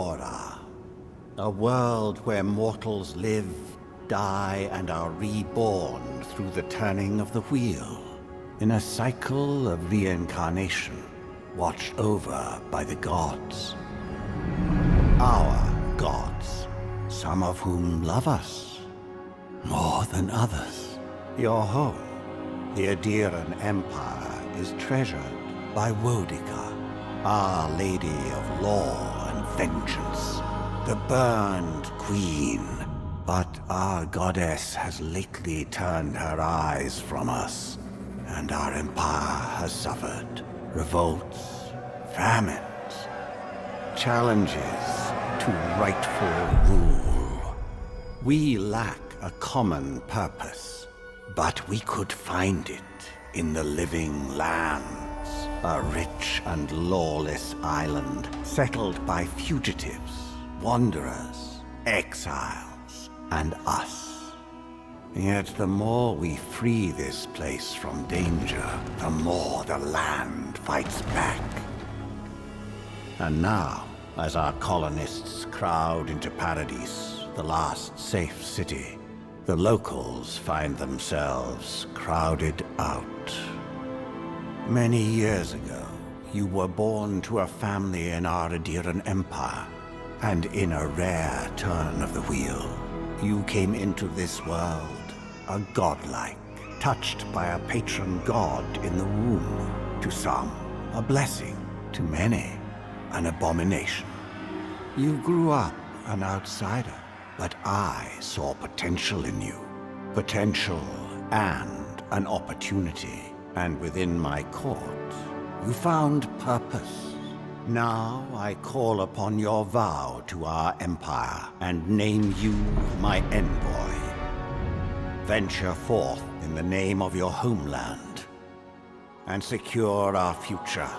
Eora, a world where mortals live, die, and are reborn through the turning of the wheel, in a cycle of reincarnation, watched over by the gods. Our gods, some of whom love us more than others. Your home, the Aediran Empire, is treasured by Wodica, Our Lady of Law and Vengeance, the Burned Queen. But our goddess has lately turned her eyes from us, and our empire has suffered revolts, famines, challenges to rightful rule. We lack a common purpose, but we could find it in the living lands, a rich and lawless island settled by fugitives, wanderers, exiles, and us. Yet the more we free this place from danger, the more the land fights back. And now, as our colonists crowd into Paradise, the last safe city, the locals find themselves crowded out. Many years ago, you were born to a family in our Aediran Empire, and in a rare turn of the wheel, you came into this world a godlike, touched by a patron god in the womb. To some, a blessing. To many, an abomination. You grew up an outsider, but I saw potential in you. Potential and an opportunity. And within my court, you found purpose. Now I call upon your vow to our empire and name you my envoy. Venture forth in the name of your homeland and secure our future.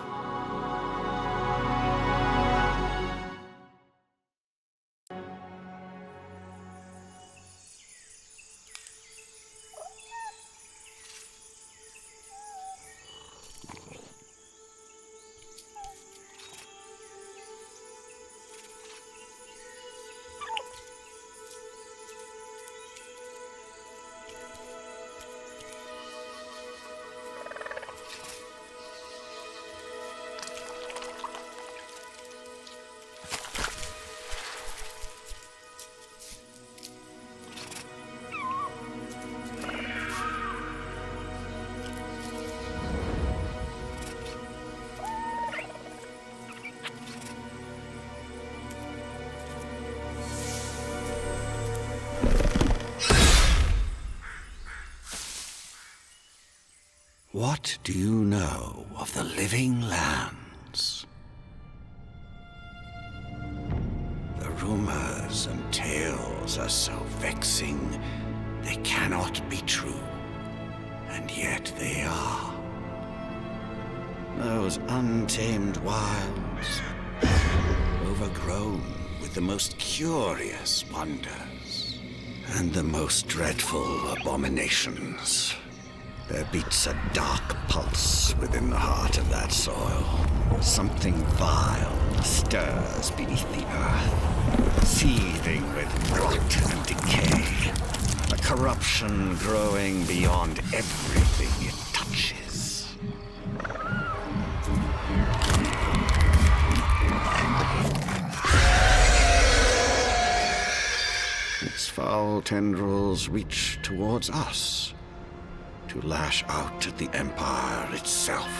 What do you know of the living lands? The rumors and tales are so vexing, they cannot be true, and yet they are. Those untamed wilds, overgrown with the most curious wonders, and the most dreadful abominations. There beats a dark pulse within the heart of that soil. Something vile stirs beneath the earth, seething with rot and decay. A corruption growing beyond everything it touches. Its foul tendrils reach towards us, to lash out at the Empire itself.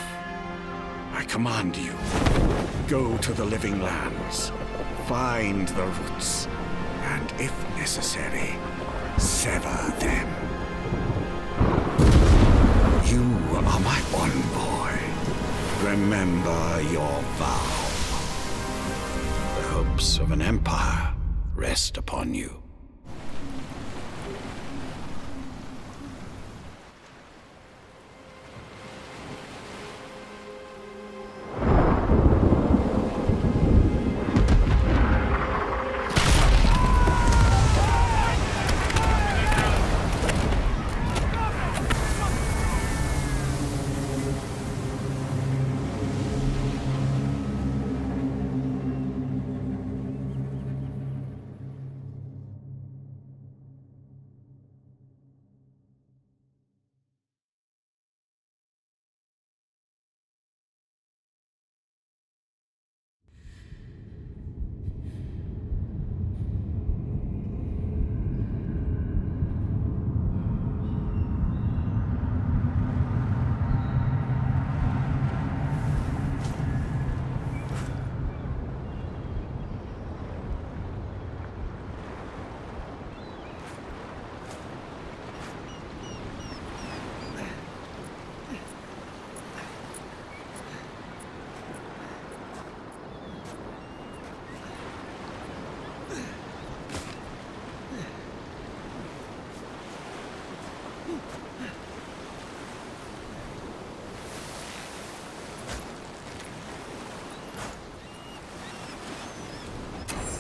I command you, go to the living lands, find the roots, and if necessary, sever them. You are my envoy. Remember your vow. The hopes of an empire rest upon you.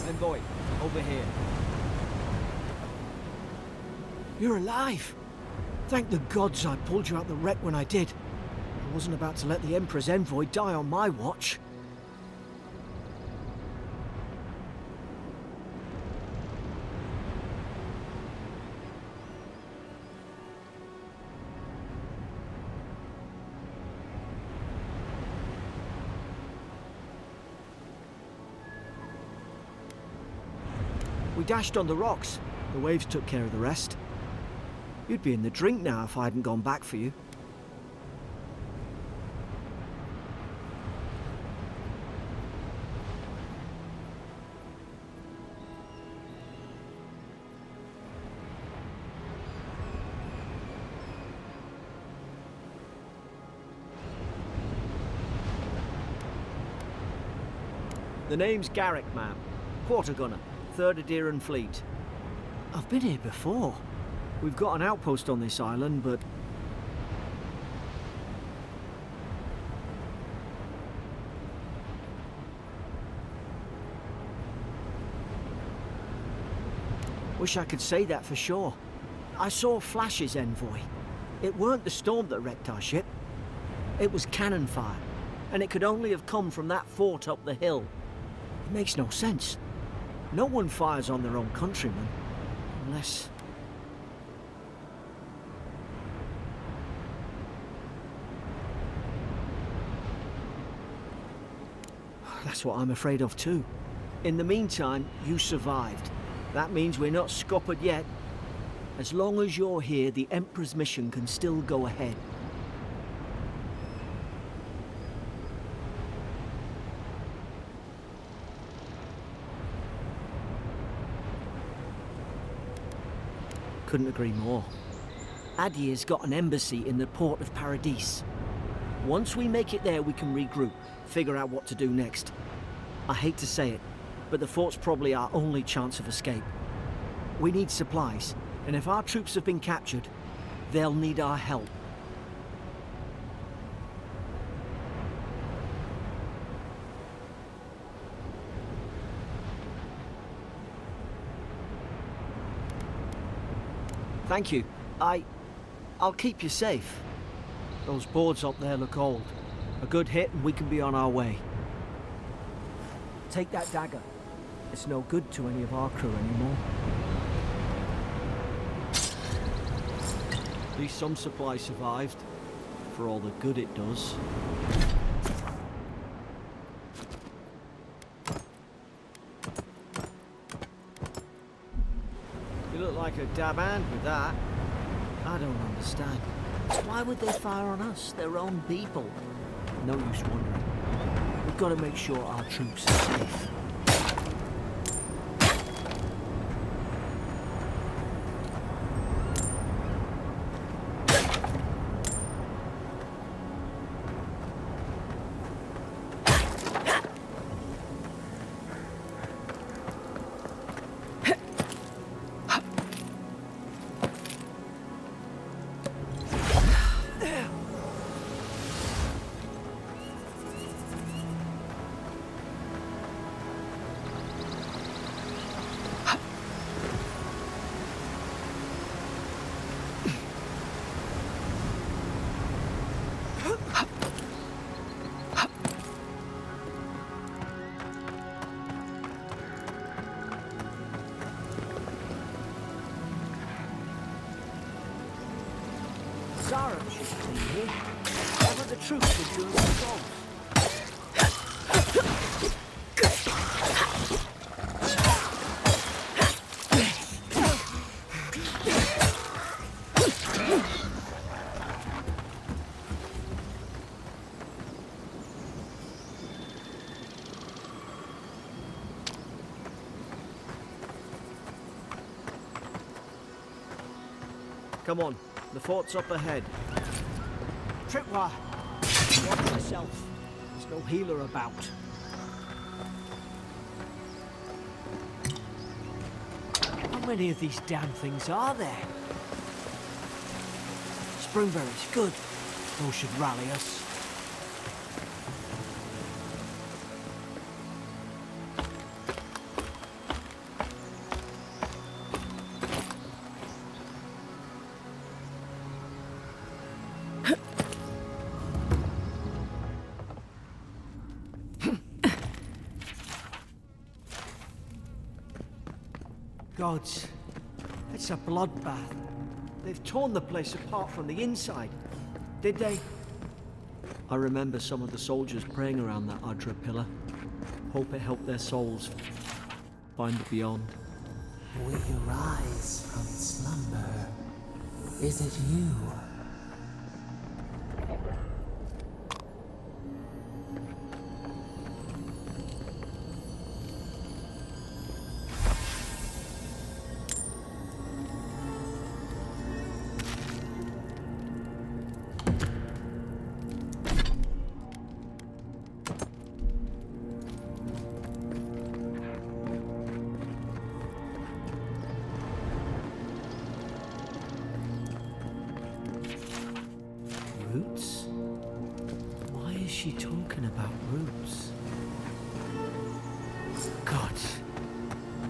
Envoy, over here. You're alive! Thank the gods I pulled you out the wreck when I did. I wasn't about to let the Emperor's envoy die on my watch. We dashed on the rocks. The waves took care of the rest. You'd be in the drink now if I hadn't gone back for you. The name's Garrick, ma'am. Quarter gunner, 3rd Adheran Fleet. I've been here before. We've got an outpost on this island, but... Wish I could say that for sure. I saw flashes, Envoy. It weren't the storm that wrecked our ship. It was cannon fire, and it could only have come from that fort up the hill. It makes no sense. No one fires on their own countrymen, unless... That's what I'm afraid of too. In the meantime, you survived. That means we're not scuppered yet. As long as you're here, the Emperor's mission can still go ahead. Couldn't agree more. Adir's got an embassy in the port of Paradis. Once we make it there, we can regroup, figure out what to do next. I hate to say it, but the fort's probably our only chance of escape. We need supplies, and if our troops have been captured, they'll need our help. Thank you. I'll keep you safe. Those boards up there look old. A good hit and we can be on our way. Take that dagger. It's no good to any of our crew anymore. At least some supplies survived, for all the good it does. You look like a dab hand with that. I don't understand. Why would they fire on us, their own people? No use wondering. We've got to make sure our troops are safe. Zara should be here. What are the troops been doing patrols? Come on, the fort's up ahead. Tripwire! Watch yourself. There's no healer about. How many of these damn things are there? Springberries, good. Those should rally us. Gods, it's a bloodbath. They've torn the place apart from the inside. Did they? I remember some of the soldiers praying around that Adra pillar. Hope it helped their souls find the beyond. We arise from slumber. Is it you? Roots? Why is she talking about roots? God,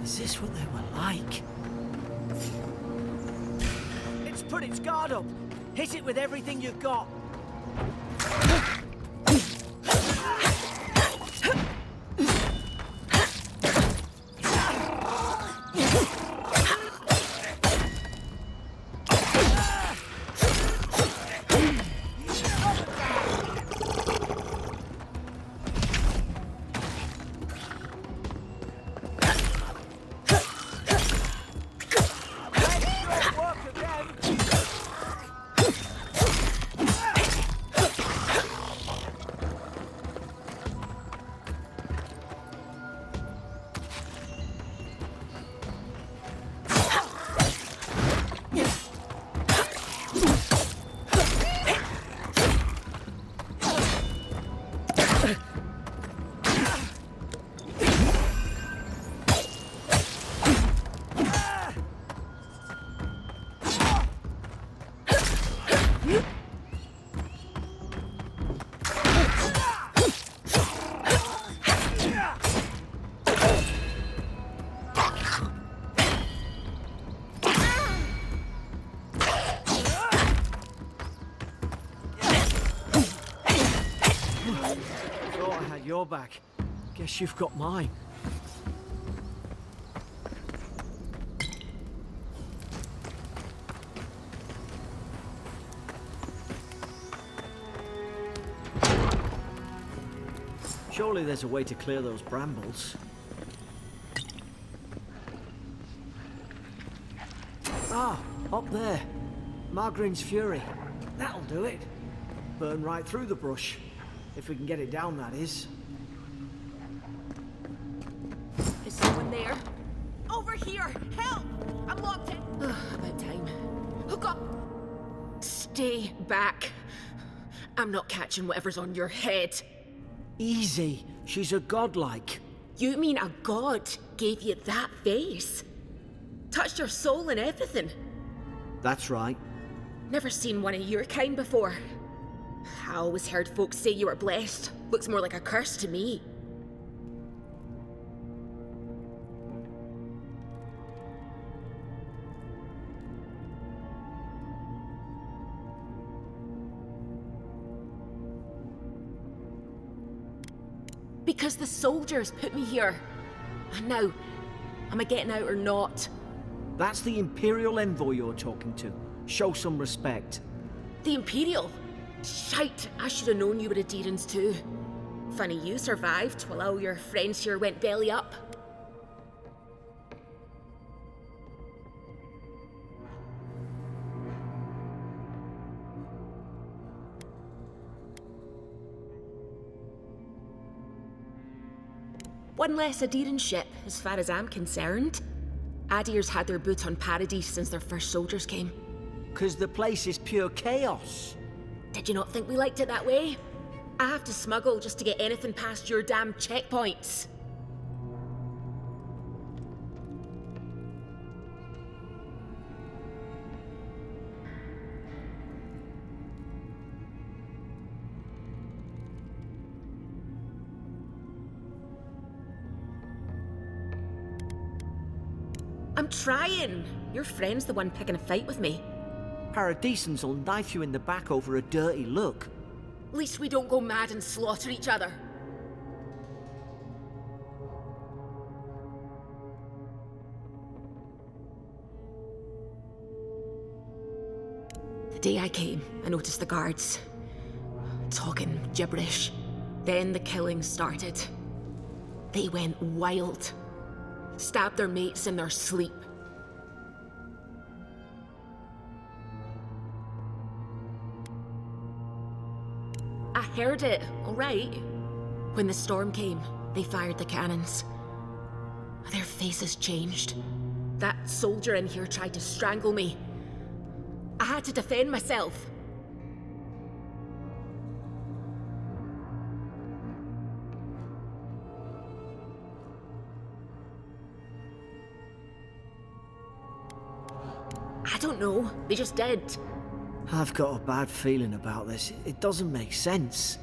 is this what they were like? It's put its guard up. Hit it with everything you've got. Your back. Guess you've got mine. Surely there's a way to clear those brambles. Ah, up there. Margarine's Fury. That'll do it. Burn right through the brush. If we can get it down, that is. Is someone there? Over here! Help! I'm locked in. About time. Hook up! Stay back. I'm not catching whatever's on your head. Easy. She's a godlike. You mean a god gave you that face? Touched your soul and everything? That's right. Never seen one of your kind before. I always heard folks say you were blessed. Looks more like a curse to me. Because the soldiers put me here. And now, am I getting out or not? That's the Imperial envoy you're talking to. Show some respect. The Imperial? Shite, I should have known you were a Deerans too. Funny you survived while all your friends here went belly up. One less Adirran ship, as far as I'm concerned. Adir's had their boot on Paradise since their first soldiers came. 'Cause the place is pure chaos. Did you not think we liked it that way? I have to smuggle just to get anything past your damn checkpoints. I'm trying. Your friend's the one picking a fight with me. Paradisans will knife you in the back over a dirty look. At least we don't go mad and slaughter each other. The day I came, I noticed the guards talking gibberish. Then the killing started. They went wild. Stabbed their mates in their sleep. I heard it, all right. When the storm came, they fired the cannons. Their faces changed. That soldier in here tried to strangle me. I had to defend myself. I don't know. They just did. I've got a bad feeling about this. It doesn't make sense.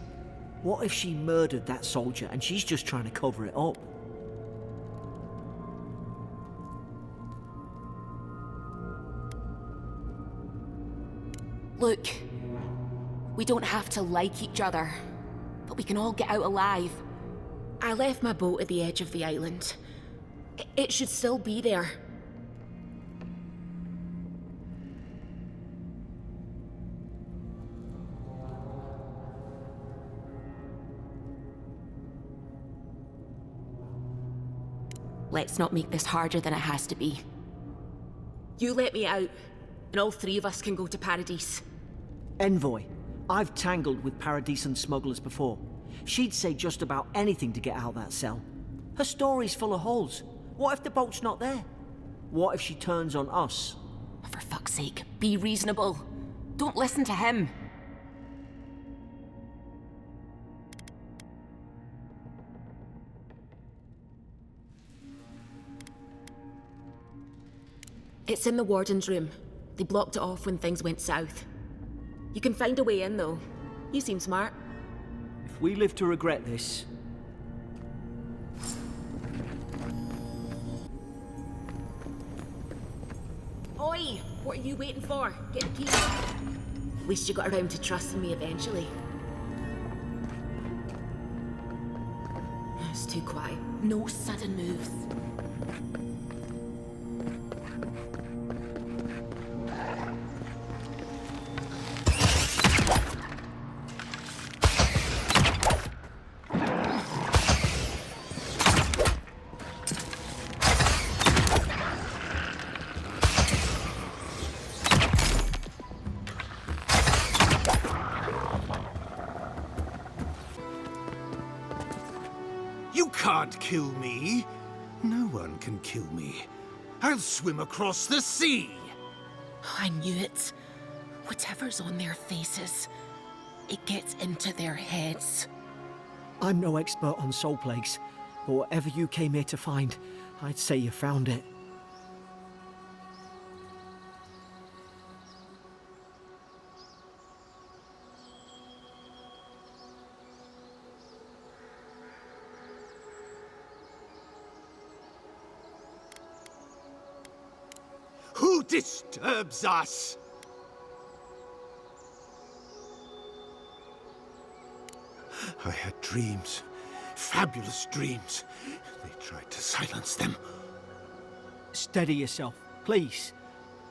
What if she murdered that soldier and she's just trying to cover it up? Look, we don't have to like each other, but we can all get out alive. I left my boat at the edge of the island. It should still be there. Let's not make this harder than it has to be. You let me out, and all three of us can go to Paradise. Envoy, I've tangled with Paradisan smugglers before. She'd say just about anything to get out of that cell. Her story's full of holes. What if the boat's not there? What if she turns on us? For fuck's sake, be reasonable. Don't listen to him. It's in the warden's room. They blocked it off when things went south. You can find a way in, though. You seem smart. If we live to regret this... Oi! What are you waiting for? Get the key. At least you got around to trusting me eventually. It's too quiet. No sudden moves. You can't kill me. No one can kill me. I'll swim across the sea. I knew it. Whatever's on their faces, it gets into their heads. I'm no expert on soul plagues, but whatever you came here to find, I'd say you found it. Who disturbs us? I had dreams. Fabulous dreams. They tried to silence them. Steady yourself, please.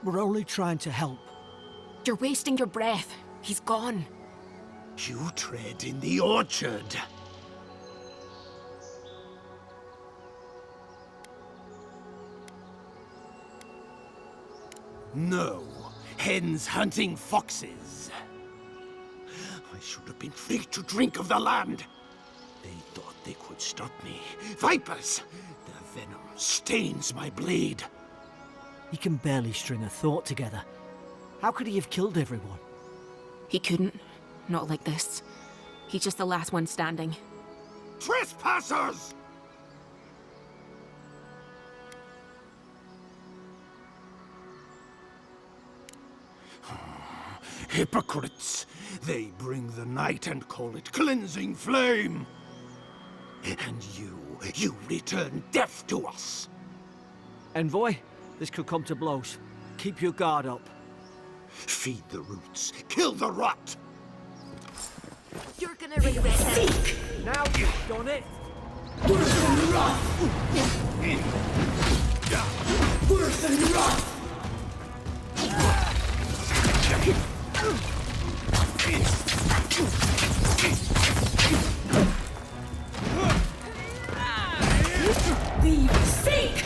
We're only trying to help. You're wasting your breath. He's gone. You tread in the orchard. No, hens hunting foxes. I should have been free to drink of the land. They thought they could stop me. Vipers! The venom stains my blade. He can barely string a thought together. How could he have killed everyone? He couldn't. Not like this. He's just the last one standing. Trespassers! Hypocrites! They bring the night and call it cleansing flame! And you return death to us! Envoy, this could come to blows. Keep your guard up. Feed the roots, kill the rot! You're gonna regret that. Now you've done it! Worse than rough! Worse than rough! Seek!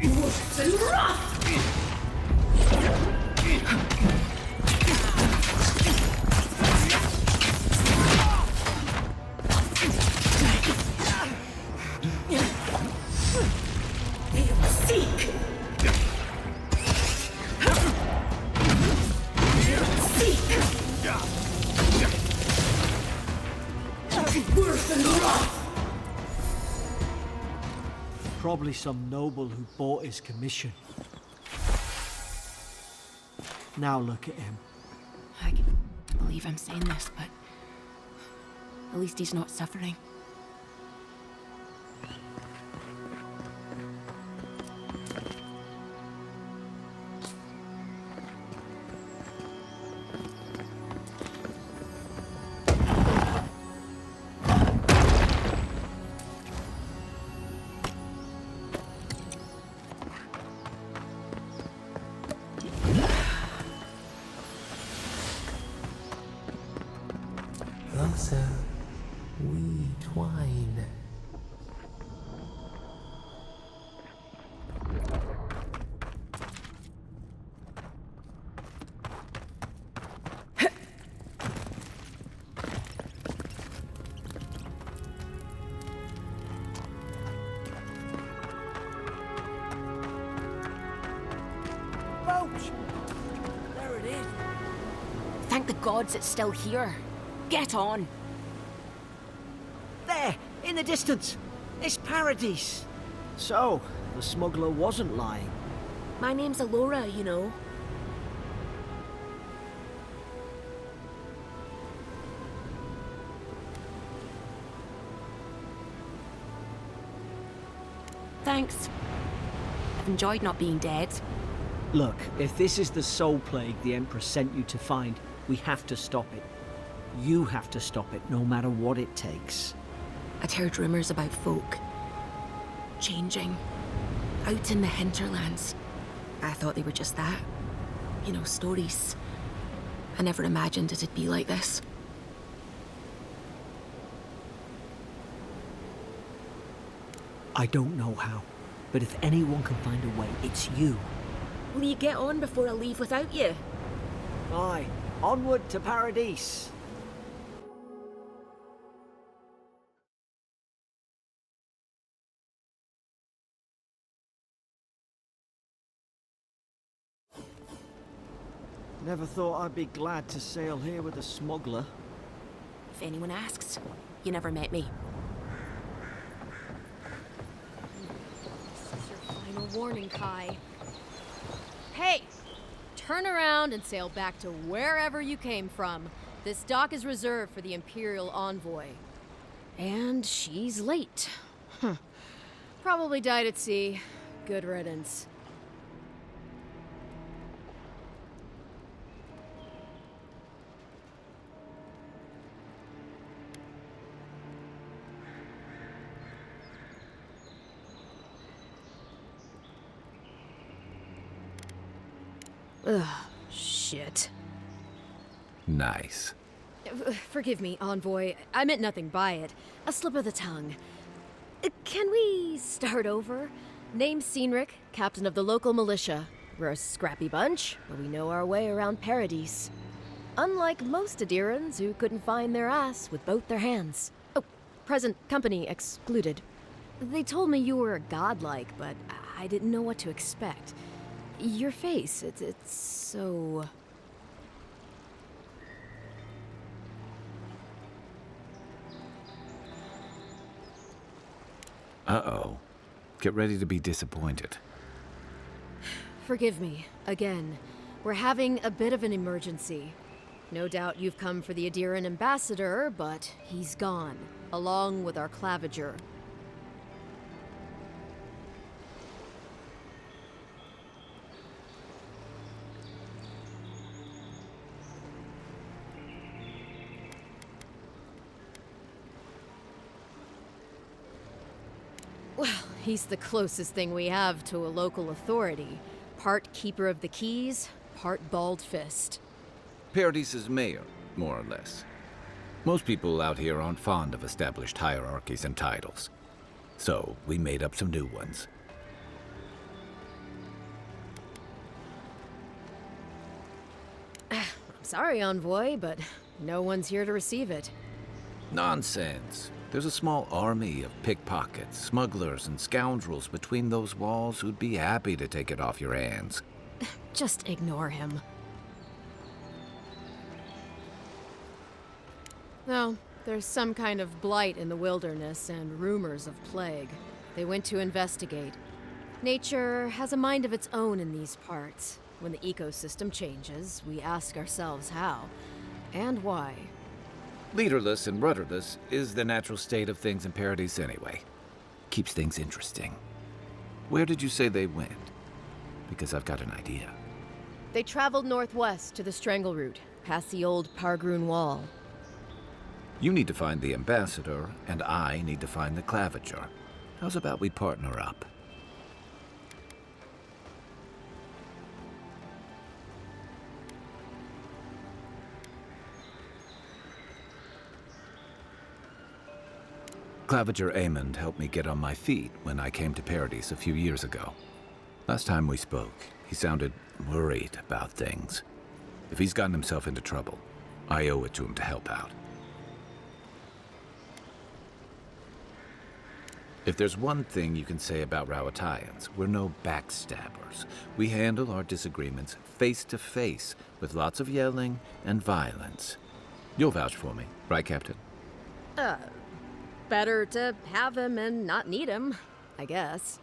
Worse and rough! Seek! Worse and rough! Probably some noble who bought his commission. Now look at him. I can't believe I'm saying this, but at least he's not suffering. Closer, we twine. There it is. Thank the gods it's still here. Get on. There, in the distance. It's Paradise. So, the smuggler wasn't lying. My name's Eora, you know. Thanks. I've enjoyed not being dead. Look, if this is the soul plague the Emperor sent you to find, we have to stop it. You have to stop it, no matter what it takes. I'd heard rumors about folk changing out in the hinterlands. I thought they were just that. You know, stories. I never imagined it'd be like this. I don't know how, but if anyone can find a way, it's you. Will you get on before I leave without you? Aye, onward to Paradise. Never thought I'd be glad to sail here with a smuggler. If anyone asks, you never met me. This is your final warning, Kai. Hey! Turn around and sail back to wherever you came from. This dock is reserved for the Imperial Envoy. And she's late. Probably died at sea. Good riddance. Ugh, shit. Nice. Forgive me, Envoy. I meant nothing by it. A slip of the tongue. Can we start over? Name's Cynric, captain of the local militia. We're a scrappy bunch, but we know our way around Paradise. Unlike most Adirans who couldn't find their ass with both their hands. Oh, present company excluded. They told me you were godlike, but I didn't know what to expect. Your face, it's so... Uh-oh. Get ready to be disappointed. Forgive me, again. We're having a bit of an emergency. No doubt you've come for the Adiran ambassador, but he's gone, along with our claviger. Well, he's the closest thing we have to a local authority. Part keeper of the keys, part bald fist. Paradise's mayor, more or less. Most people out here aren't fond of established hierarchies and titles. So, we made up some new ones. I'm sorry, Envoy, but no one's here to receive it. Nonsense. There's a small army of pickpockets, smugglers, and scoundrels between those walls who'd be happy to take it off your hands. Just ignore him. No, there's some kind of blight in the wilderness and rumors of plague. They went to investigate. Nature has a mind of its own in these parts. When the ecosystem changes, we ask ourselves how and why. Leaderless and rudderless is the natural state of things in Paradise anyway. Keeps things interesting. Where did you say they went? Because I've got an idea. They traveled northwest to the Strangle Route, past the old Pargroon Wall. You need to find the ambassador, and I need to find the claviger. How's about we partner up? Claviger Amond helped me get on my feet when I came to Paradise a few years ago. Last time we spoke, he sounded worried about things. If he's gotten himself into trouble, I owe it to him to help out. If there's one thing you can say about Rowatayans, we're no backstabbers. We handle our disagreements face to face, with lots of yelling and violence. You'll vouch for me, right, Captain? Better to have him and not need him, I guess.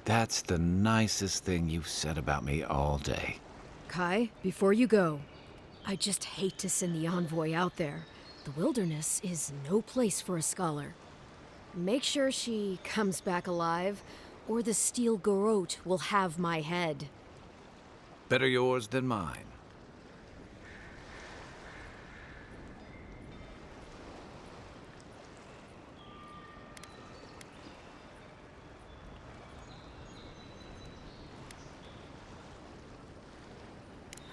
That's the nicest thing you've said about me all day. Kai, before you go, I just hate to send the envoy out there. The wilderness is no place for a scholar. Make sure she comes back alive, or the steel garrote will have my head. Better yours than mine.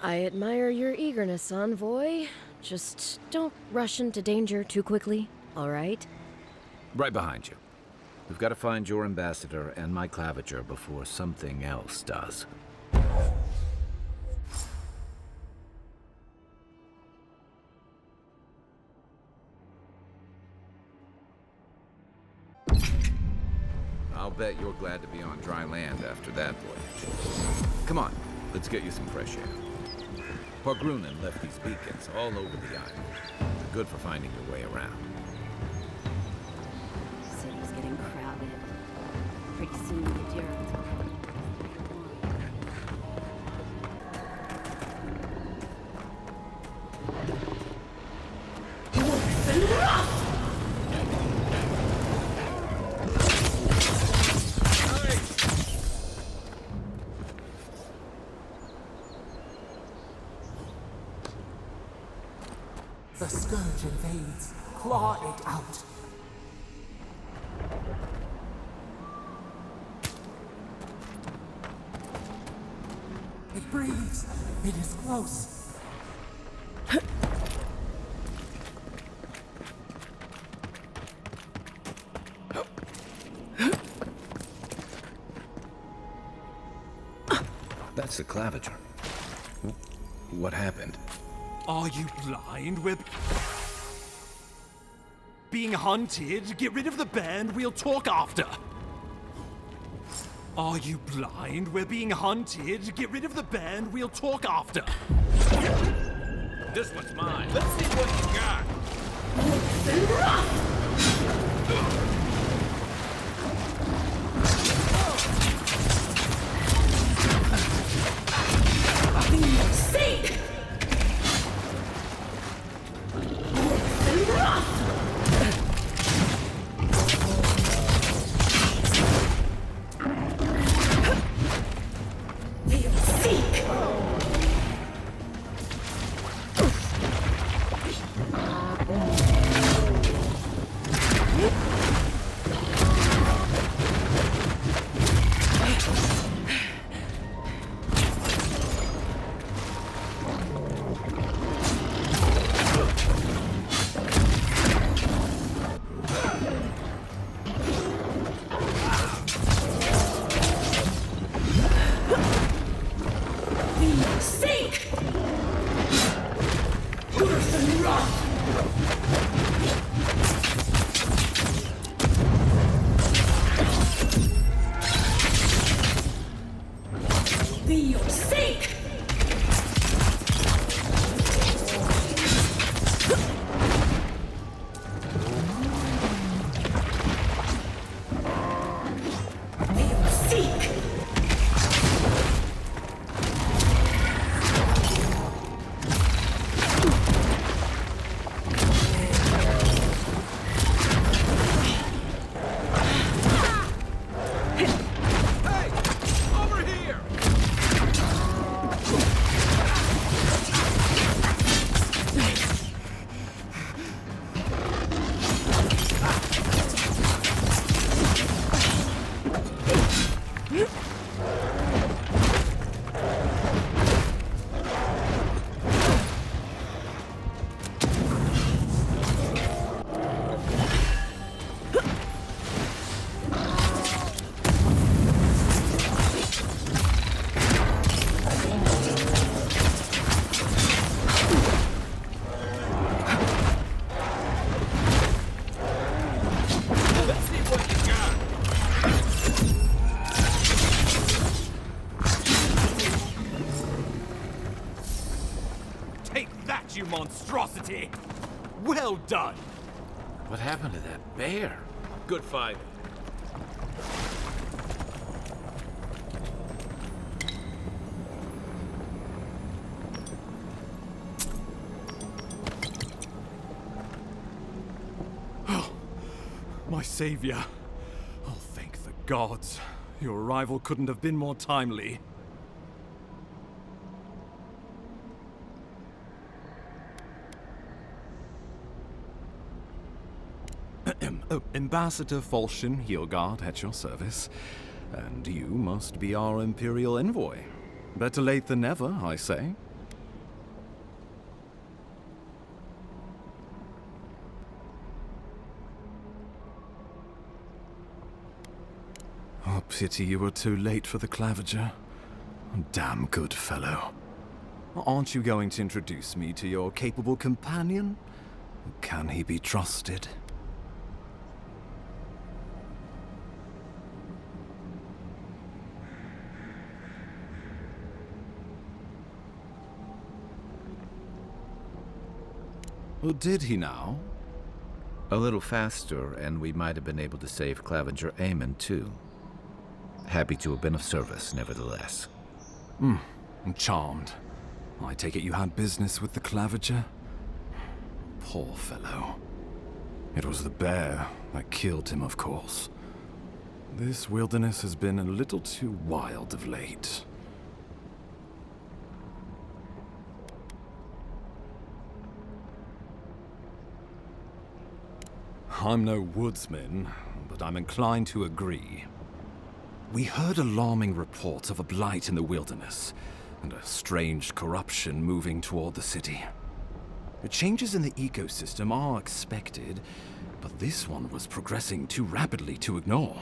I admire your eagerness, Envoy. Just don't rush into danger too quickly, all right? Right behind you. We've got to find your ambassador and my claviger before something else does. I'll bet you're glad to be on dry land after that voyage. Come on, let's get you some fresh air. Pargrunen left these beacons all over the island. They're good for finding your way around. City's getting crowded. Pretty soon the Jareds will come. The scourge invades. Claw it out. It breathes. It is close. That's the claviger. What happened? Are you blind? We're being hunted. Get rid of the band. We'll talk after. Are you blind? We're being hunted. Get rid of the band. We'll talk after. This one's mine. Let's see what you got. Seek! Be your sake! You monstrosity! Well done! What happened to that bear? Good fight. Oh, my savior. Oh, thank the gods. Your arrival couldn't have been more timely. Ambassador Falchion Hildegard at your service. And you must be our Imperial envoy. Better late than never, I say. Oh, pity you were too late for the claviger. Damn good fellow. Aren't you going to introduce me to your capable companion? Can he be trusted? Well, did he now? A little faster, and we might have been able to save Claviger Aemon, too. Happy to have been of service, nevertheless. I'm charmed. I take it you had business with the Claviger? Poor fellow. It was the bear that killed him, of course. This wilderness has been a little too wild of late. I'm no woodsman, but I'm inclined to agree. We heard alarming reports of a blight in the wilderness, and a strange corruption moving toward the city. The changes in the ecosystem are expected, but this one was progressing too rapidly to ignore.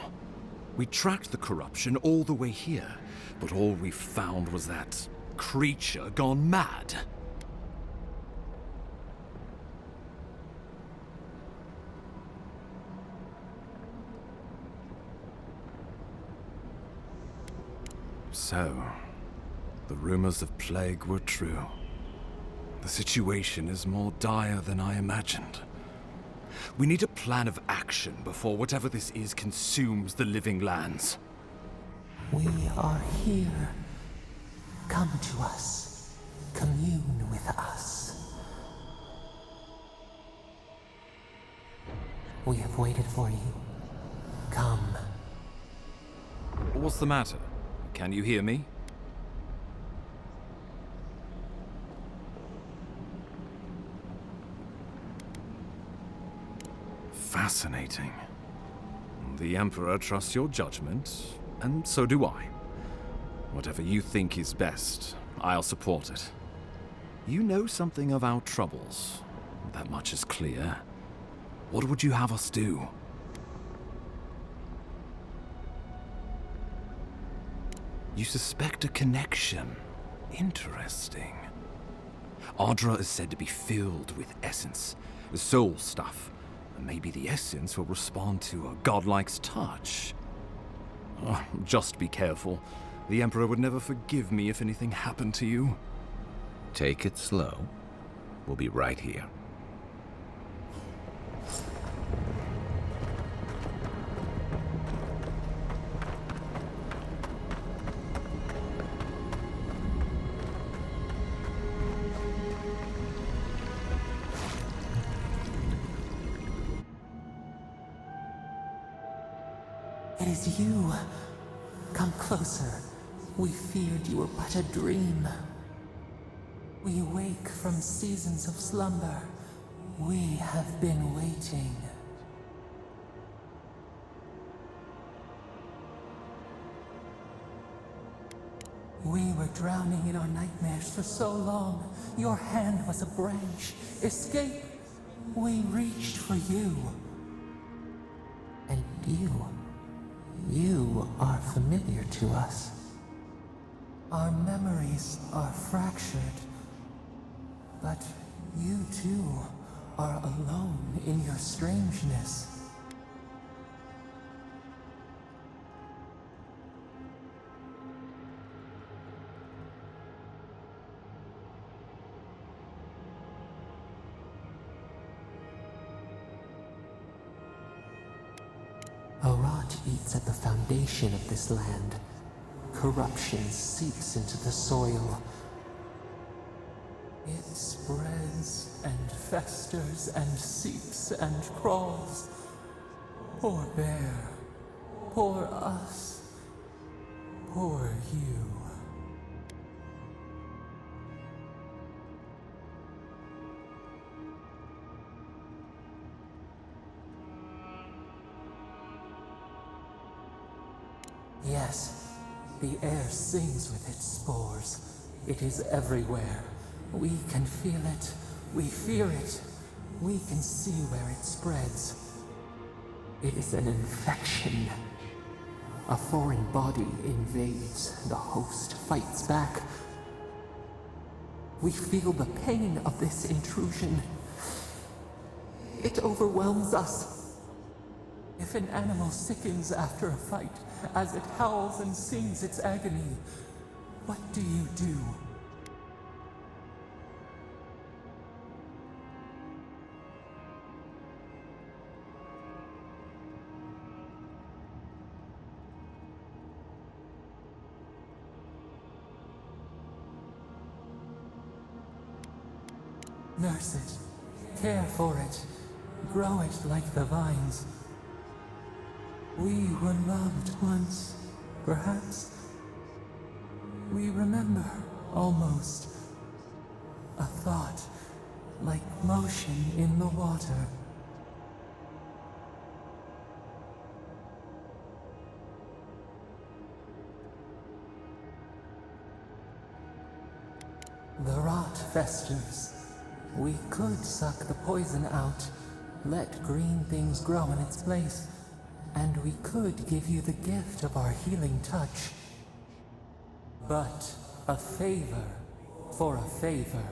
We tracked the corruption all the way here, but all we found was that creature gone mad. So, the rumors of plague were true. The situation is more dire than I imagined. We need a plan of action before whatever this is consumes the living lands. We are here. Come to us. Commune with us. We have waited for you. Come. What's the matter? Can you hear me? Fascinating. The Emperor trusts your judgment, and so do I. Whatever you think is best, I'll support it. You know something of our troubles. That much is clear. What would you have us do? You suspect a connection. Interesting. Ardra is said to be filled with essence, soul stuff. And maybe the essence will respond to a godlike's touch. Oh, just be careful. The Emperor would never forgive me if anything happened to you. Take it slow. We'll be right here. It is you. Come closer. We feared you were but a dream. We wake from seasons of slumber. We have been waiting. We were drowning in our nightmares for so long. Your hand was a branch. Escape! We reached for you. And you are familiar to us. Our memories are fractured. But you too are alone in your strangeness. A rot eats at the foundation of this land. Corruption seeps into the soil. It spreads and festers and seeps and crawls. Poor bear. Poor us. Poor you. Yes, the air sings with its spores. It is everywhere. We can feel it. We fear it. We can see where it spreads. It is an infection. A foreign body invades. The host fights back. We feel the pain of this intrusion. It overwhelms us. If an animal sickens after a fight, as it howls and sings its agony, what do you do? Nurse it, care for it, grow it like the vines. We were loved once, perhaps. We remember, almost. A thought, like motion in the water. The rot festers. We could suck the poison out, let green things grow in its place. And we could give you the gift of our healing touch. But a favor for a favor.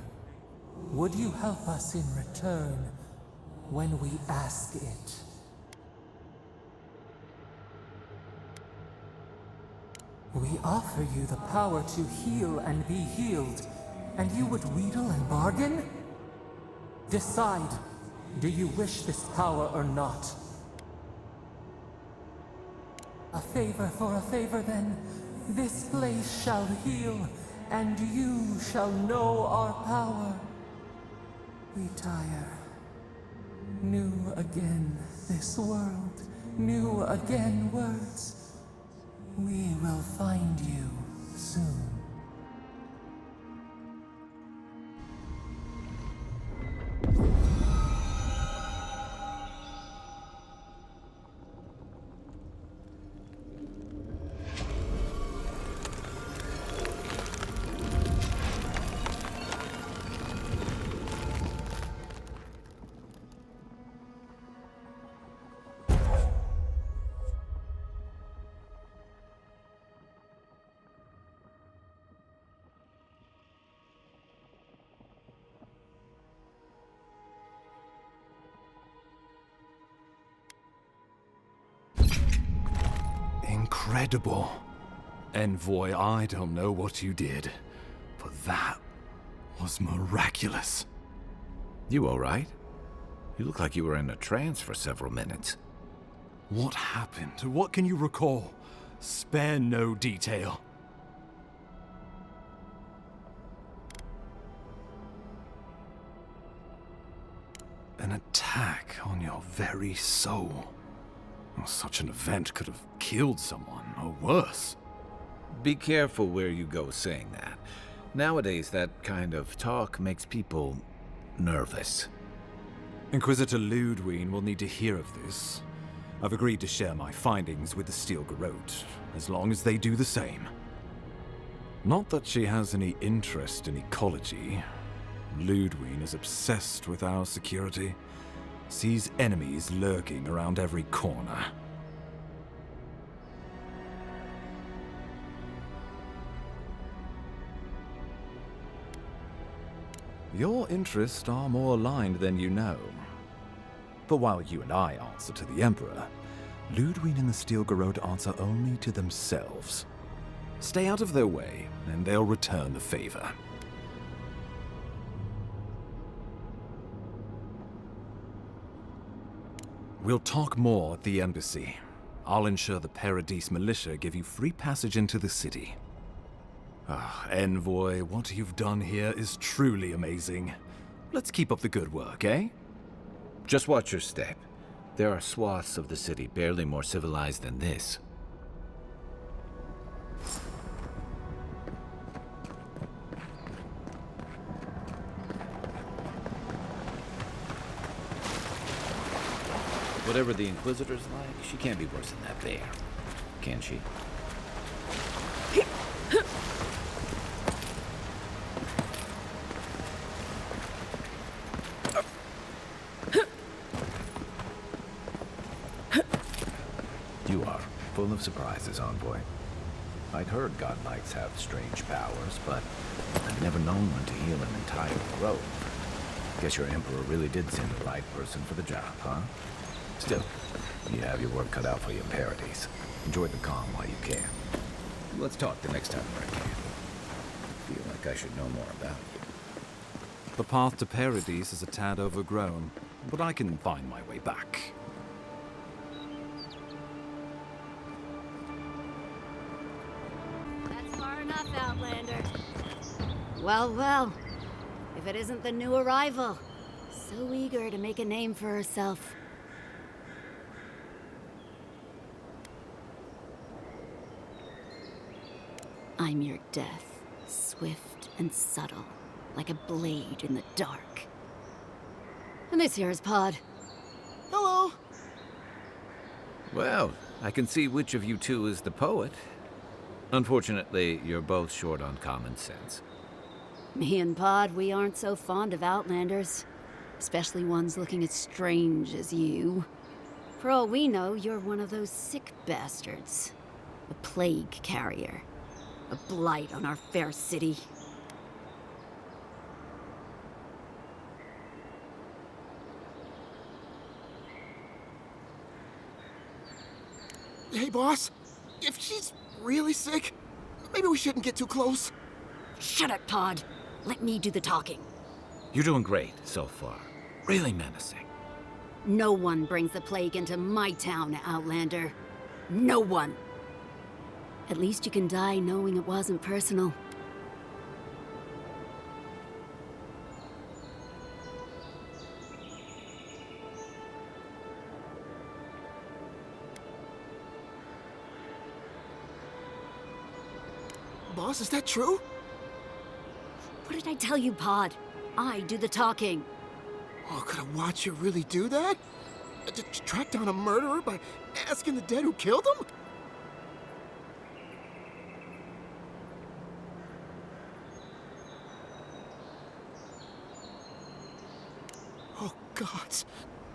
Would you help us in return when we ask it? We offer you the power to heal and be healed, and you would wheedle and bargain? Decide, do you wish this power or not? A favor for a favor, then. This place shall heal, and you shall know our power. We tire. New again this world, new again words. We will find you soon. incredible. Envoy, I don't know what you did, but that was miraculous. You all right? You look like you were in a trance for several minutes. What happened? What can you recall? Spare no detail. An attack on your very soul. Such an event could have killed someone, or worse. Be careful where you go saying that. Nowadays, that kind of talk makes people nervous. Inquisitor Ludwig will need to hear of this. I've agreed to share my findings with the Steel Garrote, as long as they do the same. Not that she has any interest in ecology. Ludwig is obsessed with our security. Sees enemies lurking around every corner. Your interests are more aligned than you know. But while you and I answer to the Emperor, Ludwig and the Steel Garrote answer only to themselves. Stay out of their way, and they'll return the favor. We'll talk more at the embassy. I'll ensure the Paradise militia give you free passage into the city. Envoy, what you've done here is truly amazing. Let's keep up the good work, eh? Just watch your step. There are swaths of the city barely more civilized than this. Whatever the Inquisitor's like, she can't be worse than that bear. Can she? You are full of surprises, Envoy. I'd heard God Knights have strange powers, but I've never known one to heal an entire grove. Guess your Emperor really did send the right person for the job, huh? Still, you have your work cut out for you in Paradise. Enjoy the calm while you can. Let's talk the next time I can. I feel like I should know more about you. The path to Paradise is a tad overgrown, but I can find my way back. That's far enough, Outlander. Well, well. If it isn't the new arrival. So eager to make a name for herself. I'm your death, swift and subtle, like a blade in the dark. And this here is Pod. Hello! Well, I can see which of you two is the poet. Unfortunately, you're both short on common sense. Me and Pod, we aren't so fond of Outlanders. Especially ones looking as strange as you. For all we know, you're one of those sick bastards. A plague carrier. A blight on our fair city. Hey, boss. If she's really sick, maybe we shouldn't get too close. Shut it, Pod. Let me do the talking. You're doing great so far. Really menacing. No one brings the plague into my town, Outlander. No one. At least you can die knowing it wasn't personal. Boss, is that true? What did I tell you, Pod? I do the talking. Oh, could a watcher really do that? To track down a murderer by asking the dead who killed him? Oh, gods.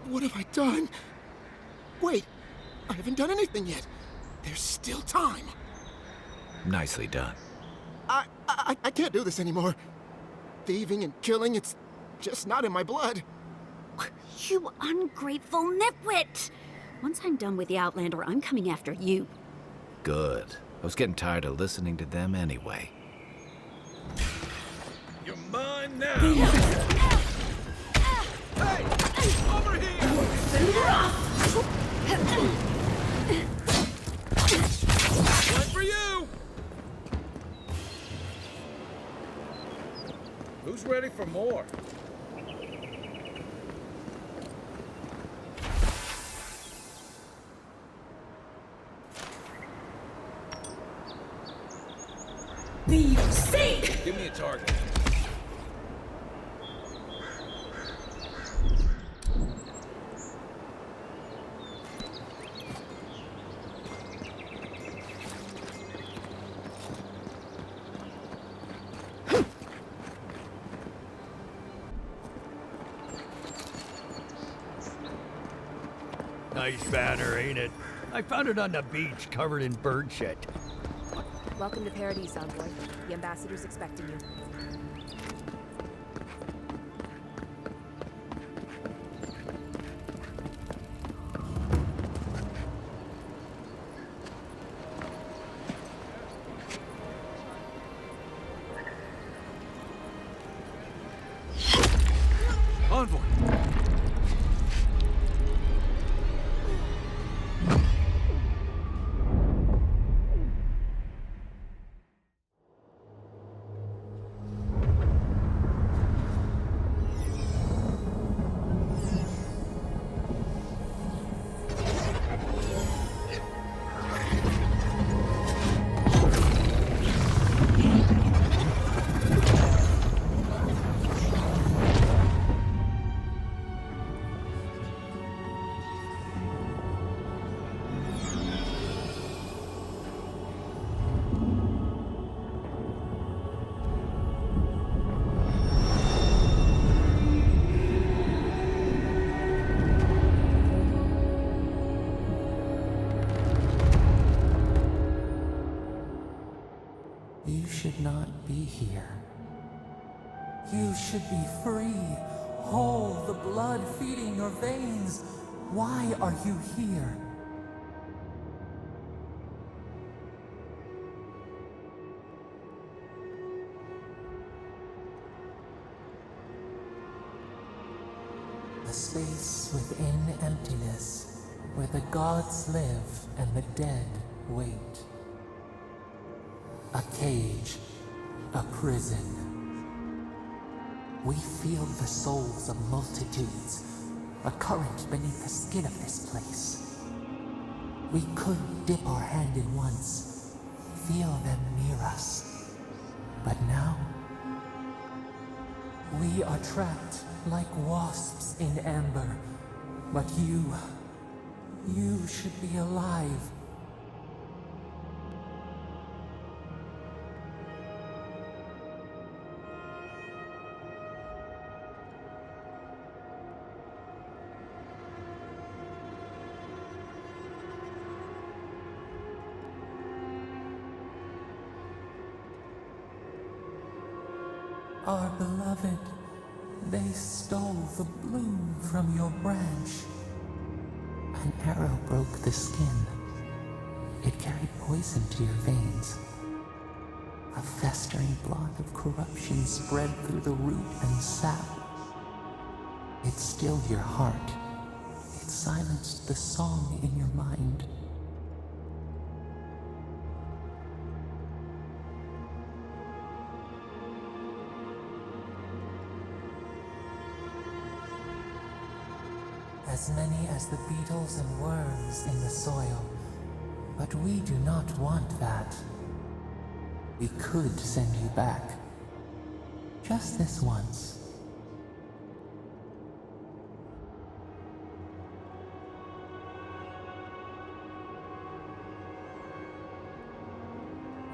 What have I done? Wait, I haven't done anything yet. There's still time. Nicely done. I can't do this anymore. Thieving and killing, it's just not in my blood. You ungrateful nitwit! Once I'm done with the Outlander, I'm coming after you. Good. I was getting tired of listening to them anyway. You're mine now! Hey! Over here! One for you! Who's ready for more? Be safe! Give me a target. Nice banner, ain't it? I found it on the beach, covered in bird shit. Welcome to Paradise, Envoy. The ambassador's expecting you. Envoy! You should not be here. You should be free, whole, the blood feeding your veins. Why are you here? A space within emptiness, where the gods live and the dead wait. A cage, a prison. We feel the souls of multitudes, a current beneath the skin of this place. We could dip our hand in once, feel them near us. But now, we are trapped like wasps in amber. But you should be alive. Our beloved, they stole the bloom from your branch. An arrow broke the skin. It carried poison to your veins. A festering blot of corruption spread through the root and sap. It stilled your heart. It silenced the song in your mind. As many as the beetles and worms in the soil. But we do not want that. We could send you back. Just this once.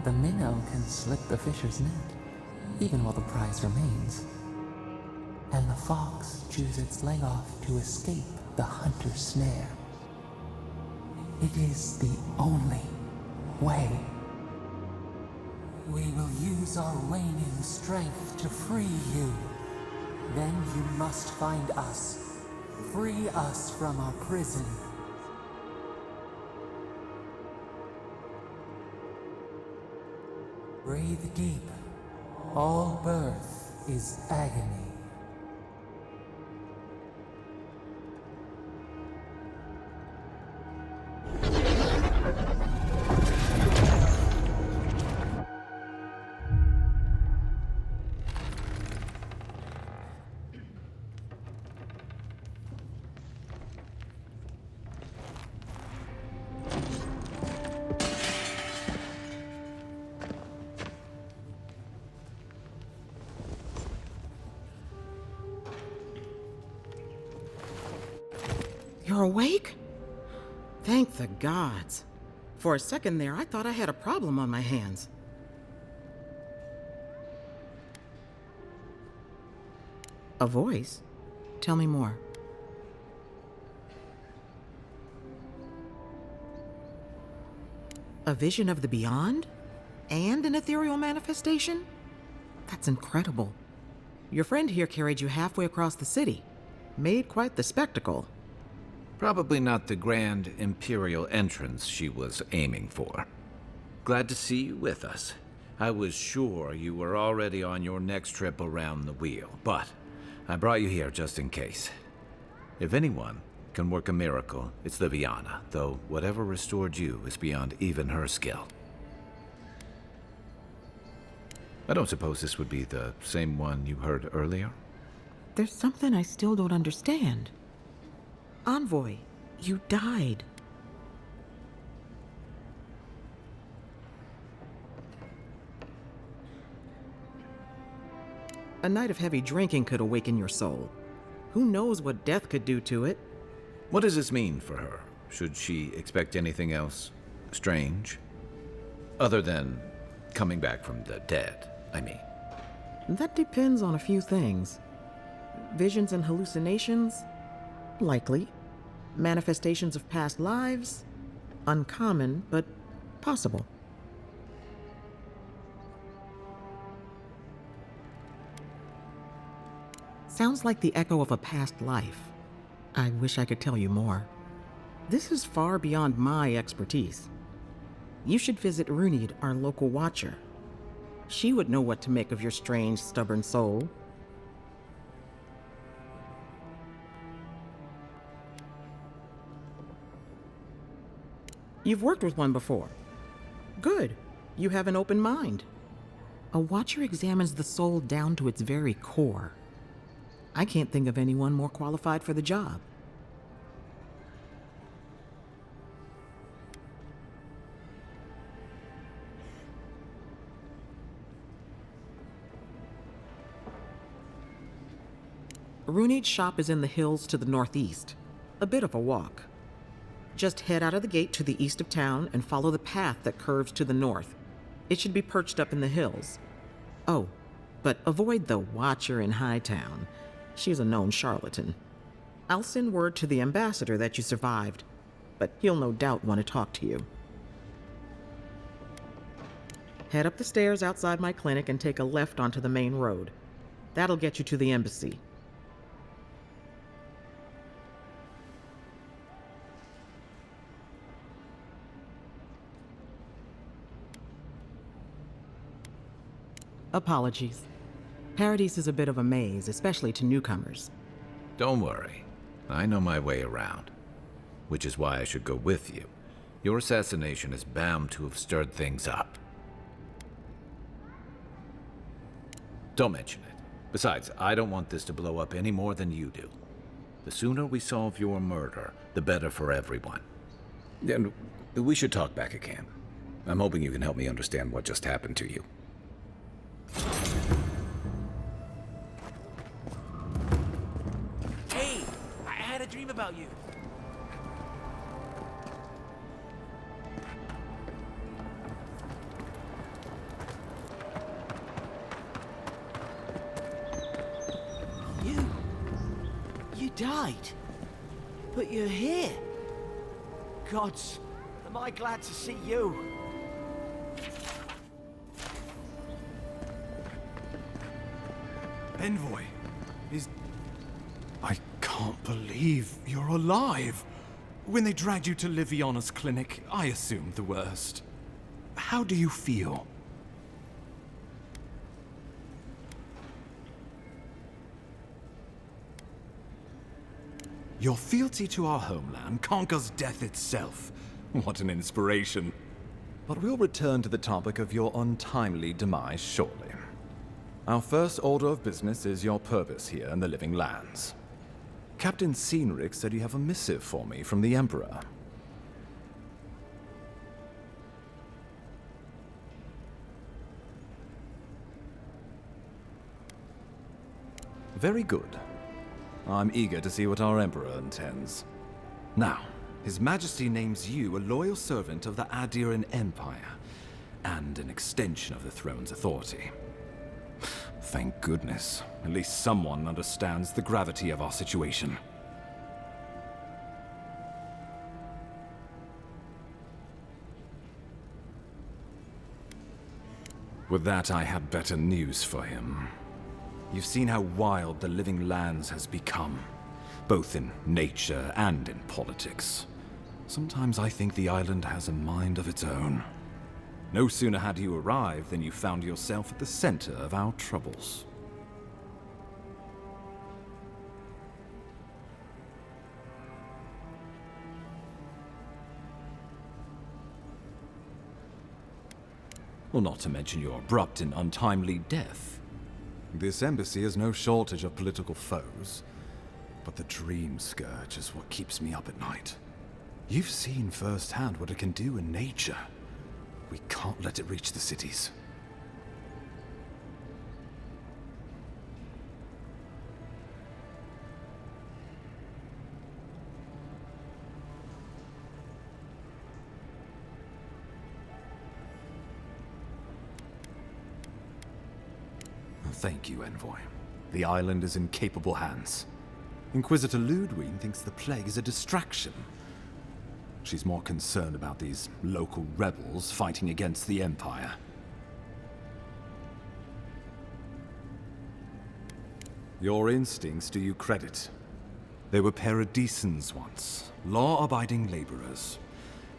The minnow can slip the fisher's net, even while the prize remains. And the fox chews its leg off to escape the hunter's snare. It is the only way. We will use our waning strength to free you. Then you must find us. Free us from our prison. Breathe deep. All birth is agony. You're awake? Thank the gods. For a second there, I thought I had a problem on my hands. A voice? Tell me more. A vision of the beyond? And an ethereal manifestation? That's incredible. Your friend here carried you halfway across the city. Made quite the spectacle. Probably not the grand imperial entrance she was aiming for. Glad to see you with us. I was sure you were already on your next trip around the wheel, but I brought you here just in case. If anyone can work a miracle, it's Liviana, though whatever restored you is beyond even her skill. I don't suppose this would be the same one you heard earlier? There's something I still don't understand. Envoy, you died. A night of heavy drinking could awaken your soul. Who knows what death could do to it? What does this mean for her? Should she expect anything else strange? Other than coming back from the dead, I mean. That depends on a few things. Visions and hallucinations? Likely. Manifestations of past lives? Uncommon, but possible. Sounds like the echo of a past life. I wish I could tell you more. This is far beyond my expertise. You should visit Runid, our local watcher. She would know what to make of your strange, stubborn soul. You've worked with one before. Good. You have an open mind. A watcher examines the soul down to its very core. I can't think of anyone more qualified for the job. Runid's shop is in the hills to the northeast. A bit of a walk. Just head out of the gate to the east of town and follow the path that curves to the north. It should be perched up in the hills. Oh, but avoid the Watcher in Hightown. She's a known charlatan. I'll send word to the ambassador that you survived, but he'll no doubt want to talk to you. Head up the stairs outside my clinic and take a left onto the main road. That'll get you to the embassy. Apologies. Paradise is a bit of a maze, especially to newcomers. Don't worry. I know my way around. Which is why I should go with you. Your assassination is bound to have stirred things up. Don't mention it. Besides, I don't want this to blow up any more than you do. The sooner we solve your murder, the better for everyone. And we should talk back again. I'm hoping you can help me understand what just happened to you. Hey, I had a dream about you. You died, but you're here. Gods, am I glad to see you. Envoy, I can't believe you're alive. When they dragged you to Liviana's clinic, I assumed the worst. How do you feel? Your fealty to our homeland conquers death itself. What an inspiration. But we'll return to the topic of your untimely demise shortly. Our first order of business is your purpose here in the Living Lands. Captain Cynric said you have a missive for me from the Emperor. Very good. I'm eager to see what our Emperor intends. Now, His Majesty names you a loyal servant of the Adiran Empire, and an extension of the throne's authority. Thank goodness. At least someone understands the gravity of our situation. With that, I had better news for him. You've seen how wild the Living Lands has become, both in nature and in politics. Sometimes I think the island has a mind of its own. No sooner had you arrived than you found yourself at the center of our troubles. Well, not to mention your abrupt and untimely death. This embassy has no shortage of political foes, but the dream scourge is what keeps me up at night. You've seen firsthand what it can do in nature. We can't let it reach the cities. Thank you, Envoy. The island is in capable hands. Inquisitor Ludwig thinks the plague is a distraction. She's more concerned about these local rebels fighting against the Empire. Your instincts do you credit. They were paradisans once, law-abiding laborers.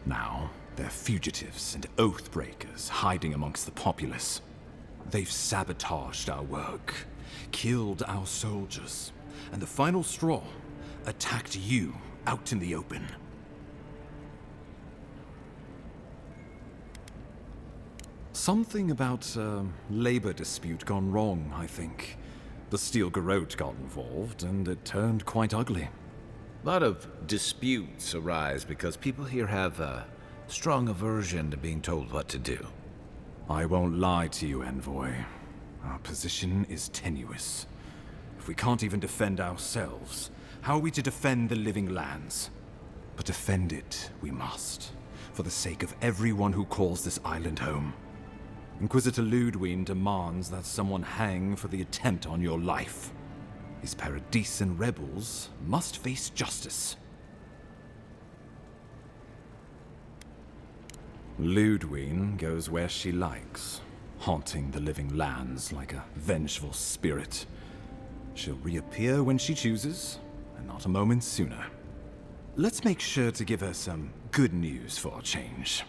Now, they're fugitives and oath-breakers hiding amongst the populace. They've sabotaged our work, killed our soldiers, and the final straw, attacked you out in the open. Something about a labor dispute gone wrong, I think. The Steel Garrote got involved, and it turned quite ugly. A lot of disputes arise because people here have a strong aversion to being told what to do. I won't lie to you, Envoy. Our position is tenuous. If we can't even defend ourselves, how are we to defend the Living Lands? But defend it we must, for the sake of everyone who calls this island home. Inquisitor Ludwig demands that someone hang for the attempt on your life. These Paradisan rebels must face justice. Ludwig goes where she likes, haunting the Living Lands like a vengeful spirit. She'll reappear when she chooses, and not a moment sooner. Let's make sure to give her some good news for a change.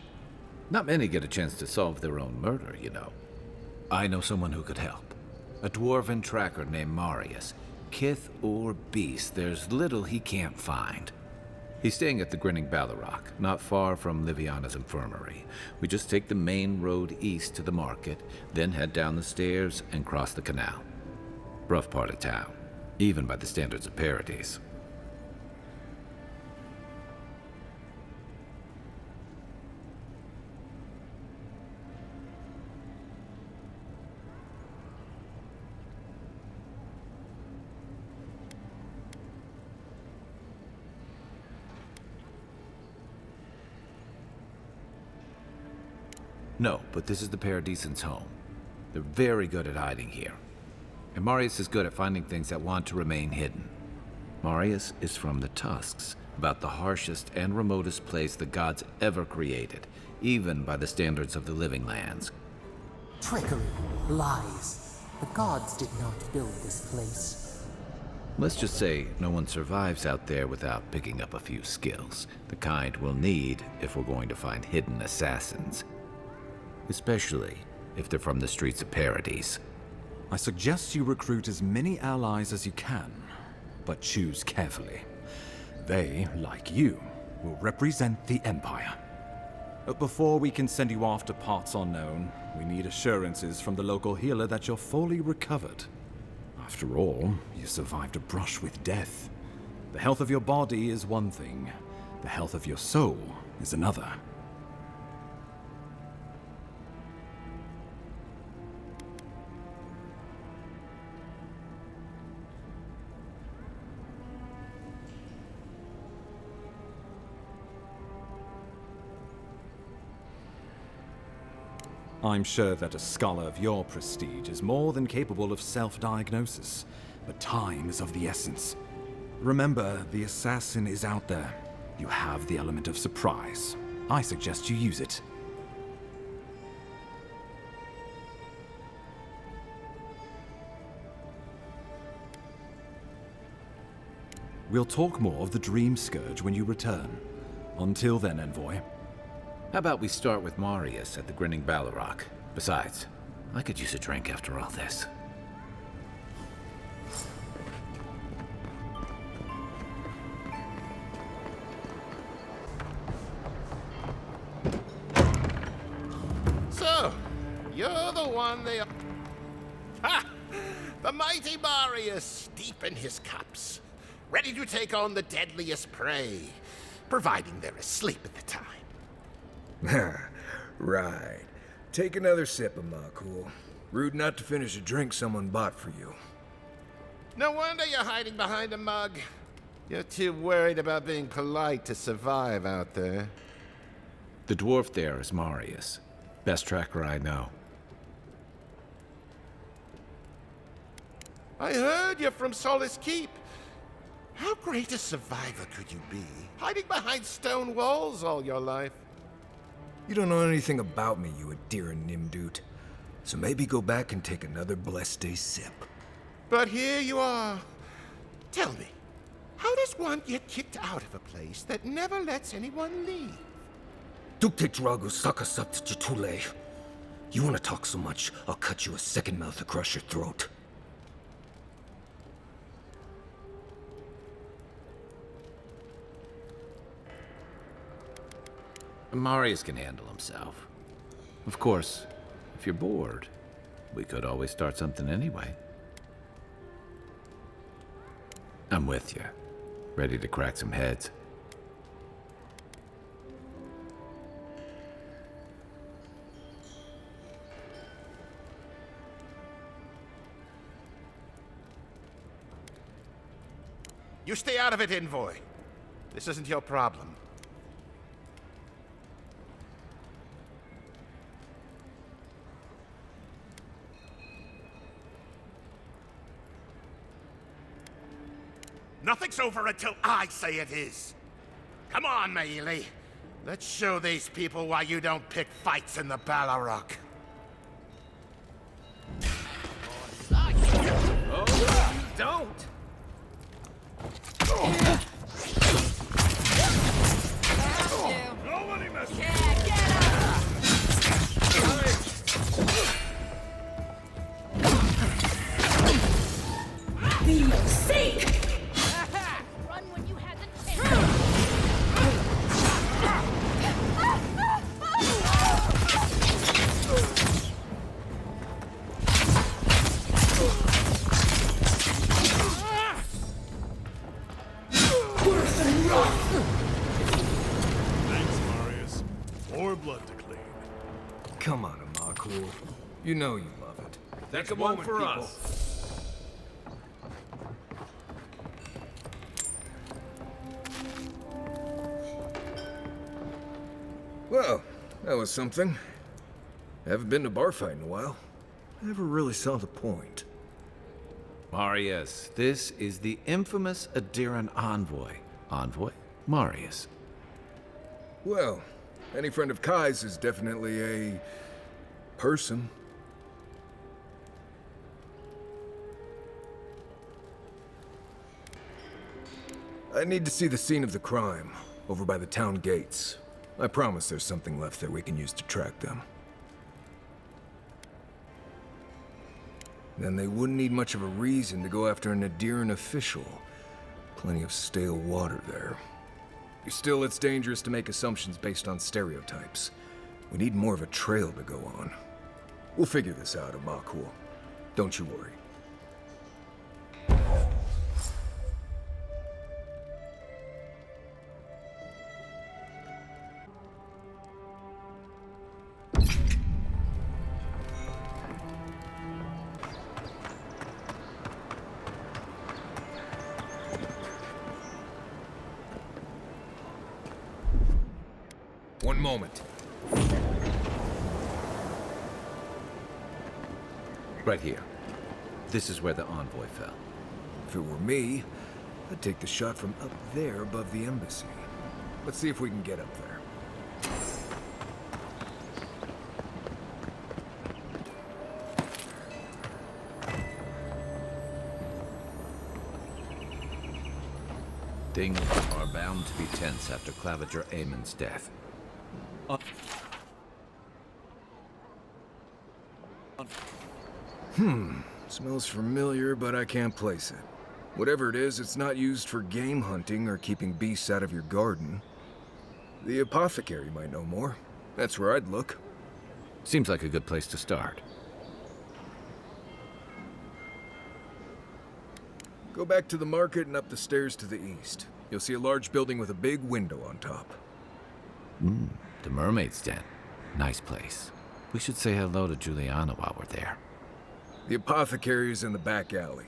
Not many get a chance to solve their own murder, you know. I know someone who could help. A dwarven tracker named Marius. Kith or beast, there's little he can't find. He's staying at the Grinning Ballarrock, not far from Liviana's infirmary. We just take the main road east to the market, then head down the stairs and cross the canal. Rough part of town, even by the standards of Paradise. No, but this is the Paradisans' home. They're very good at hiding here. And Marius is good at finding things that want to remain hidden. Marius is from the Tusks, about the harshest and remotest place the gods ever created, even by the standards of the Living Lands. Trickery, lies. The gods did not build this place. Let's just say no one survives out there without picking up a few skills, the kind we'll need if we're going to find hidden assassins. Especially if they're from the streets of Paradise. I suggest you recruit as many allies as you can, but choose carefully. They, like you, will represent the Empire. But before we can send you off to parts unknown, we need assurances from the local healer that you're fully recovered. After all, you survived a brush with death. The health of your body is one thing. The health of your soul is another. I'm sure that a scholar of your prestige is more than capable of self-diagnosis, but time is of the essence. Remember, the assassin is out there. You have the element of surprise. I suggest you use it. We'll talk more of the Dream Scourge when you return. Until then, Envoy. How about we start with Marius at the Grinning Balrog? Besides, I could use a drink after all this. So, you're the one they are. Ha! The mighty Marius, deep in his cups, ready to take on the deadliest prey, providing they're asleep at the time. Right. Take another sip of my cool. Rude not to finish a drink someone bought for you. No wonder you're hiding behind a mug. You're too worried about being polite to survive out there. The dwarf there is Marius. Best tracker I know. I heard you're from Solace Keep. How great a survivor could you be, hiding behind stone walls all your life? You don't know anything about me, you Adira Nimdut. So maybe go back and take another blessed day sip. But here you are. Tell me, how does one get kicked out of a place that never lets anyone leave? Dukte Drago Sakasapt Jitule. You want to talk so much, I'll cut you a second mouth across your throat. Marius can handle himself. Of course, if you're bored, we could always start something anyway. I'm with you. Ready to crack some heads. You stay out of it, Envoy. This isn't your problem. Nothing's over until I say it is. Come on, Meili. Let's show these people why you don't pick fights in the Balrog. Oh, don't! Nobody messes. Yeah, get up! Be safe! Run when you had the chance! Thanks, Marius. More blood to clean. Come on, Amakul. You know you love it. That's Take a one moment, for people. us. Well, that was something. Haven't been to bar fight in a while. Never really saw the point. Marius, this is the infamous Adiran envoy. Envoy? Marius. Well, any friend of Kai's is definitely a person. I need to see the scene of the crime, over by the town gates. I promise there's something left there we can use to track them. Then they wouldn't need much of a reason to go after an Adiran official. Plenty of stale water there. Still, it's dangerous to make assumptions based on stereotypes. We need more of a trail to go on. We'll figure this out, Amakul. Don't you worry. One moment. Right here. This is where the envoy fell. If it were me, I'd take the shot from up there above the embassy. Let's see if we can get up there. Things are bound to be tense after Claviger Aemon's death. Smells familiar, but I can't place it. Whatever it is, it's not used for game hunting or keeping beasts out of your garden. The apothecary might know more. That's where I'd look. Seems like a good place to start. Go back to the market and up the stairs to the east. You'll see a large building with a big window on top. The Mermaid's Den. Nice place. We should say hello to Juliana while we're there. The apothecary is in the back alley.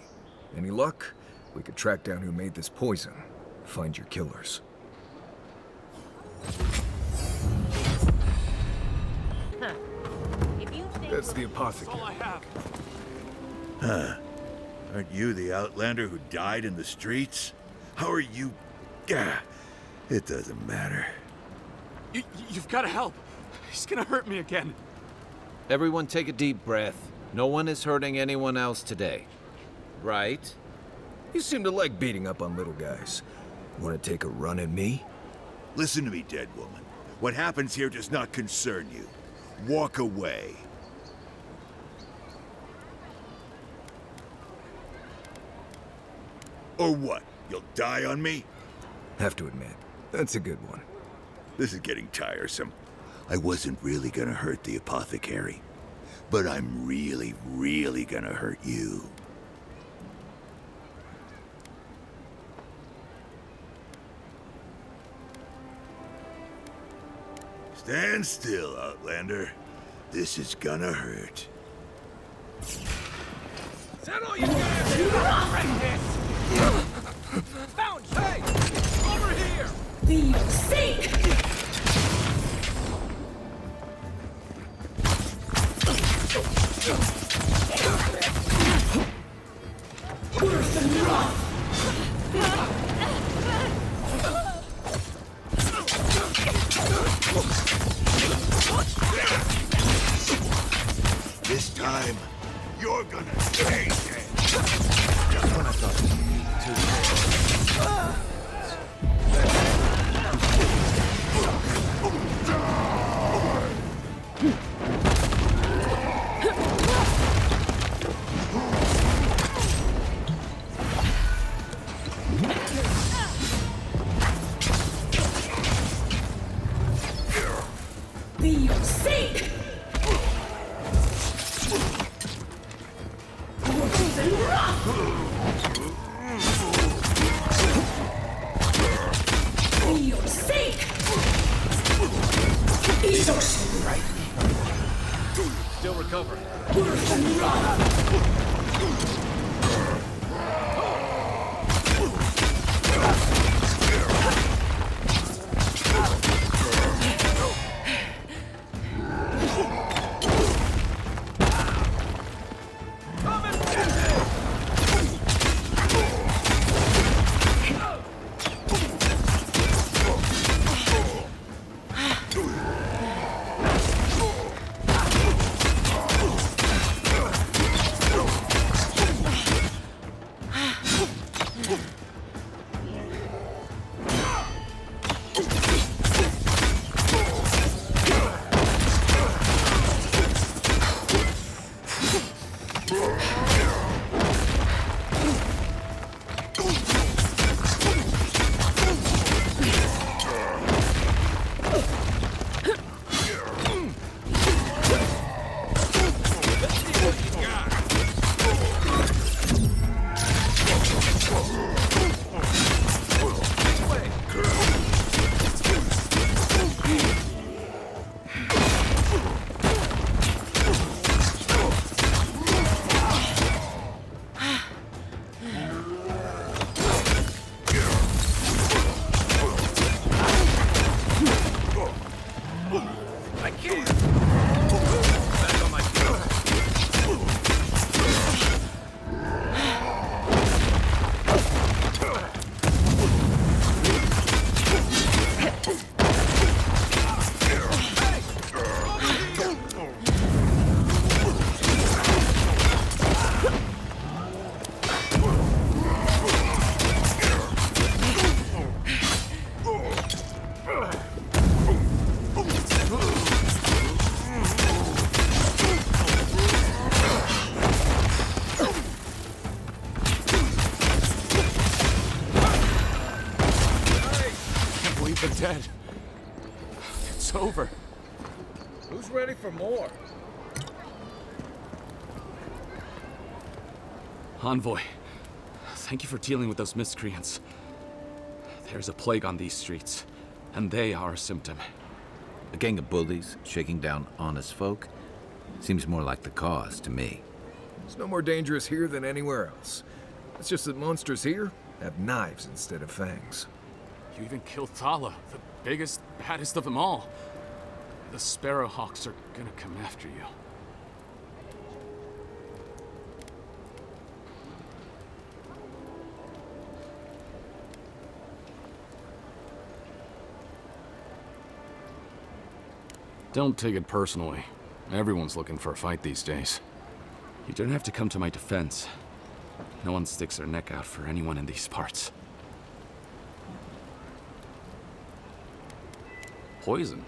Any luck? We could track down who made this poison. Find your killers. That's the apothecary. Huh. Aren't you the outlander who died in the streets? How are you... Gah, it doesn't matter. You've got to help. He's gonna hurt me again. Everyone take a deep breath. No one is hurting anyone else today. Right? You seem to like beating up on little guys. Want to take a run at me? Listen to me, dead woman. What happens here does not concern you. Walk away. Or what? You'll die on me? Have to admit, that's a good one. This is getting tiresome. I wasn't really gonna hurt the apothecary, but I'm really, really gonna hurt you. Stand still, Outlander. This is gonna hurt. Settle your break this! Bounce! Hey! Over here! Be safe! Worse than rough! This time, you're gonna stay dead. Just when I thought it would be too late. Be your sake! Worse than rough! Be your sake! It's so right. Still recovering. Worse than rough! the dead. It's over. Who's ready for more? Envoy, thank you for dealing with those miscreants. There's a plague on these streets, and they are a symptom. A gang of bullies shaking down honest folk? Seems more like the cause to me. It's no more dangerous here than anywhere else. It's just that monsters here have knives instead of fangs. You even killed Thala, the biggest, baddest of them all. The Sparrowhawks are gonna come after you. Don't take it personally. Everyone's looking for a fight these days. You don't have to come to my defense. No one sticks their neck out for anyone in these parts. Poison?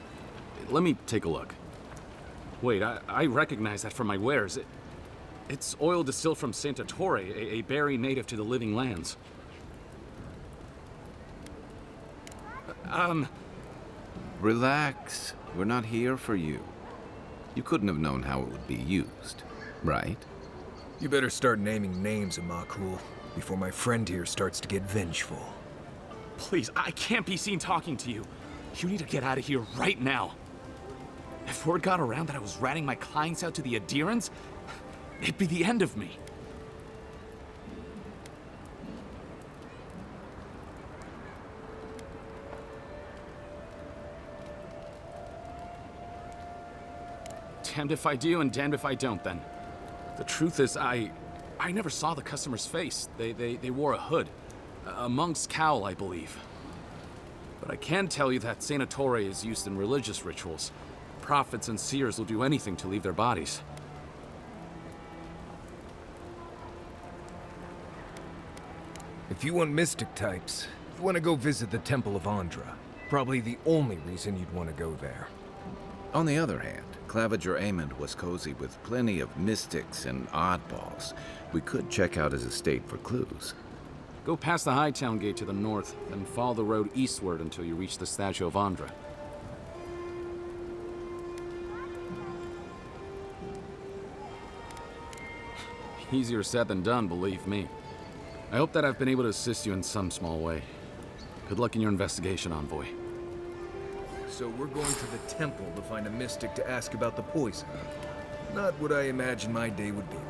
Let me take a look. Wait, I recognize that from my wares. It's oil distilled from Santa Torre, a berry native to the Living Lands. Relax. We're not here for you. You couldn't have known how it would be used, right? You better start naming names, Amakul, before my friend here starts to get vengeful. Please, I can't be seen talking to you. You need to get out of here right now. If word got around that I was ratting my clients out to the Adherents, it'd be the end of me. Damned if I do and damned if I don't, then. The truth is, I never saw the customer's face. They wore a hood. A monk's cowl, I believe. But I can tell you that Santa Torre is used in religious rituals. Prophets and seers will do anything to leave their bodies. If you want mystic types, you want to go visit the Temple of Andra. Probably the only reason you'd want to go there. On the other hand, Claviger Amond was cozy with plenty of mystics and oddballs. We could check out his estate for clues. Go past the Hightown Gate to the north, then follow the road eastward until you reach the statue of Andra. Easier said than done, believe me. I hope that I've been able to assist you in some small way. Good luck in your investigation, Envoy. So we're going to the temple to find a mystic to ask about the poison. Not what I imagine my day would be like.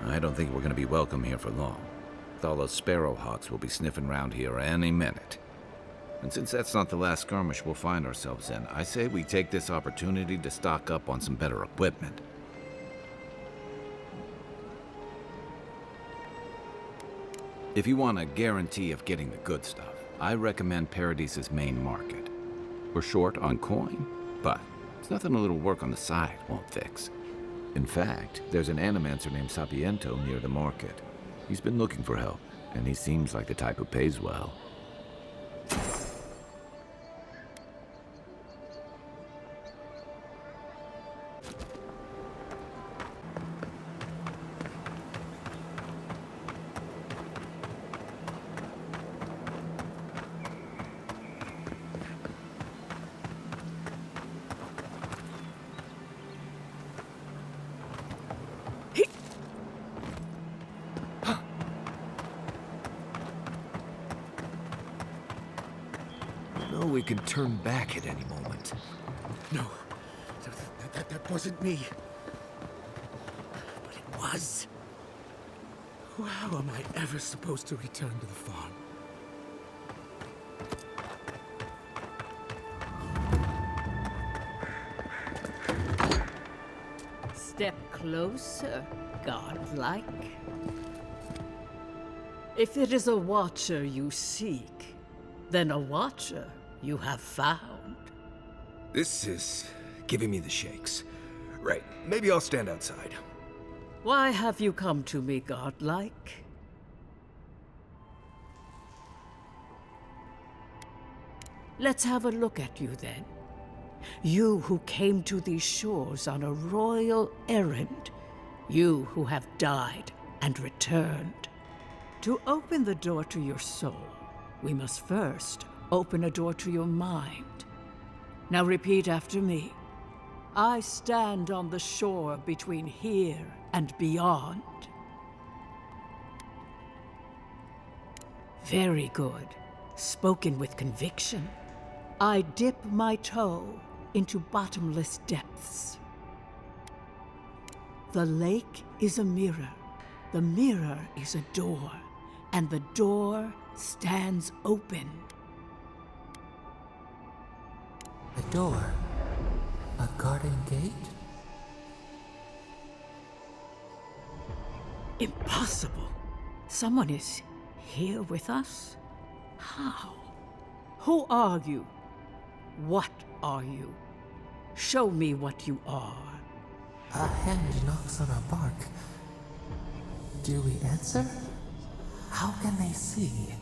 I don't think we're going to be welcome here for long. Thala's Sparrowhawks will be sniffing around here any minute. And since that's not the last skirmish we'll find ourselves in, I say we take this opportunity to stock up on some better equipment. If you want a guarantee of getting the good stuff, I recommend Paradise's main market. We're short on coin, but it's nothing a little work on the side won't fix. In fact, there's an animancer named Sapiento near the market. He's been looking for help, and he seems like the type who pays well. We can turn back at any moment. No, that wasn't me. But it was. How am I ever supposed to return to the farm? Step closer, godlike. If it is a watcher you seek, then a watcher you have found. This is giving me the shakes. Right, maybe I'll stand outside. Why have you come to me, godlike? Let's have a look at you then. You who came to these shores on a royal errand, You who have died and returned. To open the door to your soul, we must first open a door to your mind. Now repeat after me. I stand on the shore between here and beyond. Very good. Spoken with conviction. I dip my toe into bottomless depths. The lake is a mirror. The mirror is a door. And the door stands open. A door? A garden gate? Impossible. Someone is here with us? How? Who are you? What are you? Show me what you are. A hand knocks on a bark. Do we answer? How can they see?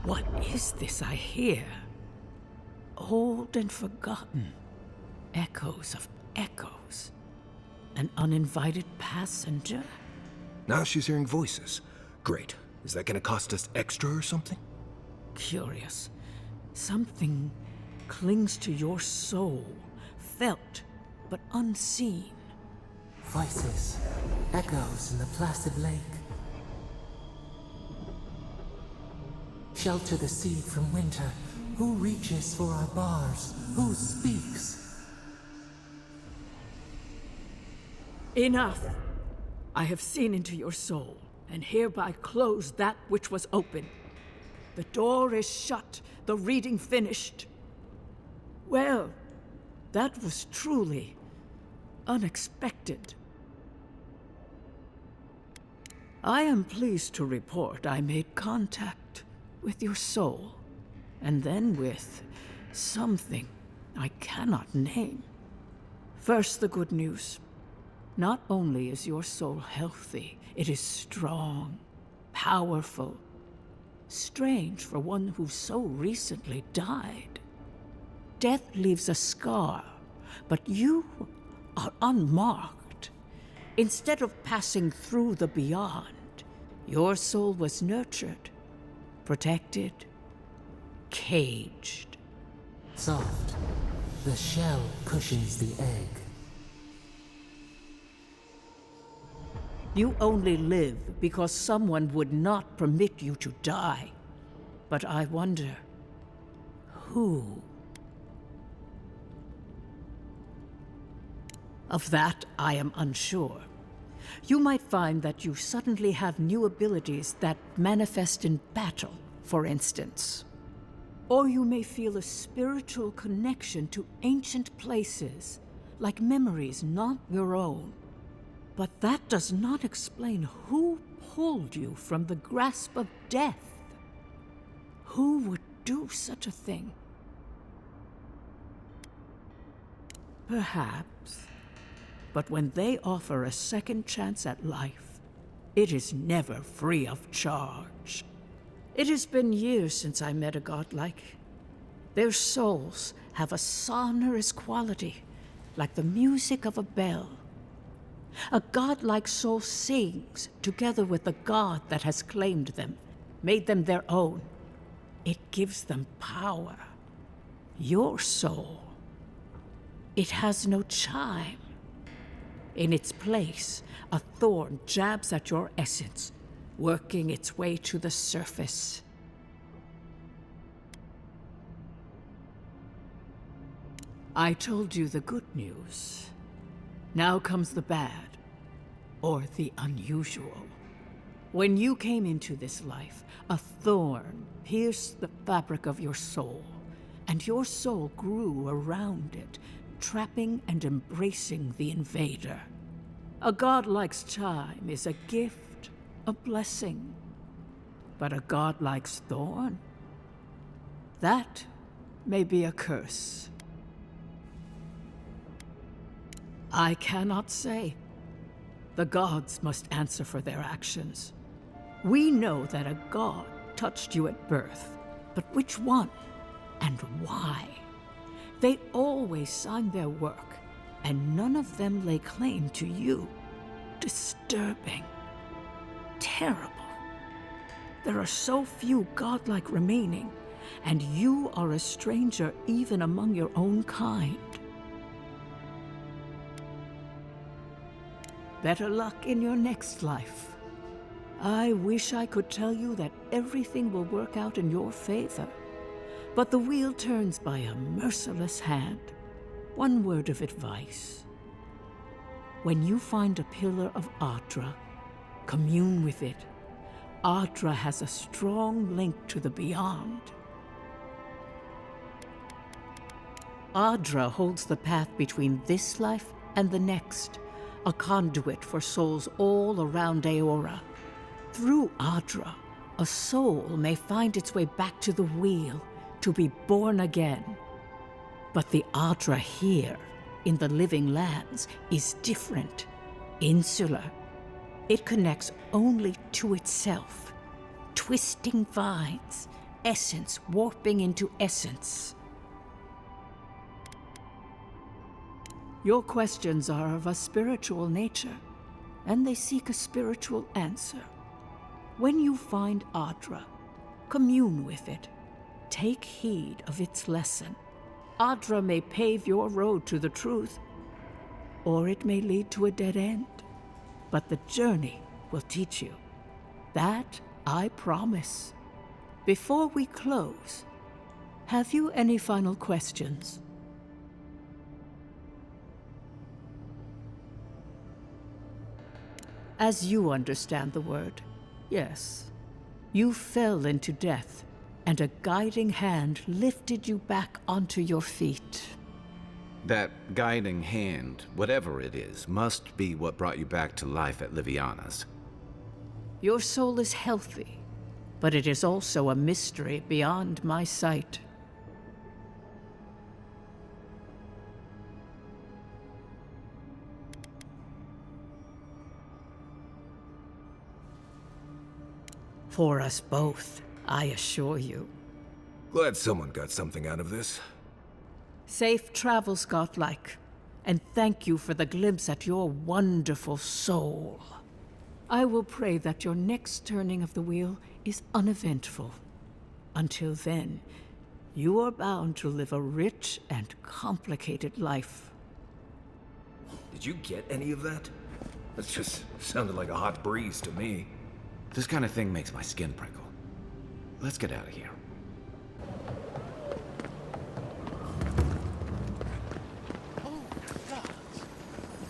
What is this I hear? Old and forgotten. Echoes of echoes. An uninvited passenger? Now she's hearing voices. Great. Is that gonna cost us extra or something? Curious. Something clings to your soul, felt but unseen. Voices, echoes in the placid lake. Shelter the seed from winter. Who reaches for our bars? Who speaks? Enough! I have seen into your soul, and hereby close that which was open. The door is shut, the reading finished. Well, that was truly unexpected. I am pleased to report I made contact with your soul, and then with something I cannot name. First, the good news. Not only is your soul healthy, it is strong, powerful. Strange for one who so recently died. Death leaves a scar, but you are unmarked. Instead of passing through the beyond, your soul was nurtured, protected, caged. Soft. The shell cushions the egg. You only live because someone would not permit you to die. But I wonder, who? Of that, I am unsure. You might find that you suddenly have new abilities that manifest in battle, for instance. Or you may feel a spiritual connection to ancient places, like memories not your own. But that does not explain who pulled you from the grasp of death. Who would do such a thing? Perhaps. But when they offer a second chance at life, it is never free of charge. It has been years since I met a godlike. Their souls have a sonorous quality, like the music of a bell. A godlike soul sings together with the god that has claimed them, made them their own. It gives them power. Your soul, it has no chime. In its place, a thorn jabs at your essence, working its way to the surface. I told you the good news. Now comes the bad, or the unusual. When you came into this life, a thorn pierced the fabric of your soul, and your soul grew around it, trapping and embracing the invader. A godlike's chime is a gift, a blessing. But a godlike's thorn? That may be a curse. I cannot say. The gods must answer for their actions. We know that a god touched you at birth, but which one and why? They always sign their work, and none of them lay claim to you. Disturbing. Terrible. There are so few godlike remaining, and you are a stranger even among your own kind. Better luck in your next life. I wish I could tell you that everything will work out in your favor, but the wheel turns by a merciless hand. One word of advice. When you find a pillar of Ardra, commune with it. Ardra has a strong link to the beyond. Ardra holds the path between this life and the next, a conduit for souls all around Eora. Through Ardra, a soul may find its way back to the wheel to be born again. But the Ardra here, in the living lands, is different, insular. It connects only to itself. Twisting vines, essence warping into essence. Your questions are of a spiritual nature, and they seek a spiritual answer. When you find Ardra, commune with it. Take heed of its lesson. Ardra may pave your road to the truth, or it may lead to a dead end. But the journey will teach you. That I promise. Before we close, have you any final questions? As you understand the word, yes. You fell into death, and a guiding hand lifted you back onto your feet. That guiding hand, whatever it is, must be what brought you back to life at Liviana's. Your soul is healthy, but it is also a mystery beyond my sight. For us both, I assure you. Glad someone got something out of this. Safe travels, godlike, and thank you for the glimpse at your wonderful soul. I will pray that your next turning of the wheel is uneventful. Until then, you are bound to live a rich and complicated life. Did you get any of that? That just sounded like a hot breeze to me. This kind of thing makes my skin prickle. Let's get out of here.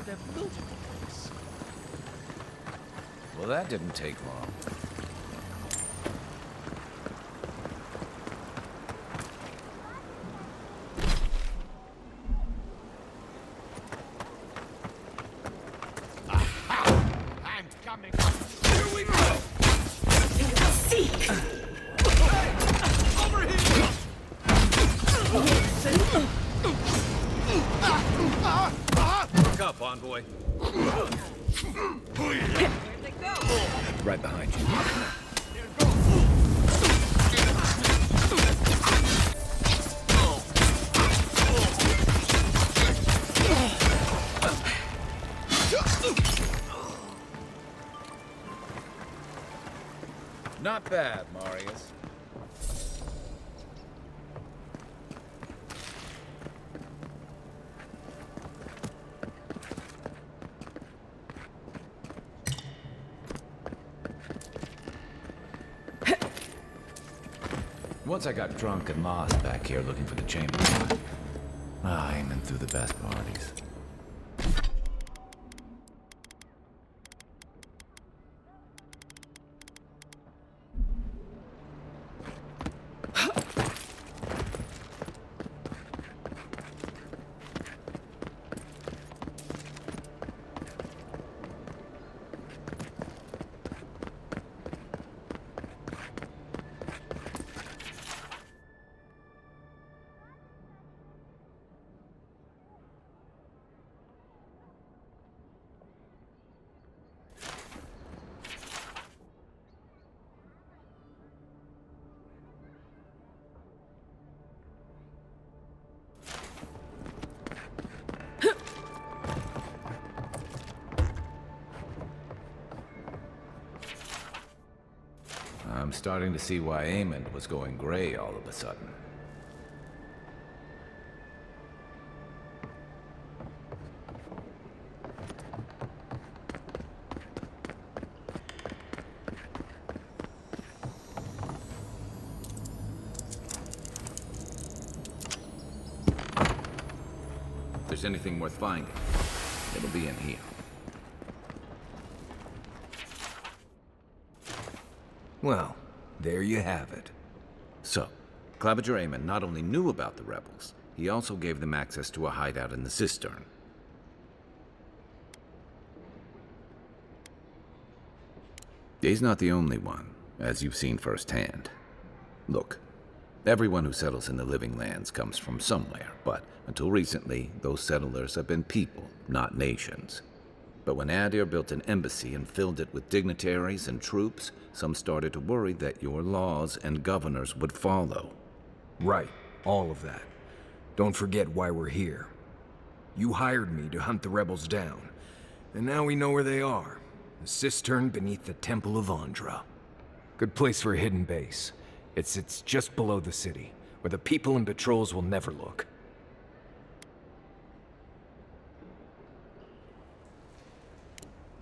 They're building this. Well, that didn't take long. I'm coming. Here we go. Seek! Over here. Look up, envoy. Where'd they go? Right behind you. Not bad, Marius. Once I got drunk and lost back here looking for the chamber. Aiming through the best parties. I'm starting to see why Aemond was going gray all of a sudden. If there's anything worth finding, it'll be in here. Well, there you have it. So, Claviger Aemond not only knew about the rebels, he also gave them access to a hideout in the cistern. He's not the only one, as you've seen firsthand. Look, everyone who settles in the Living Lands comes from somewhere, but until recently, those settlers have been people, not nations. But when Adir built an embassy and filled it with dignitaries and troops, some started to worry that your laws and governors would follow. Right, all of that. Don't forget why we're here. You hired me to hunt the rebels down, and now we know where they are. The cistern beneath the Temple of Andra. Good place for a hidden base. It sits just below the city, where the people and patrols will never look.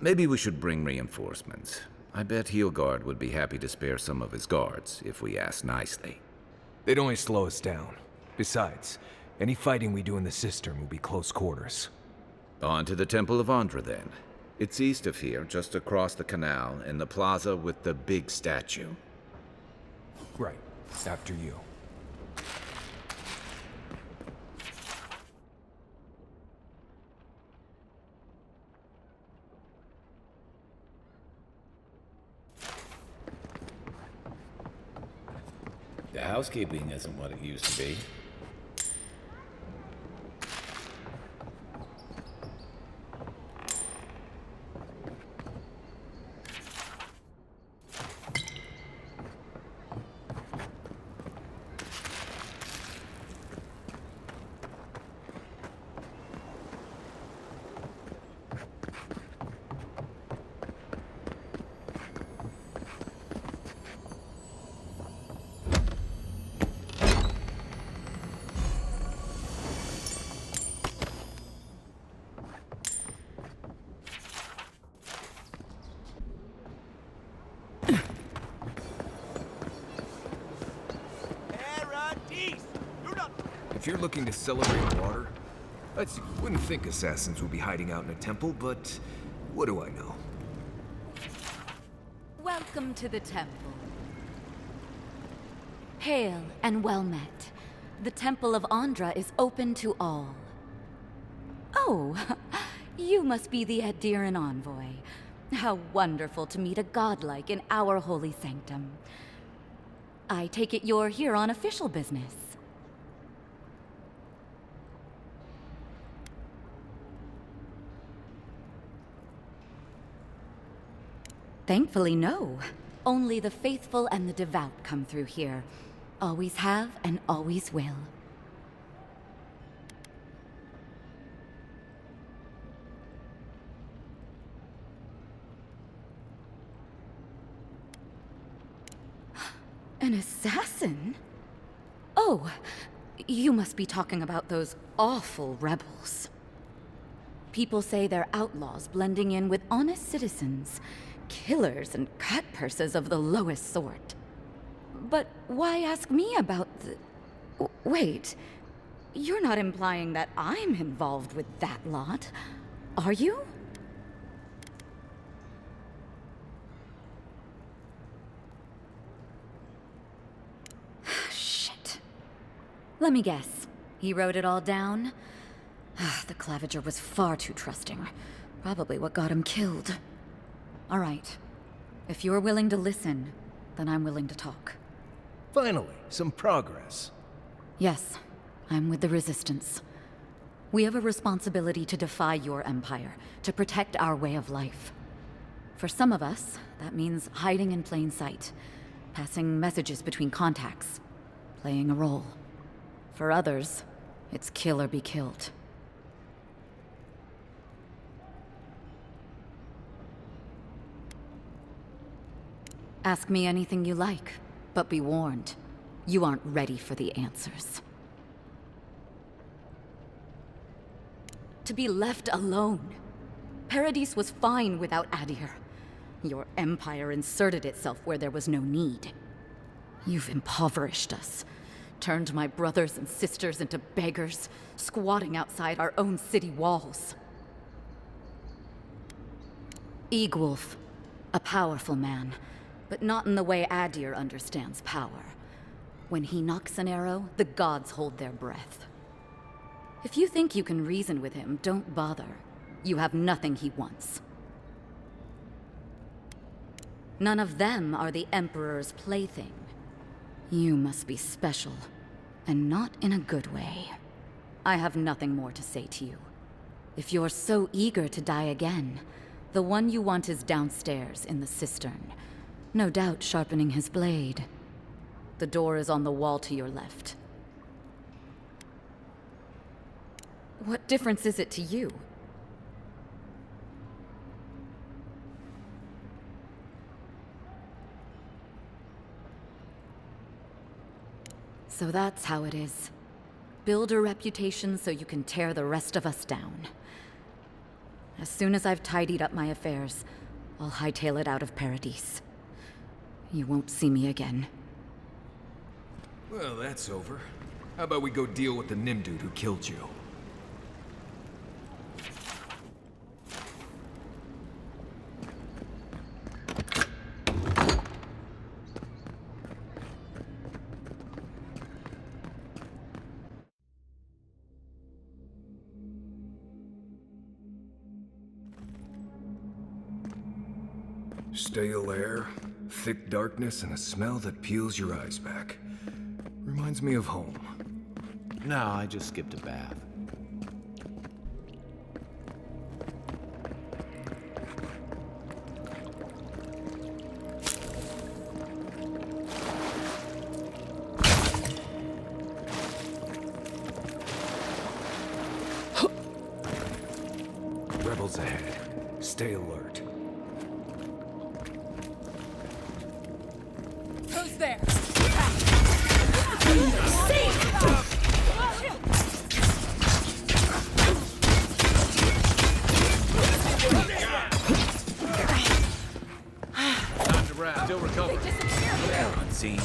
Maybe we should bring reinforcements. I bet Heelguard would be happy to spare some of his guards, if we ask nicely. They'd only slow us down. Besides, any fighting we do in the cistern will be close quarters. On to the Temple of Andra, then. It's east of here, just across the canal, in the plaza with the big statue. Right. After you. The housekeeping isn't what it used to be. If you're looking to celebrate water, I wouldn't think assassins would be hiding out in a temple, but what do I know? Welcome to the temple. Hail and well met. The Temple of Andra is open to all. Oh, you must be the Adiran envoy. How wonderful to meet a godlike in our holy sanctum. I take it you're here on official business. Thankfully, no. Only the faithful and the devout come through here. Always have and always will. An assassin? Oh, you must be talking about those awful rebels. People say they're outlaws blending in with honest citizens. Killers and cutpurses of the lowest sort. But why ask me about the... Wait, you're not implying that I'm involved with that lot, are you? Shit. Let me guess. He wrote it all down? The Claviger was far too trusting. Probably what got him killed. All right. If you're willing to listen, then I'm willing to talk. Finally, some progress. Yes, I'm with the Resistance. We have a responsibility to defy your empire, to protect our way of life. For some of us, that means hiding in plain sight, passing messages between contacts, playing a role. For others, it's kill or be killed. Ask me anything you like, but be warned. You aren't ready for the answers. To be left alone. Paradis was fine without Adir. Your empire inserted itself where there was no need. You've impoverished us. Turned my brothers and sisters into beggars, squatting outside our own city walls. Eagwolf, a powerful man, but not in the way Adir understands power. When he knocks an arrow, the gods hold their breath. If you think you can reason with him, don't bother. You have nothing he wants. None of them are the Emperor's plaything. You must be special, and not in a good way. I have nothing more to say to you. If you're so eager to die again, the one you want is downstairs in the cistern, no doubt sharpening his blade. The door is on the wall to your left. What difference is it to you? So that's how it is. Build a reputation so you can tear the rest of us down. As soon as I've tidied up my affairs, I'll hightail it out of Paradis. You won't see me again. Well, that's over. How about we go deal with the Nim dude who killed you? Stale air, thick darkness, and a smell that peels your eyes back. Reminds me of home. No, I just skipped a bath. Rebels ahead. Stay alert. Who's there? Time to wrap. Still recovering. Unseen.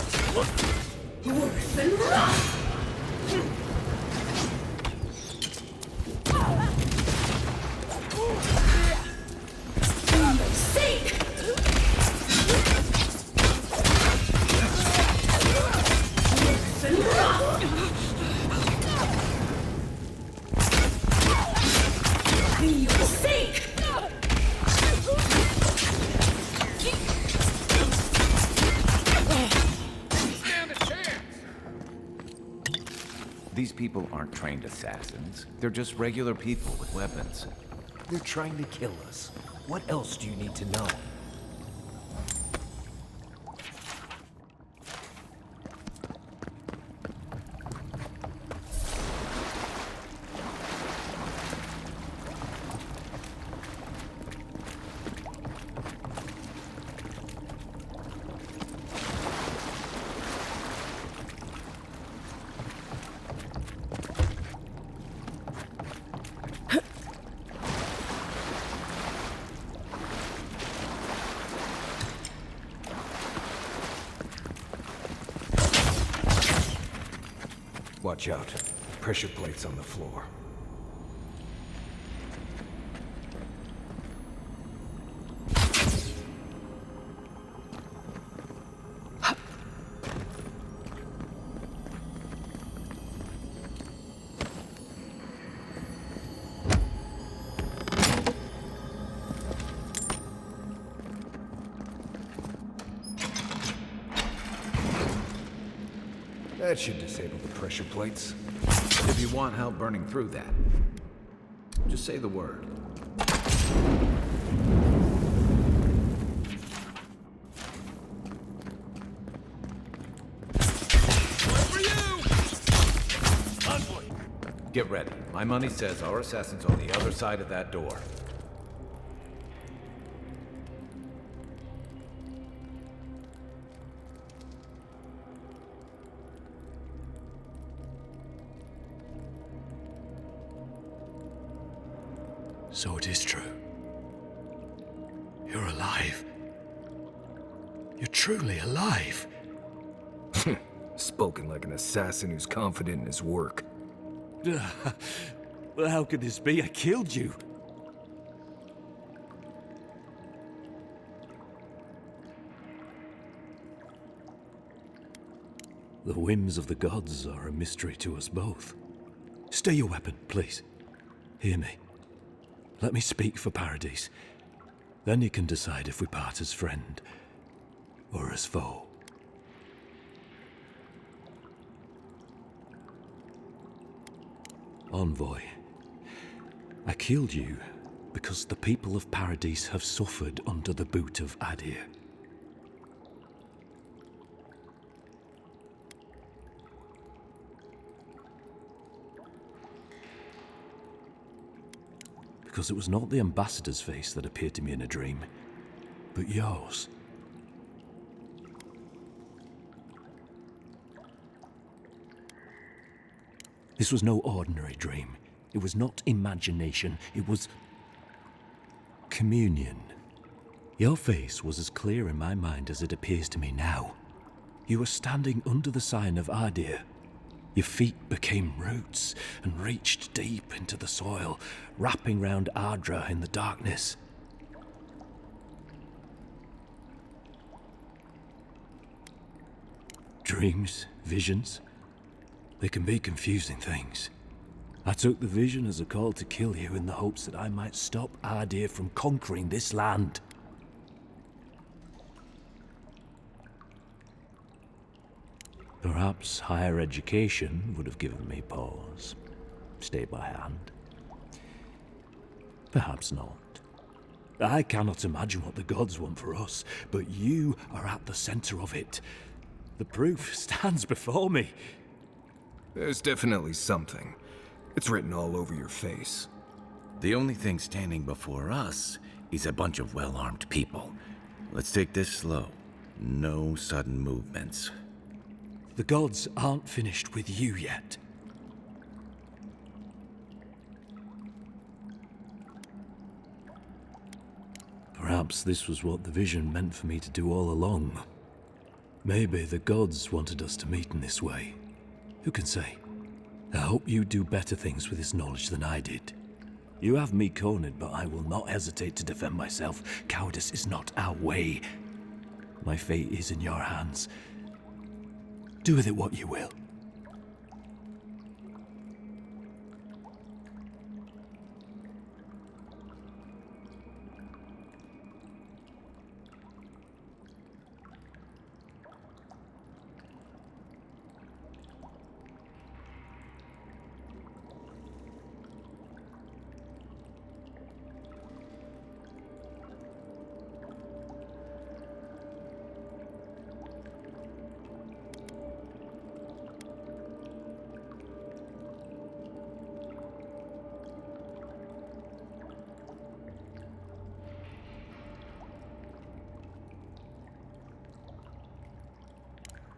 These people aren't trained assassins. They're just regular people with weapons. They're trying to kill us. What else do you need to know? Watch out. Pressure plates on the floor. That should disable the pressure plates. If you want help burning through that, just say the word. Get ready. My money says our assassin's on the other side of that door. So it is true. You're alive. You're truly alive. Spoken like an assassin who's confident in his work. Well, how could this be? I killed you. The whims of the gods are a mystery to us both. Stay your weapon, please. Hear me. Let me speak for Paradise. Then you can decide if we part as friend or as foe. Envoy, I killed you because the people of Paradise have suffered under the boot of Adir. Because it was not the ambassador's face that appeared to me in a dream, but yours. This was no ordinary dream. It was not imagination. It was communion. Your face was as clear in my mind as it appears to me now. You were standing under the sign of Adir. Your feet became roots and reached deep into the soil, wrapping round Ardra in the darkness. Dreams, visions, they can be confusing things. I took the vision as a call to kill you in the hopes that I might stop Adir from conquering this land. Perhaps higher education would have given me pause. Stay by hand. Perhaps not. I cannot imagine what the gods want for us, but you are at the center of it. The proof stands before me. There's definitely something. It's written all over your face. The only thing standing before us is a bunch of well-armed people. Let's take this slow. No sudden movements. The gods aren't finished with you yet. Perhaps this was what the vision meant for me to do all along. Maybe the gods wanted us to meet in this way. Who can say? I hope you do better things with this knowledge than I did. You have me cornered, but I will not hesitate to defend myself. Cowardice is not our way. My fate is in your hands. Do with it what you will.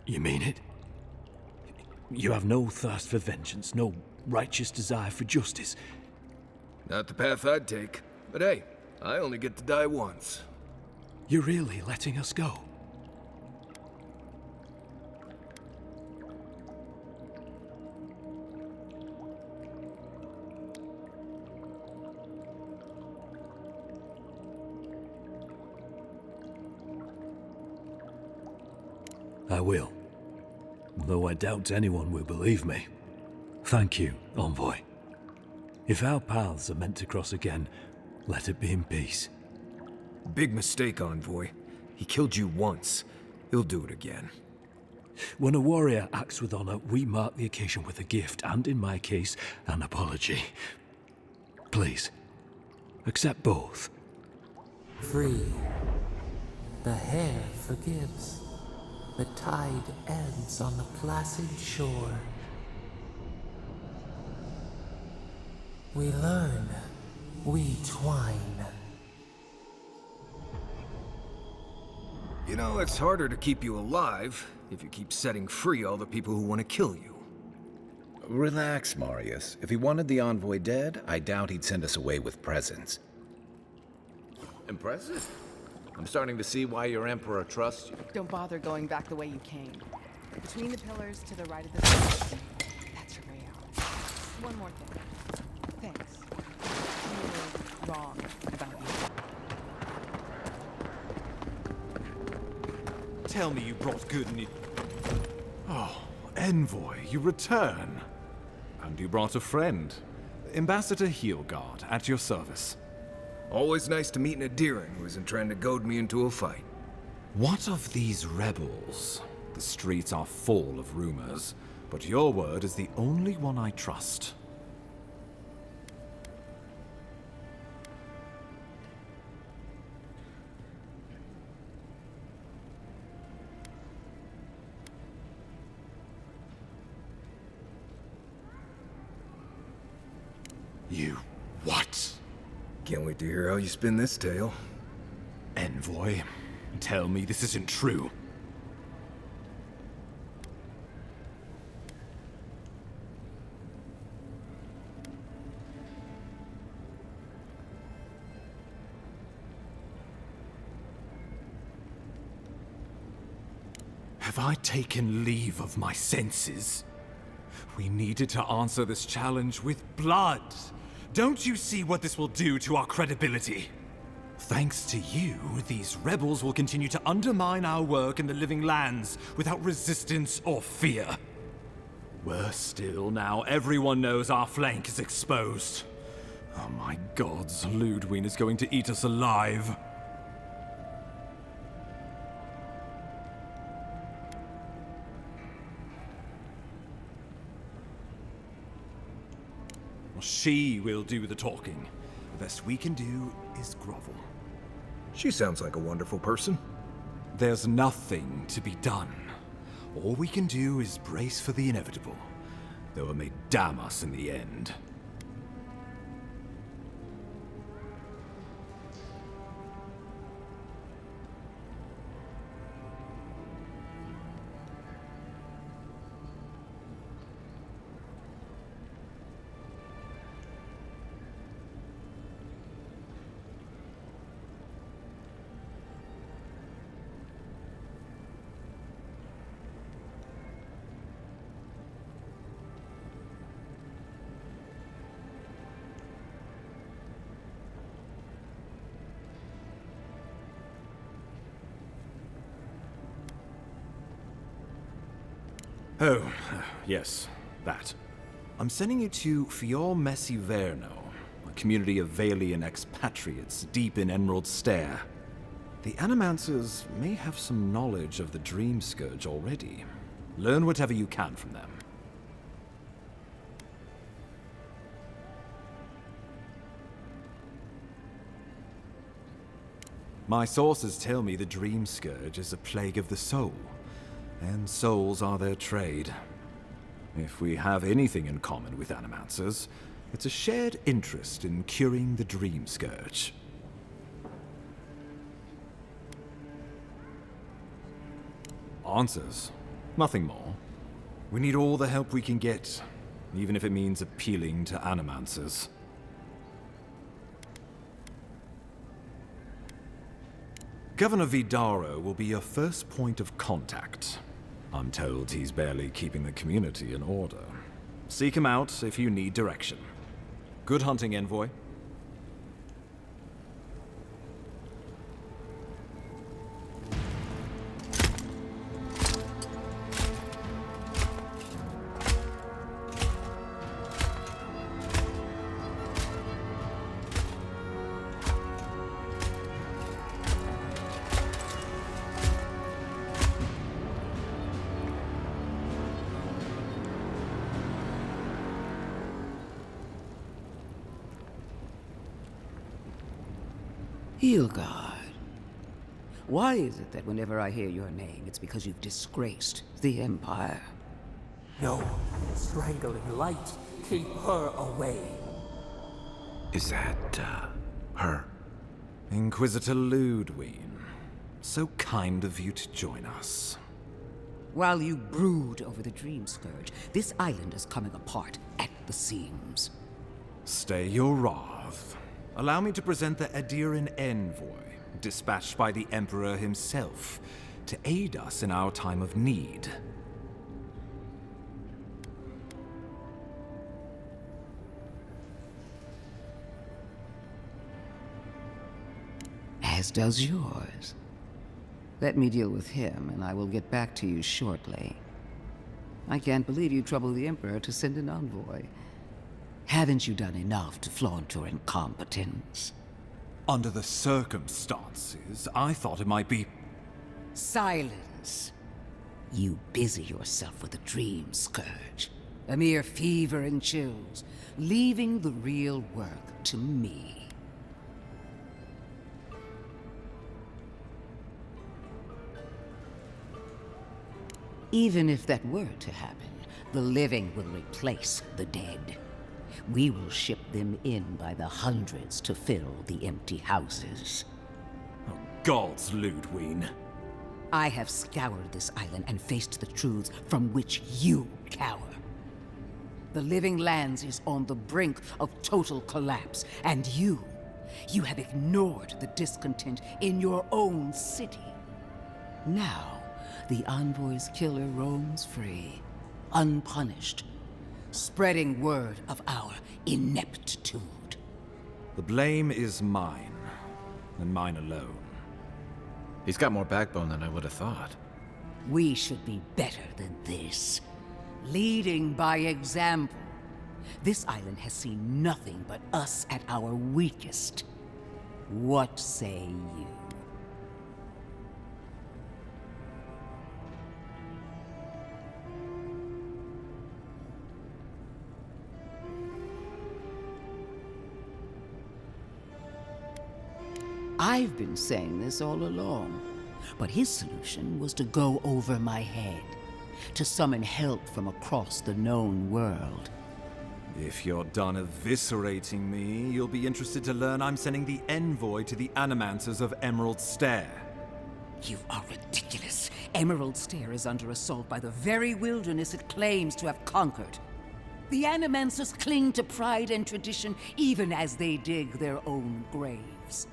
You mean it? You have no thirst for vengeance, no righteous desire for justice? Not the path I'd take. But hey, I only get to die once. You're really letting us go? I will. Though I doubt anyone will believe me. Thank you, Envoy. If our paths are meant to cross again, let it be in peace. Big mistake, Envoy. He killed you once. He'll do it again. When a warrior acts with honor, we mark the occasion with a gift, and in my case, an apology. Please, accept both. Free. The hair forgives. The tide ebbs on the placid shore. We learn, we twine. You know, it's harder to keep you alive if you keep setting free all the people who want to kill you. Relax, Marius. If he wanted the envoy dead, I doubt he'd send us away with presents. Impressive. I'm starting to see why your Emperor trusts you. Don't bother going back the way you came. Between the pillars to the right of the station. That's your way out. One more thing. Thanks. You were wrong about you. Tell me you brought good news. Oh, Envoy, you return. And you brought a friend. Ambassador Heelguard, at your service. Always nice to meet an Adiran who isn't trying to goad me into a fight. What of these rebels? The streets are full of rumors, but your word is the only one I trust. You what? Can't wait to hear how you spin this tale. Envoy, tell me this isn't true. Have I taken leave of my senses? We needed to answer this challenge with blood. Don't you see what this will do to our credibility? Thanks to you, these rebels will continue to undermine our work in the Living Lands without resistance or fear. Worse still, now everyone knows our flank is exposed. Oh my gods, Ludwig is going to eat us alive. She will do the talking. The best we can do is grovel. She sounds like a wonderful person. There's nothing to be done. All we can do is brace for the inevitable, though it may damn us in the end. Oh, yes, that. I'm sending you to Fior Messiverno, a community of Valian expatriates deep in Emerald Stair. The Animancers may have some knowledge of the Dream Scourge already. Learn whatever you can from them. My sources tell me the Dream Scourge is a plague of the soul, and souls are their trade. If we have anything in common with Animancers, it's a shared interest in curing the Dream Scourge. Answers. Nothing more. We need all the help we can get, even if it means appealing to Animancers. Governor Vidaro will be your first point of contact. I'm told he's barely keeping the community in order. Seek him out if you need direction. Good hunting, Envoy. Heelguard. Why is it that whenever I hear your name, it's because you've disgraced the Empire? No, strangling light. Keep her away. Is that, her? Inquisitor Ludwig. So kind of you to join us. While you brood over the Dream Scourge, this island is coming apart at the seams. Stay your wrath. Allow me to present the Adiran envoy, dispatched by the Emperor himself, to aid us in our time of need. As does yours. Let me deal with him, and I will get back to you shortly. I can't believe you troubled the Emperor to send an envoy. Haven't you done enough to flaunt your incompetence? Under the circumstances, I thought it might be... Silence! You busy yourself with the Dream Scourge. A mere fever and chills, leaving the real work to me. Even if that were to happen, the living will replace the dead. We will ship them in by the hundreds to fill the empty houses. Oh, gods, Ludwig. I have scoured this island and faced the truths from which you cower. The Living Lands is on the brink of total collapse, and you have ignored the discontent in your own city. Now, the Envoy's killer roams free, unpunished, spreading word of our ineptitude. The blame is mine, and mine alone. He's got more backbone than I would have thought. We should be better than this. Leading by example. This island has seen nothing but us at our weakest. What say you? I've been saying this all along, but his solution was to go over my head, to summon help from across the known world. If you're done eviscerating me, you'll be interested to learn I'm sending the envoy to the Animancers of Emerald Stair. You are ridiculous. Emerald Stair is under assault by the very wilderness it claims to have conquered. The Animancers cling to pride and tradition even as they dig their own graves.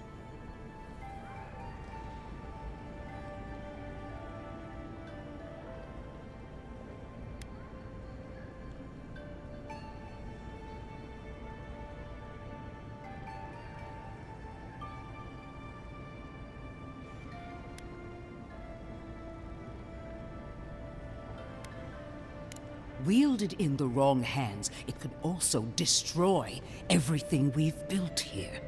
Wielded in the wrong hands, it could also destroy everything we've built here.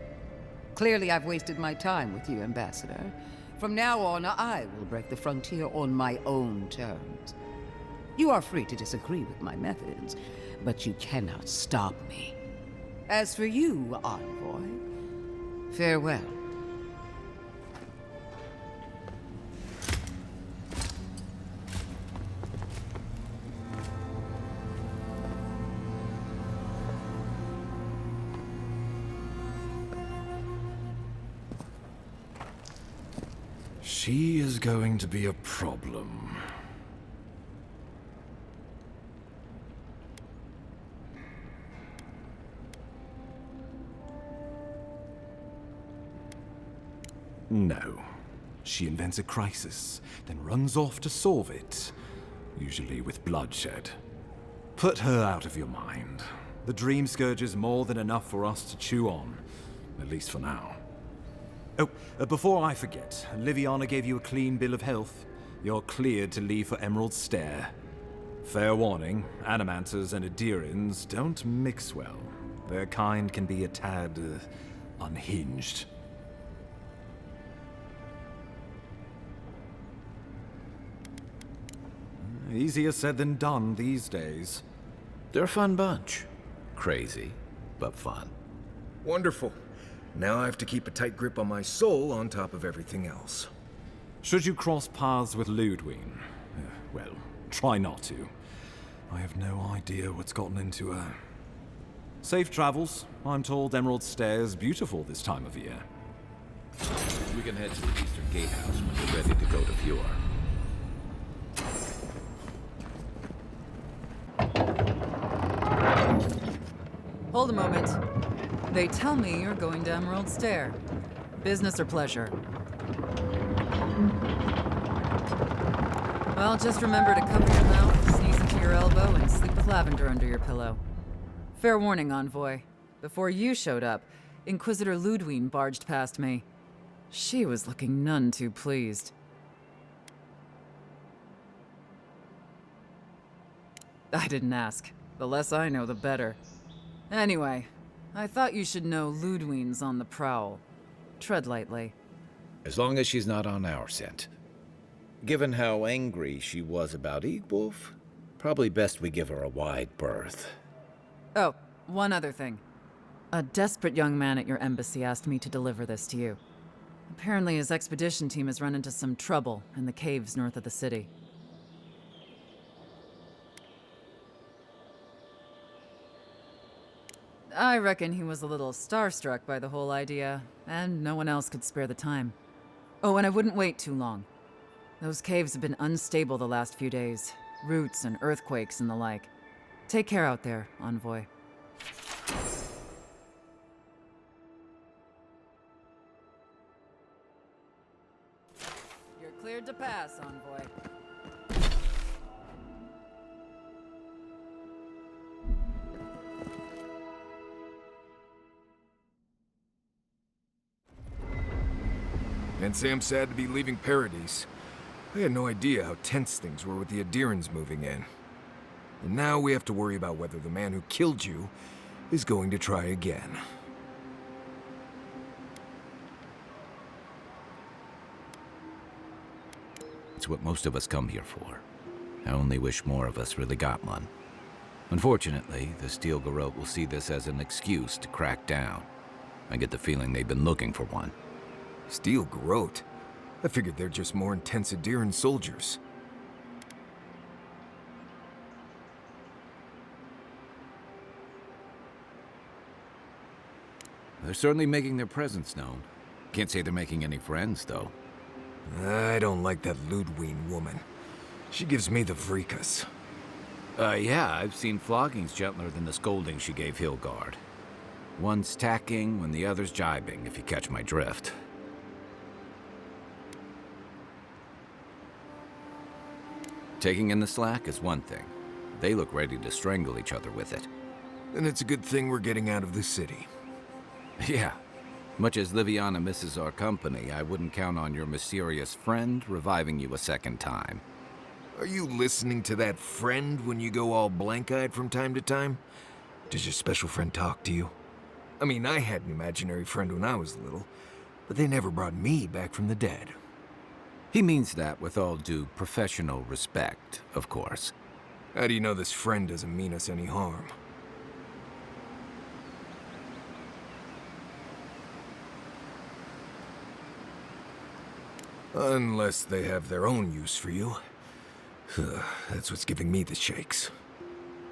Clearly, I've wasted my time with you, Ambassador. From now on, I will break the frontier on my own terms. You are free to disagree with my methods, but you cannot stop me. As for you, Envoy, farewell. She is going to be a problem. No. She invents a crisis, then runs off to solve it, usually with bloodshed. Put her out of your mind. The Dream Scourge is more than enough for us to chew on, at least for now. Oh, before I forget, Liviana gave you a clean bill of health. You're cleared to leave for Emerald Stair. Fair warning, Animancers and Adirans don't mix well. Their kind can be a tad, unhinged. Easier said than done these days. They're a fun bunch. Crazy, but fun. Wonderful. Now I have to keep a tight grip on my soul on top of everything else. Should you cross paths with Ludwig, well, try not to. I have no idea what's gotten into her. Safe travels. I'm told Emerald Stair is beautiful this time of year. We can head to the Eastern Gatehouse when we're ready to go to Eora. Hold a moment. They tell me you're going to Emerald Stair. Business or pleasure? Well, just remember to cover your mouth, sneeze into your elbow, and sleep with lavender under your pillow. Fair warning, Envoy. Before you showed up, Inquisitor Ludwine barged past me. She was looking none too pleased. I didn't ask. The less I know, the better. Anyway, I thought you should know Ludwine's on the prowl. Tread lightly. As long as she's not on our scent. Given how angry she was about Eagwolf, probably best we give her a wide berth. Oh, one other thing. A desperate young man at your embassy asked me to deliver this to you. Apparently his expedition team has run into some trouble in the caves north of the city. I reckon he was a little starstruck by the whole idea, and no one else could spare the time. Oh, and I wouldn't wait too long. Those caves have been unstable the last few days. Roots and earthquakes and the like. Take care out there, Envoy. You're cleared to pass, Envoy. Can't say I'm sad to be leaving Paradise. I had no idea how tense things were with the Adirans moving in. And now we have to worry about whether the man who killed you is going to try again. It's what most of us come here for. I only wish more of us really got one. Unfortunately, the Steel Garrote will see this as an excuse to crack down. I get the feeling they've been looking for one. Steel Garrote? I figured they're just more intense Adiran soldiers. They're certainly making their presence known. Can't say they're making any friends, though. I don't like that Ludwine woman. She gives me the freakus. Yeah, I've seen floggings gentler than the scolding she gave Hilgard. One's tacking when the other's jibing, if you catch my drift. Taking in the slack is one thing. They look ready to strangle each other with it. Then it's a good thing we're getting out of the city. Yeah. Much as Liviana misses our company, I wouldn't count on your mysterious friend reviving you a second time. Are you listening to that friend when you go all blank-eyed from time to time? Does your special friend talk to you? I mean, I had an imaginary friend when I was little, but they never brought me back from the dead. He means that with all due professional respect, of course. How do you know this friend doesn't mean us any harm? Unless they have their own use for you. That's what's giving me the shakes.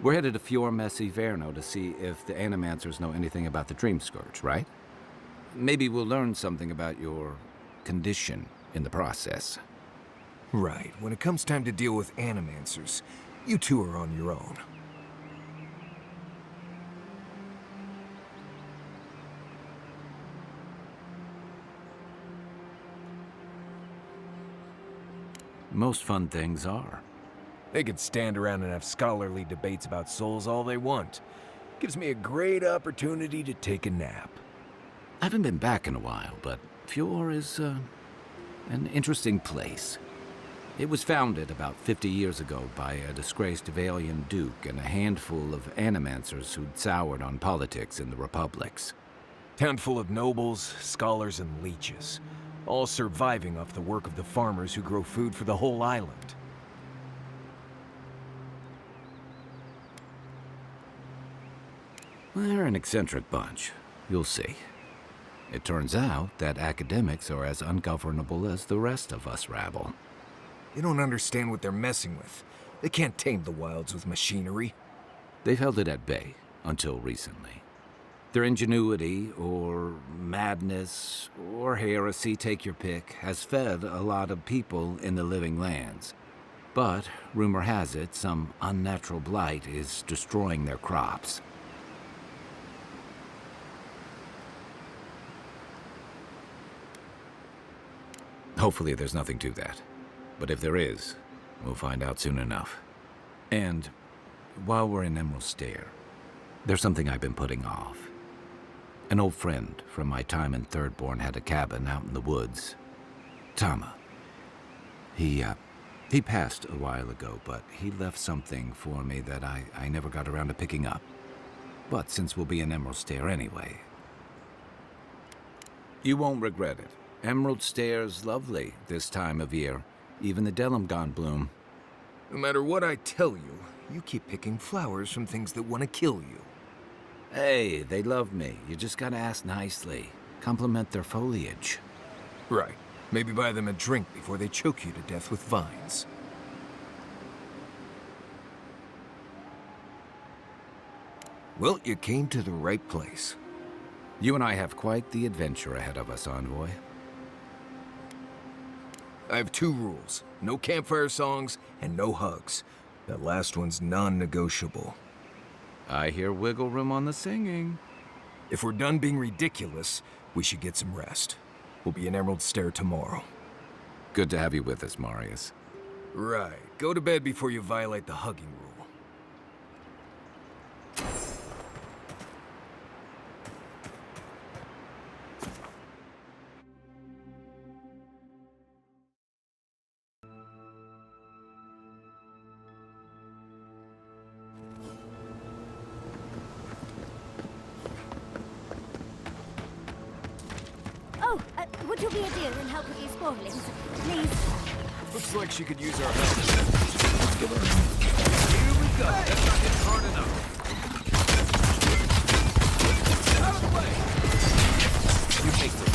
We're headed to Fior Messi Verno to see if the Animancers know anything about the Dream Scourge, right? Maybe we'll learn something about your condition in the process. Right. When it comes time to deal with Animancers, you two are on your own. Most fun things are. They can stand around and have scholarly debates about souls all they want. Gives me a great opportunity to take a nap. I haven't been back in a while, but Fior is, an interesting place. It was founded about 50 years ago by a disgraced Valian duke and a handful of Animancers who'd soured on politics in the republics. Town full of nobles, scholars, and leeches, all surviving off the work of the farmers who grow food for the whole island. They're an eccentric bunch. You'll see. It turns out that academics are as ungovernable as the rest of us rabble. They don't understand what they're messing with. They can't tame the wilds with machinery. They've held it at bay, until recently. Their ingenuity, or madness, or heresy, take your pick, has fed a lot of people in the living lands. But, rumor has it, some unnatural blight is destroying their crops. Hopefully there's nothing to that. But if there is, we'll find out soon enough. And while we're in Emerald Stair, there's something I've been putting off. An old friend from my time in Thirdborn had a cabin out in the woods. Tama. He passed a while ago, but he left something for me that I never got around to picking up. But since we'll be in Emerald Stair anyway, you won't regret it. Emerald Stair's lovely this time of year. Even the Delumgon bloom. No matter what I tell you, you keep picking flowers from things that want to kill you. Hey, they love me. You just gotta ask nicely. Compliment their foliage. Right. Maybe buy them a drink before they choke you to death with vines. Well, you came to the right place. You and I have quite the adventure ahead of us, Envoy. I have 2 rules. No campfire songs and no hugs. That last one's non-negotiable. I hear wiggle room on the singing. If we're done being ridiculous, we should get some rest. We'll be in Emerald Stair tomorrow. Good to have you with us, Marius. Right. Go to bed before you violate the hugging rule. Oh, would you be a dear and help with these spoilings, please? Looks like she could use our help. Let's give her. Here we go. That's not hit hard enough. Out of the way. You take this.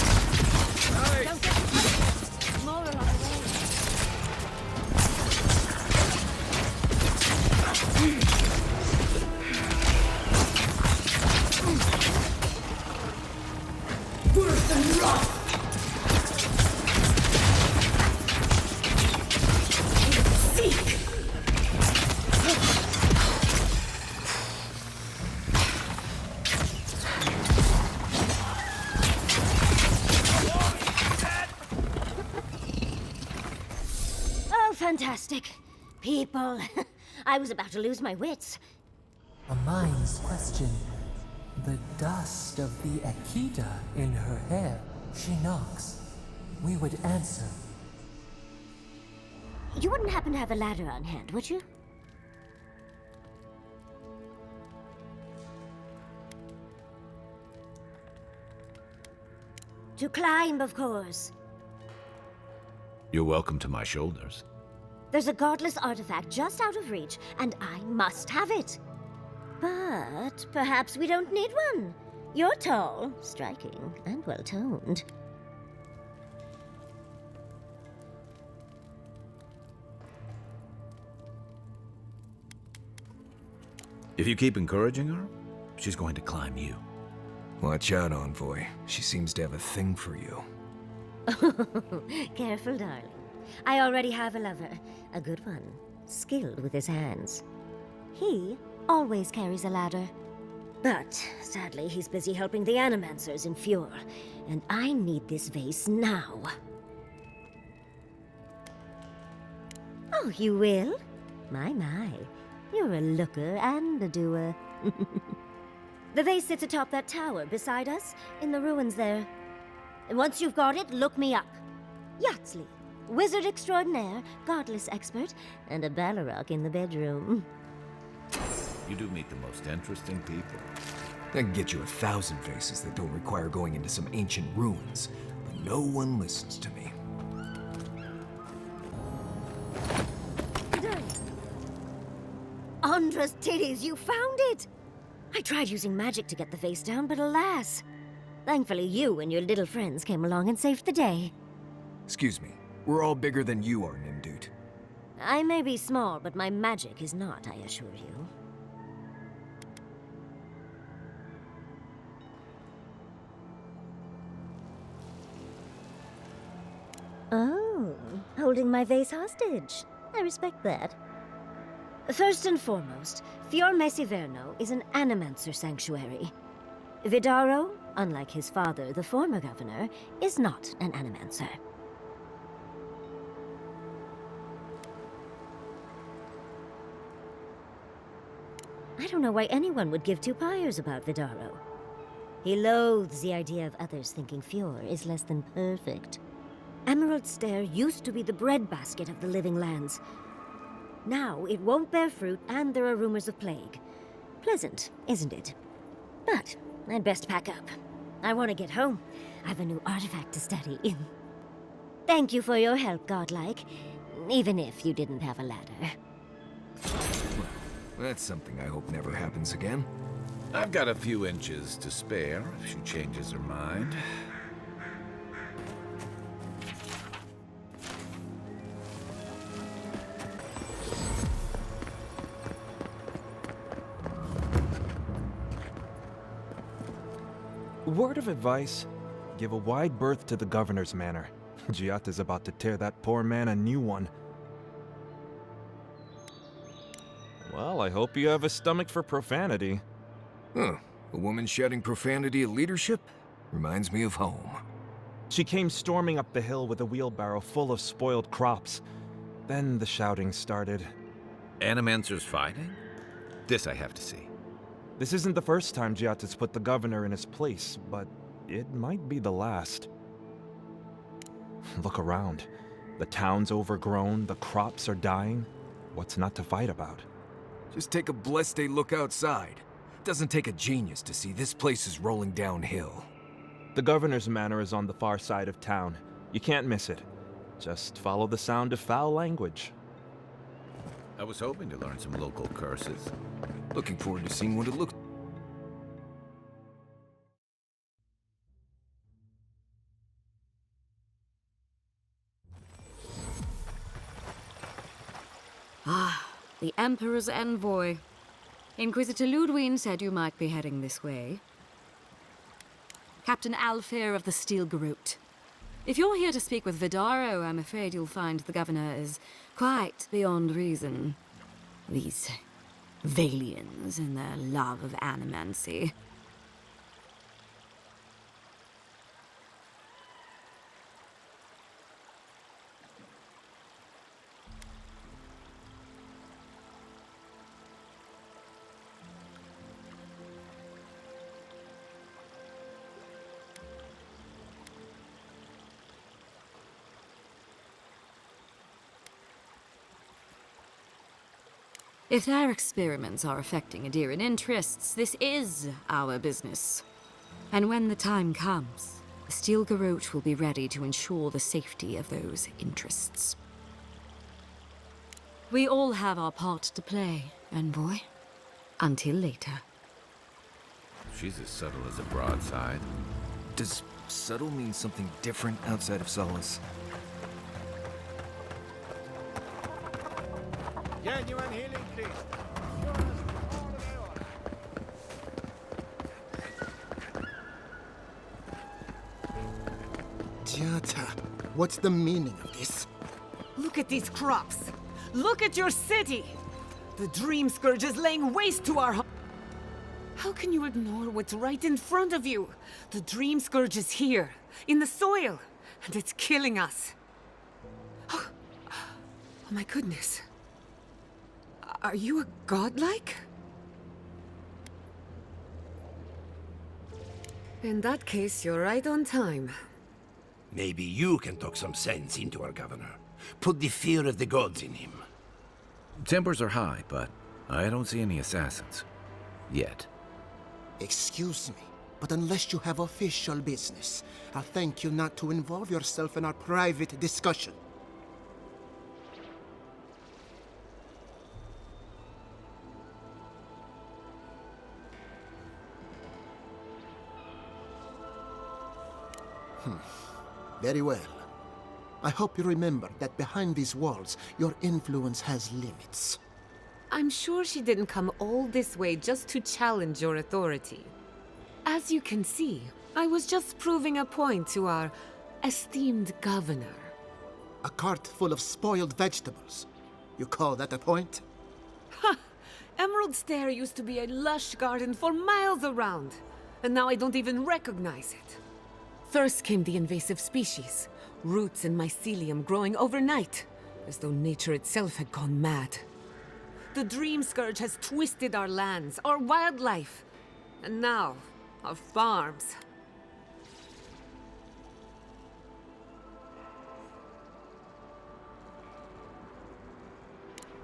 Nice. Don't get too close. More along the way. Worse than rock! Seek! Oh, fantastic. People. I was about to lose my wits. A mind's question. The dust of the Akita in her hair. She knocks. We would answer. You wouldn't happen to have a ladder on hand, would you? To climb, of course. You're welcome to my shoulders. There's a godless artifact just out of reach, and I must have it. But perhaps we don't need one. You're tall, striking, and well-toned. If you keep encouraging her, she's going to climb you. Watch out, Envoy. She seems to have a thing for you. Careful, darling. I already have a lover. A good one. Skilled with his hands. He always carries a ladder. But, sadly, he's busy helping the Animancers in Fjord. And I need this vase now. Oh, you will? My. You're a looker and a doer. The vase sits atop that tower beside us, in the ruins there. And once you've got it, look me up. Yatsley, wizard extraordinaire, godless expert, and a Balrog in the bedroom. You do meet the most interesting people. I can get you 1,000 faces that don't require going into some ancient ruins, but no one listens to me. Andra's titties, you found it! I tried using magic to get the vase down, but alas. Thankfully, you and your little friends came along and saved the day. Excuse me, we're all bigger than you are, Nimdude. I may be small, but my magic is not, I assure you. Oh, holding my vase hostage. I respect that. First and foremost, Fior Mesiverno is an Animancer sanctuary. Vidaro, unlike his father, the former governor, is not an Animancer. I don't know why anyone would give two pyres about Vidaro. He loathes the idea of others thinking Fjord is less than perfect. Emerald Stair used to be the breadbasket of the living lands. Now it won't bear fruit, and there are rumors of plague. Pleasant, isn't it? But I'd best pack up. I want to get home. I've a new artifact to study. Thank you for your help, Godlike. Even if you didn't have a ladder. That's something I hope never happens again. I've got a few inches to spare if she changes her mind. Word of advice, give a wide berth to the governor's manor. Giata's about to tear that poor man a new one. Well, I hope you have a stomach for profanity. Huh. A woman shouting profanity at leadership? Reminds me of home. She came storming up the hill with a wheelbarrow full of spoiled crops. Then the shouting started. Animancers fighting? This I have to see. This isn't the first time Giata's put the governor in his place, but it might be the last. Look around. The town's overgrown, the crops are dying. What's not to fight about? Just take a blessed day look outside. Doesn't take a genius to see this place is rolling downhill. The governor's manor is on the far side of town. You can't miss it. Just follow the sound of foul language. I was hoping to learn some local curses. Looking forward to seeing what it looks. Ah, the Emperor's envoy. Inquisitor Ludwig said you might be heading this way. Captain Alfir of the Steel Garrote. If you're here to speak with Vidaro, I'm afraid you'll find the governor is quite beyond reason. These Valians and their love of animancy. If their experiments are affecting Adiran interests, this is our business. And when the time comes, the Steel Garrote will be ready to ensure the safety of those interests. We all have our part to play, envoy. Until later. She's as subtle as a broadside. Does subtle mean something different outside of Solace? Genuine healing, please. Giata, what's the meaning of this? Look at these crops. Look at your city. The Dream Scourge is laying waste to our home. How can you ignore what's right in front of you? The Dream Scourge is here, in the soil, and it's killing us. Oh my goodness. Are you a godlike? In that case, you're right on time. Maybe you can talk some sense into our governor. Put the fear of the gods in him. Tempers are high, but I don't see any assassins. Yet. Excuse me, but unless you have official business, I'll thank you not to involve yourself in our private discussion. Very well. I hope you remember that behind these walls, your influence has limits. I'm sure she didn't come all this way just to challenge your authority. As you can see, I was just proving a point to our esteemed governor. A cart full of spoiled vegetables. You call that a point? Ha! Emerald Stair used to be a lush garden for miles around, and now I don't even recognize it. First came the invasive species, roots and mycelium growing overnight, as though nature itself had gone mad. The Dream Scourge has twisted our lands, our wildlife, and now, our farms.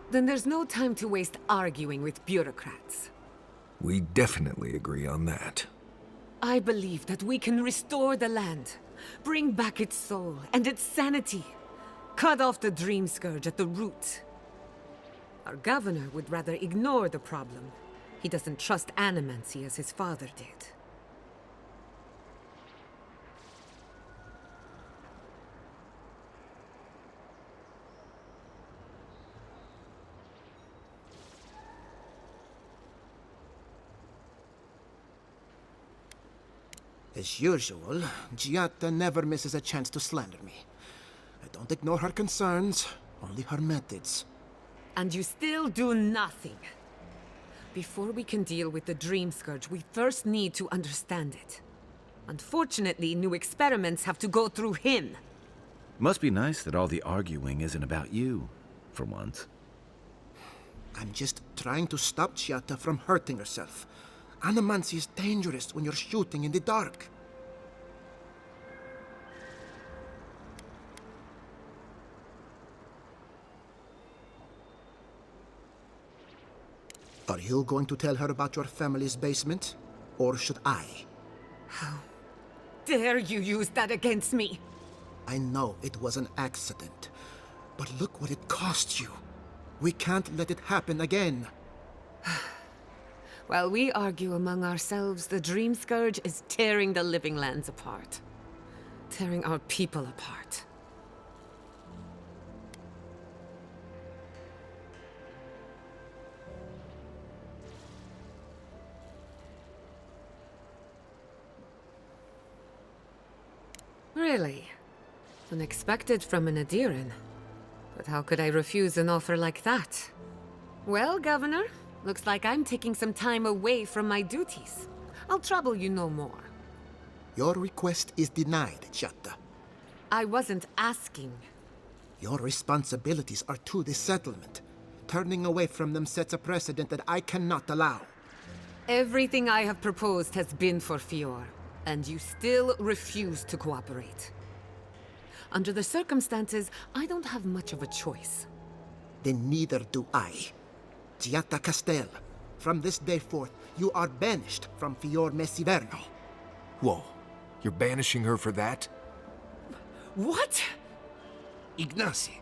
Then there's no time to waste arguing with bureaucrats. We definitely agree on that. I believe that we can restore the land, bring back its soul and its sanity, cut off the Dream Scourge at the root. Our governor would rather ignore the problem. He doesn't trust animancy as his father did. As usual, Giatta never misses a chance to slander me. I don't ignore her concerns, only her methods. And you still do nothing. Before we can deal with the Dream Scourge, we first need to understand it. Unfortunately, new experiments have to go through him. Must be nice that all the arguing isn't about you, for once. I'm just trying to stop Giatta from hurting herself. Animancy is dangerous when you're shooting in the dark. Are you going to tell her about your family's basement? Or should I? How dare you use that against me? I know it was an accident, but look what it cost you. We can't let it happen again. While we argue among ourselves, the Dream Scourge is tearing the living lands apart. Tearing our people apart. Really? Unexpected from an Adiran. But how could I refuse an offer like that? Well, Governor, looks like I'm taking some time away from my duties. I'll trouble you no more. Your request is denied, Giatta. I wasn't asking. Your responsibilities are to the settlement. Turning away from them sets a precedent that I cannot allow. Everything I have proposed has been for Fior, and you still refuse to cooperate. Under the circumstances, I don't have much of a choice. Then neither do I. Giatta Castel, from this day forth, you are banished from Fior Mesiverno. Whoa, you're banishing her for that? What? Ignacy,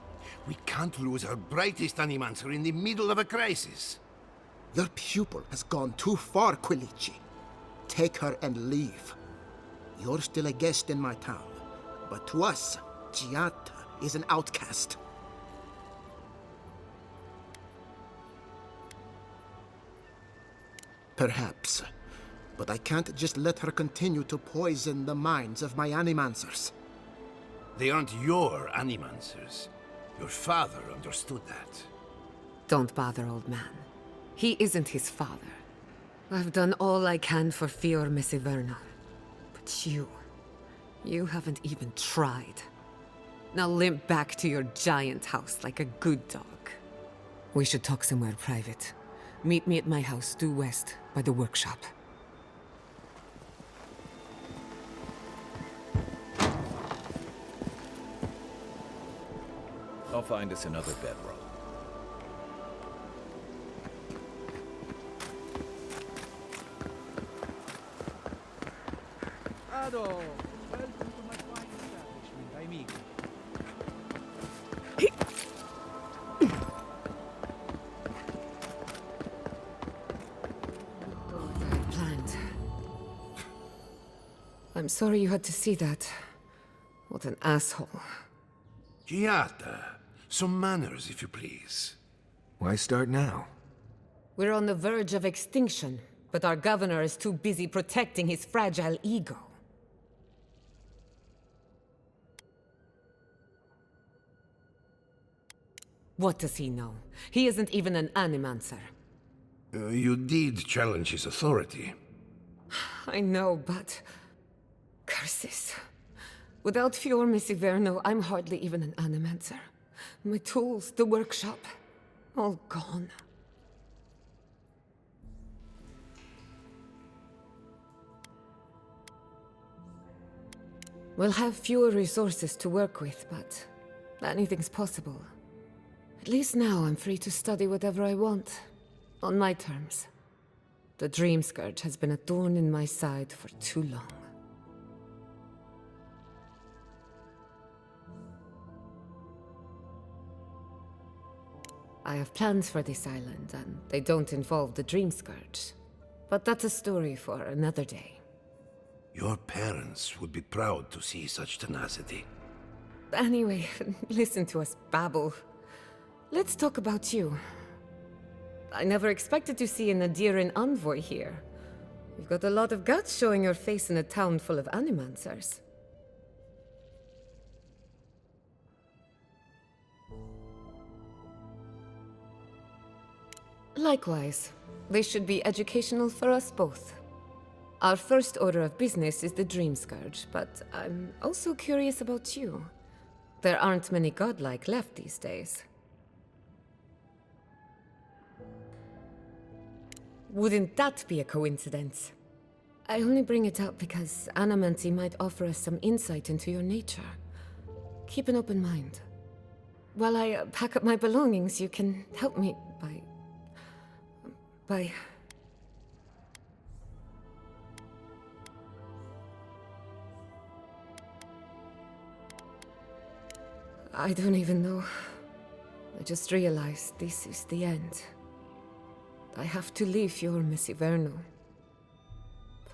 we can't lose our brightest animancer in the middle of a crisis. Your pupil has gone too far, Quilici. Take her and leave. You're still a guest in my town, but to us, Giatta is an outcast. Perhaps, but I can't just let her continue to poison the minds of my animancers. They aren't your animancers. Your father understood that. Don't bother, old man. He isn't his father. I've done all I can for Fior Mesiverno. But you haven't even tried. Now limp back to your giant house like a good dog. We should talk somewhere private. Meet me at my house due west by the workshop. I'll find us another bedroll. Ado, welcome to my fine establishment, amigo. Planned. I'm sorry you had to see that. What an asshole. Giatta, some manners, if you please. Why start now? We're on the verge of extinction, but our governor is too busy protecting his fragile ego. What does he know? He isn't even an animancer. You did challenge his authority. I know, but... curses. Without Fior Mesiverno, I'm hardly even an animancer. My tools, the workshop, all gone. We'll have fewer resources to work with, but anything's possible. At least now I'm free to study whatever I want, on my terms. The Dream Scourge has been a thorn in my side for too long. I have plans for this island, and they don't involve the Dream Scourge. But that's a story for another day. Your parents would be proud to see such tenacity. Anyway, listen to us babble. Let's talk about you. I never expected to see an Adiran envoy here. You've got a lot of guts showing your face in a town full of animancers. Likewise, this should be educational for us both. Our first order of business is the Dream Scourge, but I'm also curious about you. There aren't many godlike left these days. Wouldn't that be a coincidence? I only bring it up because Anamancy might offer us some insight into your nature. Keep an open mind. While I pack up my belongings, you can help me by... I don't even know. I just realized this is the end. I have to leave Fior Messiverno.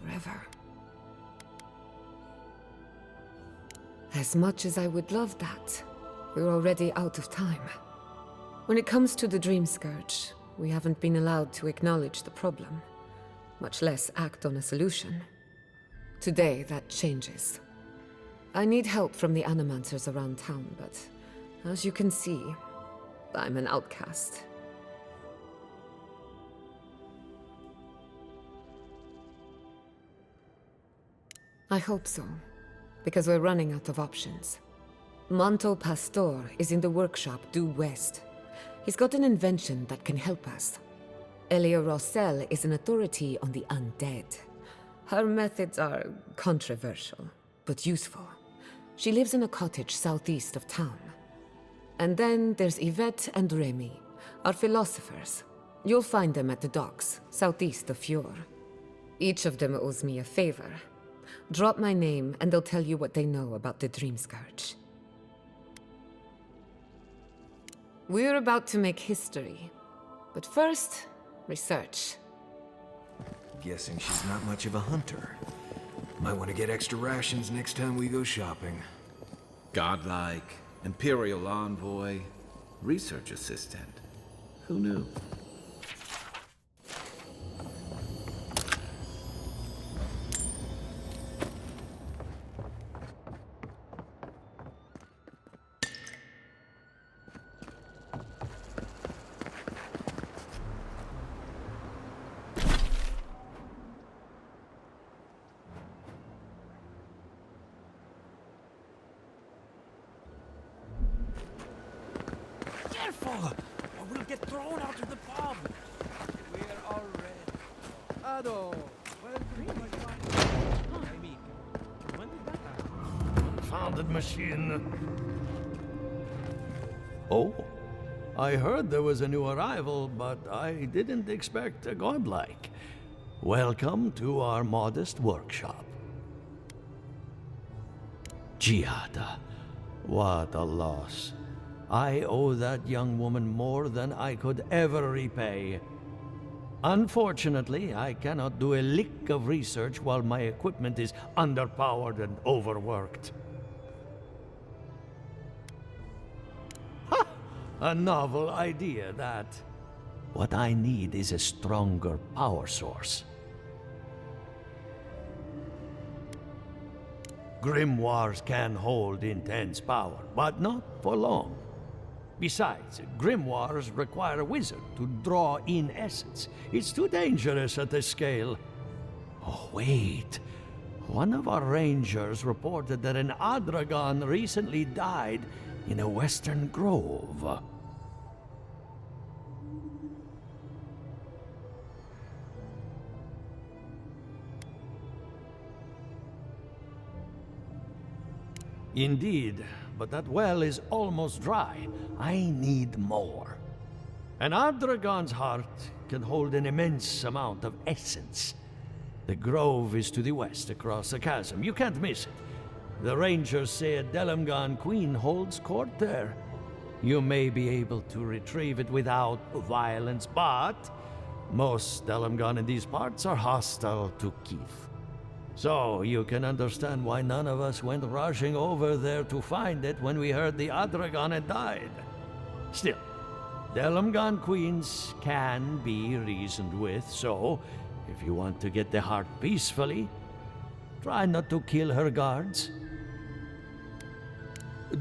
Forever. As much as I would love that, we're already out of time. When it comes to the Dream Scourge, we haven't been allowed to acknowledge the problem, much less act on a solution. Today, that changes. I need help from the Animancers around town, but as you can see, I'm an outcast. I hope so, because we're running out of options. Manto Pastor is in the workshop due west. He's got an invention that can help us. Elia Rossell is an authority on the undead. Her methods are controversial, but useful. She lives in a cottage southeast of town. And then there's Yvette and Remy, our philosophers. You'll find them at the docks, southeast of Fior. Each of them owes me a favor. Drop my name and they'll tell you what they know about the Dream Scourge. We're about to make history. But first, research. Guessing she's not much of a hunter. Might want to get extra rations next time we go shopping. Godlike, Imperial Envoy, Research Assistant. Who knew? Careful, or we'll get thrown out of the pub. We're all ready. Ado, welcome to my fine. I mean, when did that happen? Confounded machine. Oh, I heard there was a new arrival, but I didn't expect a godlike. Welcome to our modest workshop. Giada, what a loss. I owe that young woman more than I could ever repay. Unfortunately, I cannot do a lick of research while my equipment is underpowered and overworked. Ha! A novel idea, that. What I need is a stronger power source. Grimoires can hold intense power, but not for long. Besides, grimoires require a wizard to draw in essence. It's too dangerous at this scale. Oh, wait. One of our rangers reported that an Adragon recently died in a western grove. Indeed, but that well is almost dry. I need more. An Ardragon's heart can hold an immense amount of essence. The grove is to the west across the chasm. You can't miss it. The rangers say a Delamgon queen holds court there. You may be able to retrieve it without violence, but most Delamgon in these parts are hostile to Keith. So you can understand why none of us went rushing over there to find it when we heard the Ardragon had died. Still, Delamgon queens can be reasoned with, so if you want to get the heart peacefully, try not to kill her guards.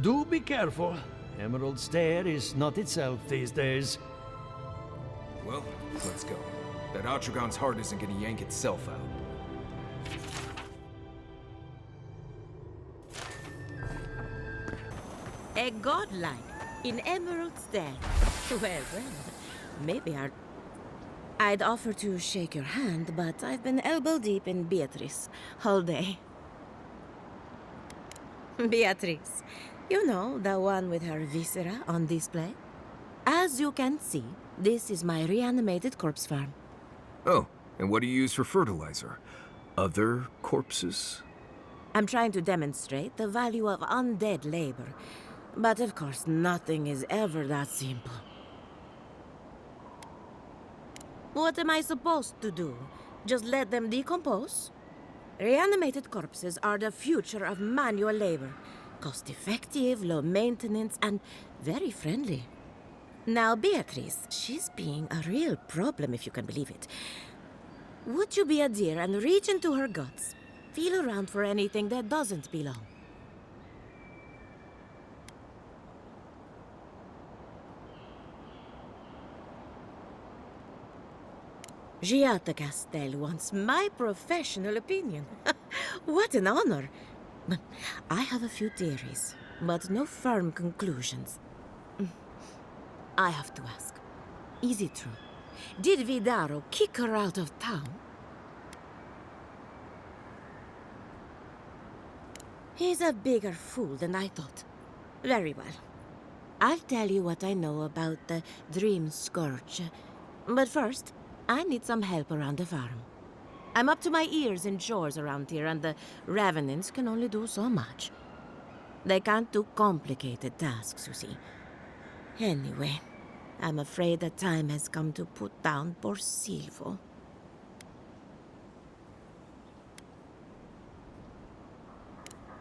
Do be careful. Emerald Stair is not itself these days. Well, let's go. That Ardragon's heart isn't gonna yank itself out. A godlike in Emerald Stair. Well, maybe I'd offer to shake your hand, but I've been elbow deep in Beatrice all day. Beatrice, you know, the one with her viscera on display? As you can see, this is my reanimated corpse farm. Oh, and what do you use for fertilizer? Other corpses? I'm trying to demonstrate the value of undead labor. But of course, nothing is ever that simple. What am I supposed to do? Just let them decompose? Reanimated corpses are the future of manual labor. Cost-effective, low maintenance, and very friendly. Now, Beatrice, she's being a real problem, if you can believe it. Would you be a dear and reach into her guts? Feel around for anything that doesn't belong. Giatta Castel wants my professional opinion. What an honor. I have a few theories, but no firm conclusions. I have to ask, is it true? Did Vidaro kick her out of town? He's a bigger fool than I thought. Very well. I'll tell you what I know about the Dream Scourge. But first, I need some help around the farm. I'm up to my ears in chores around here, and the Revenants can only do so much. They can't do complicated tasks, you see. Anyway, I'm afraid the time has come to put down poor Silvo.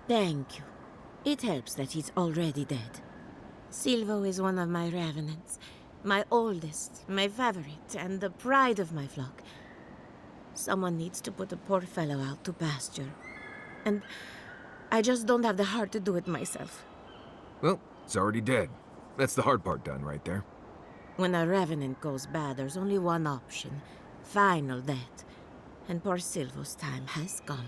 Thank you. It helps that he's already dead. Silvo is one of my Revenants. My oldest, my favorite, and the pride of my flock. Someone needs to put the poor fellow out to pasture. And I just don't have the heart to do it myself. Well, it's already dead. That's the hard part done right there. When a Revenant goes bad, there's only one option. Final death. And poor Silvo's time has come.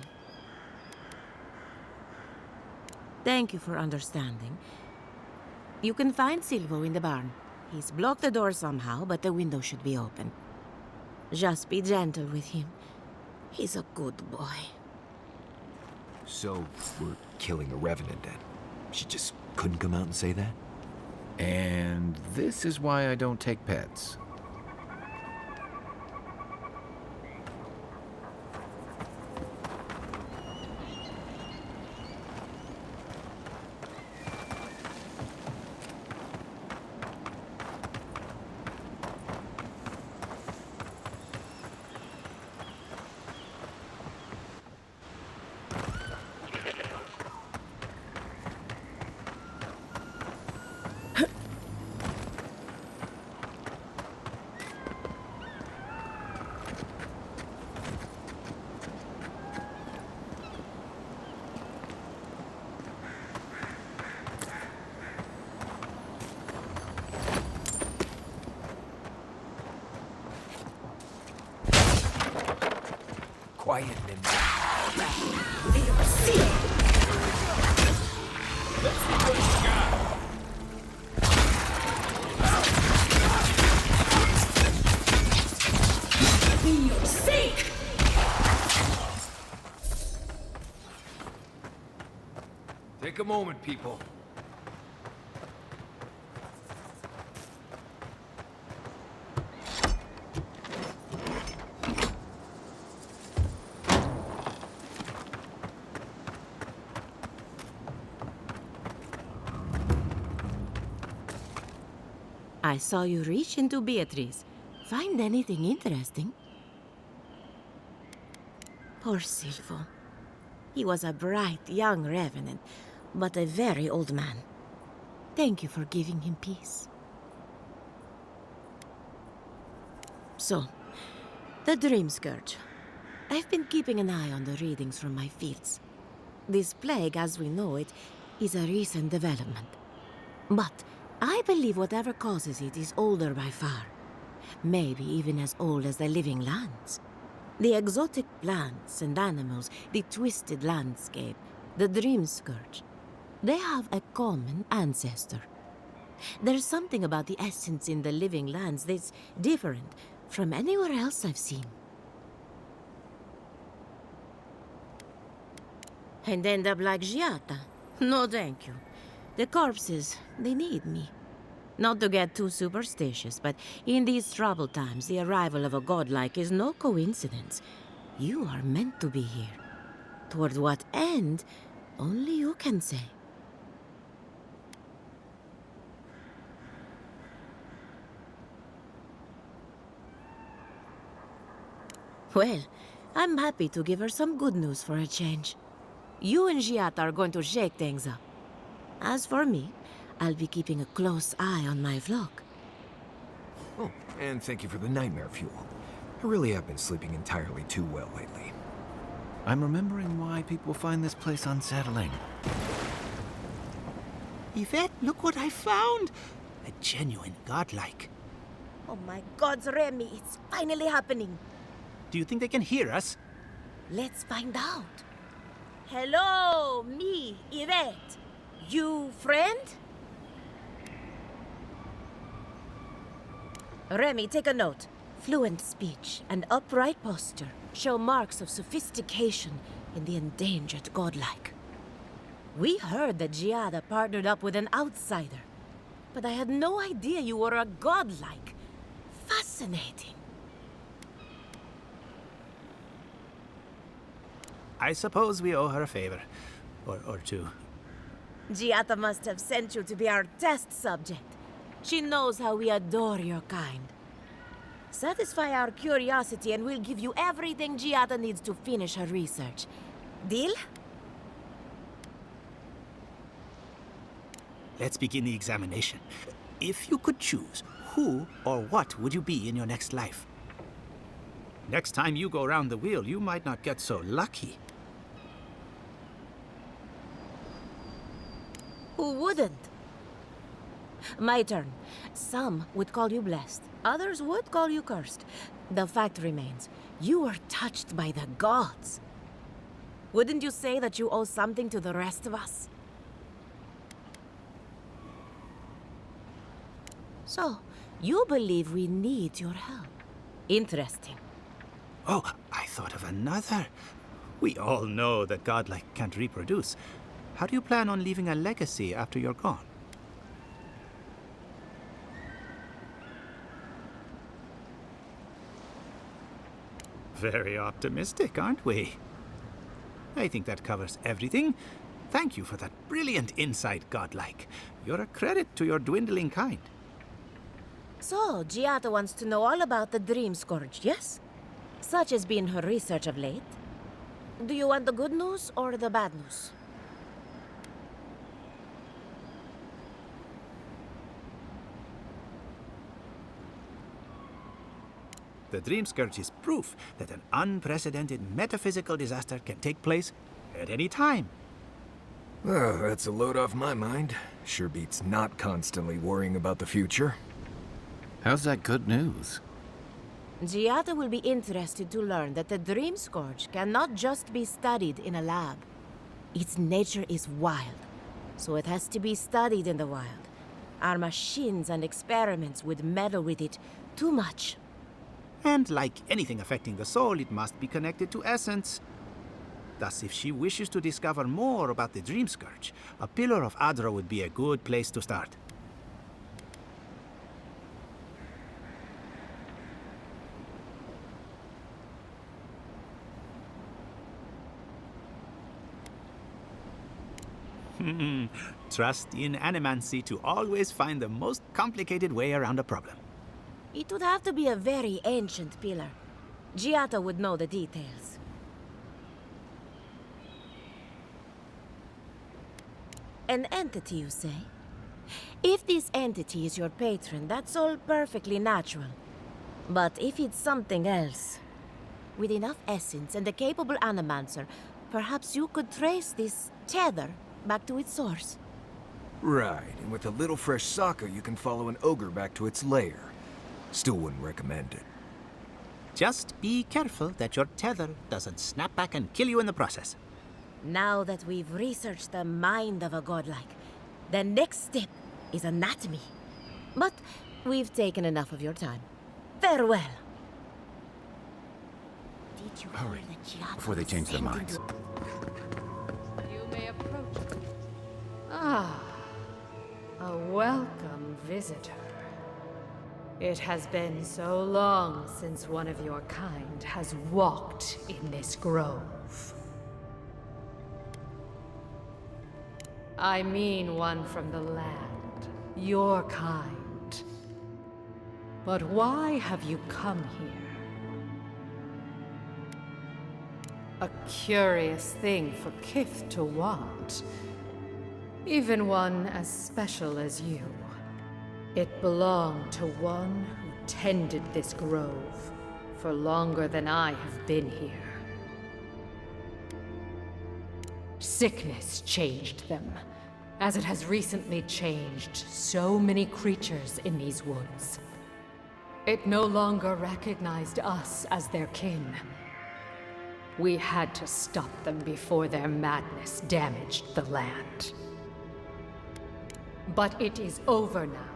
Thank you for understanding. You can find Silvo in the barn. He's blocked the door somehow, but the window should be open. Just be gentle with him. He's a good boy. So, we're killing a Revenant then? She just couldn't come out and say that? And this is why I don't take pets. Quiet him. Be your sake! Take a moment, people. I saw you reach into Beatrice. Find anything interesting? Poor Silvo. He was a bright young revenant, but a very old man. Thank you for giving him peace. So, the Dream Scourge. I've been keeping an eye on the readings from my fields. This plague, as we know it, is a recent development. But I believe whatever causes it is older by far. Maybe even as old as the living lands. The exotic plants and animals, the twisted landscape, the Dream Scourge. They have a common ancestor. There's something about the essence in the living lands that's different from anywhere else I've seen. And end up like Giata. No thank you. The corpses, they need me. Not to get too superstitious, but in these troubled times, the arrival of a godlike is no coincidence. You are meant to be here. Toward what end, only you can say. Well, I'm happy to give her some good news for a change. You and Giata are going to shake things up. As for me, I'll be keeping a close eye on my flock. Oh, and thank you for the nightmare fuel. I really have been sleeping entirely too well lately. I'm remembering why people find this place unsettling. Yvette, look what I found! A genuine godlike. Oh my gods, Remy, it's finally happening. Do you think they can hear us? Let's find out. Hello, me, Yvette. You friend? Remy, take a note. Fluent speech and upright posture show marks of sophistication in the endangered godlike. We heard that Giada partnered up with an outsider, but I had no idea you were a godlike. Fascinating. I suppose we owe her a favor. Or two. Giada must have sent you to be our test subject. She knows how we adore your kind. Satisfy our curiosity and we'll give you everything Giada needs to finish her research. Deal? Let's begin the examination. If you could choose, who or what would you be in your next life? Next time you go around the wheel, you might not get so lucky. Who wouldn't? My turn. Some would call you blessed. Others would call you cursed. The fact remains, you were touched by the gods. Wouldn't you say that you owe something to the rest of us? So, you believe we need your help. Interesting. Oh, I thought of another. We all know that godlike can't reproduce. How do you plan on leaving a legacy after you're gone? Very optimistic, aren't we? I think that covers everything. Thank you for that brilliant insight, godlike. You're a credit to your dwindling kind. So, Giada wants to know all about the Dream Scourge, yes? Such has been her research of late. Do you want the good news or the bad news? The Dream Scourge is proof that an unprecedented metaphysical disaster can take place at any time. Oh, that's a load off my mind. Sure beats not constantly worrying about the future. How's that good news? Giada will be interested to learn that the Dream Scourge cannot just be studied in a lab. Its nature is wild, so it has to be studied in the wild. Our machines and experiments would meddle with it too much. And like anything affecting the soul, it must be connected to essence. Thus, if she wishes to discover more about the Dream Scourge, a Pillar of Adra would be a good place to start. Trust in animancy to always find the most complicated way around a problem. It would have to be a very ancient pillar. Giata would know the details. An entity, you say? If this entity is your patron, that's all perfectly natural. But if it's something else, with enough essence and a capable animancer, perhaps you could trace this tether back to its source. Right, and with a little fresh sake, you can follow an ogre back to its lair. Still wouldn't recommend it. Just be careful that your tether doesn't snap back and kill you in the process. Now that we've researched the mind of a godlike, the next step is anatomy. But we've taken enough of your time. Farewell. Did you Hurry, hear that Giata before they change their minds. You may approach. Ah, a welcome visitor. It has been so long since one of your kind has walked in this grove. I mean one from the land, your kind. But why have you come here? A curious thing for Kith to want. Even one as special as you. It belonged to one who tended this grove for longer than I have been here. Sickness changed them, as it has recently changed so many creatures in these woods. It no longer recognized us as their kin. We had to stop them before their madness damaged the land. But it is over now.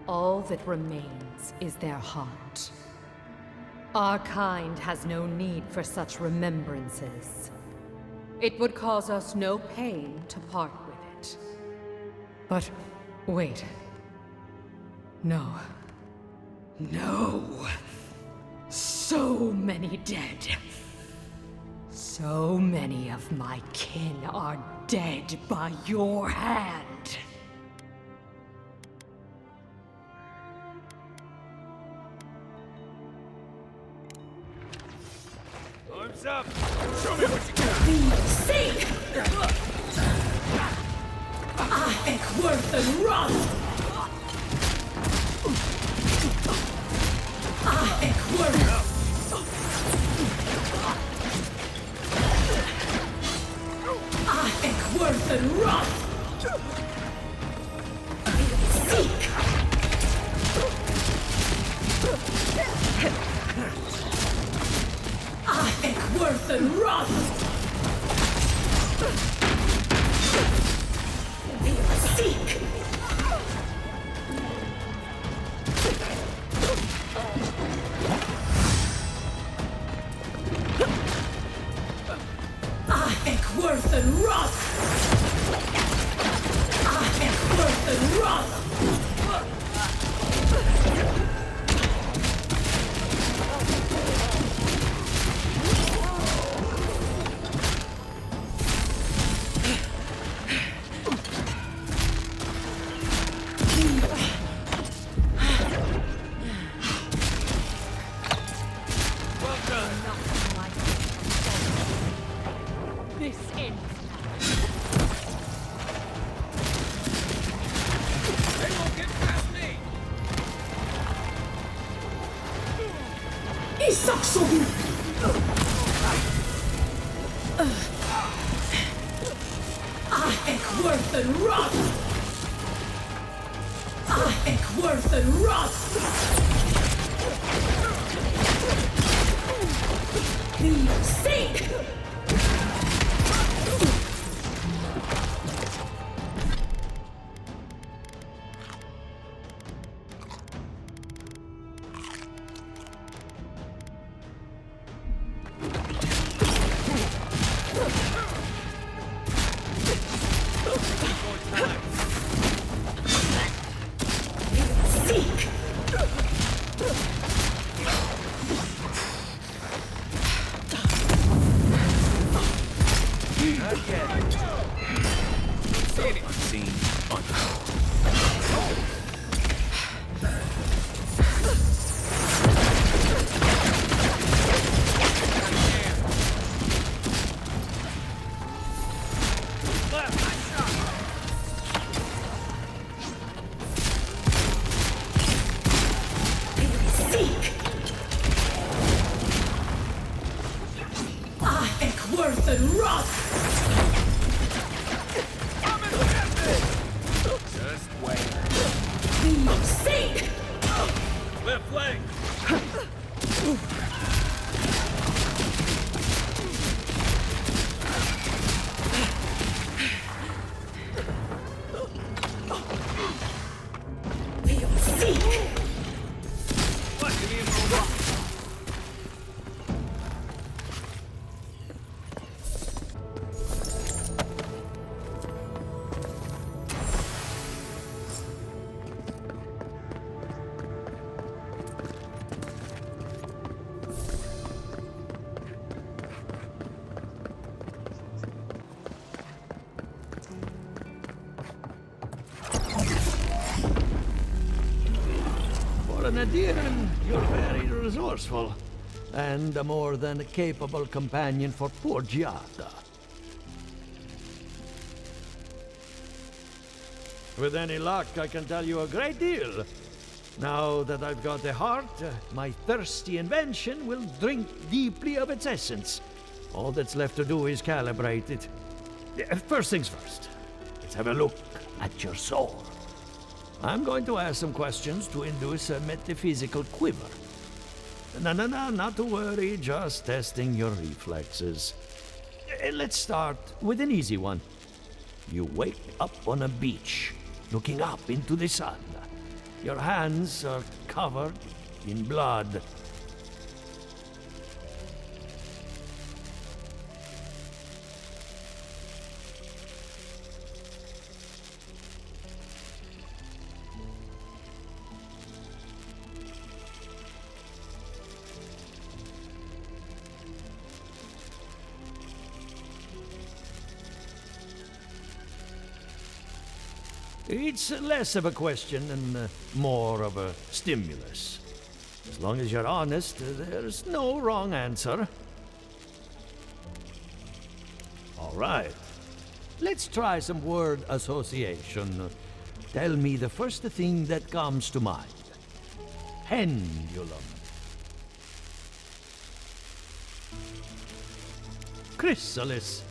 All that remains is their heart. Our kind has no need for such remembrances. It would cause us no pain to part with it. But wait. No. No. So many dead. So many of my kin are dead by your hand. Arms up! Show me what you got! Sink! Worth and run! Worth and run! Seek! Worth and run! Seek! Worth and run! Worth and run! Worth and run! Worth and run! Sink! seek! Not yet. Unseen. Seek! I think worth and rot! Just wait. We seek! Left leg. Seek! What? Give me a moment. For an Adiran, you're very resourceful, and a more than capable companion for poor Giada. With any luck, I can tell you a great deal. Now that I've got the heart, my thirsty invention will drink deeply of its essence. All that's left to do is calibrate it. First things first, let's have a look at your soul. I'm going to ask some questions to induce a metaphysical quiver. No, not to worry, just testing your reflexes. Let's start with an easy one. You wake up on a beach, looking up into the sun. Your hands are covered in blood. It's less of a question and more of a stimulus. As long as you're honest, there's no wrong answer. All right. Let's try some word association. Tell me the first thing that comes to mind. Pendulum. Chrysalis.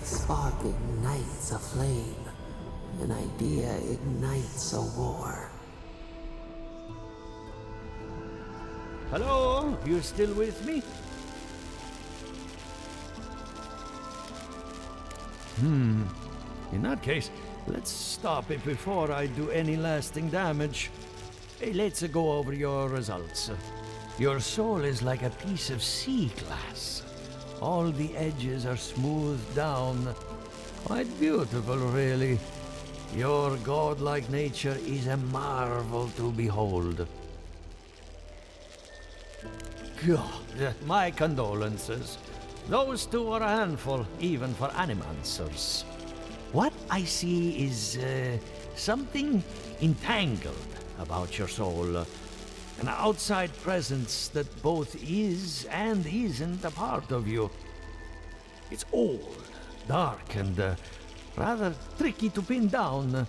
Spark ignites a flame. An idea ignites a war. Hello? You still with me? In that case, let's stop it before I do any lasting damage. Hey, let's go over your results. Your soul is like a piece of sea glass. All the edges are smoothed down. Quite beautiful, really. Your godlike nature is a marvel to behold. God, my condolences. Those two are a handful, even for animancers. What I see is something entangled about your soul. An outside presence that both is and isn't a part of you. It's old, dark, and rather tricky to pin down.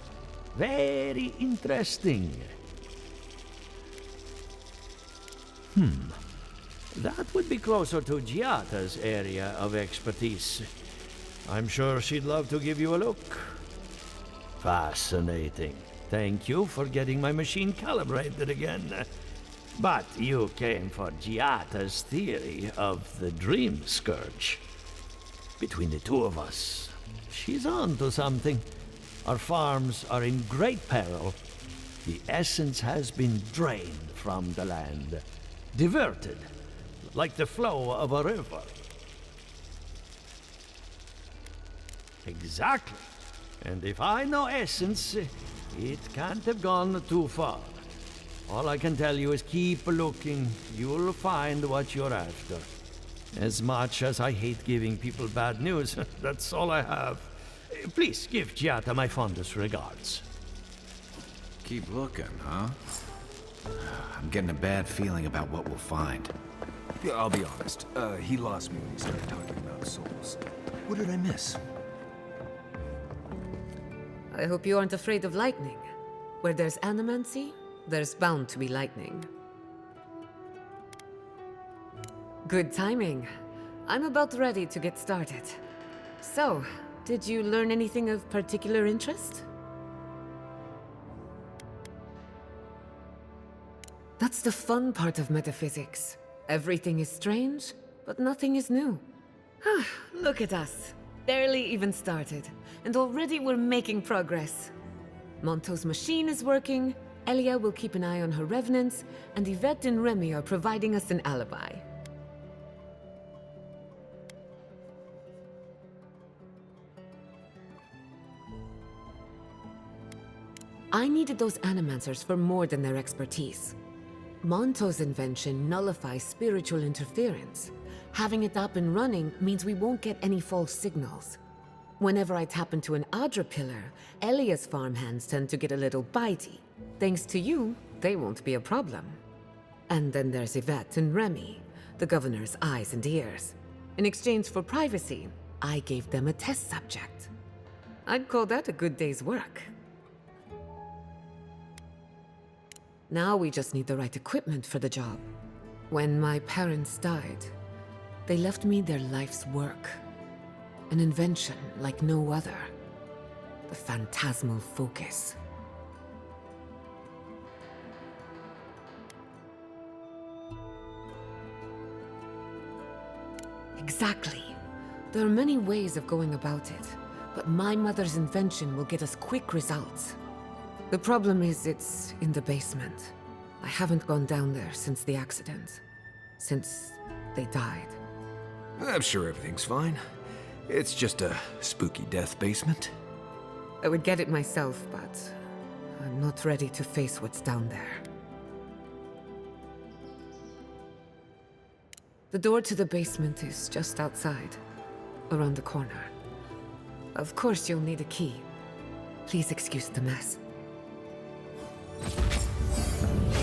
Very interesting. That would be closer to Giata's area of expertise. I'm sure she'd love to give you a look. Fascinating. Thank you for getting my machine calibrated again. But you came for Giata's theory of the Dream Scourge. Between the two of us, she's on to something. Our farms are in great peril. The essence has been drained from the land, diverted, like the flow of a river. Exactly. And if I know essence, it can't have gone too far. All I can tell you is keep looking. You'll find what you're after. As much as I hate giving people bad news, that's all I have. Please give Giata my fondest regards. Keep looking, huh? I'm getting a bad feeling about what we'll find. Yeah, I'll be honest. He lost me when he started talking about souls. What did I miss? I hope you aren't afraid of lightning. Where there's animancy, there's bound to be lightning. Good timing. I'm about ready to get started. So, did you learn anything of particular interest? That's the fun part of metaphysics. Everything is strange, but nothing is new. Look at us. Barely even started, and already we're making progress. Monto's machine is working, Elia will keep an eye on her revenants, and Yvette and Remy are providing us an alibi. I needed those animancers for more than their expertise. Monto's invention nullifies spiritual interference. Having it up and running means we won't get any false signals. Whenever I tap into an Adra pillar, Elia's farmhands tend to get a little bitey. Thanks to you, they won't be a problem. And then there's Yvette and Remy, the governor's eyes and ears. In exchange for privacy, I gave them a test subject. I'd call that a good day's work. Now we just need the right equipment for the job. When my parents died, they left me their life's work. An invention like no other. The phantasmal focus. Exactly. There are many ways of going about it, but my mother's invention will get us quick results. The problem is it's in the basement. I haven't gone down there since the accident. Since they died. I'm sure everything's fine. It's just a spooky death basement. I would get it myself, but I'm not ready to face what's down there. The door to the basement is just outside, around the corner. Of course you'll need a key. Please excuse the mess.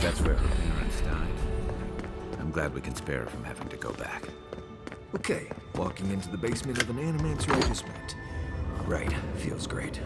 That's where her parents died. I'm glad we can spare her from having to go back. Okay, walking into the basement of an animancer I just met. Right, feels great.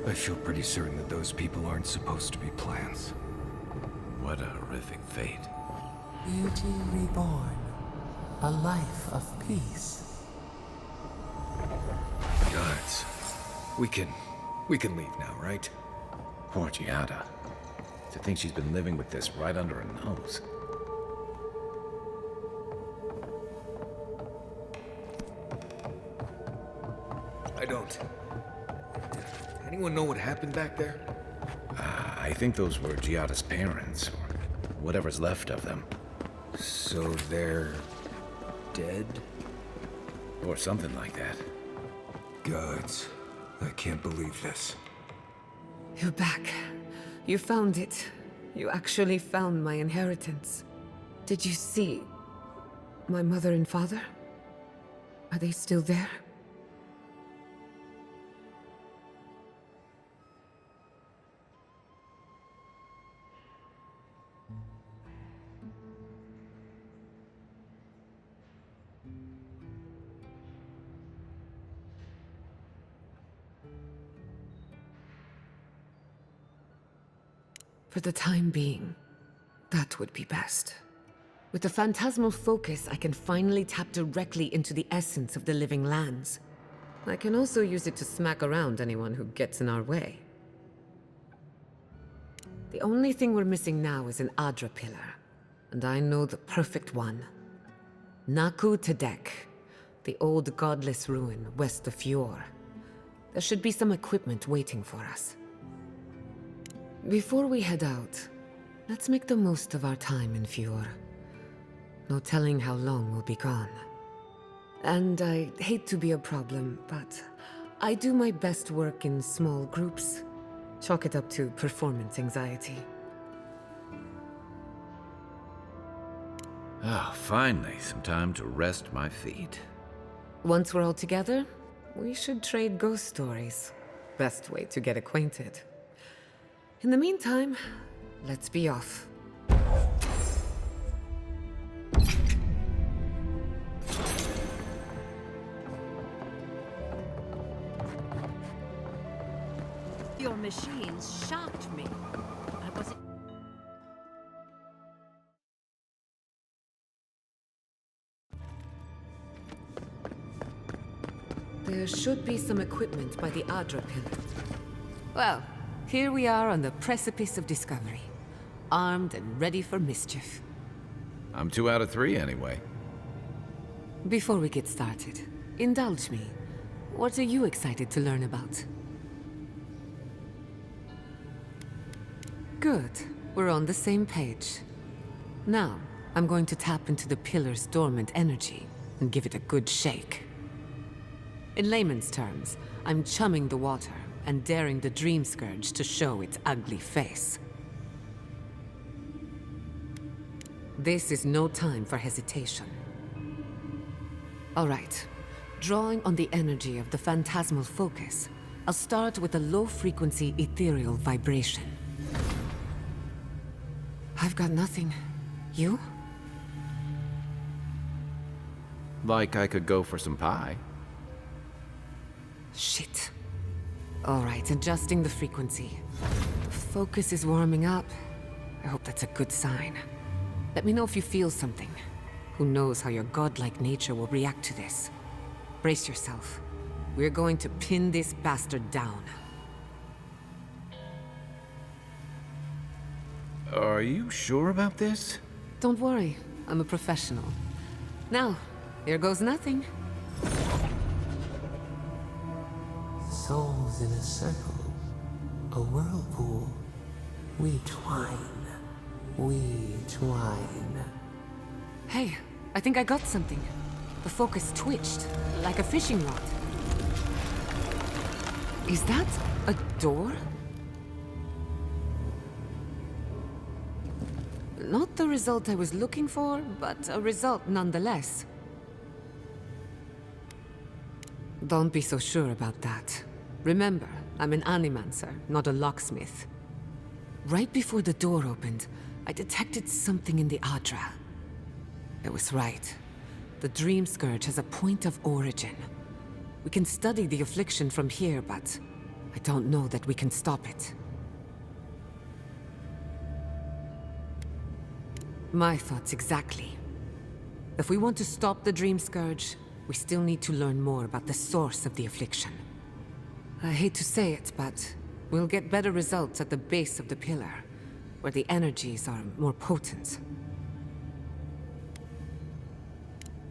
I feel pretty certain that those people aren't supposed to be plants. What a horrific fate. Beauty reborn. A life of peace. Guys, we can leave now, right? Poor Giada. To think she's been living with this right under her nose. I don't. Anyone know what happened back there? I think those were Giada's parents, or whatever's left of them. So they're dead? Or something like that. Gods, I can't believe this. You're back. You found it. You actually found my inheritance. Did you see my mother and father? Are they still there? For the time being, that would be best. With the phantasmal focus, I can finally tap directly into the essence of the living lands. I can also use it to smack around anyone who gets in our way. The only thing we're missing now is an Adra pillar, and I know the perfect one. Naku Tedek, the old godless ruin west of Fjord. There should be some equipment waiting for us. Before we head out, let's make the most of our time in Fjord. No telling how long we'll be gone. And I hate to be a problem, but I do my best work in small groups. Chalk it up to performance anxiety. Ah, finally, some time to rest my feet. Once we're all together, we should trade ghost stories. Best way to get acquainted. In the meantime, let's be off. Your machines shocked me. I wasn't... There should be some equipment by the Adra pillar. Well, here we are on the precipice of discovery, armed and ready for mischief. I'm 2 out of 3 anyway. Before we get started, indulge me. What are you excited to learn about? Good. We're on the same page. Now, I'm going to tap into the pillar's dormant energy and give it a good shake. In layman's terms, I'm chumming the water and daring the Dream Scourge to show its ugly face. This is no time for hesitation. All right. Drawing on the energy of the phantasmal focus, I'll start with a low-frequency ethereal vibration. I've got nothing. You? Like I could go for some pie. Shit. All right, adjusting the frequency. The focus is warming up. I hope that's a good sign. Let me know if you feel something. Who knows how your godlike nature will react to this. Brace yourself. We're going to pin this bastard down. Are you sure about this? Don't worry, I'm a professional. Now, here goes nothing. Souls in a circle, a whirlpool. We twine, we twine. Hey, I think I got something. The focus twitched, like a fishing rod. Is that a door? Not the result I was looking for, but a result nonetheless. Don't be so sure about that. Remember, I'm an animancer, not a locksmith. Right before the door opened, I detected something in the Adra. I was right. The Dream Scourge has a point of origin. We can study the affliction from here, but I don't know that we can stop it. My thoughts exactly. If we want to stop the Dream Scourge, we still need to learn more about the source of the affliction. I hate to say it, but we'll get better results at the base of the pillar, where the energies are more potent.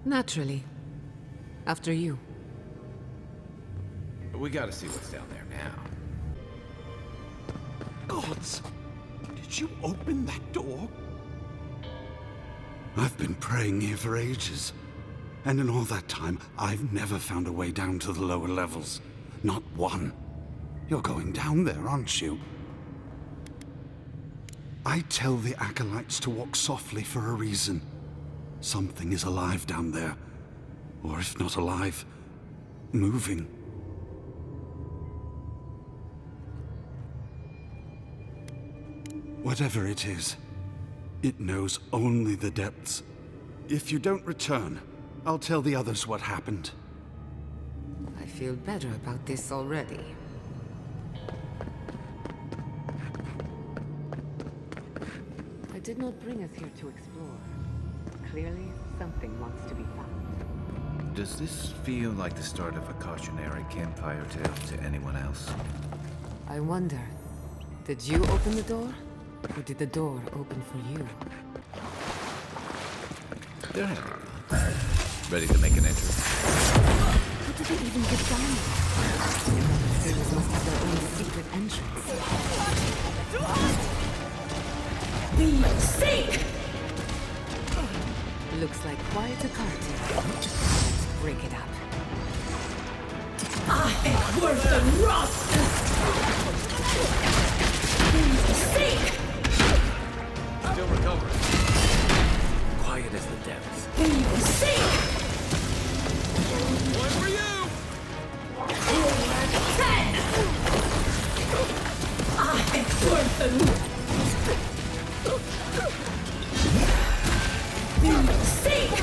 Naturally. After you. We gotta see what's down there now. Gods! Did you open that door? I've been praying here for ages. And in all that time, I've never found a way down to the lower levels. Not one. You're going down there, aren't you? I tell the acolytes to walk softly for a reason. Something is alive down there. Or if not alive, moving. Whatever it is, it knows only the depths. If you don't return, I'll tell the others what happened. I feel better about this already. I did not bring us here to explore. Clearly, something wants to be found. Does this feel like the start of a cautionary campfire tale to anyone else? I wonder, did you open the door? Or did the door open for you? They're happy. Ready to make an entrance. How did they even get down there? Things must have their own secret entrance. We sink! Looks like quite a party. Let's break it up. I am worse than rust! We sink! Still recovering. Quiet as the depths. We sink! One for you! 10! I am worse than we sink!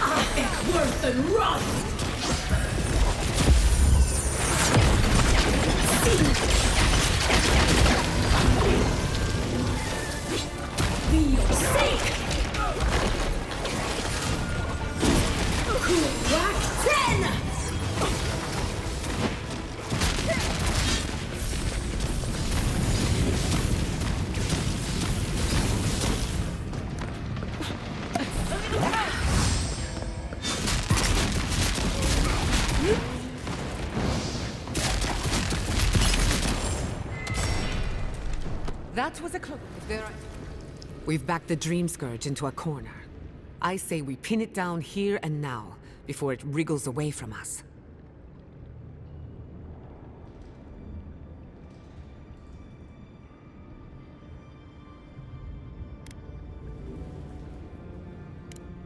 I am worse than rust! We sink! Crack 10! That was a close. We've backed the Dream Scourge into a corner. I say we pin it down here and now, before it wriggles away from us.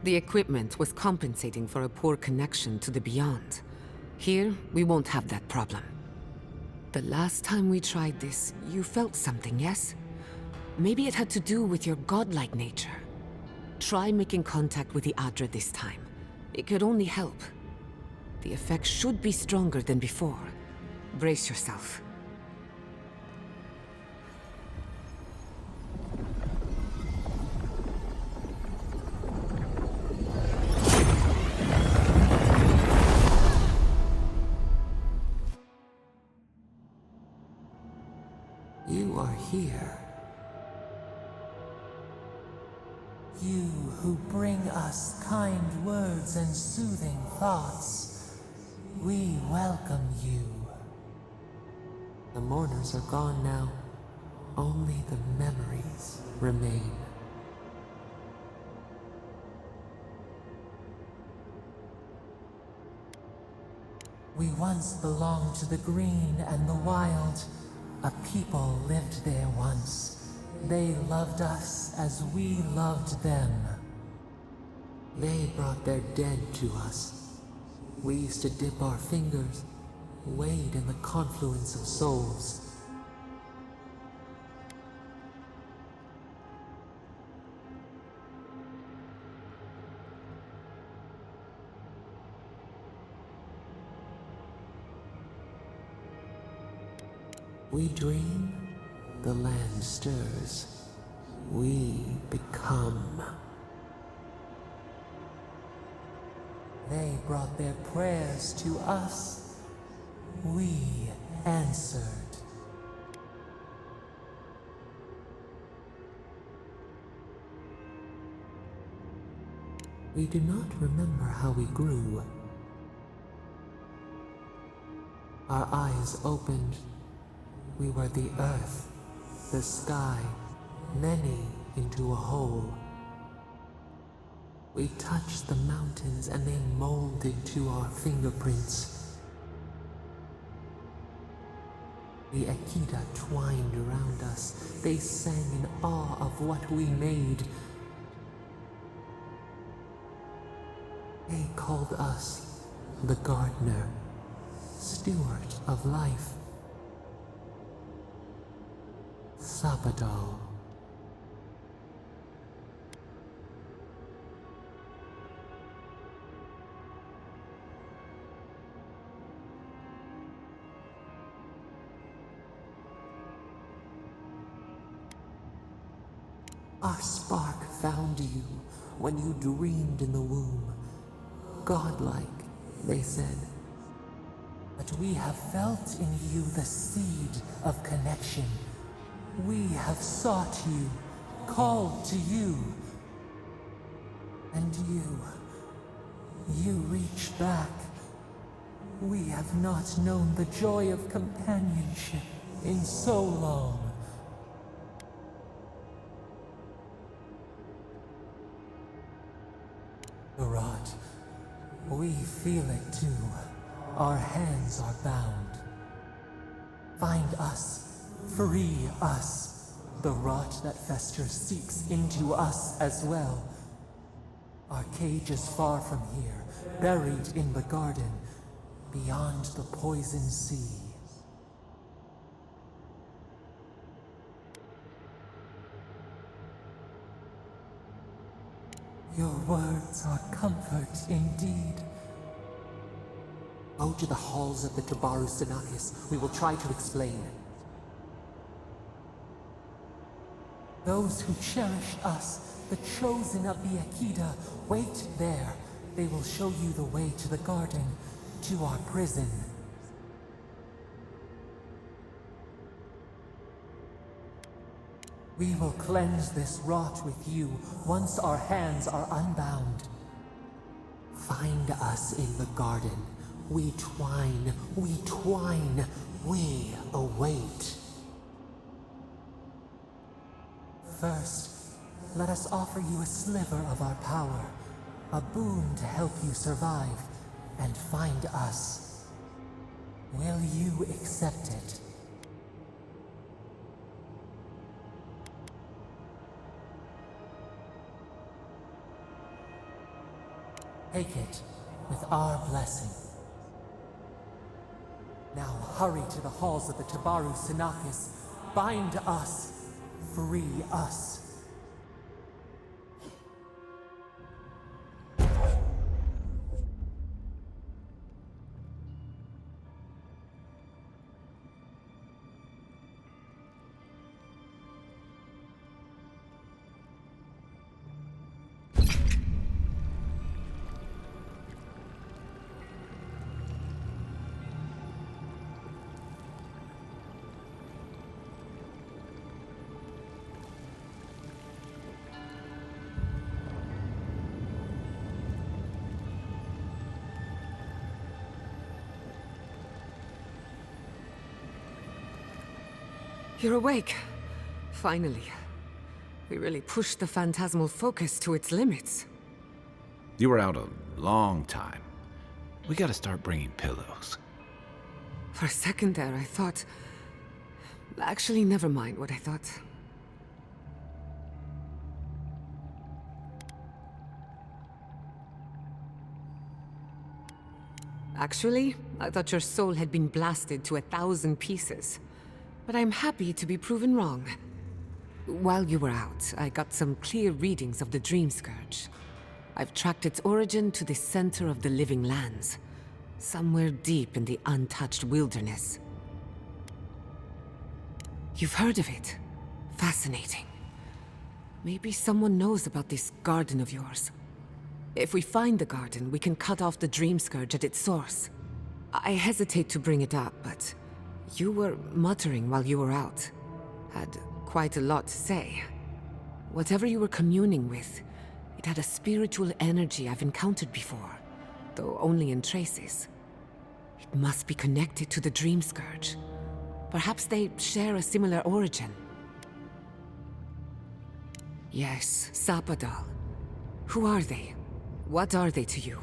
The equipment was compensating for a poor connection to the beyond. Here, we won't have that problem. The last time we tried this, you felt something, yes? Maybe it had to do with your godlike nature. Try making contact with the Adra this time. It could only help. The effect should be stronger than before. Brace yourself. You are here. You who bring us kind words and soothing thoughts, we welcome you. The mourners are gone now. Only the memories remain. We once belonged to the green and the wild. A people lived there once. They loved us as we loved them. They brought their dead to us. We used to dip our fingers, wade in the confluence of souls. We dream, the land stirs. We become. They brought their prayers to us. We answered. We do not remember how we grew. Our eyes opened. We were the earth, the sky, many into a whole. We touched the mountains and they molded to our fingerprints. The Akita twined around us. They sang in awe of what we made. They called us the gardener, steward of life. Sabado. Our spark found you when you dreamed in the womb. Godlike, they said. But we have felt in you the seed of connection. We have sought you, called to you. And you reach back. We have not known the joy of companionship in so long. The rot. We feel it too. Our hands are bound. Find us. Free us. The rot that festers seeks into us as well. Our cage is far from here, buried in the garden, beyond the poison sea. Your words are comfort indeed. Go to the halls of the Tabaru Sinakis. We will try to explain. Those who cherish us, the chosen of the Akita, wait there. They will show you the way to the garden, to our prison. We will cleanse this rot with you once our hands are unbound. Find us in the garden. We twine, we await. First, let us offer you a sliver of our power, a boon to help you survive and find us. Will you accept it? Take it with our blessing. Now hurry to the halls of the Tabaru Sinakis. Bind us. Free us. You're awake. Finally. We really pushed the phantasmal focus to its limits. You were out a long time. We gotta start bringing pillows. For a second there, I thought... Actually, never mind what I thought. Actually, I thought your soul had been blasted to 1,000 pieces. But I'm happy to be proven wrong. While you were out, I got some clear readings of the Dream Scourge. I've tracked its origin to the center of the living lands, somewhere deep in the untouched wilderness. You've heard of it. Fascinating. Maybe someone knows about this garden of yours. If we find the garden, we can cut off the Dream Scourge at its source. I hesitate to bring it up, but you were muttering while you were out. Had quite a lot to say. Whatever you were communing with, it had a spiritual energy I've encountered before, though only in traces. It must be connected to the Dream Scourge. Perhaps they share a similar origin. Yes, Sapadal. Who are they? What are they to you?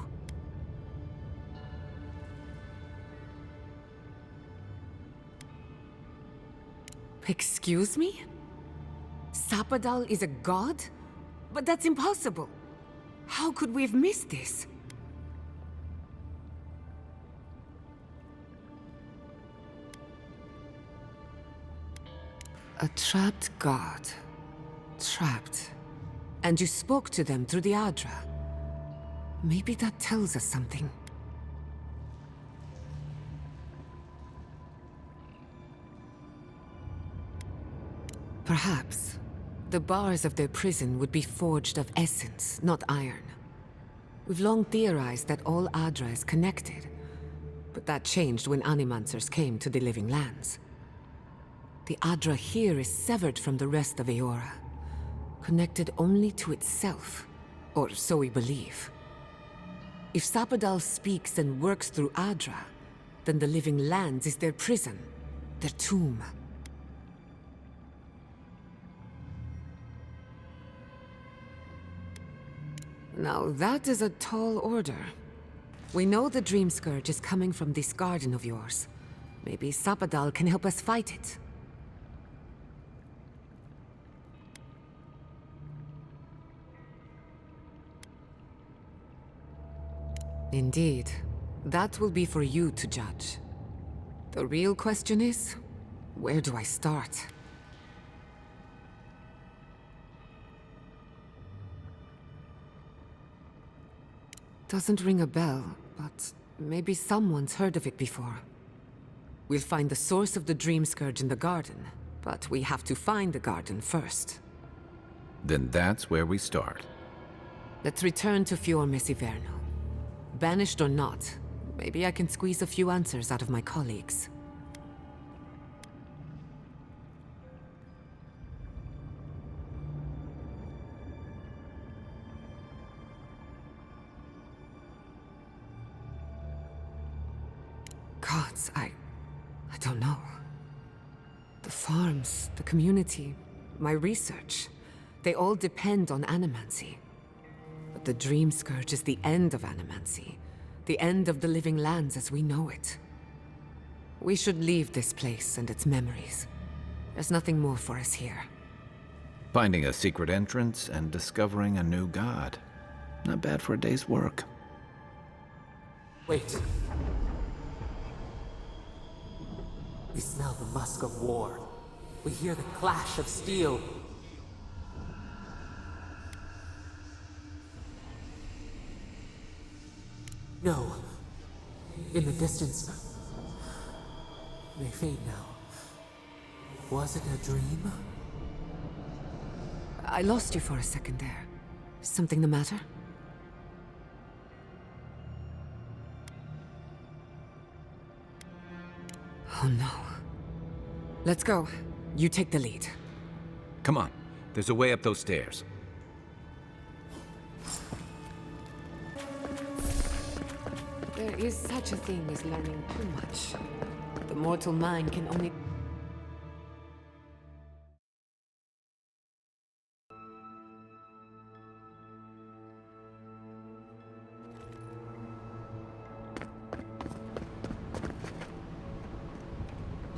Excuse me? Sapadal is a god? But that's impossible. How could we have missed this? A trapped god. Trapped. And you spoke to them through the Adra. Maybe that tells us something. Perhaps the bars of their prison would be forged of essence, not iron. We've long theorized that all Adra is connected, but that changed when Animancers came to the Living Lands. The Adra here is severed from the rest of Eora, connected only to itself, or so we believe. If Sapadal speaks and works through Adra, then the Living Lands is their prison, their tomb. Now that is a tall order. We know the Dream Scourge is coming from this garden of yours. Maybe Sapadal can help us fight it. Indeed. That will be for you to judge. The real question is, where do I start? Doesn't ring a bell, but maybe someone's heard of it before. We'll find the source of the Dream Scourge in the garden, but we have to find the garden first. Then that's where we start. Let's return to Fior Mesiverno. Banished or not, maybe I can squeeze a few answers out of my colleagues. Gods, I don't know. The farms, the community, my research, they all depend on animancy. But the Dream Scourge is the end of animancy, the end of the Living Lands as we know it. We should leave this place and its memories. There's nothing more for us here. Finding a secret entrance and discovering a new god. Not bad for a day's work. Wait. We smell the musk of war. We hear the clash of steel. No. In the distance. They fade now. Was it a dream? I lost you for a second there. Something the matter? Oh no. Let's go. You take the lead. Come on. There's a way up those stairs. There is such a thing as learning too much. The mortal mind can only...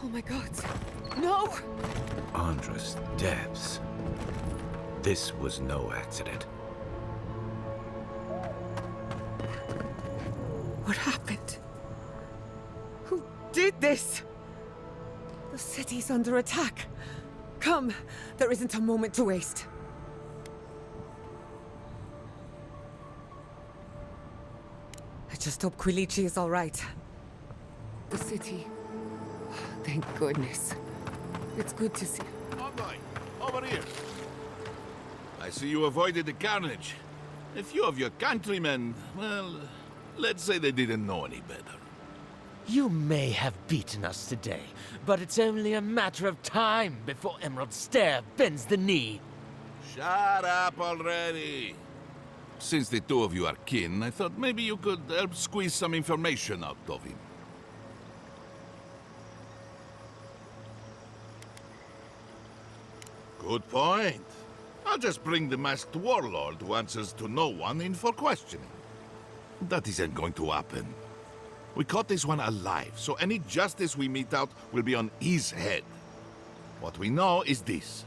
Oh my god. No! Andra's depths. This was no accident. What happened? Who did this? The city's under attack. Come, there isn't a moment to waste. I just hope Quilici is all right. The city. Thank goodness. It's good to see. Alright, over here. I see you avoided the carnage. A few of your countrymen, well, let's say they didn't know any better. You may have beaten us today, but it's only a matter of time before Emerald Stair bends the knee. Shut up already. Since the two of you are kin, I thought maybe you could help squeeze some information out of him. Good point. I'll just bring the masked warlord who answers to no one in for questioning. That isn't going to happen. We caught this one alive, so any justice we mete out will be on his head. What we know is this.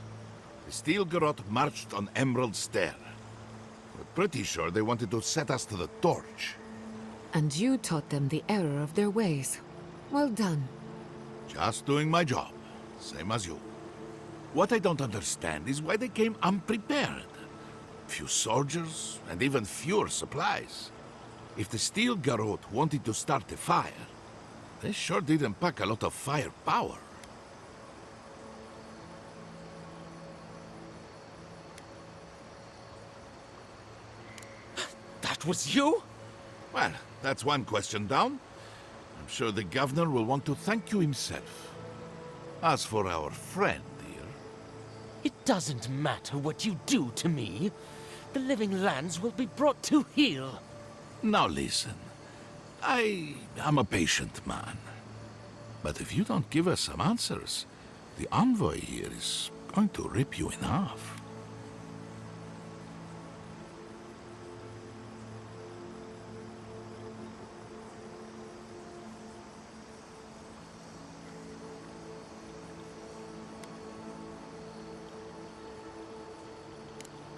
The Steel Garrote marched on Emerald Stair. We're pretty sure they wanted to set us to the torch. And you taught them the error of their ways. Well done. Just doing my job, same as you. What I don't understand is why they came unprepared. Few soldiers, and even fewer supplies. If the Steel Garrote wanted to start a fire, they sure didn't pack a lot of firepower. That was you? Well, that's one question down. I'm sure the governor will want to thank you himself. As for our friend here... It doesn't matter what you do to me. The living lands will be brought to heel. Now listen, I am a patient man. But if you don't give us some answers, the envoy here is going to rip you in half.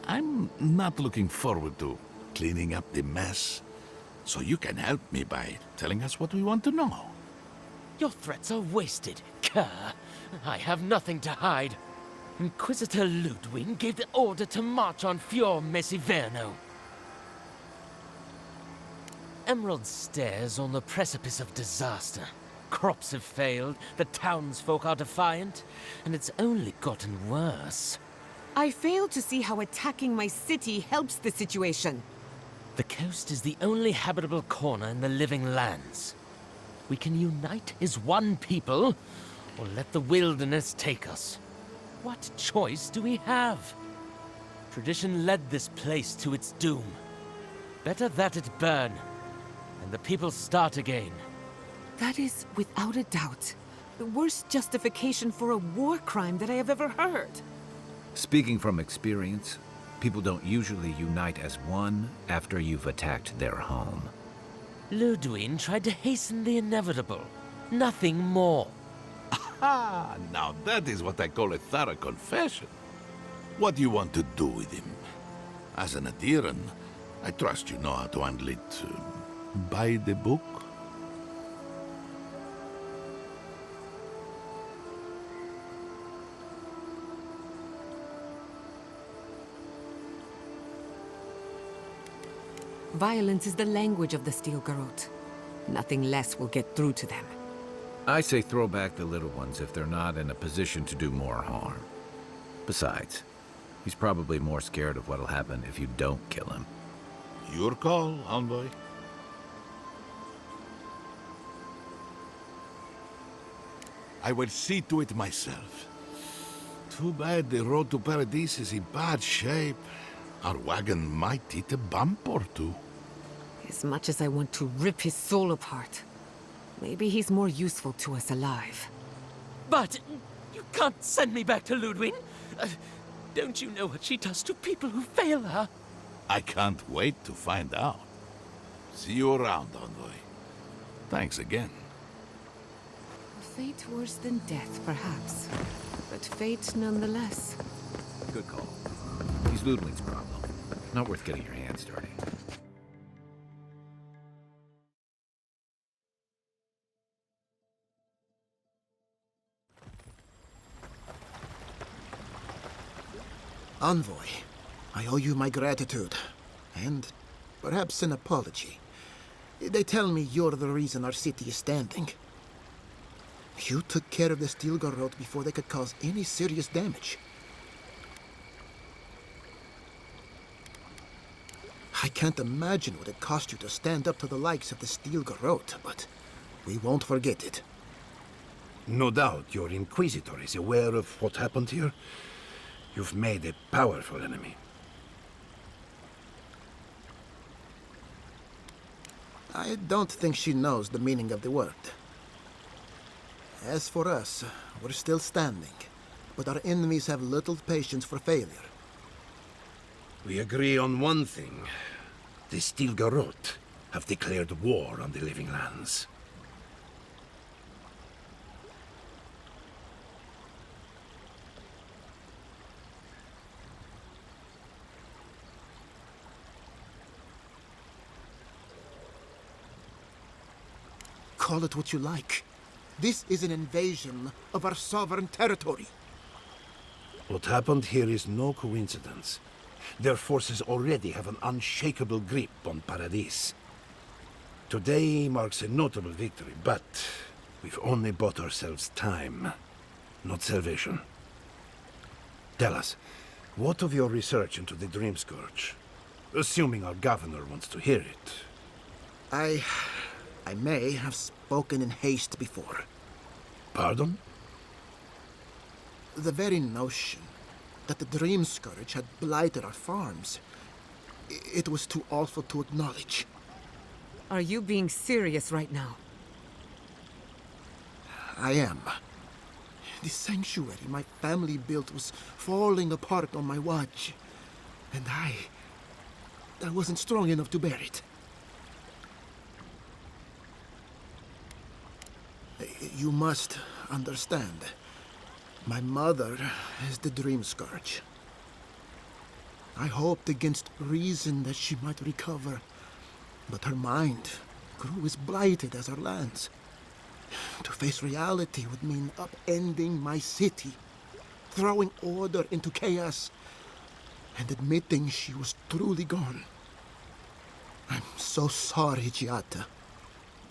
I'm not looking forward to cleaning up the mess, so you can help me by telling us what we want to know. Your threats are wasted, cur. I have nothing to hide. Inquisitor Ludwig gave the order to march on Fior Mesiverno. Emerald Stairs on the precipice of disaster. Crops have failed, the townsfolk are defiant, and it's only gotten worse. I fail to see how attacking my city helps the situation. The coast is the only habitable corner in the living lands. We can unite as one people, or let the wilderness take us. What choice do we have? Tradition led this place to its doom. Better that it burn, and the people start again. That is, without a doubt, the worst justification for a war crime that I have ever heard. Speaking from experience, people don't usually unite as one after you've attacked their home. Ludwig tried to hasten the inevitable. Nothing more. Ah, now that is what I call a thorough confession. What do you want to do with him? As an adherent, I trust you know how to handle it by the book. Violence is the language of the Steel Garrote. Nothing less will get through to them. I say throw back the little ones if they're not in a position to do more harm. Besides, he's probably more scared of what'll happen if you don't kill him. Your call, envoy. I will see to it myself. Too bad the road to Paradise is in bad shape. Our wagon might hit a bump or two. As much as I want to rip his soul apart, maybe he's more useful to us alive. But you can't send me back to Ludwig. Don't you know what she does to people who fail her? I can't wait to find out. See you around, envoy. Thanks again. A fate worse than death, perhaps. But fate nonetheless. Good call. He's Ludwig's problem. Not worth getting your hands dirty. Envoy, I owe you my gratitude. And perhaps an apology. They tell me you're the reason our city is standing. You took care of the Steel Garrote before they could cause any serious damage. I can't imagine what it cost you to stand up to the likes of the Steel Garrote, but we won't forget it. No doubt your Inquisitor is aware of what happened here. You've made a powerful enemy. I don't think she knows the meaning of the word. As for us, we're still standing, but our enemies have little patience for failure. We agree on one thing. The Stilgarot have declared war on the living lands. Call it what you like. This is an invasion of our sovereign territory. What happened here is no coincidence. Their forces already have an unshakable grip on Paradis. Today marks a notable victory, but we've only bought ourselves time, not salvation. Tell us, what of your research into the Dream Scourge? Assuming our governor wants to hear it. I may have spoken in haste before. Pardon? The very notion that the Dream Scourge had blighted our farms, it was too awful to acknowledge. Are you being serious right now? I am. The sanctuary my family built was falling apart on my watch, and I wasn't strong enough to bear it. You must understand. My mother is the Dream Scourge. I hoped against reason that she might recover, but her mind grew as blighted as her lands. To face reality would mean upending my city, throwing order into chaos, and admitting she was truly gone. I'm so sorry, Giata.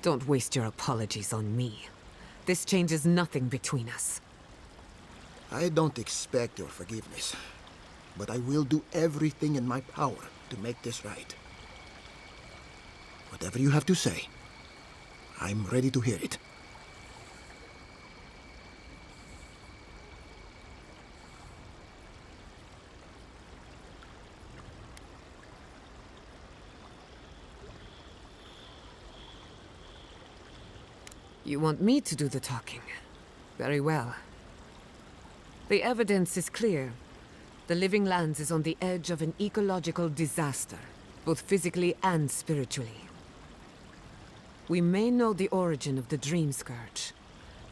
Don't waste your apologies on me. This changes nothing between us. I don't expect your forgiveness, but I will do everything in my power to make this right. Whatever you have to say, I'm ready to hear it. You want me to do the talking? Very well. The evidence is clear. The Living Lands is on the edge of an ecological disaster, both physically and spiritually. We may know the origin of the Dream Scourge.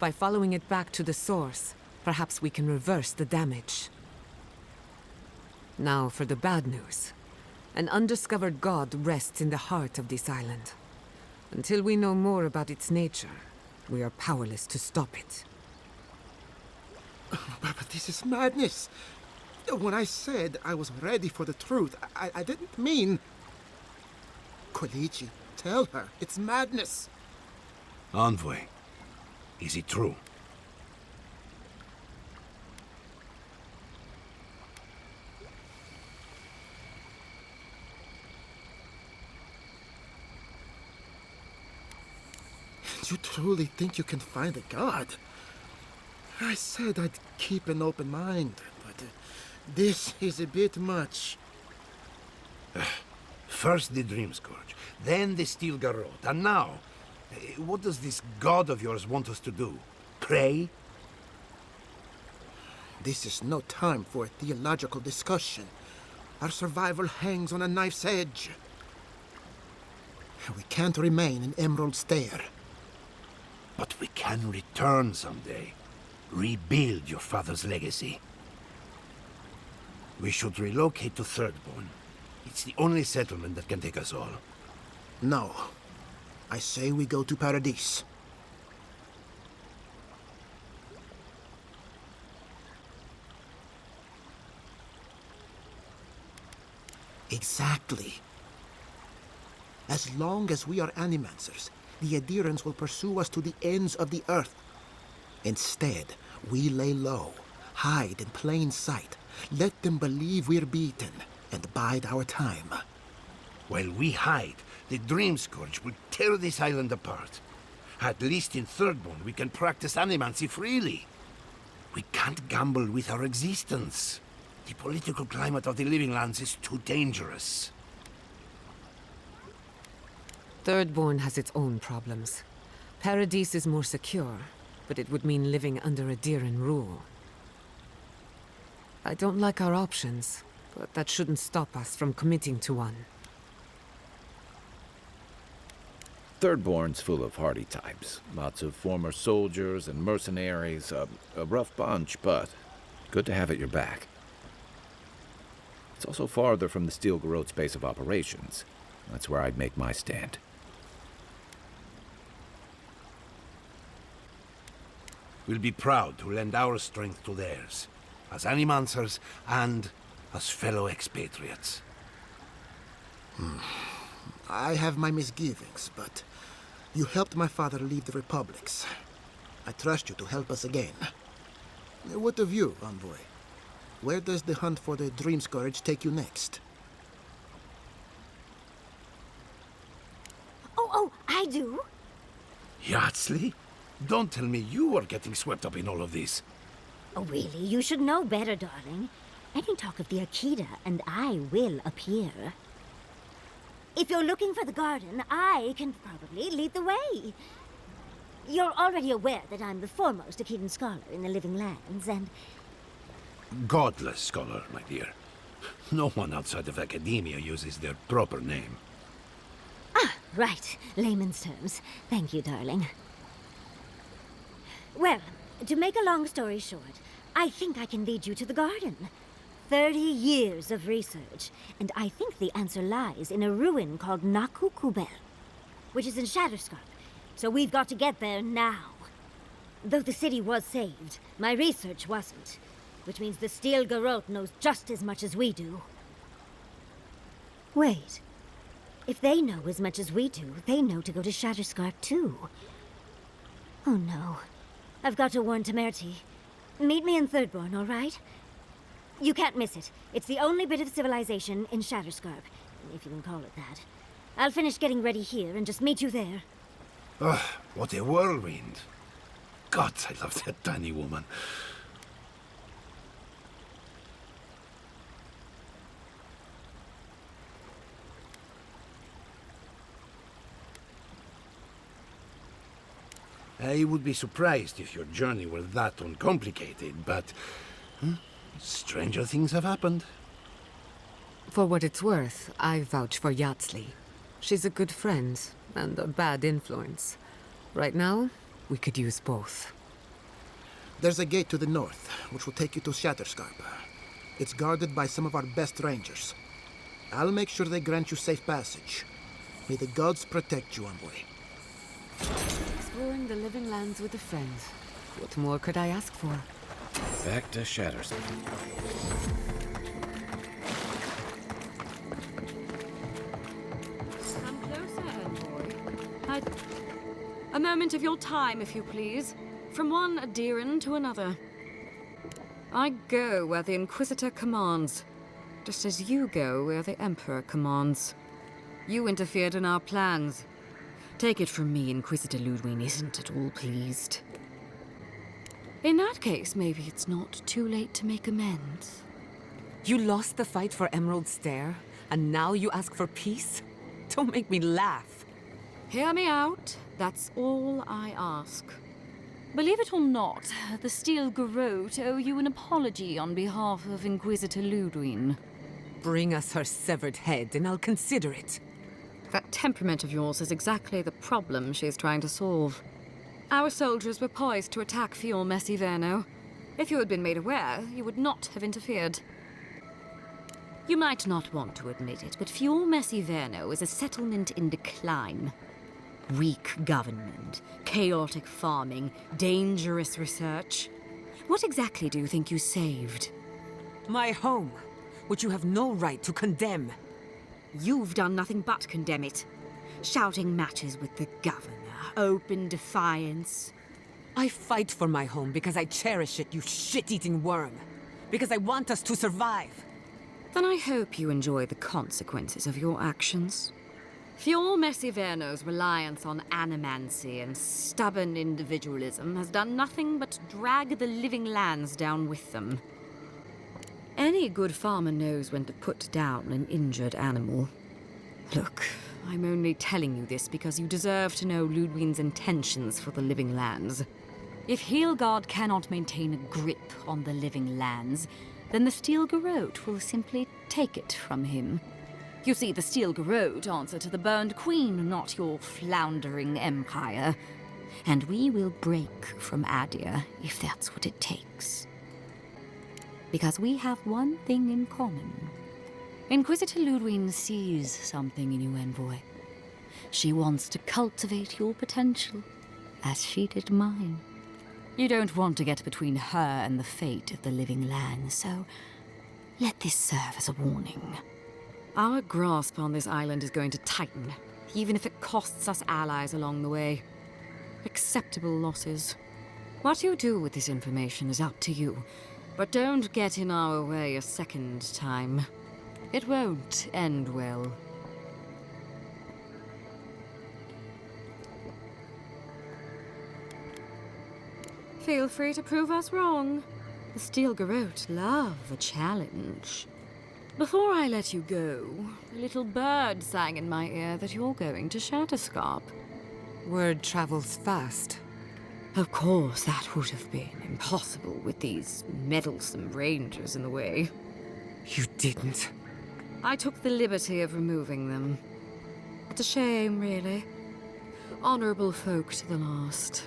By following it back to the source, perhaps we can reverse the damage. Now for the bad news. An undiscovered god rests in the heart of this island. Until we know more about its nature, we are powerless to stop it. But this is madness. When I said I was ready for the truth, I didn't mean... Quilici, tell her, it's madness. Envoy, is it true? You truly think you can find a god? I said I'd keep an open mind, but this is a bit much. First the Dream Scourge, then the Stilgarot, and now, what does this god of yours want us to do? Pray? This is no time for a theological discussion. Our survival hangs on a knife's edge. We can't remain in Emerald Stair. But we can return someday. Rebuild your father's legacy. We should relocate to Thirdborn. It's the only settlement that can take us all. No. I say we go to Paradis. Exactly. As long as we are animancers, the adherents will pursue us to the ends of the earth. Instead, we lay low, hide in plain sight, let them believe we're beaten, and bide our time. While we hide, the Dream Scourge will tear this island apart. At least in Thirdborn, we can practice animancy freely. We can't gamble with our existence. The political climate of the Living Lands is too dangerous. Thirdborn has its own problems. Paradis is more secure, but it would mean living under Adheran rule. I don't like our options, but that shouldn't stop us from committing to one. Thirdborn's full of hardy types. Lots of former soldiers and mercenaries. A rough bunch, but good to have at your back. It's also farther from the Steel Garrote's base of operations. That's where I'd make my stand. We'll be proud to lend our strength to theirs, as animancers and as fellow expatriates. I have my misgivings, but you helped my father leave the Republics. I trust you to help us again. What of you, envoy? Where does the hunt for the Dream Scourge take you next? Oh, I do. Yardsley? Don't tell me you are getting swept up in all of this. Oh, really? You should know better, darling. Any talk of the Akita, and I will appear. If you're looking for the garden, I can probably lead the way. You're already aware that I'm the foremost Akitan scholar in the Living Lands, and... Godless scholar, my dear. No one outside of academia uses their proper name. Ah, right. Layman's terms. Thank you, darling. Well, to make a long story short, I think I can lead you to the garden. 30 years of research, and I think the answer lies in a ruin called Nakukubel, which is in Shatterscarp. So we've got to get there now. Though the city was saved, my research wasn't, which means the Steel Garrote knows just as much as we do. Wait. If they know as much as we do, they know to go to Shatterscarp too. Oh no. I've got to warn Temerity. Meet me in Thirdborn, all right? You can't miss it. It's the only bit of civilization in Shatterscarp, if you can call it that. I'll finish getting ready here and just meet you there. Ugh, what a whirlwind. God, I love that tiny woman. I would be surprised if your journey were that uncomplicated, but stranger things have happened. For what it's worth, I vouch for Yardsley. She's a good friend and a bad influence. Right now, we could use both. There's a gate to the north, which will take you to Shatterscarp. It's guarded by some of our best rangers. I'll make sure they grant you safe passage. May the gods protect you, envoy. Exploring the Living Lands with a friend. What more could I ask for? Back to Shatterscarp. Come closer, envoy. A moment of your time, if you please. From one Adiran to another. I go where the Inquisitor commands, just as you go where the Emperor commands. You interfered in our plans. Take it from me, Inquisitor Ludwig isn't at all pleased. In that case, maybe it's not too late to make amends. You lost the fight for Emerald Stair, and now you ask for peace? Don't make me laugh. Hear me out. That's all I ask. Believe it or not, the Steel Garrote owe you an apology on behalf of Inquisitor Ludwig. Bring us her severed head, and I'll consider it. That temperament of yours is exactly the problem she's trying to solve. Our soldiers were poised to attack Fior Messiverno. If you had been made aware, you would not have interfered. You might not want to admit it, but Fior Messiverno is a settlement in decline. Weak government, chaotic farming, dangerous research. What exactly do you think you saved? My home, which you have no right to condemn. You've done nothing but condemn it. Shouting matches with the governor, open defiance. I fight for my home because I cherish it, you shit-eating worm. Because I want us to survive. Then I hope you enjoy the consequences of your actions. Fior Messiverno's reliance on animancy and stubborn individualism has done nothing but drag the Living Lands down with them. Any good farmer knows when to put down an injured animal. Look, I'm only telling you this because you deserve to know Ludwig's intentions for the Living Lands. If Heelgard cannot maintain a grip on the Living Lands, then the Steel Garrote will simply take it from him. You see, the Steel Garrote answer to the Burned Queen, not your floundering empire. And we will break from Adir if that's what it takes. Because we have one thing in common. Inquisitor Ludwig sees something in you, Envoy. She wants to cultivate your potential, as she did mine. You don't want to get between her and the fate of the living land, so let this serve as a warning. Our grasp on this island is going to tighten, even if it costs us allies along the way. Acceptable losses. What you do with this information is up to you, but don't get in our way a second time. It won't end well. Feel free to prove us wrong. The Steel Garrote love a challenge. Before I let you go, a little bird sang in my ear that you're going to Shatterscarp. Word travels fast. Of course, that would have been impossible with these meddlesome rangers in the way. You didn't. I took the liberty of removing them. It's a shame, really. Honorable folk to the last.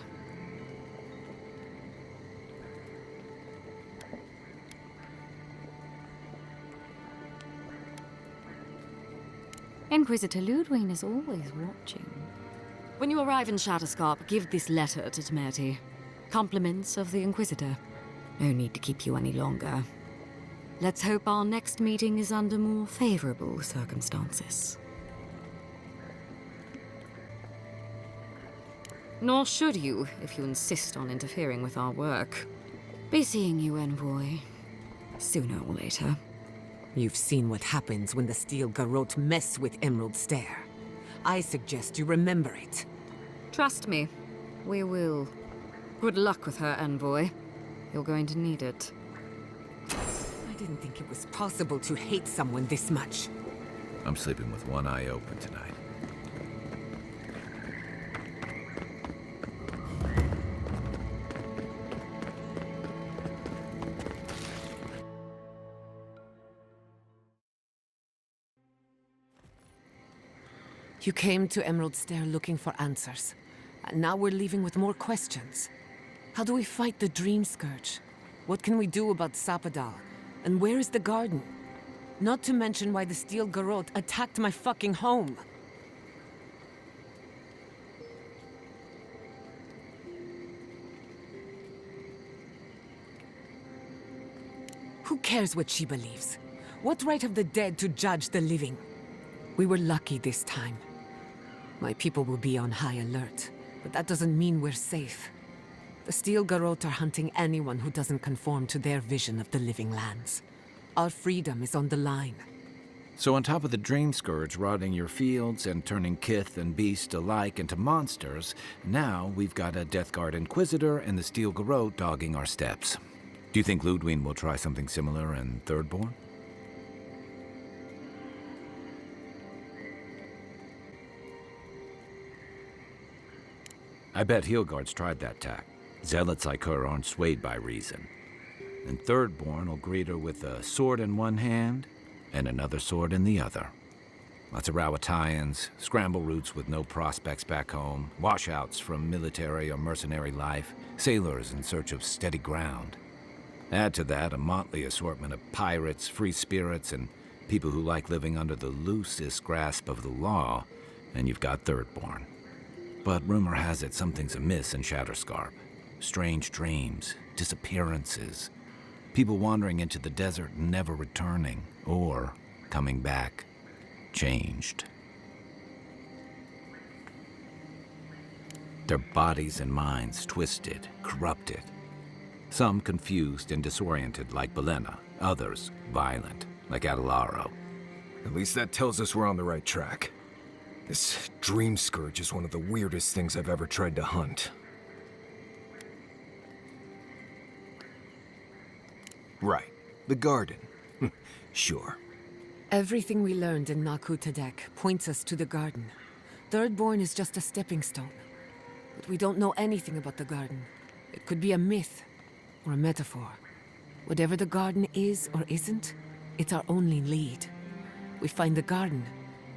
Inquisitor Ludwig is always watching. When you arrive in Shatterscarp, give this letter to Tmerti. Compliments of the Inquisitor. No need to keep you any longer. Let's hope our next meeting is under more favorable circumstances. Nor should you, if you insist on interfering with our work. Be seeing you, Envoy. Sooner or later. You've seen what happens when the Steel Garrote mess with Emerald Stair. I suggest you remember it. Trust me, we will. Good luck with her, Envoy. You're going to need it. I didn't think it was possible to hate someone this much. I'm sleeping with one eye open tonight. You came to Emerald Stair looking for answers. And now we're leaving with more questions. How do we fight the Dream Scourge? What can we do about Sapadal? And where is the garden? Not to mention why the Steel Garrote attacked my fucking home. Who cares what she believes? What right have the dead to judge the living? We were lucky this time. My people will be on high alert, but that doesn't mean we're safe. The Steel Garrote are hunting anyone who doesn't conform to their vision of the living lands. Our freedom is on the line. So on top of the Dream Scourge rotting your fields and turning kith and beast alike into monsters, now we've got a Death Guard Inquisitor and the Steel Garrote dogging our steps. Do you think Ludwig will try something similar in Thirdborn? I bet Heelguard's tried that tack. Zealots like her aren't swayed by reason. And Thirdborn will greet her with a sword in one hand and another sword in the other. Lots of Rawatayans, scramble routes with no prospects back home, washouts from military or mercenary life, sailors in search of steady ground. Add to that a motley assortment of pirates, free spirits, and people who like living under the loosest grasp of the law, and you've got Thirdborn. But rumor has it something's amiss in Shatterscarp. Strange dreams, disappearances, people wandering into the desert and never returning, or coming back, changed. Their bodies and minds twisted, corrupted. Some confused and disoriented like Belena, others violent like Adelaro. At least that tells us we're on the right track. This Dream Scourge is one of the weirdest things I've ever tried to hunt. Right, the garden. Sure. Everything we learned in Naku Tadek points us to the garden. Thirdborn is just a stepping stone. But we don't know anything about the garden. It could be a myth, or a metaphor. Whatever the garden is or isn't, it's our only lead. We find the garden,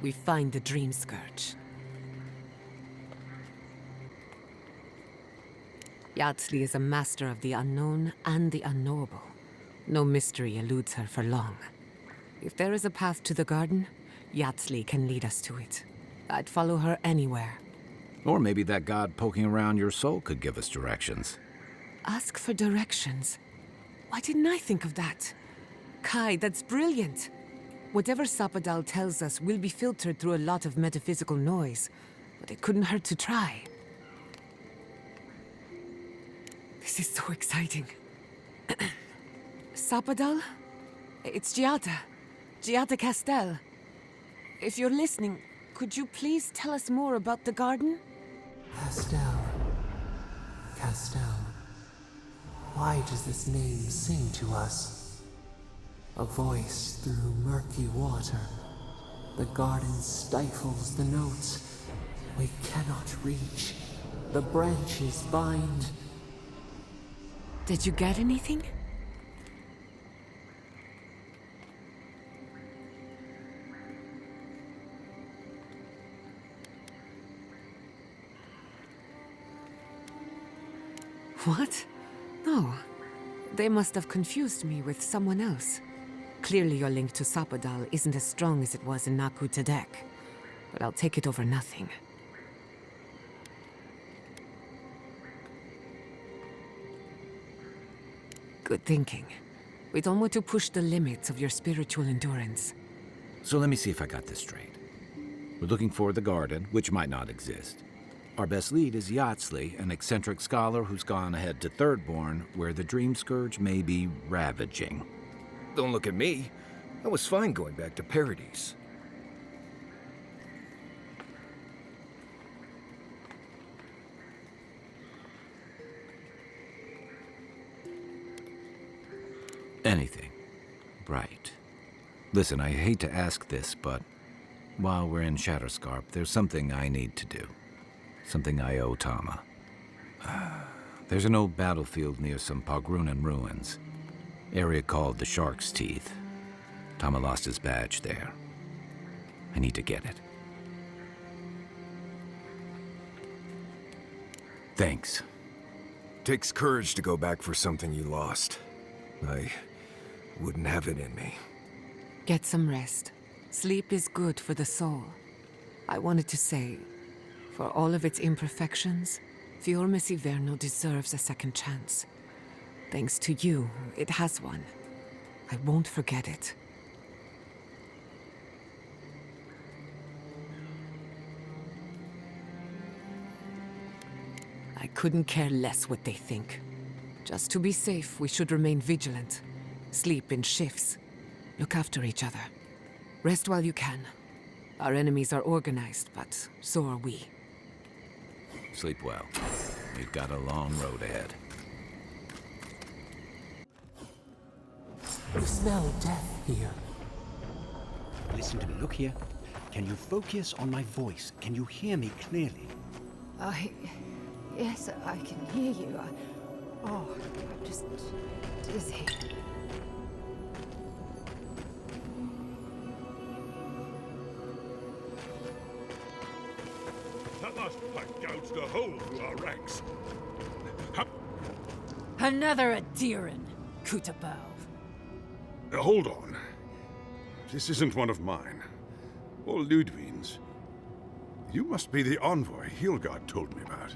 we find the Dream Scourge. Yardsley is a master of the unknown and the unknowable. No mystery eludes her for long. If there is a path to the garden, Yardsley can lead us to it. I'd follow her anywhere. Or maybe that god poking around your soul could give us directions. Ask for directions. Why didn't I think of that? Kai, that's brilliant. Whatever Sapadal tells us will be filtered through a lot of metaphysical noise, but it couldn't hurt to try. This is so exciting. Sapadal? It's Giada. Giada Castel. If you're listening, could you please tell us more about the garden? Castel. Castel. Why does this name sing to us? A voice through murky water. The garden stifles the notes we cannot reach. The branches bind. Did you get anything? What? No. They must have confused me with someone else. Clearly your link to Sapadal isn't as strong as it was in Naku Tadek. But I'll take it over nothing. Good thinking. We don't want to push the limits of your spiritual endurance. So let me see if I got this straight. We're looking for the garden, which might not exist. Our best lead is Yardsley, an eccentric scholar who's gone ahead to Thirdborn, where the Dream Scourge may be ravaging. Don't look at me. I was fine going back to Paradise. Anything. Right. Listen, I hate to ask this, but while we're in Shatterscarp, there's something I need to do. Something I owe Tama. There's an old battlefield near some Pogrunan ruins. Area called the Shark's Teeth. Tama lost his badge there. I need to get it. Thanks. Takes courage to go back for something you lost. I wouldn't have it in me. Get some rest. Sleep is good for the soul. I wanted to say, for all of its imperfections, Fiorme Siverno deserves a second chance. Thanks to you, it has one. I won't forget it. I couldn't care less what they think. Just to be safe, we should remain vigilant. Sleep in shifts. Look after each other. Rest while you can. Our enemies are organized, but so are we. Sleep well. We've got a long road ahead. You smell death here. Listen to me. Look here. Can you focus on my voice? Can you hear me clearly? Yes, I can hear you. I'm just dizzy. That last fight gouged a hole through our ranks. Another Adiran, Kutabao. Hold on. This isn't one of mine. Or Ludwig's. You must be the envoy Hilgard told me about.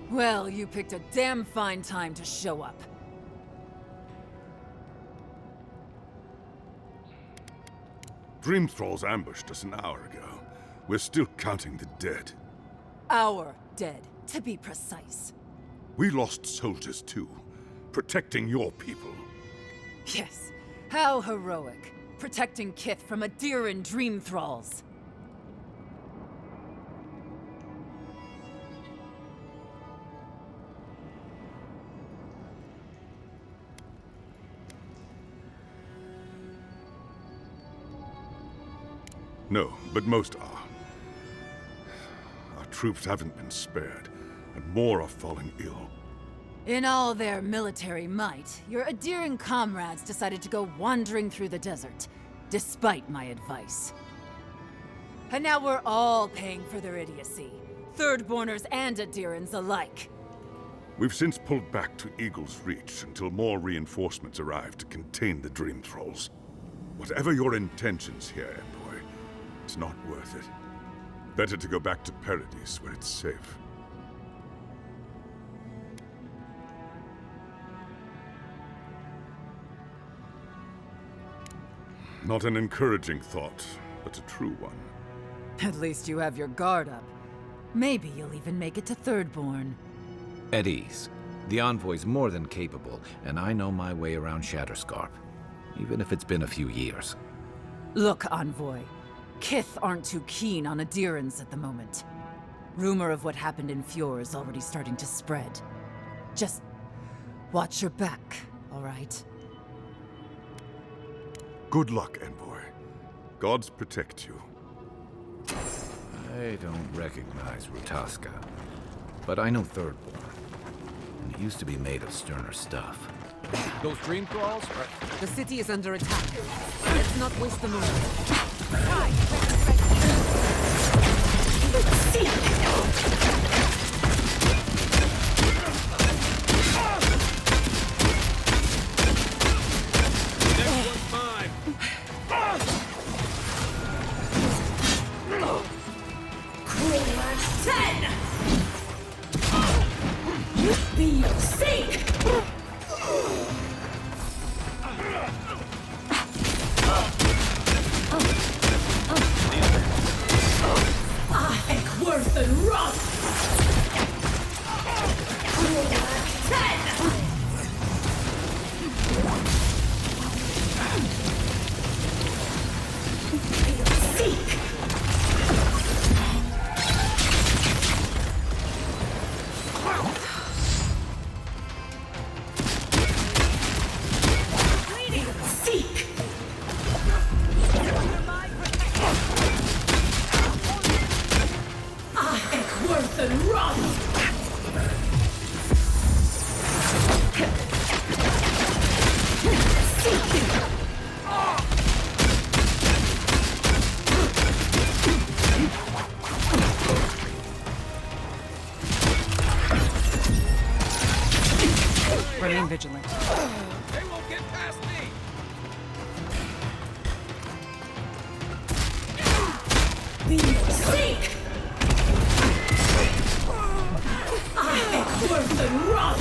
Well, you picked a damn fine time to show up. Dream Thralls ambushed us an hour ago. We're still counting the dead. Our dead, to be precise. We lost soldiers too, protecting your people. Yes, how heroic. Protecting Kith from Adiran dream thralls. No, but most are. Our troops haven't been spared, and more are falling ill. In all their military might, your Adiran comrades decided to go wandering through the desert, despite my advice. And now we're all paying for their idiocy, Thirdborners and Adirans alike. We've since pulled back to Eagle's Reach until more reinforcements arrive to contain the Dream Thralls. Whatever your intentions here, Envoy, it's not worth it. Better to go back to Paradise where it's safe. Not an encouraging thought, but a true one. At least you have your guard up. Maybe you'll even make it to Thirdborn. At ease. The Envoy's more than capable, and I know my way around Shatterscarp, even if it's been a few years. Look, Envoy. Kith aren't too keen on Adirans at the moment. Rumor of what happened in Fjord is already starting to spread. Just watch your back, all right? Good luck, Envoy. Gods protect you. I don't recognize Rutaska, but I know Thirdborn. And he used to be made of sterner stuff. Those Dream Thralls? The city is under attack. Let's not waste the moment. Remain vigilant. They won't get past me! Seek! I am worth the rot!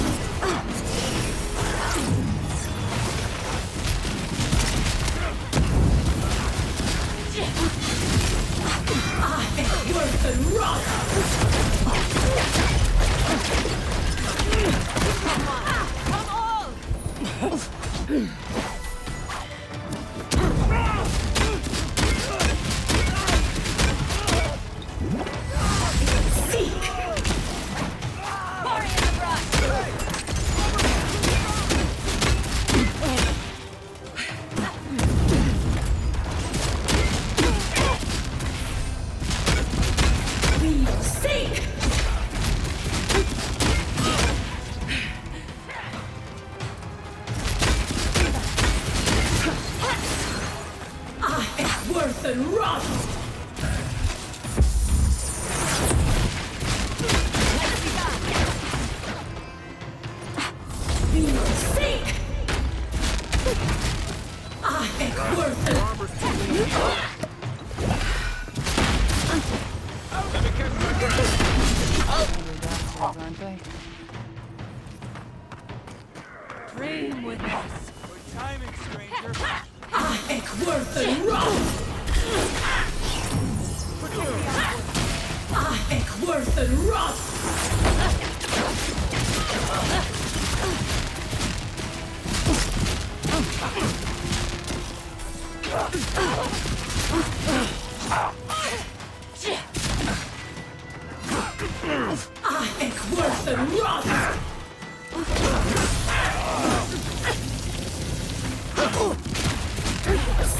I am worth the rot! Dream with us. Good timing, stranger. I am worth the rot! I am worth the rot! I am worth the rot!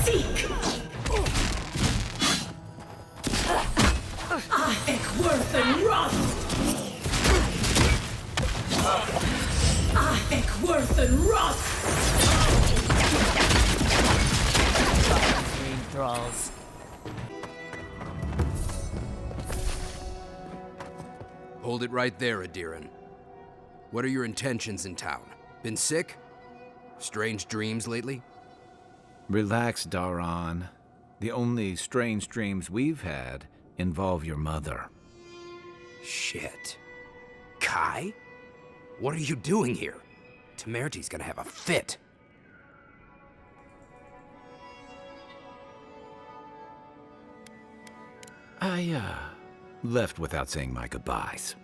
Seek! I am worth the rot! Ahek worth and rot! Dream thralls. Hold it right there, Adiran. What are your intentions in town? Been sick? Strange dreams lately? Relax, Daran. The only strange dreams we've had involve your mother. Shit. Kai? What are you doing here? Temerty's gonna have a fit. I, left without saying my goodbyes.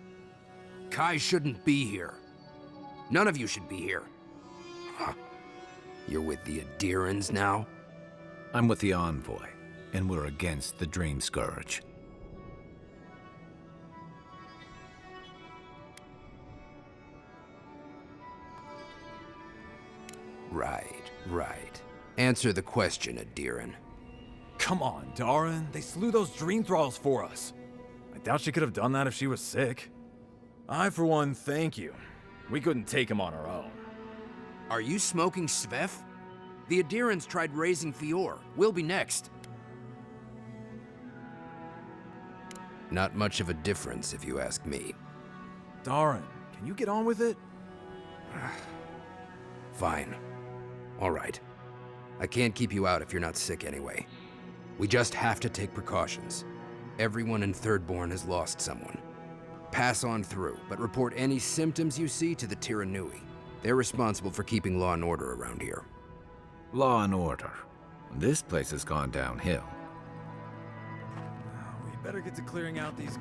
Kai shouldn't be here. None of you should be here. Huh. You're with the Adirans now? I'm with the Envoy, and we're against the Dream Scourge. Right. Answer the question, Adiran. Come on, Daran. They slew those dream thralls for us. I doubt she could have done that if she was sick. I, for one, thank you. We couldn't take him on our own. Are you smoking Svef? The Adirans tried raising Fior. We'll be next. Not much of a difference, if you ask me. Daran, can you get on with it? Fine. All right. I can't keep you out if you're not sick anyway. We just have to take precautions. Everyone in Thirdborn has lost someone. Pass on through, but report any symptoms you see to the Tiranui. They're responsible for keeping law and order around here. Law and order. This place has gone downhill. We better get to clearing out these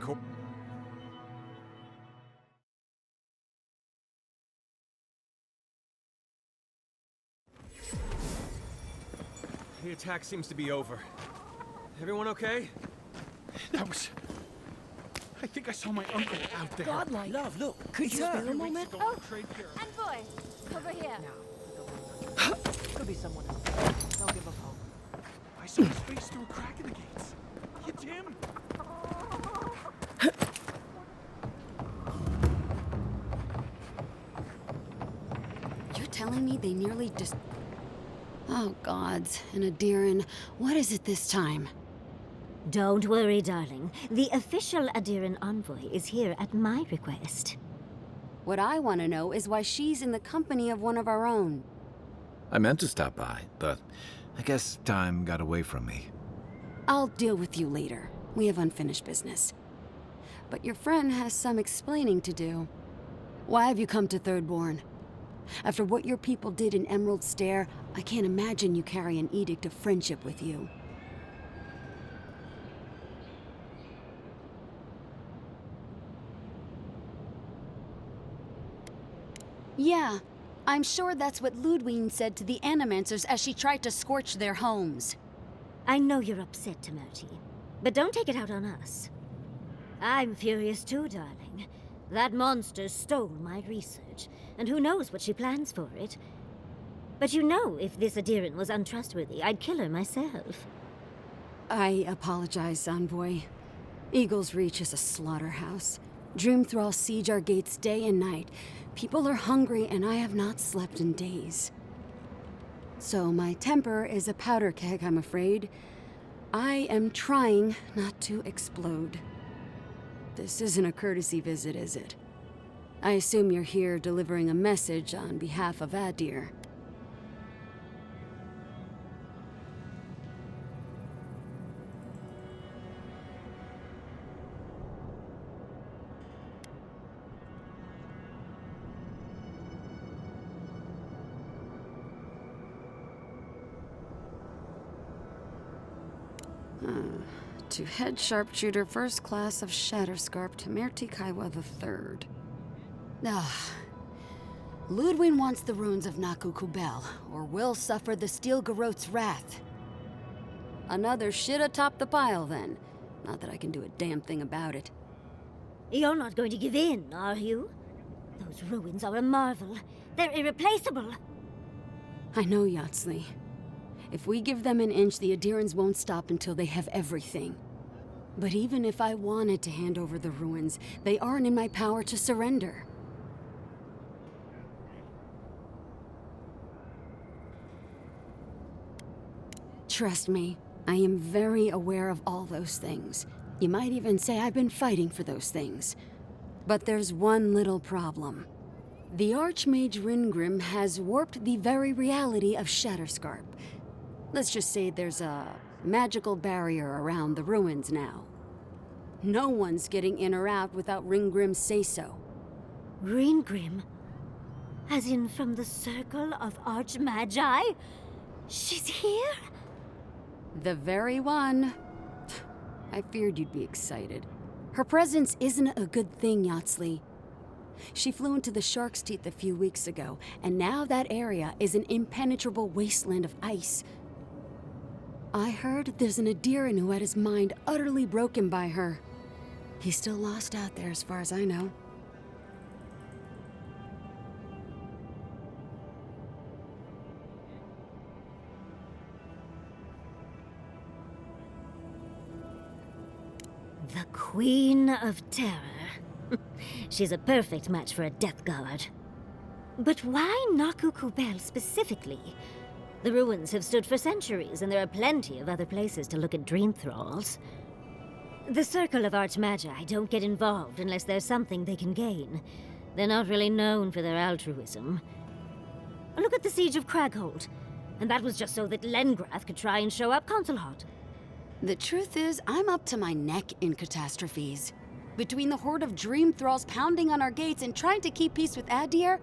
The attack seems to be over. Everyone okay? That was... I think I saw my uncle out there. Godlike. Love, look. Could you spare a moment? Oh. Envoy, over here. Could be someone else. Don't give up hope. I saw his face through a crack in the gates. It's him. You're telling me they nearly just... Oh, gods. And Adiran, what is it this time? Don't worry, darling. The official Adiran envoy is here at my request. What I want to know is why she's in the company of one of our own. I meant to stop by, but I guess time got away from me. I'll deal with you later. We have unfinished business. But your friend has some explaining to do. Why have you come to Thirdborn? After what your people did in Emerald Stair, I can't imagine you carry an edict of friendship with you. Yeah, I'm sure that's what Ludwine said to the Animancers as she tried to scorch their homes. I know you're upset, Temerty, but don't take it out on us. I'm furious too, darling. That monster stole my research, and who knows what she plans for it. But you know, if this Adiran was untrustworthy, I'd kill her myself. I apologize, Envoy. Eagle's Reach is a slaughterhouse. Dreamthralls siege our gates day and night. People are hungry, and I have not slept in days. So my temper is a powder keg, I'm afraid. I am trying not to explode. This isn't a courtesy visit, is it? I assume you're here delivering a message on behalf of Adir. To head sharpshooter, first class of Shatterscarp, Temerty Kaiwa III. Ludwine wants the ruins of Naku Kubel, or will suffer the Steel Garot's wrath. Another shit atop the pile, then. Not that I can do a damn thing about it. You're not going to give in, are you? Those ruins are a marvel. They're irreplaceable. I know, Yatsley. If we give them an inch, the Adirans won't stop until they have everything. But even if I wanted to hand over the ruins, they aren't in my power to surrender. Trust me, I am very aware of all those things. You might even say I've been fighting for those things. But there's one little problem. The Archmage Ringrim has warped the very reality of Shatterscarp. Let's just say there's a magical barrier around the ruins now. No one's getting in or out without Ringgrim's say-so. Ringgrim? As in from the Circle of Archmagi? She's here? The very one. I feared you'd be excited. Her presence isn't a good thing, Yatsley. She flew into the Shark's Teeth a few weeks ago, and now that area is an impenetrable wasteland of ice. I heard there's an Adiran who had his mind utterly broken by her. He's still lost out there as far as I know. The Queen of Terror. She's a perfect match for a Death Guard. But why Naku Kubel specifically? The ruins have stood for centuries, and there are plenty of other places to look at dream thralls. The Circle of Archmagi don't get involved unless there's something they can gain. They're not really known for their altruism. Look at the Siege of Craghold. And that was just so that Lengrath could try and show up Consulhot. The truth is, I'm up to my neck in catastrophes. Between the horde of dream thralls pounding on our gates and trying to keep peace with Adir,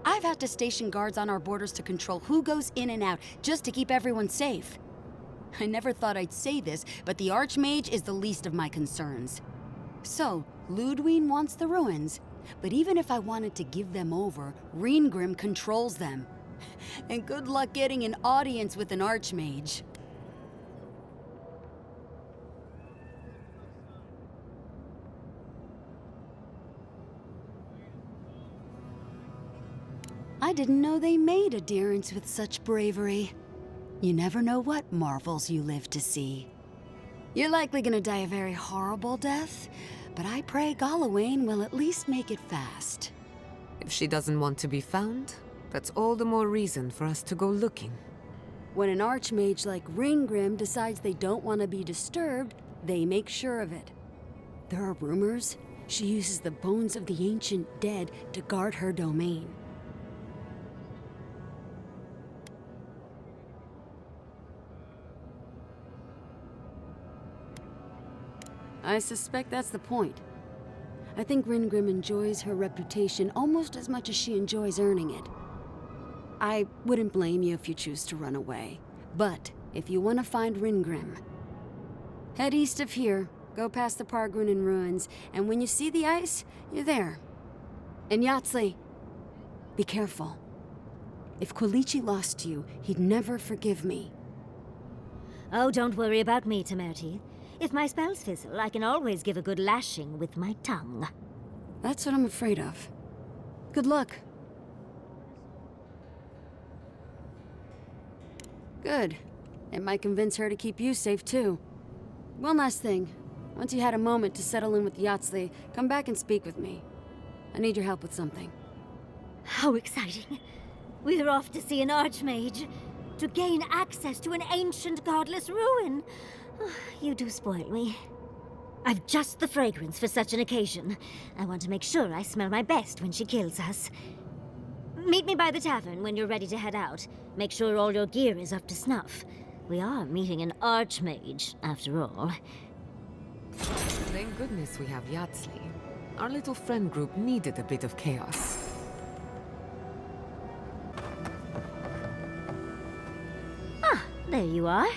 I've had to station guards on our borders to control who goes in and out, just to keep everyone safe. I never thought I'd say this, but the Archmage is the least of my concerns. So, Ludwine wants the ruins, but even if I wanted to give them over, Ringrim controls them. And good luck getting an audience with an Archmage. I didn't know they made adherents with such bravery. You never know what marvels you live to see. You're likely gonna die a very horrible death, but I pray Galawain will at least make it fast. If she doesn't want to be found, that's all the more reason for us to go looking. When an Archmage like Ringgrim decides they don't want to be disturbed, they make sure of it. There are rumors she uses the bones of the ancient dead to guard her domain. I suspect that's the point. I think Ringgrim enjoys her reputation almost as much as she enjoys earning it. I wouldn't blame you if you choose to run away. But if you want to find Ringgrim, head east of here, go past the Pargrunen ruins, and when you see the ice, you're there. And Yatsley, be careful. If Quilichi lost you, he'd never forgive me. Oh, don't worry about me, Temerti. If my spells fizzle, I can always give a good lashing with my tongue. That's what I'm afraid of. Good luck. Good. It might convince her to keep you safe, too. One last thing. Once you had a moment to settle in with Yatsley, come back and speak with me. I need your help with something. How exciting. We're off to see an Archmage. To gain access to an ancient godless ruin. You do spoil me. I've just the fragrance for such an occasion. I want to make sure I smell my best when she kills us. Meet me by the tavern when you're ready to head out. Make sure all your gear is up to snuff. We are meeting an Archmage, after all. Thank goodness we have Yatsley. Our little friend group needed a bit of chaos. Ah, there you are.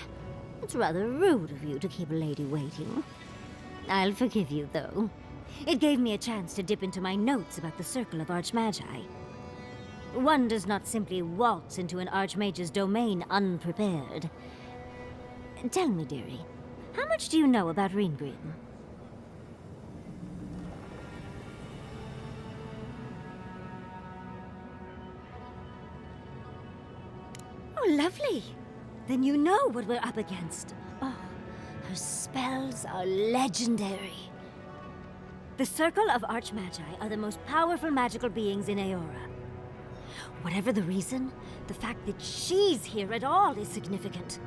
It's rather rude of you to keep a lady waiting. I'll forgive you, though. It gave me a chance to dip into my notes about the Circle of Archmagi. One does not simply waltz into an Archmage's domain unprepared. Tell me, dearie, how much do you know about Ringgrim? Oh, lovely. Then you know what we're up against. Oh, her spells are legendary. The Circle of Archmagi are the most powerful magical beings in Eora. Whatever the reason, the fact that she's here at all is significant.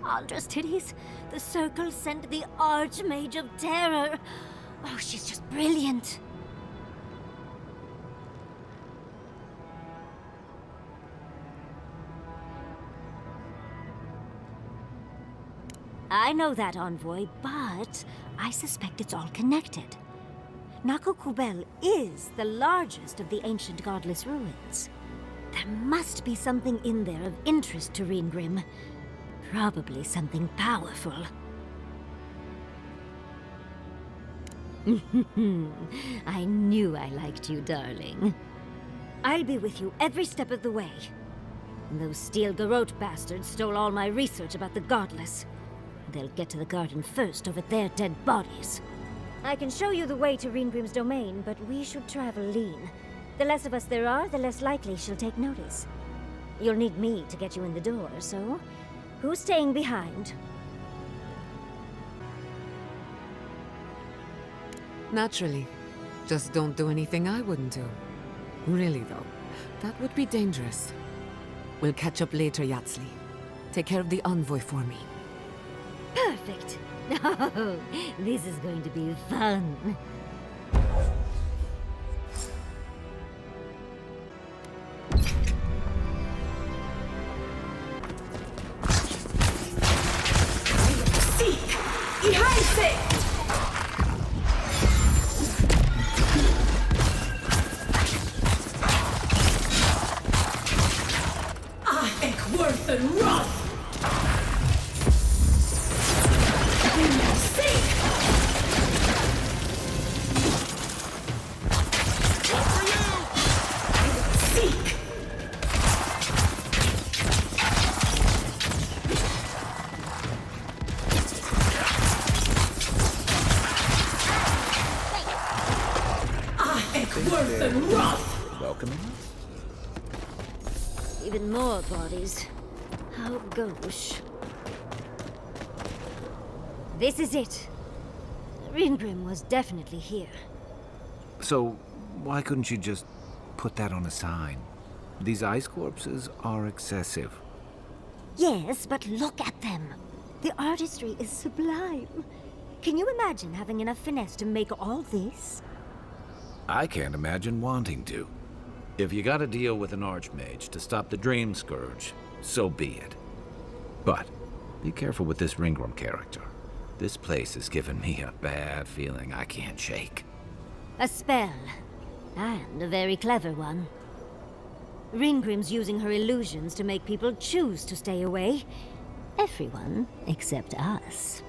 Andra's titties. The circle sent the Archmage of Terror. Oh, she's just brilliant. I know that, Envoy, but I suspect it's all connected. Nakukubel is the largest of the ancient godless ruins. There must be something in there of interest to Reengrim. Probably something powerful. I knew I liked you, darling. I'll be with you every step of the way. Those Steel Garrote bastards stole all my research about the godless. They'll get to the garden first over their dead bodies. I can show you the way to Reengrim's domain, but we should travel lean. The less of us there are, the less likely she'll take notice. You'll need me to get you in the door, so who's staying behind? Naturally. Just don't do anything I wouldn't do. Really, though, that would be dangerous. We'll catch up later, Yatsli. Take care of the envoy for me. Perfect. Oh, this is going to be fun. Welcoming us? Even more bodies. How gauche. This is it. Reengrim was definitely here. So, why couldn't you just put that on a sign? These ice corpses are excessive. Yes, but look at them. The artistry is sublime. Can you imagine having enough finesse to make all this? I can't imagine wanting to. If you gotta deal with an archmage to stop the Dream Scourge, so be it. But be careful with this Reengrim character. This place has given me a bad feeling I can't shake. A spell. And a very clever one. Reengrim's using her illusions to make people choose to stay away. Everyone except us.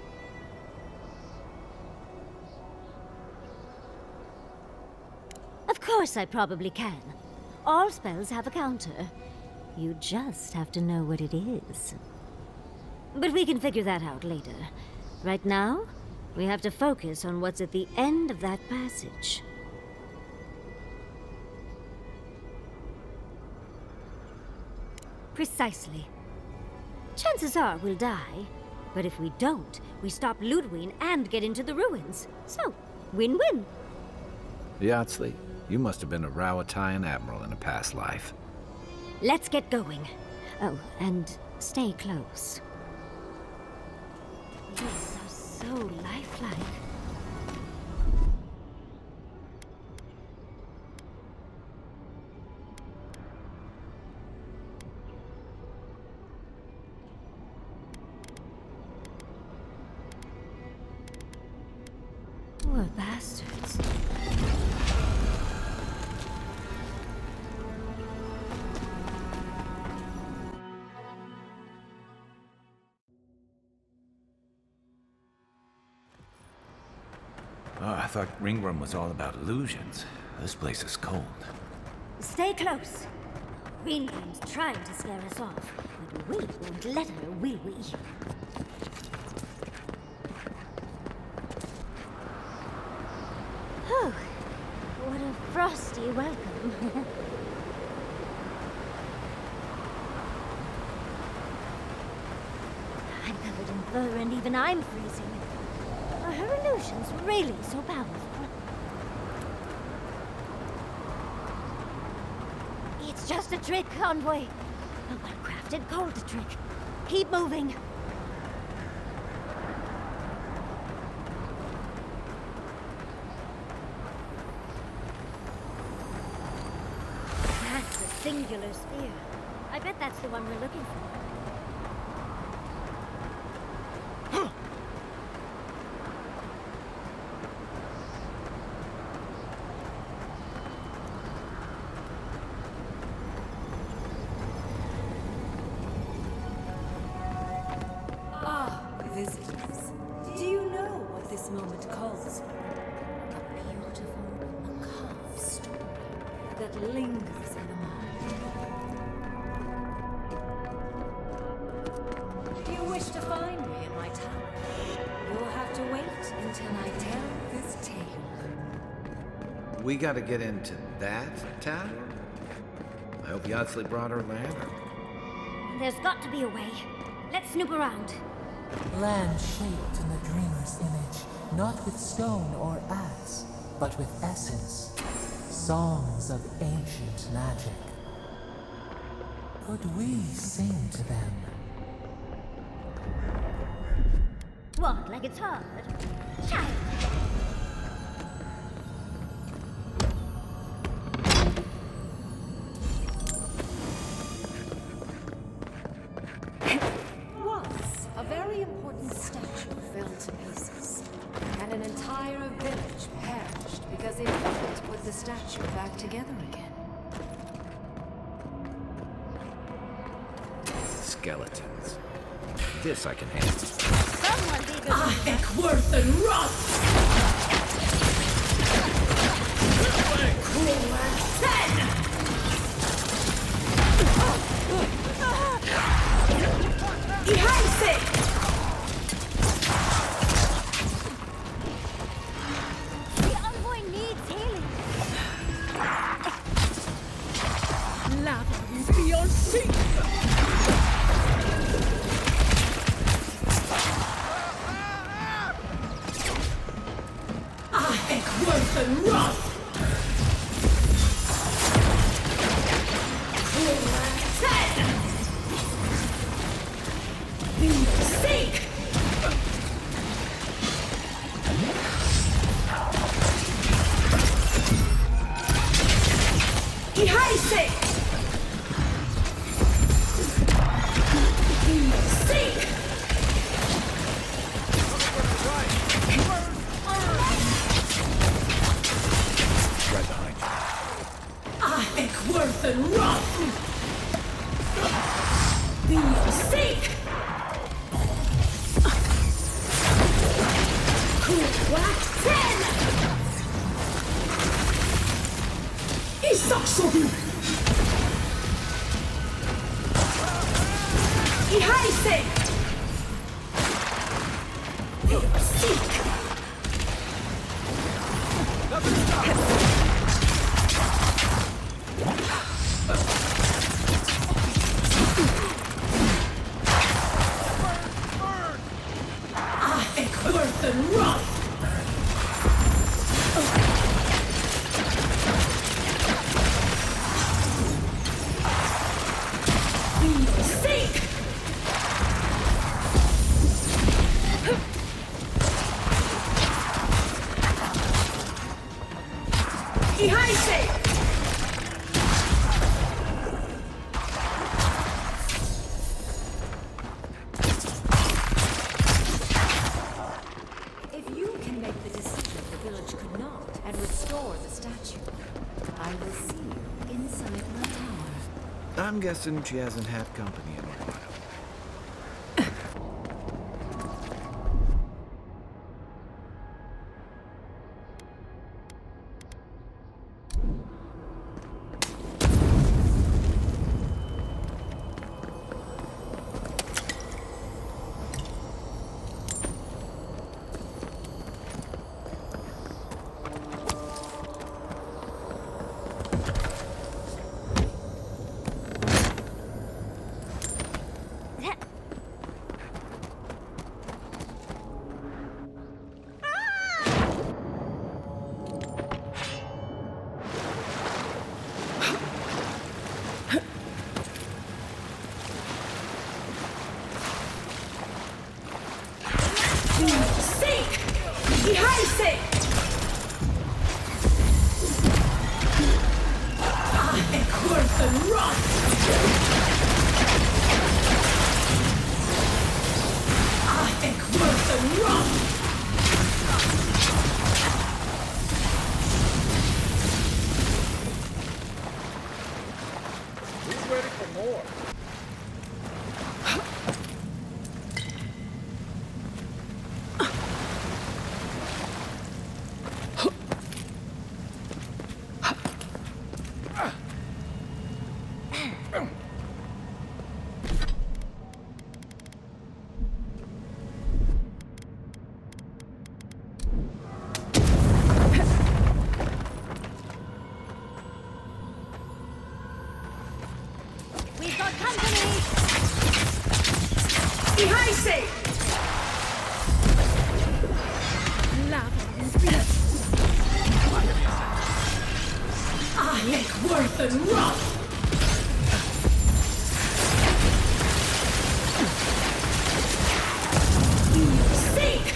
Of course I probably can. All spells have a counter. You just have to know what it is. But we can figure that out later. Right now, we have to focus on what's at the end of that passage. Precisely. Chances are we'll die, but if we don't, we stop Ludwig and get into the ruins. So, win-win. Yatsli, you must have been a Rowatayan admiral in a past life. Let's get going. Oh, and stay close. These are so lifelike. Poor bastards. Oh, I thought Reengrim was all about illusions. This place is cold. Stay close. Reengrim's trying to scare us off, but we won't let her, will we? Oh, what a frosty welcome. I'm covered in fur and even I'm freezing. Are her illusions really so powerful? It's just a trick, Envoy. A well-crafted cold trick. Keep moving. That's a singular sphere. I bet that's the one we're looking for. Visitors, do you know what this moment calls for? A beautiful, macabre story that lingers in the mind. You wish to find me in my tower? You'll have to wait until I tell this tale. We gotta get into that tower? I hope Yardsley brought her lantern. There's got to be a way. Let's snoop around. Land shaped in the dreamer's image, not with stone or axe, but with essence. Songs of ancient magic. Could we sing to them? What, like it's hard? Child! Statue back together again. Skeletons. This I can handle. Someone's eager. Worth and rot! The envoy needs healing. Lava is beyond sea! Worth and rot! Seek! Ihaise! Seek! Right behind you. Worth and rot! Seek! Isaksobi! Ihaise! Seek! Worth and rot! Seek! Ihaise! If you can make the decision the village could not and restore the statue, I will see you inside my tower. I'm guessing she hasn't had company in a while. worth and rough! Seek!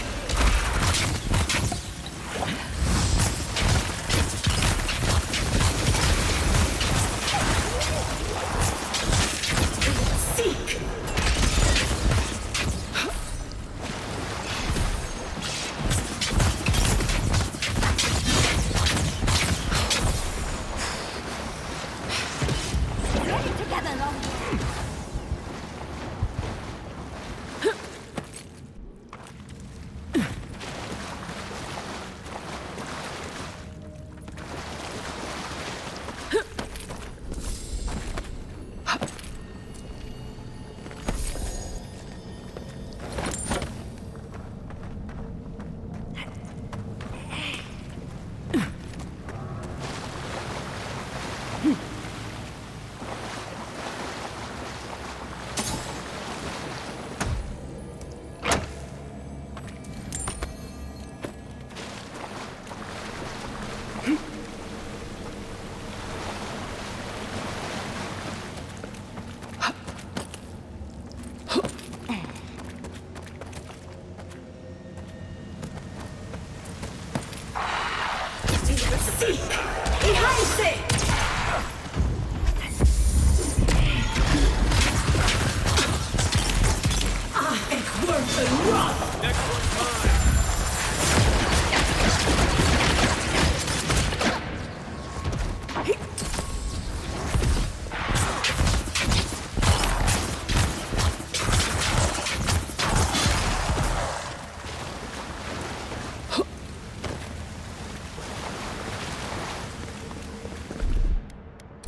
Seek!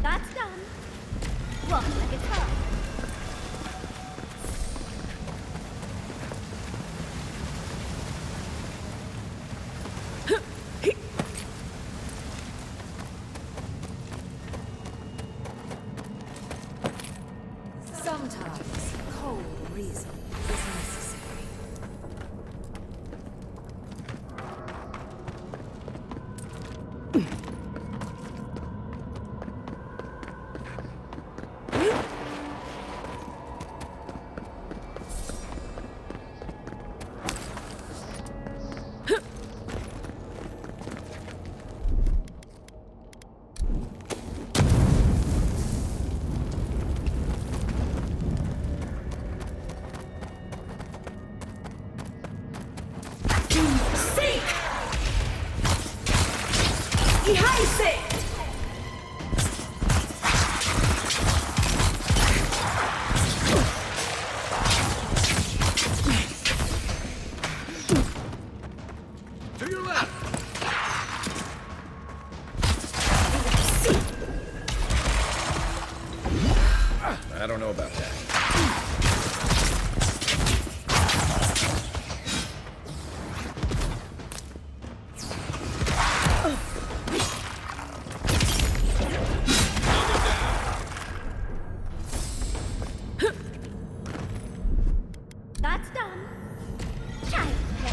That's done. Rock the guitar. Sometimes cold reason is necessary. To your left! I don't know about that. That's done. Child play.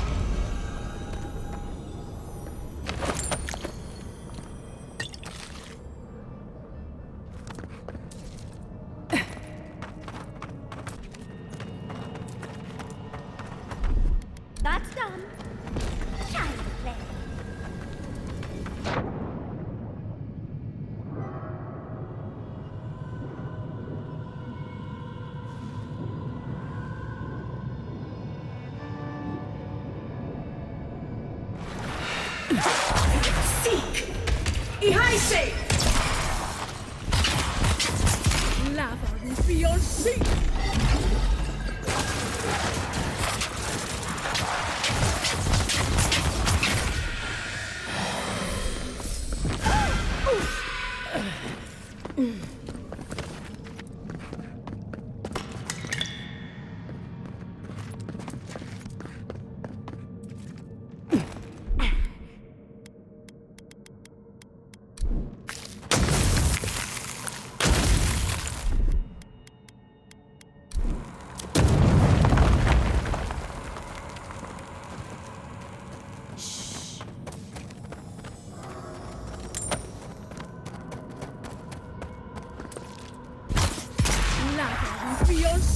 That's done. Child play. Seek! Ihaise! Lava beyond seek!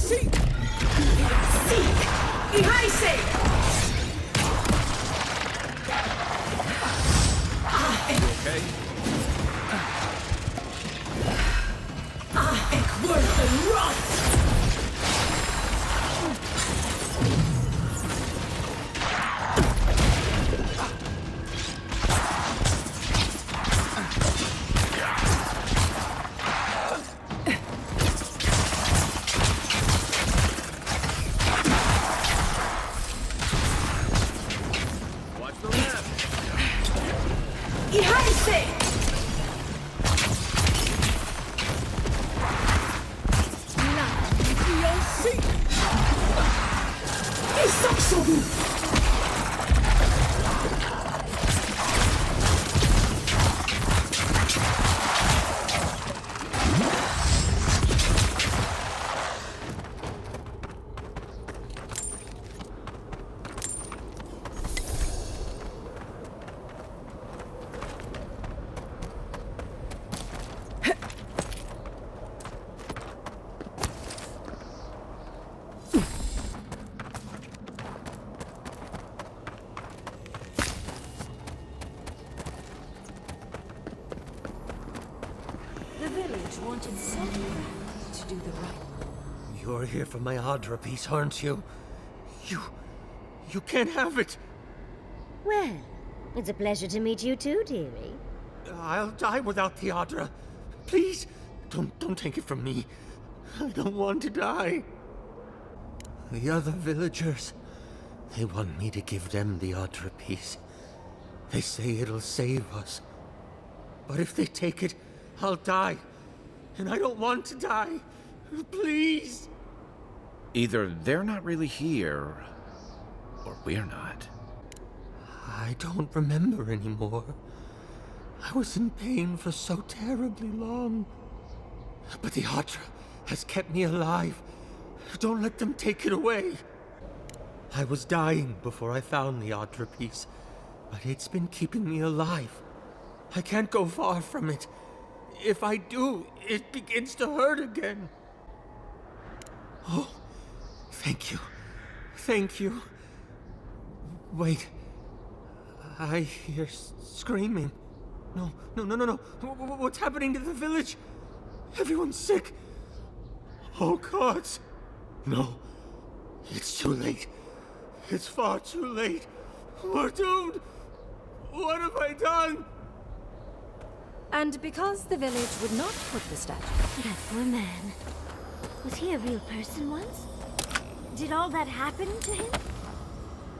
Seek! Ihaise! Okay? Worth and rot! Wanted so bad to do the right. You're here for my Audra piece, aren't you? You can't have it. Well, it's a pleasure to meet you too, dearie. I'll die without the Audra. Please, don't take it from me. I don't want to die. The other villagers, they want me to give them the Audra piece. They say it'll save us. But if they take it, I'll die. And I don't want to die. Please. Either they're not really here, or we're not. I don't remember anymore. I was in pain for so terribly long. But the Audra has kept me alive. Don't let them take it away. I was dying before I found the Audra piece, but it's been keeping me alive. I can't go far from it. If I do, it begins to hurt again. Oh, thank you. Thank you. Wait. I hear screaming. No. What's happening to the village? Everyone's sick. Oh, gods. No. It's too late. It's far too late. We're doomed. What have I done? And because the village would not put the statue... That poor man. Was he a real person once? Did all that happen to him?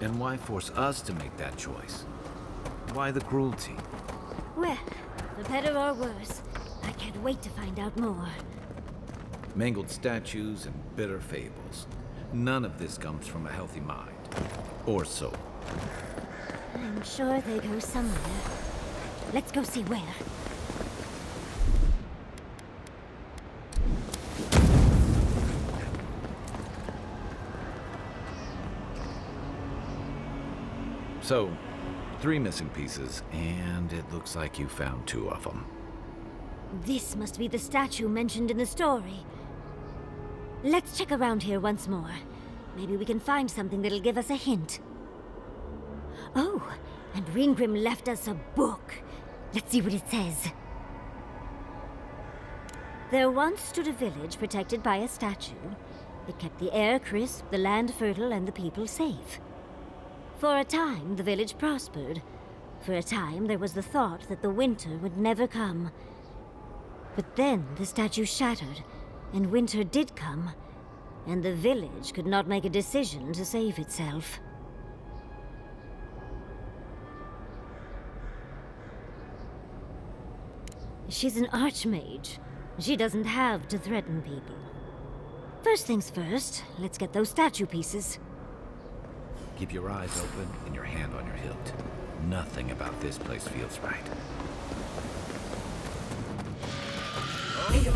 And why force us to make that choice? Why the cruelty? Well, for better or worse, I can't wait to find out more. Mangled statues and bitter fables. None of this comes from a healthy mind. Or soul. I'm sure they go somewhere. Let's go see where. So, 3 missing pieces, and it looks like you found 2 of them. This must be the statue mentioned in the story. Let's check around here once more. Maybe we can find something that'll give us a hint. Oh, and Ringgrim left us a book. Let's see what it says. There once stood a village protected by a statue. It kept the air crisp, the land fertile, and the people safe. For a time, the village prospered. For a time, there was the thought that the winter would never come. But then the statue shattered, and winter did come, and the village could not make a decision to save itself. She's an archmage. She doesn't have to threaten people. First things first, let's get those statue pieces. Keep your eyes open and your hand on your hilt. Nothing about this place feels right.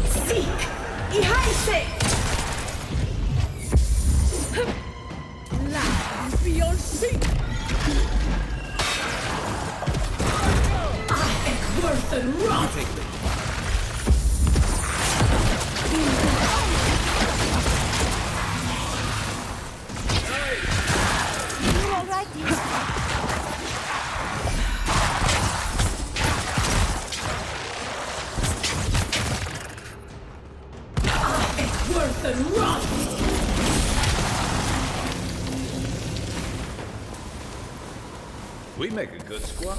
Seek! Ihaise! Land beyond seek! I am worth and rot! make a good squad.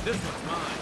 This one's mine.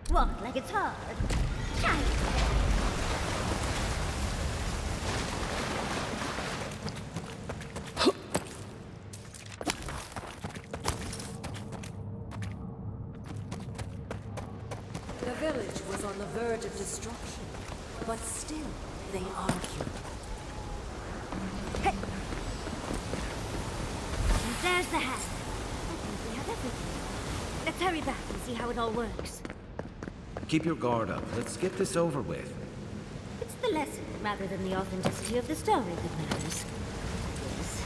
What, like it's hard? Shite. The village was on the verge of destruction, but still they argued. Hey. And there's the hat. I think we have everything. Let's hurry back and see how it all works. Keep your guard up. Let's get this over with. It's the lesson rather than the authenticity of the story that matters. Yes.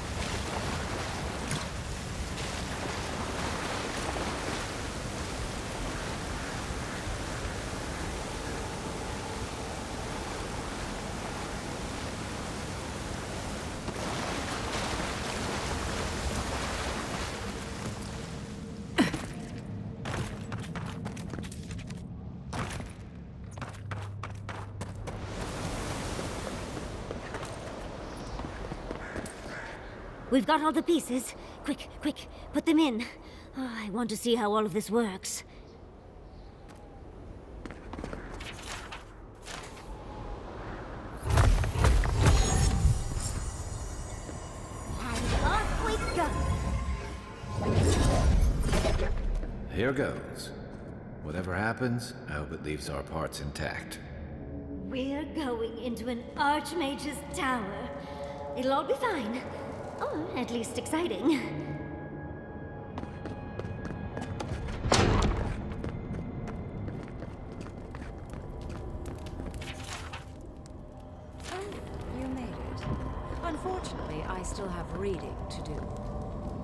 We've got all the pieces. Quick, quick, put them in. Oh, I want to see how all of this works. And off we go. Here goes. Whatever happens, I hope it leaves our parts intact. We're going into an Archmage's tower. It'll all be fine. Or at least exciting. You made it. Unfortunately, I still have reading to do.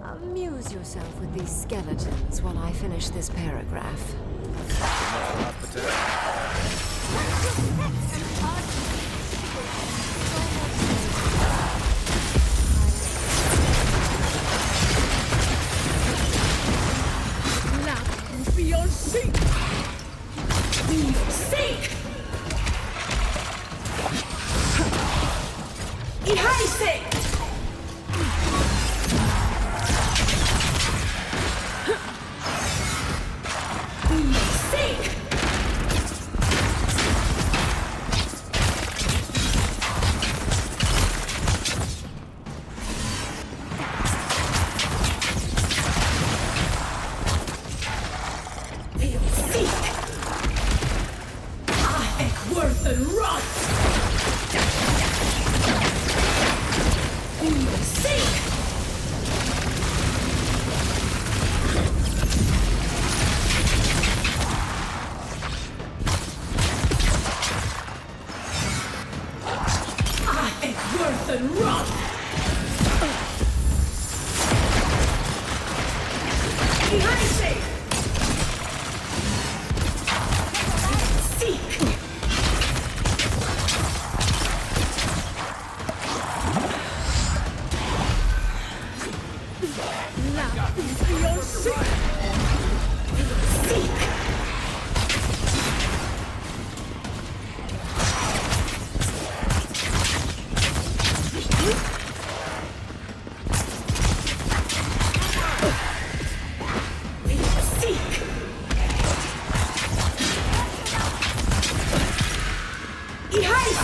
Amuse yourself with these skeletons while I finish this paragraph. Beyond seek! Beyond seek! Ihaise!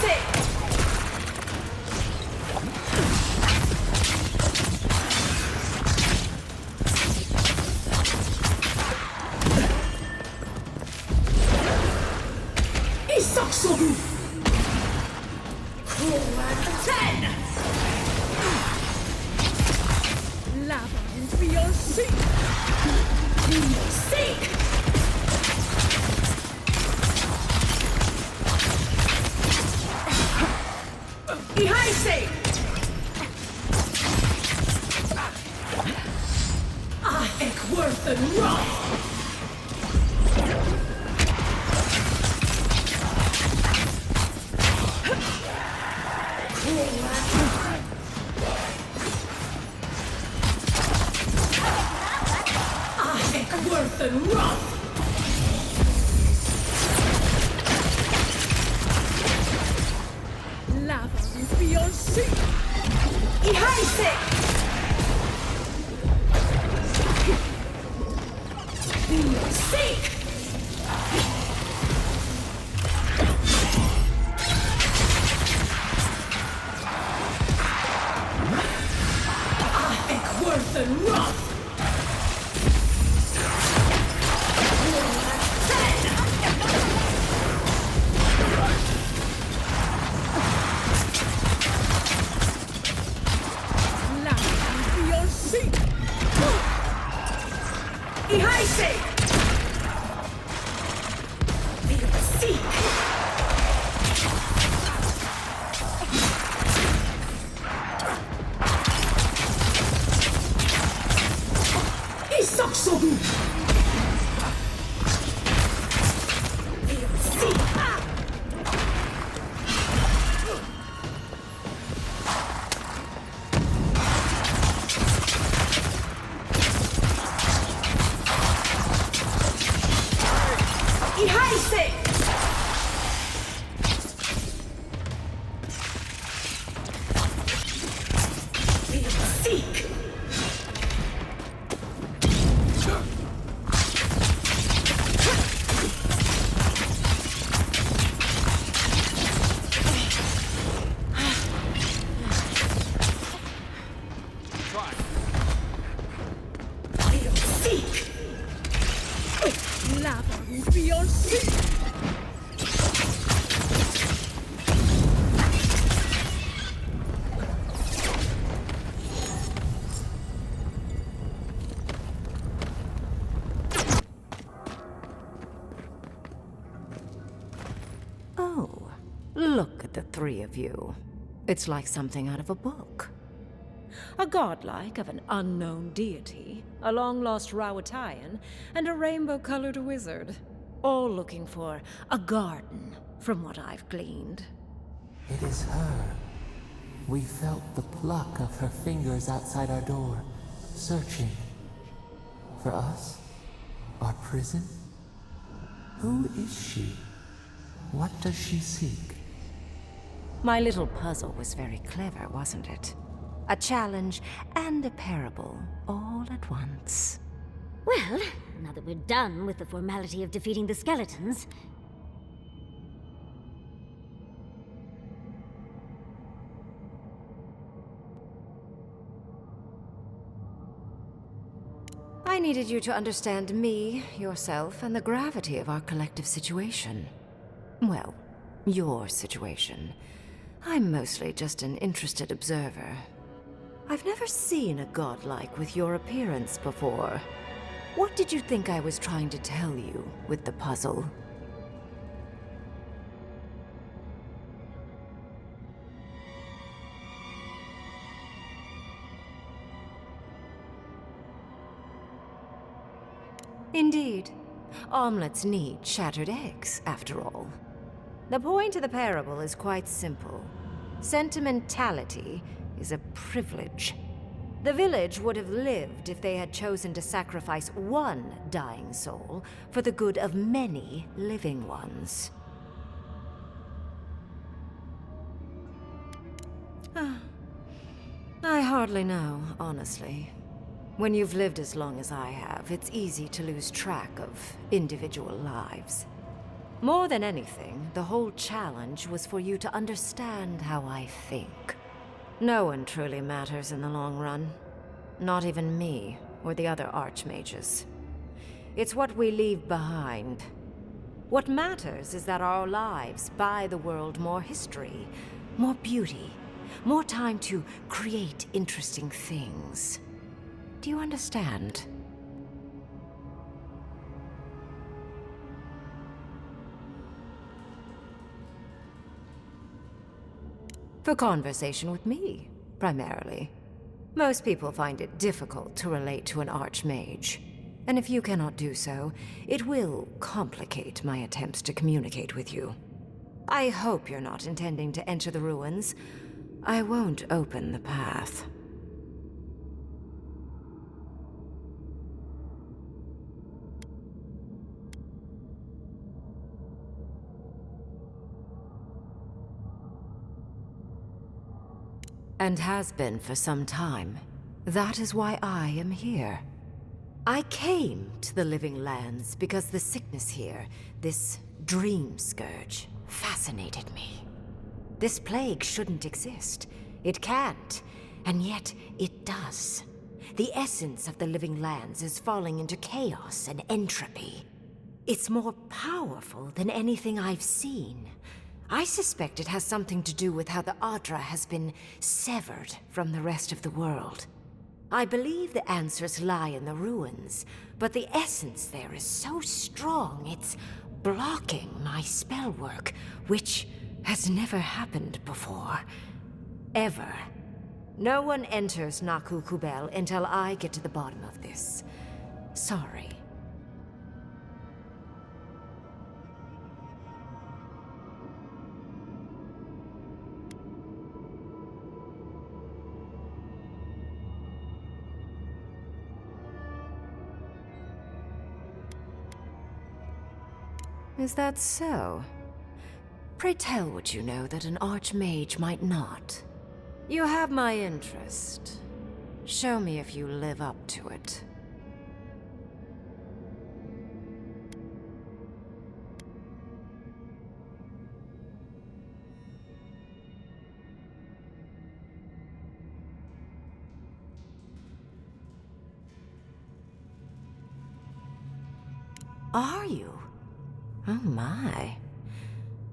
say! Isaksogu! Ten! Lava and beyond seek! Seek! Ihaise! Ekworth and Roth! Ekworth and Roth! Lava and beyond sea! Ihaise! Seek! Ekworth and Roth! Look at the three of you. It's like something out of a book. A godlike of an unknown deity, a long-lost Rawatayan, and a rainbow-colored wizard. All looking for a garden, from what I've gleaned. It is her. We felt the pluck of her fingers outside our door, searching. For us? Our prison? Who is she? What does she seek? My little puzzle was very clever, wasn't it? A challenge and a parable, all at once. Well, now that we're done with the formality of defeating the skeletons... I needed you to understand me, yourself, and the gravity of our collective situation. Well, your situation. I'm mostly just an interested observer. I've never seen a godlike with your appearance before. What did you think I was trying to tell you with the puzzle? Indeed. Omelets need shattered eggs, after all. The point of the parable is quite simple. Sentimentality is a privilege. The village would have lived if they had chosen to sacrifice one dying soul for the good of many living ones. I hardly know, honestly. When you've lived as long as I have, it's easy to lose track of individual lives. More than anything, the whole challenge was for you to understand how I think. No one truly matters in the long run. Not even me, or the other archmages. It's what we leave behind. What matters is that our lives buy the world more history, more beauty, more time to create interesting things. Do you understand? For conversation with me, primarily. Most people find it difficult to relate to an archmage. And if you cannot do so, it will complicate my attempts to communicate with you. I hope you're not intending to enter the ruins. I won't open the path. And has been for some time. That is why I am here. I came to the Living Lands because the sickness here, this dream scourge, fascinated me. This plague shouldn't exist. It can't, and yet it does. The essence of the Living Lands is falling into chaos and entropy. It's more powerful than anything I've seen. I suspect it has something to do with how the Adra has been severed from the rest of the world. I believe the answers lie in the ruins, but the essence there is so strong it's blocking my spell work, which has never happened before. Ever. No one enters Naku Kubel until I get to the bottom of this. Sorry. Is that so? Pray tell what you know that an archmage might not. You have my interest. Show me if you live up to it. Are you? Oh my.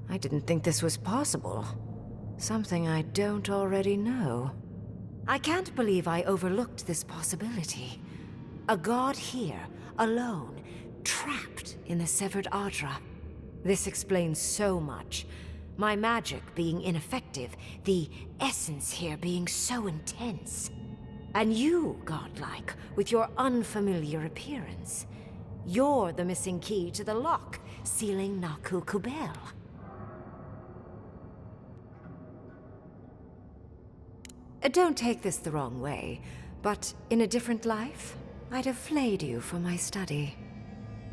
I didn't think this was possible. Something I don't already know. I can't believe I overlooked this possibility. A god here, alone, trapped in the severed Adra. This explains so much. My magic being ineffective, the essence here being so intense. And you, godlike, with your unfamiliar appearance. You're the missing key to the lock, sealing Naku Kubel. Don't take this the wrong way, but in a different life, I'd have flayed you for my study.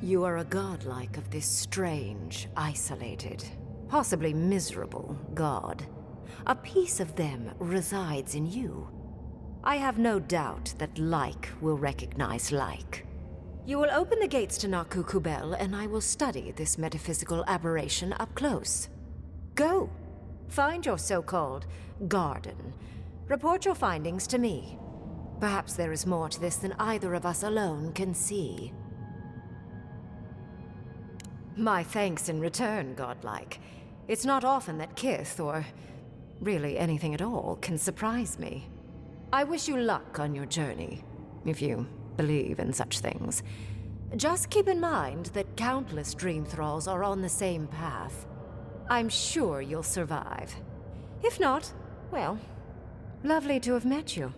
You are a godlike of this strange, isolated, possibly miserable god. A piece of them resides in you. I have no doubt that like will recognize like. You will open the gates to Naku Kubel, and I will study this metaphysical aberration up close. Go. Find your so-called garden. Report your findings to me. Perhaps there is more to this than either of us alone can see. My thanks in return, godlike. It's not often that Kith, or really anything at all, can surprise me. I wish you luck on your journey, if you believe in such things. Just keep in mind that countless dream thralls are on the same path. I'm sure you'll survive. If not, well, lovely to have met you.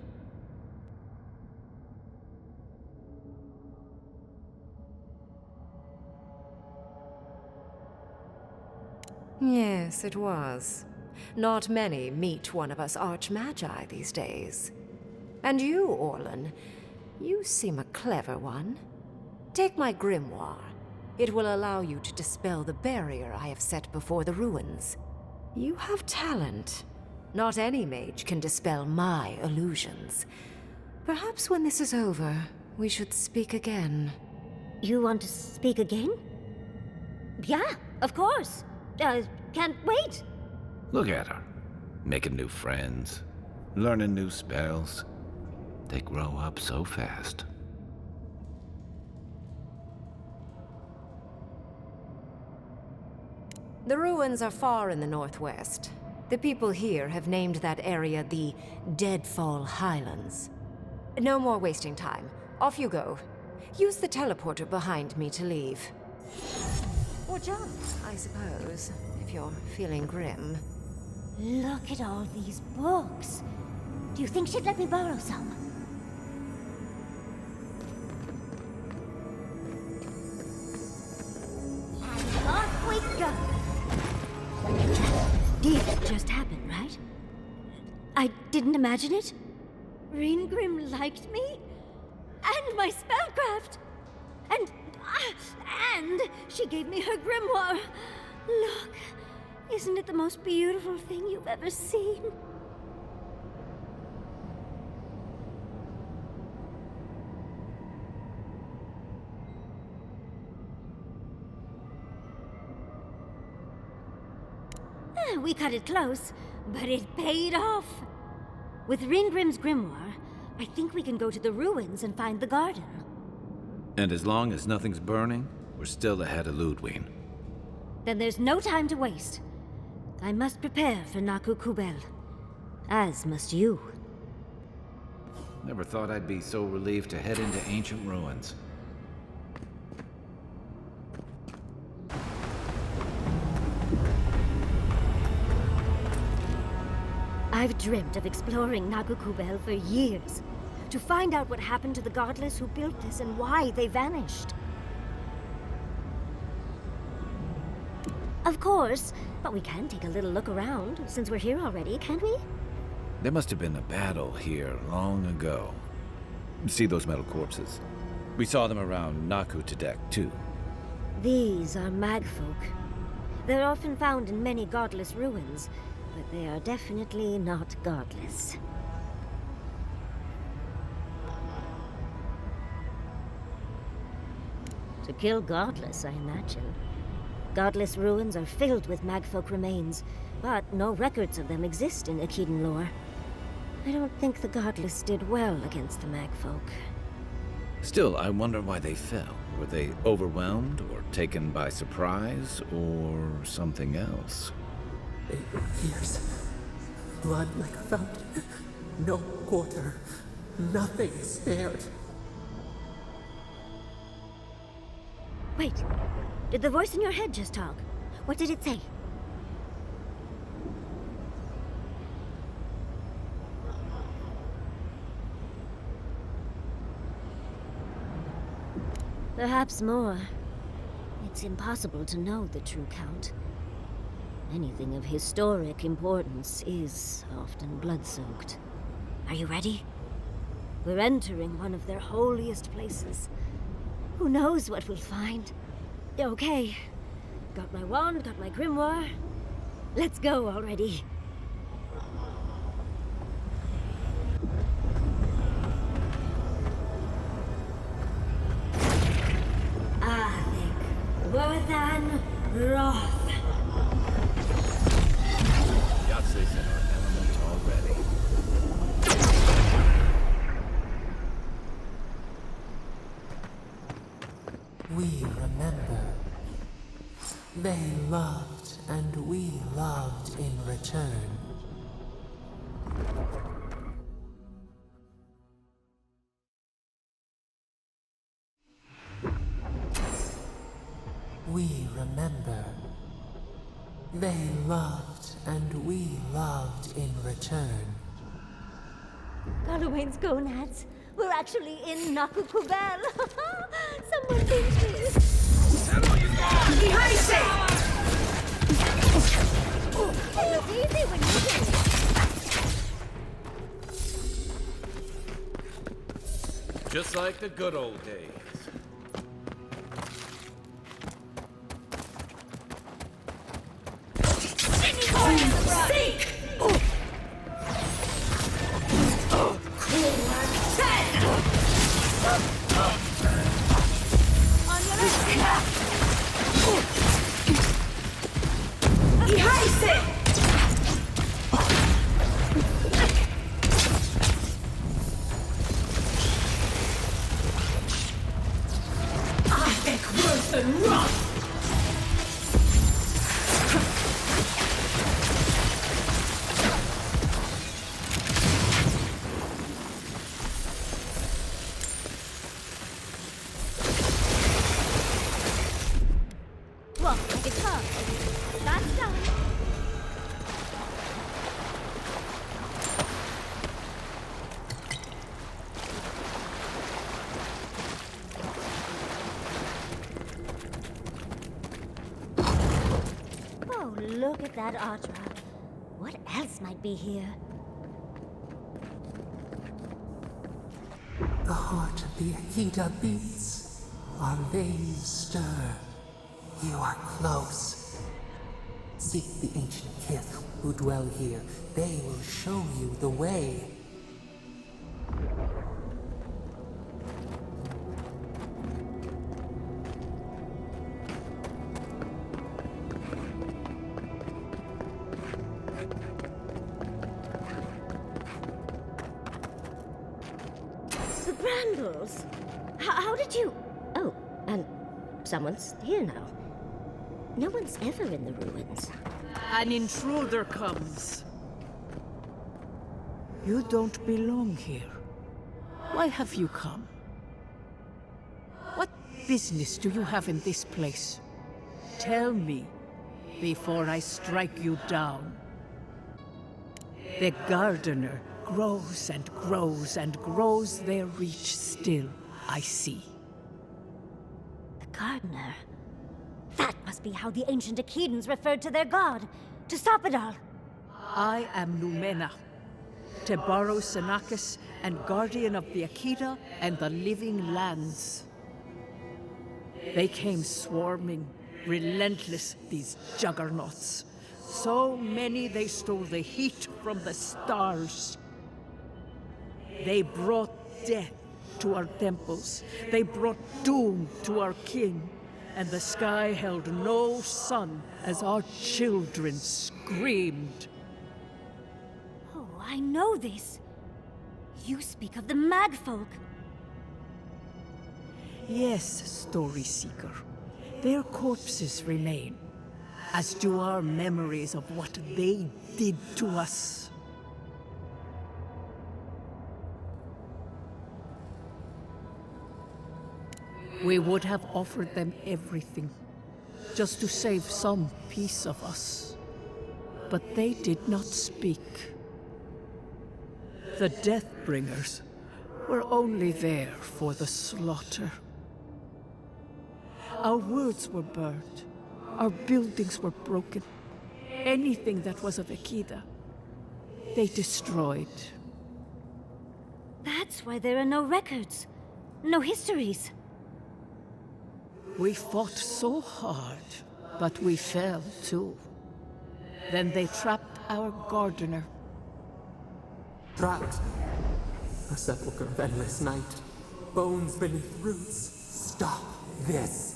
Yes, it was. Not many meet one of us archmagi these days. And you, Orlan, you seem a clever one. Take my grimoire. It will allow you to dispel the barrier I have set before the ruins. You have talent. Not any mage can dispel my illusions. Perhaps when this is over, we should speak again. You want to speak again? Yeah, Of course. Can't wait. Look at her. Making new friends, learning new spells. They grow up so fast. The ruins are far in the northwest. The people here have named that area the Deadfall Highlands. No more wasting time. Off you go. Use the teleporter behind me to leave. Or jump, I suppose, if you're feeling grim. Look at all these books. Do you think she'd let me borrow some? And off we go. Did just happen, right? I didn't imagine it. Ringrim liked me? And my spellcraft! And she gave me her grimoire. Look, isn't it the most beautiful thing you've ever seen? We cut it close, but it paid off. With Ringrim's grimoire, I think we can go to the ruins and find the garden. And as long as nothing's burning, we're still ahead of Ludwig. Then there's no time to waste. I must prepare for Naku Kubel. As must you. Never thought I'd be so relieved to head into ancient ruins. I've dreamt of exploring Naku Kubel for years. To find out what happened to the godless who built this and why they vanished. Of course, but we can take a little look around, since we're here already, can't we? There must have been a battle here long ago. See those metal corpses? We saw them around Naku Tedek, too. These are magfolk. They're often found in many godless ruins, but they are definitely not godless. To kill godless, I imagine. Godless ruins are filled with magfolk remains, but no records of them exist in Akhidan lore. I don't think the godless did well against the magfolk. Still, I wonder why they fell. Were they overwhelmed, or taken by surprise, or something else? 8 years. Blood like a fountain. No quarter. Nothing spared. Wait. Did the voice in your head just talk? What did it say? Perhaps more. It's impossible to know the true count. Anything of historic importance is often blood-soaked. Are you ready? We're entering one of their holiest places. Who knows what we'll find? Okay. Got my wand, got my grimoire. Let's go already. Vothan Roth. Yahtzee's in our element already. We remember. They loved, and we loved in return. We remember. They loved, and we loved in return. Galloway's gonads. We're actually in Naku Kubel. Someone pinch me. Behind you! It looks easy when you do it. Just like the good old days. Seek! that Atra. What else might be here? The heart of the Akita beats. Our veins stir. You are close. Seek the ancient kith who dwell here. They will show you the way. The brambles! How did you... Oh, and someone's here now. No one's ever in the ruins. An intruder comes. You don't belong here. Why have you come? What business do you have in this place? Tell me, before I strike you down. The gardener grows and grows and grows their reach still, I see. The gardener? That must be how the ancient Akidans referred to their god, to stop it all. I am Numena, Tebaro Senakis, and guardian of the Akita and the living lands. They came swarming, relentless, these juggernauts. So many they stole the heat from the stars. They brought death to our temples. They brought doom to our king. And the sky held no sun as our children screamed. Oh, I know this. You speak of the Magfolk. Yes, Story Seeker. Their corpses remain, as do our memories of what they did to us. We would have offered them everything, just to save some piece of us. But they did not speak. The Deathbringers were only there for the slaughter. Our words were burned. Our buildings were broken. Anything that was of Akida, they destroyed. That's why there are no records, no histories. We fought so hard, but we fell too. Then they trapped our gardener. Trapped. A sepulchre of endless night. Bones beneath roots. Stop this.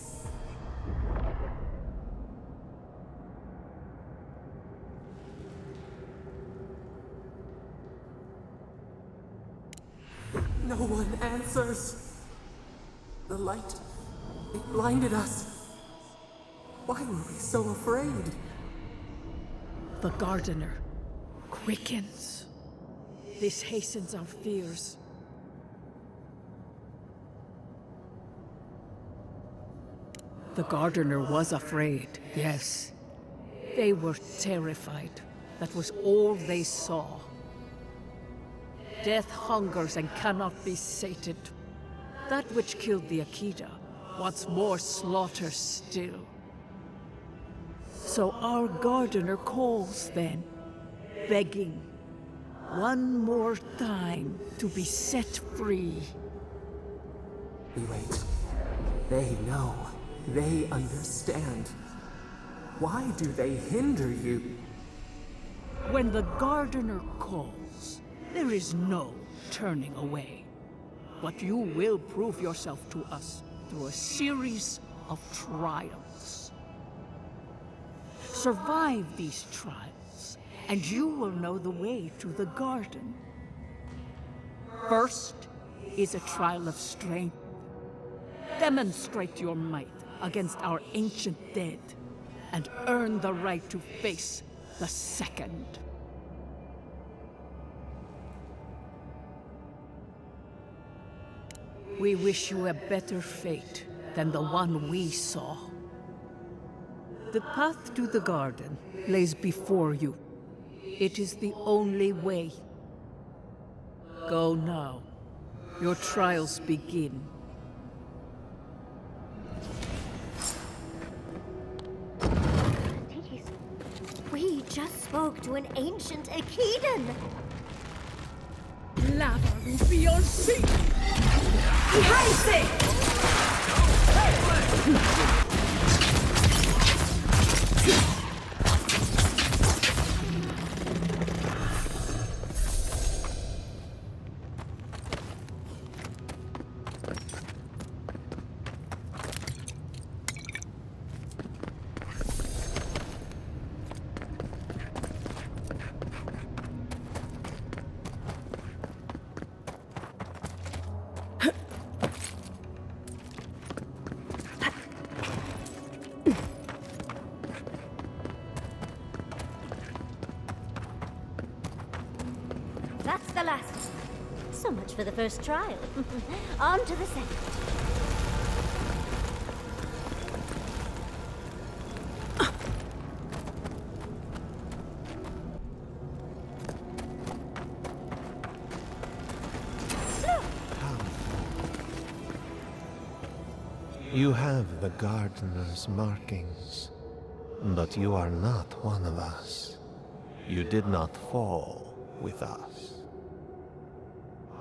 No one answers. The light, it blinded us. Why were we so afraid? The gardener quickens. This hastens our fears. The gardener was afraid, yes. They were terrified. That was all they saw. Death hungers and cannot be sated. That which killed the Akita wants more slaughter still. So our gardener calls then, begging one more time to be set free. We wait. They know. They understand. Why do they hinder you? When the gardener calls, there is no turning away. But you will prove yourself to us through a series of trials. Survive these trials, and you will know the way to the garden. First is a trial of strength. Demonstrate your might against our ancient dead, and earn the right to face the second. We wish you a better fate than the one we saw. The path to the garden lays before you. It is the only way. Go now. Your trials begin. We spoke to an ancient Akedan. Lava beyond sea! That's the last. So much for the first trial. On to the second. You have the gardener's markings, but you are not one of us. You did not fall with us.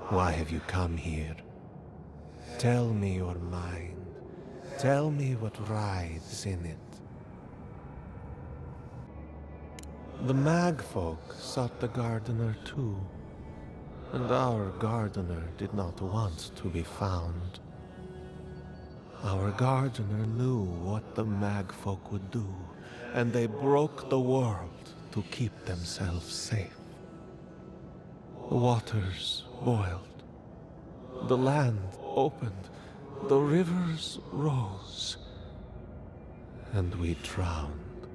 Why have you come here? Tell me your mind. Tell me what rides in it. The Magfolk sought the gardener too, and our gardener did not want to be found. Our gardener knew what the Magfolk would do, and they broke the world to keep themselves safe. The waters boiled, the land opened, the rivers rose, and we drowned.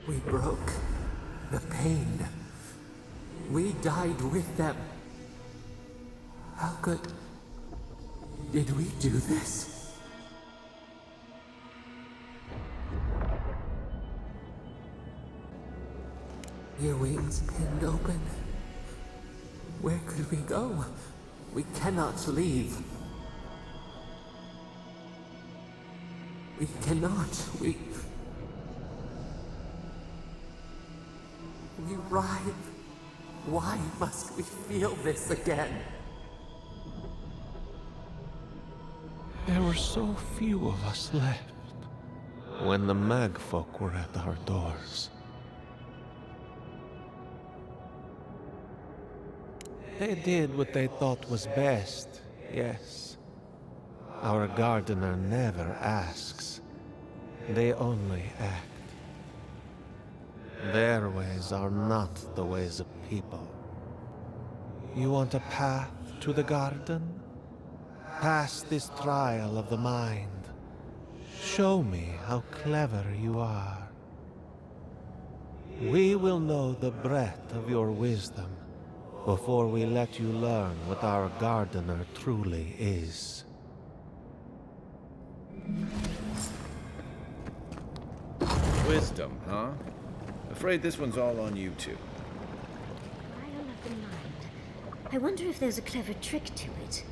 We broke the pain. We died with them. How did we do this? Your wings pinned open. Where could we go? We cannot leave. We cannot. We writhe. Why must we feel this again? There were so few of us left when the Magfolk were at our doors. They did what they thought was best, yes. Our gardener never asks. They only act. Their ways are not the ways of people. You want a path to the garden? Pass this trial of the mind. Show me how clever you are. We will know the breadth of your wisdom before we let you learn what our gardener truly is. Wisdom, huh? Afraid this one's all on you two. Trial of the mind. I wonder if there's a clever trick to it.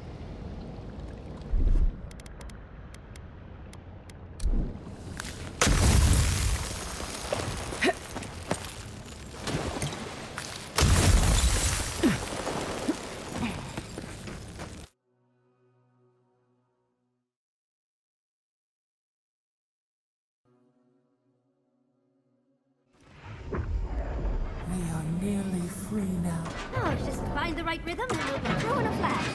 We are nearly free now. Oh, just find the right rhythm and we'll be through in a flash.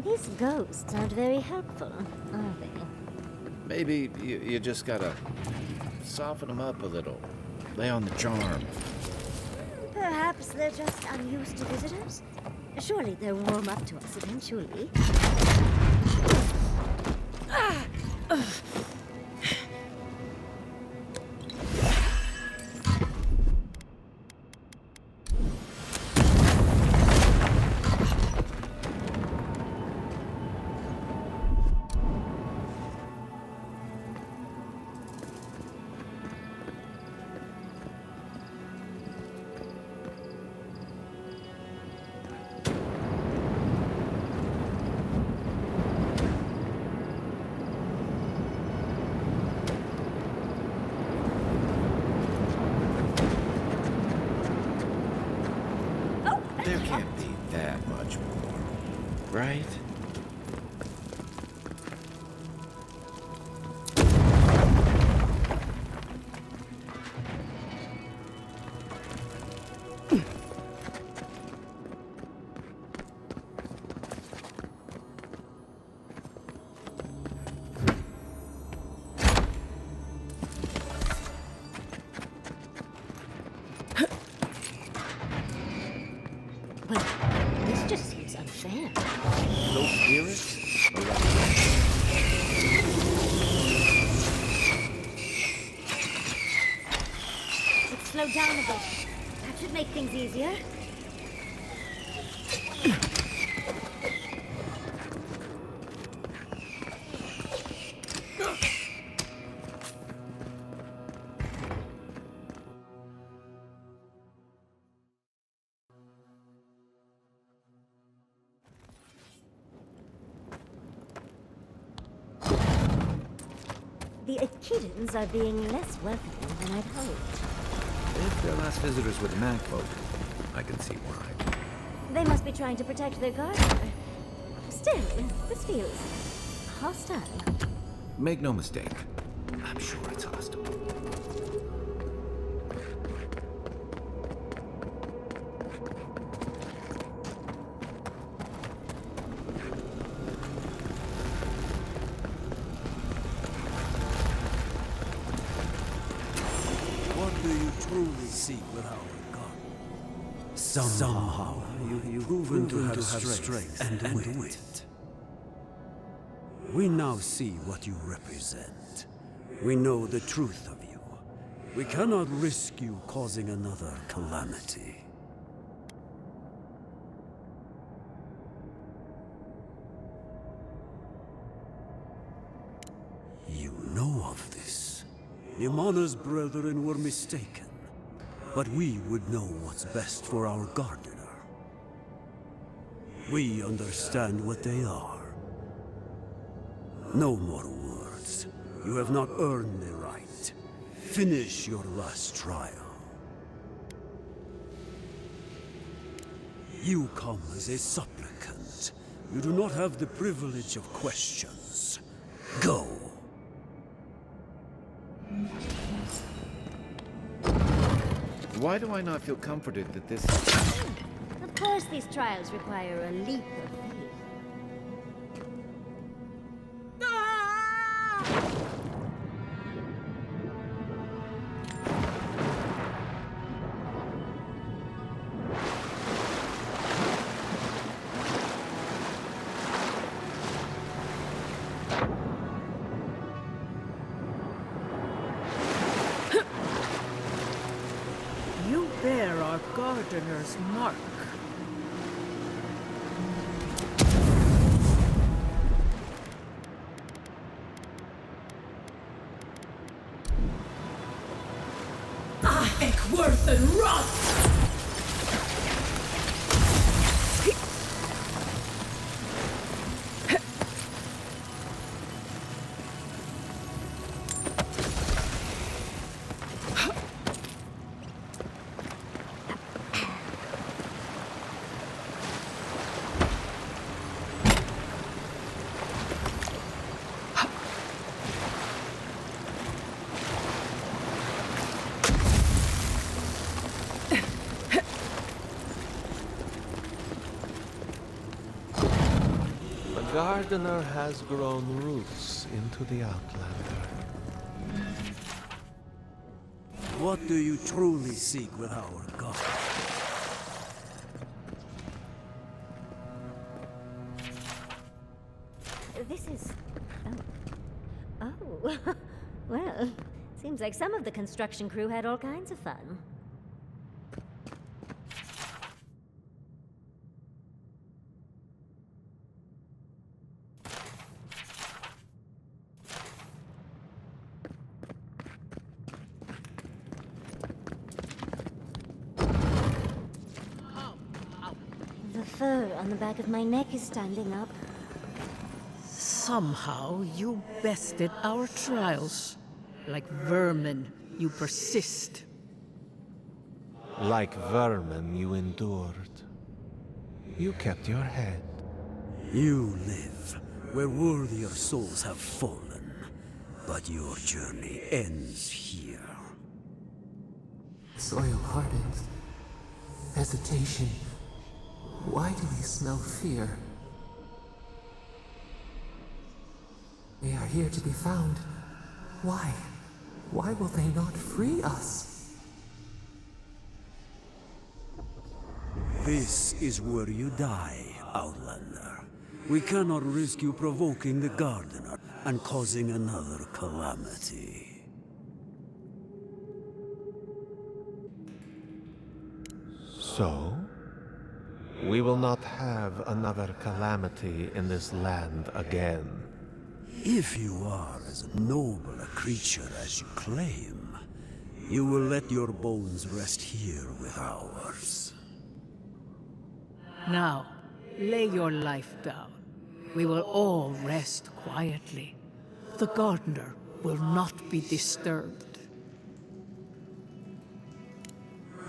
These ghosts aren't very helpful, are they? Maybe you just gotta soften them up a little. Lay on the charm. Perhaps they're just unused to visitors? Surely they'll warm up to us eventually. There can't be that much more, right? Slow down a bit. That should make things easier. The Echidans are being less welcoming than I'd hoped. If they're last visitors with the mag folk, I can see why. They must be trying to protect their gardener. Still, this feels hostile. Make no mistake, I'm sure it's hostile. Truly seek with our God. Somehow you've proven to have strength and wit. We now see what you represent. We know the truth of you. We cannot risk you causing another calamity. You know of this. Nimana's brethren were mistaken. But we would know what's best for our gardener. We understand what they are. No more words. You have not earned the right. Finish your last trial. You come as a supplicant. You do not have the privilege of questions. Go. Why do I not feel comforted that this... Of course these trials require a leap of faith. Bear our gardener's mark. Worth and run! gardener has grown roots into the Outlander. What do you truly seek with our God? This is... Oh. Oh. Well, seems like some of the construction crew had all kinds of fun. The fur on the back of my neck is standing up. Somehow you bested our trials. Like vermin, you persist. Like vermin, you endured. You kept your head. You live where worthier souls have fallen, but your journey ends here. Soil hardens. Hesitation. Why do we smell fear? They are here to be found. Why? Why will they not free us? This is where you die, Outlander. We cannot risk you provoking the Gardener and causing another calamity. So? We will not have another calamity in this land again. If you are as noble a creature as you claim, you will let your bones rest here with ours. Now, lay your life down. We will all rest quietly. The gardener will not be disturbed.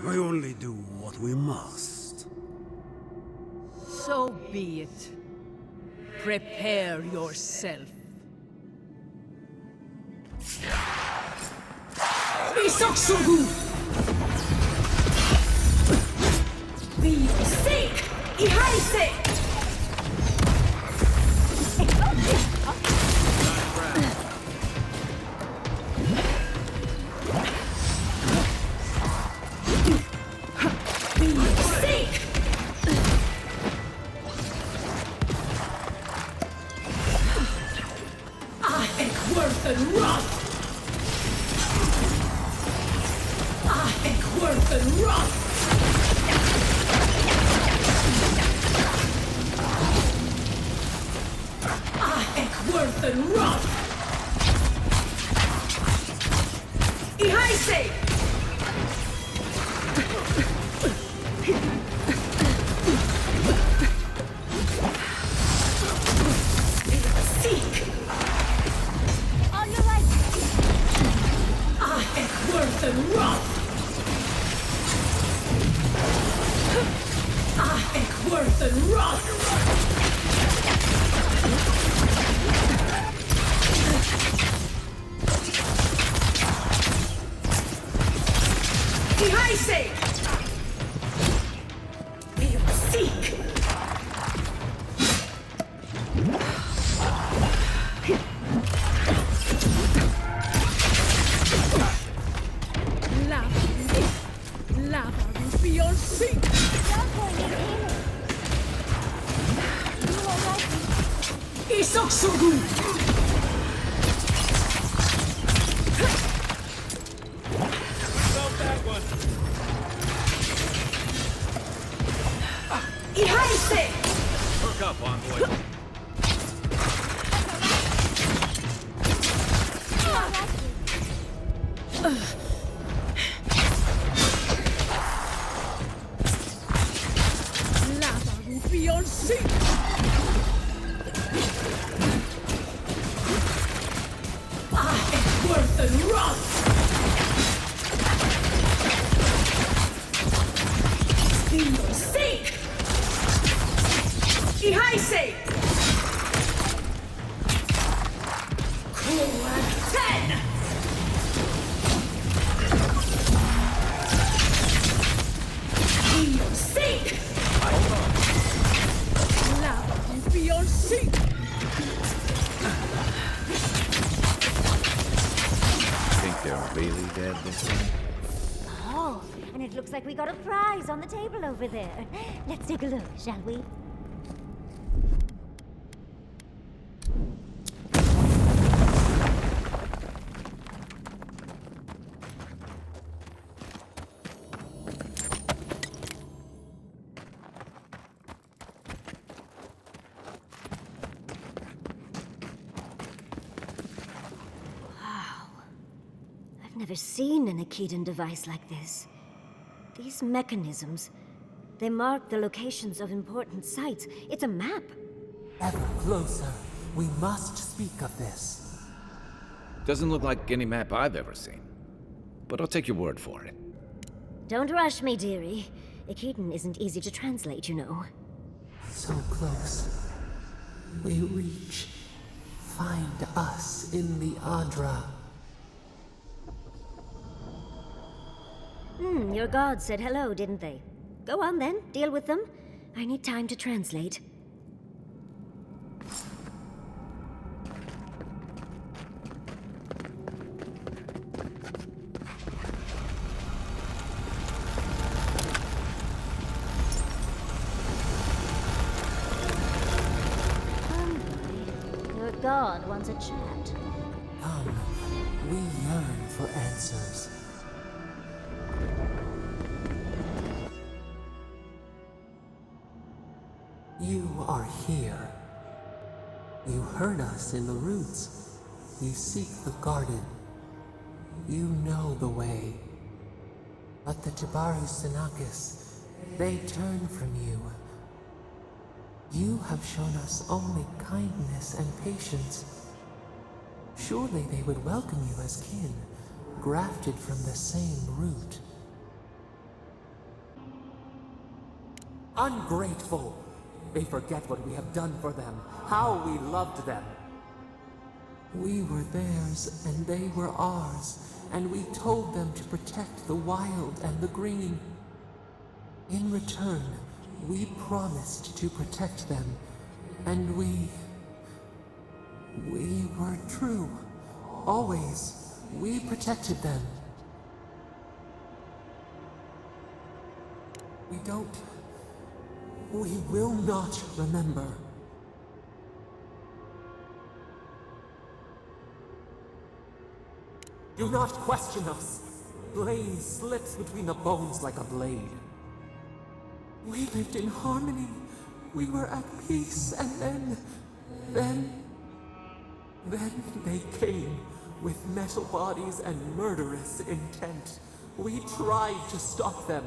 We only do what we must. So be it. Prepare yourself. Isoksugu! Be sick! Ihaise! Ihaise! And it looks like we got a prize on the table over there. Let's take a look, shall we? Never seen an Akedan device like this. These mechanisms, they mark the locations of important sites. It's a map. Ever closer. We must speak of this. Doesn't look like any map I've ever seen. But I'll take your word for it. Don't rush me, dearie. Akedan isn't easy to translate, you know. So close. We reach. Find us in the Adra. Your gods said hello, didn't they? Go on then, deal with them. I need time to translate. Your god wants a chat. Come, we yearn for answers. You are here. You heard us in the roots. You seek the garden. You know the way. But the Jabaru Sinakis, they turn from you. You have shown us only kindness and patience. Surely they would welcome you as kin, grafted from the same root. Ungrateful! They forget what we have done for them, how we loved them. We were theirs, and they were ours, and we told them to protect the wild and the green. In return, we promised to protect them, and we were true. Always, we protected them. We will not remember. Do not question us. Blame slips between the bones like a blade. We lived in harmony. We were at peace, and then they came with metal bodies and murderous intent. We tried to stop them.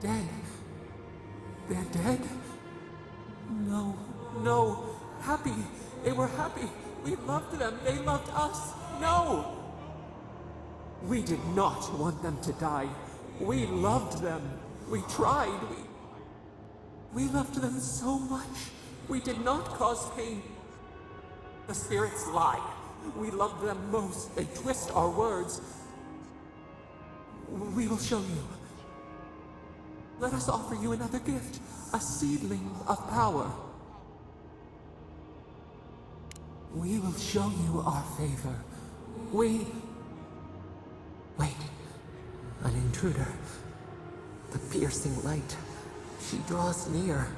Dead. They're dead? No. Happy. They were happy. We loved them. They loved us. No! We did not want them to die. We loved them. We tried. We loved them so much. We did not cause pain. The spirits lie. We loved them most. They twist our words. We will show you. Let us offer you another gift, a seedling of power. We will show you our favor. Wait, an intruder. The piercing light. She draws near.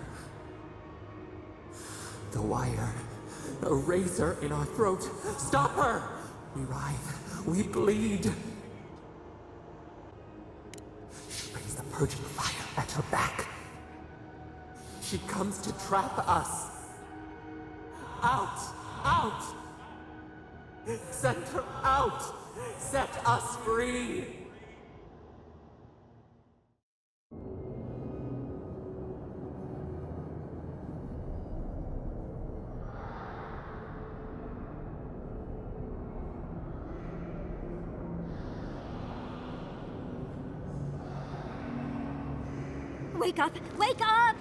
The wire. A razor in our throat. Stop her! We writhe. We bleed. She brings the purging fire at her back. She comes to trap us. Out! Send her out! Set us free! Wake up! Wake up!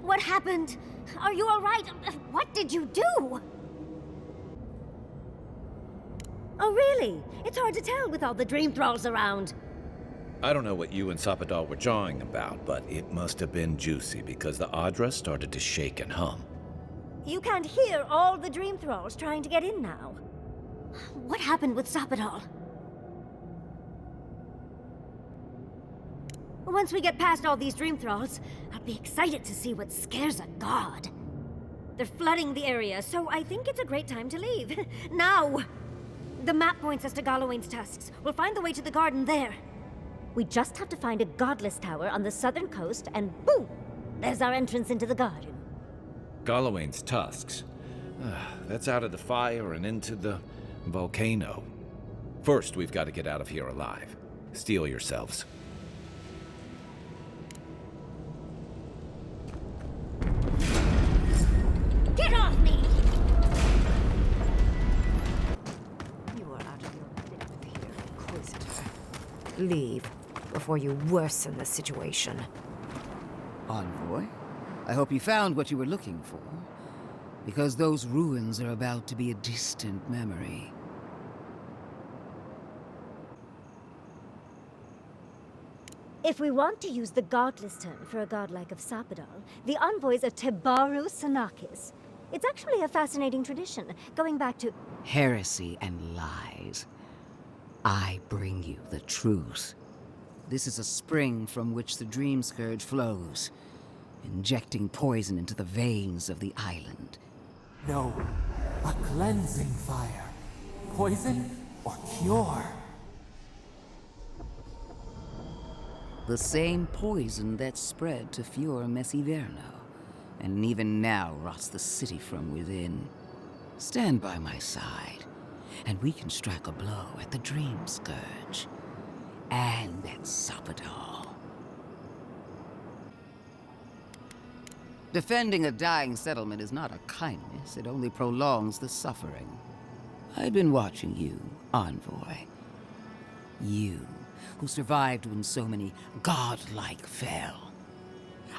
What happened? Are you all right? What did you do? Oh, really? It's hard to tell with all the dream thralls around. I don't know what you and Sapadal were jawing about, but it must have been juicy because the Adra started to shake and hum. You can't hear all the dream thralls trying to get in now. What happened with Sapadal? Once we get past all these dream thralls, I'll be excited to see what scares a god. They're flooding the area, so I think it's a great time to leave. Now! The map points us to Galawain's tusks. We'll find the way to the garden there. We just have to find a godless tower on the southern coast, and boom! There's our entrance into the garden. Galawain's tusks. That's out of the fire and into the volcano. First, we've got to get out of here alive. Steel yourselves. Get off me! You are out of your depth here, Inquisitor. Leave before you worsen the situation. Envoy, I hope you found what you were looking for, because those ruins are about to be a distant memory. If we want to use the godless term for a godlike of Sapadal, the envoys are Tebaru Sanakis. It's actually a fascinating tradition, going back to Heresy and lies. I bring you the truth. This is a spring from which the Dream Scourge flows, injecting poison into the veins of the island. No, a cleansing fire. Poison or cure? The same poison that spread to Fior Messiverno, and even now rots the city from within. Stand by my side, and we can strike a blow at the Dream Scourge, and at Sapadal. Defending a dying settlement is not a kindness, it only prolongs the suffering. I've been watching you, Envoy. You, who survived when so many godlike fell.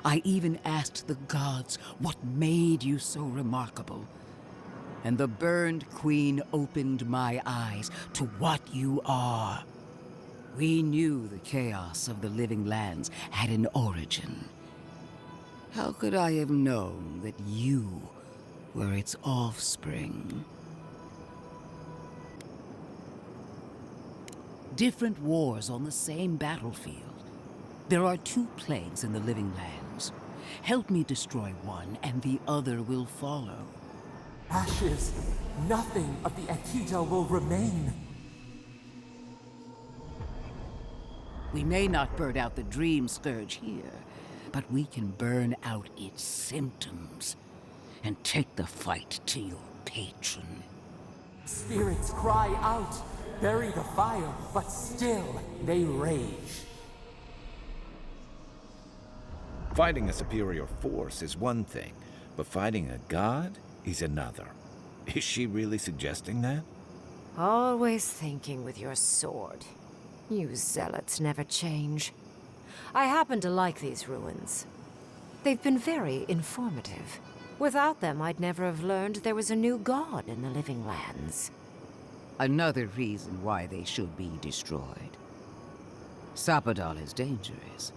I even asked the gods what made you so remarkable. And the burned queen opened my eyes to what you are. We knew the chaos of the living lands had an origin. How could I have known that you were its offspring? Different wars on the same battlefield. There are two plagues in the living lands. Help me destroy one, and the other will follow. Ashes. Nothing of the Akita will remain. We may not burn out the Dream Scourge here, but we can burn out its symptoms and take the fight to your patron. Spirits cry out, bury the fire, but still they rage. Fighting a superior force is one thing, but fighting a god is another. Is she really suggesting that? Always thinking with your sword. You zealots never change. I happen to like these ruins. They've been very informative. Without them, I'd never have learned there was a new god in the living lands. Another reason why they should be destroyed. Sapadal is dangerous,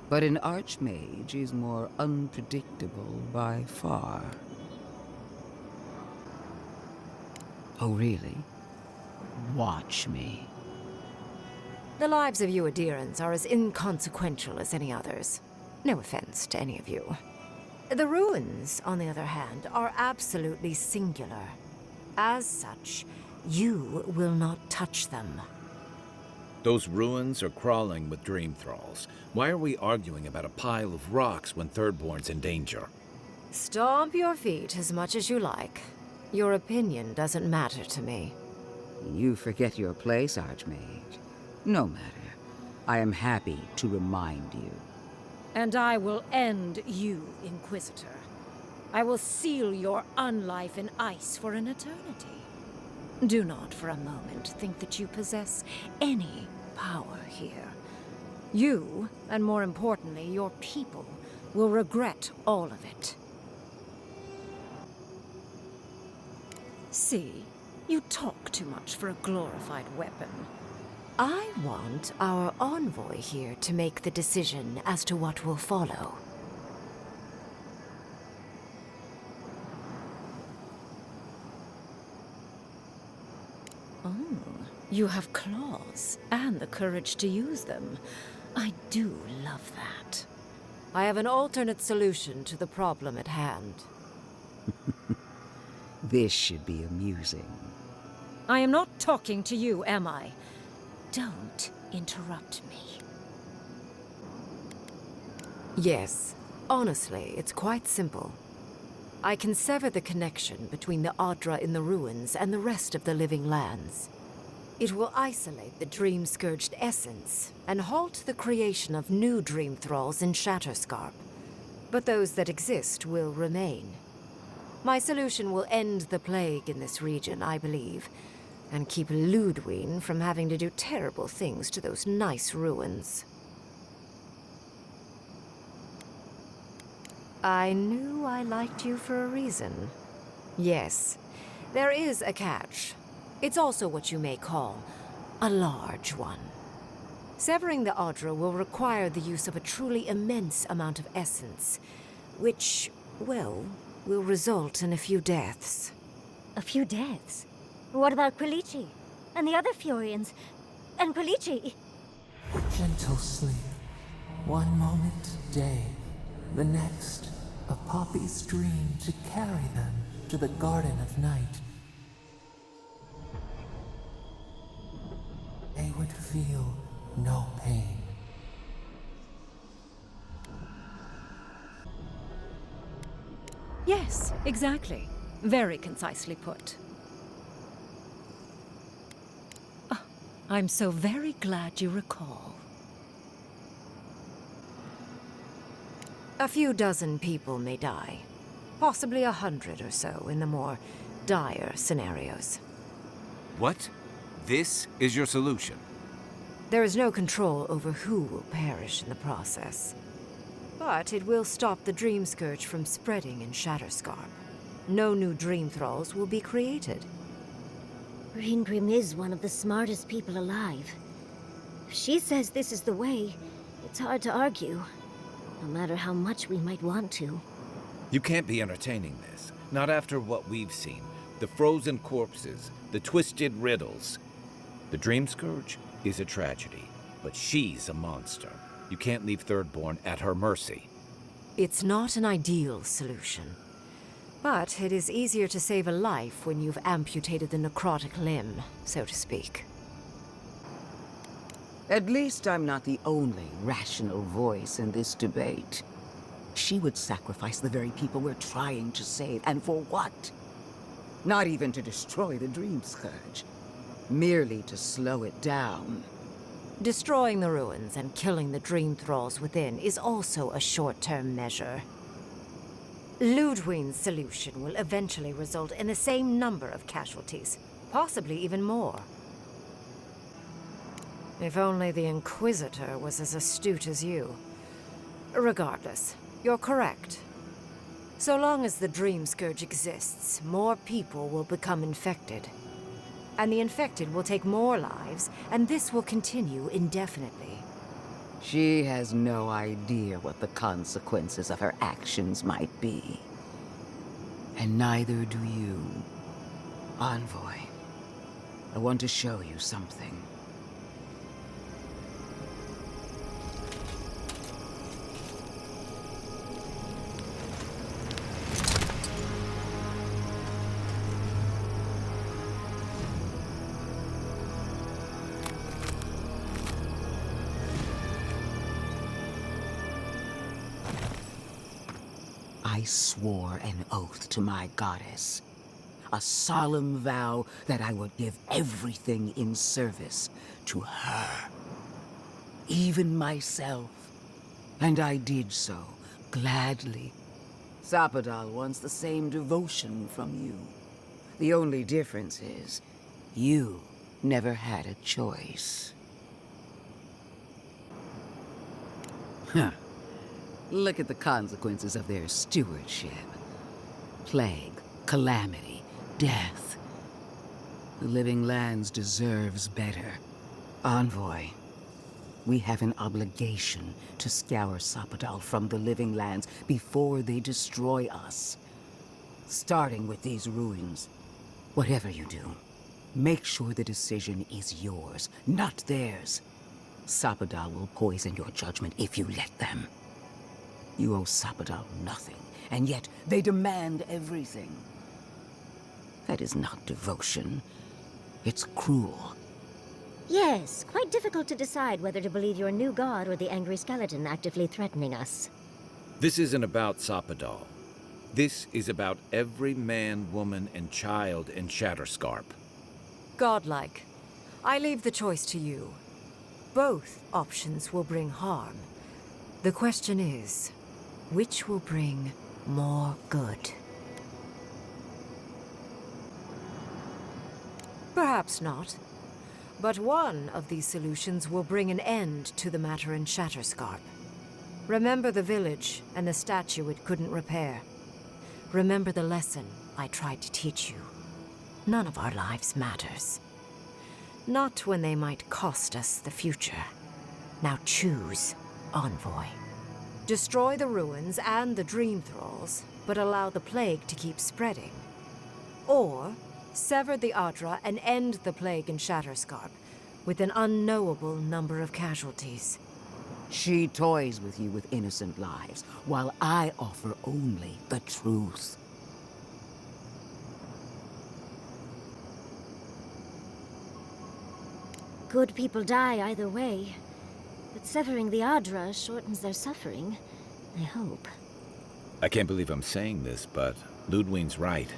but an archmage is more unpredictable by far. Oh, really? Watch me. The lives of you Adirans are as inconsequential as any others. No offense to any of you. The ruins, on the other hand, are absolutely singular. As such, you will not touch them. Those ruins are crawling with dream thralls. Why are we arguing about a pile of rocks when Thirdborn's in danger? Stomp your feet as much as you like. Your opinion doesn't matter to me. You forget your place, Archmage. No matter. I am happy to remind you. And I will end you, Inquisitor. I will seal your unlife in ice for an eternity. Do not for a moment think that you possess any power here. You, and more importantly, your people, will regret all of it. See, you talk too much for a glorified weapon. I want our envoy here to make the decision as to what will follow. Oh, you have claws and the courage to use them. I do love that. I have an alternate solution to the problem at hand. This should be amusing. I am not talking to you, am I? Don't interrupt me. Yes, honestly, it's quite simple. I can sever the connection between the Adra in the ruins and the rest of the living lands. It will isolate the dream-scourged essence and halt the creation of new dream thralls in Shatterscarp. But those that exist will remain. My solution will end the plague in this region, I believe, and keep Ludwig from having to do terrible things to those nice ruins. I knew I liked you for a reason. Yes, there is a catch. It's also what you may call a large one. Severing the Adra will require the use of a truly immense amount of essence, which, well, will result in a few deaths. A few deaths? What about Quilichi? And the other Furians? And Quilichi? Gentle sleep. One moment, day. The next, a poppy's dream to carry them to the Garden of Night. They would feel no pain. Yes, exactly. Very concisely put. Ah, I'm so very glad you recall. A few dozen people may die. Possibly 100 or so in the more dire scenarios. What? This is your solution? There is no control over who will perish in the process. But it will stop the Dream Scourge from spreading in Shatterscarp. No new Dream Thralls will be created. Reingrim is one of the smartest people alive. If she says this is the way, it's hard to argue. No matter how much we might want to. You can't be entertaining this. Not after what we've seen. The frozen corpses, the twisted riddles. The Dream Scourge is a tragedy, but she's a monster. You can't leave Thirdborn at her mercy. It's not an ideal solution. But it is easier to save a life when you've amputated the necrotic limb, so to speak. At least I'm not the only rational voice in this debate. She would sacrifice the very people we're trying to save, and for what? Not even to destroy the Dream Scourge. Merely to slow it down. Destroying the ruins and killing the Dream Thralls within is also a short-term measure. Ludwig's solution will eventually result in the same number of casualties, possibly even more. If only the Inquisitor was as astute as you. Regardless, you're correct. So long as the Dream Scourge exists, more people will become infected. And the infected will take more lives, and this will continue indefinitely. She has no idea what the consequences of her actions might be. And neither do you. Envoy, I want to show you something. I swore an oath to my goddess. A solemn vow that I would give everything in service to her. Even myself. And I did so, gladly. Sapadal wants the same devotion from you. The only difference is, you never had a choice. Huh. Look at the consequences of their stewardship. Plague, calamity, death. The living lands deserves better. Envoy, we have an obligation to scour Sapadal from the living lands before they destroy us. Starting with these ruins. Whatever you do, Make sure the decision is yours, not theirs. Sapadal will poison your judgment if you let them. You owe Sapadal nothing, and yet they demand everything. That is not devotion. It's cruel. Yes, quite difficult to decide whether to believe your new god or the angry skeleton actively threatening us. This isn't about Sapadal. This is about every man, woman, and child in Shatterscarp. Godlike. I leave the choice to you. Both options will bring harm. The question is, which will bring more good? Perhaps not. But one of these solutions will bring an end to the matter in Shatterscarp. Remember the village and the statue it couldn't repair. Remember the lesson I tried to teach you. None of our lives matters. Not when they might cost us the future. Now choose, Envoy. Destroy the ruins and the dream thralls, but allow the plague to keep spreading. Or sever the Adra and end the plague in Shatterscarp with an unknowable number of casualties. She toys with you with innocent lives, while I offer only the truth. Good people die either way, but severing the Adra shortens their suffering, I hope. I can't believe I'm saying this, but Ludwig's right.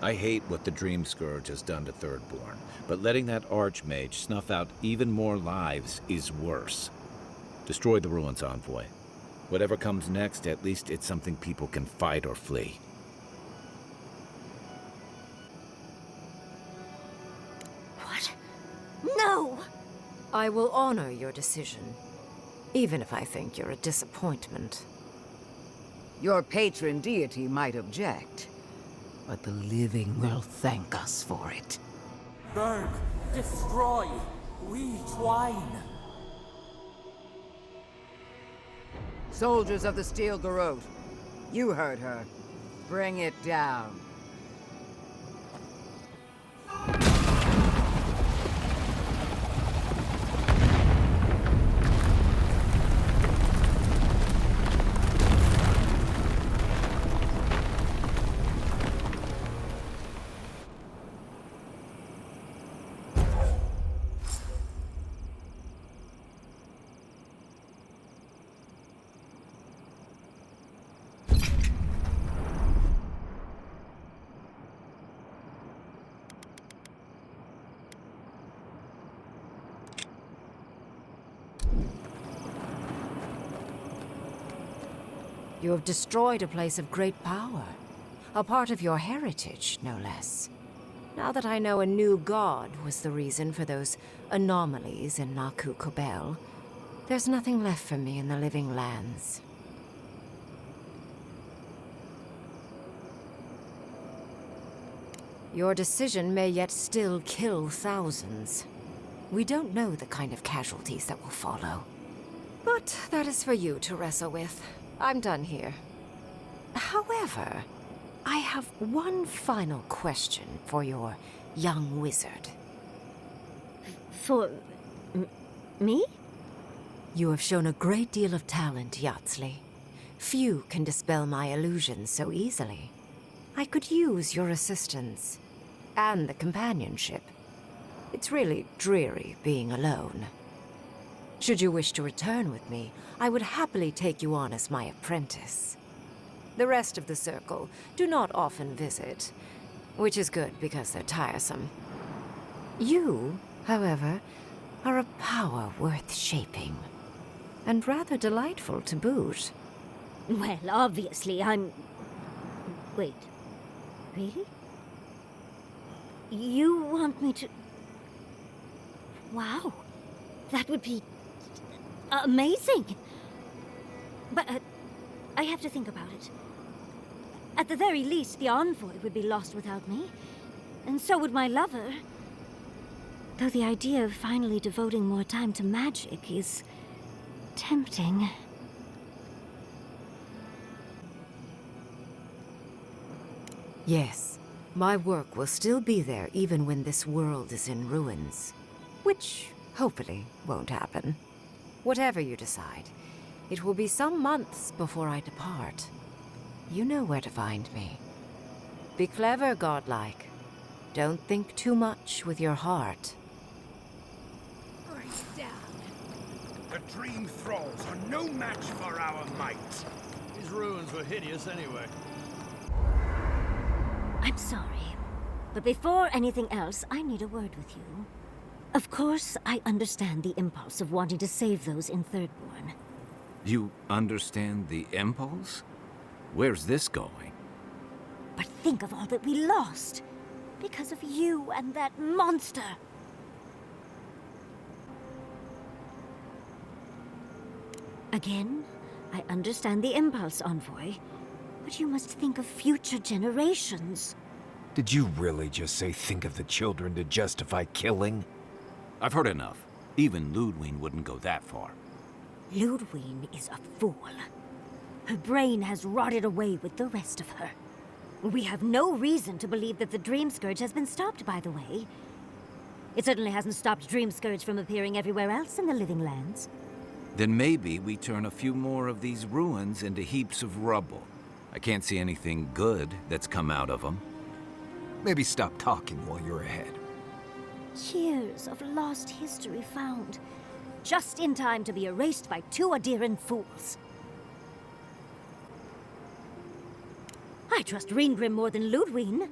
I hate what the Dream Scourge has done to Thirdborn, but letting that Archmage snuff out even more lives is worse. Destroy the ruins, Envoy. Whatever comes next, at least it's something people can fight or flee. What? No! I will honor your decision, even if I think you're a disappointment. Your patron deity might object, but the living will thank us for it. Burn, destroy, we twine. Soldiers of the Steel Garrote, you heard her. Bring it down. You have destroyed a place of great power. A part of your heritage, no less. Now that I know a new god was the reason for those anomalies in Naku Kobel, there's nothing left for me in the living lands. Your decision may yet still kill thousands. We don't know the kind of casualties that will follow. But that is for you to wrestle with. I'm done here. However, I have one final question for your young wizard. For... me? You have shown a great deal of talent, Yatsley. Few can dispel my illusions so easily. I could use your assistance. And the companionship. It's really dreary being alone. Should you wish to return with me, I would happily take you on as my apprentice. The rest of the circle do not often visit, which is good because they're tiresome. You, however, are a power worth shaping, and rather delightful to boot. Well, obviously, I'm... Wait. Really? You want me to... Wow. That would be... amazing! But, I have to think about it. At the very least, the Envoy would be lost without me. And so would my lover. Though the idea of finally devoting more time to magic is... tempting. Yes, My work will still be there even when this world is in ruins. Which, hopefully, won't happen. Whatever you decide, it will be some months before I depart. You know where to find me. Be clever, godlike. Don't think too much with your heart. The dream thralls are no match for our might. These ruins were hideous anyway. I'm sorry, but before anything else, I need a word with you. Of course, I understand the impulse of wanting to save those in Thirdborn. You understand the impulse? Where's this going? But think of all that we lost because of you and that monster. Again, I understand the impulse, Envoy, but you must think of future generations. Did you really just say think of the children to justify killing? I've heard enough. Even Ludwig wouldn't go that far. Ludwig is a fool. Her brain has rotted away with the rest of her. We have no reason to believe that the Dream Scourge has been stopped, by the way. It certainly hasn't stopped Dream Scourge from appearing everywhere else in the Living Lands. Then maybe we turn a few more of these ruins into heaps of rubble. I can't see anything good that's come out of them. Maybe stop talking while you're ahead. Years of lost history found, just in time to be erased by two Adiran fools. I trust Reengrim more than Ludwig.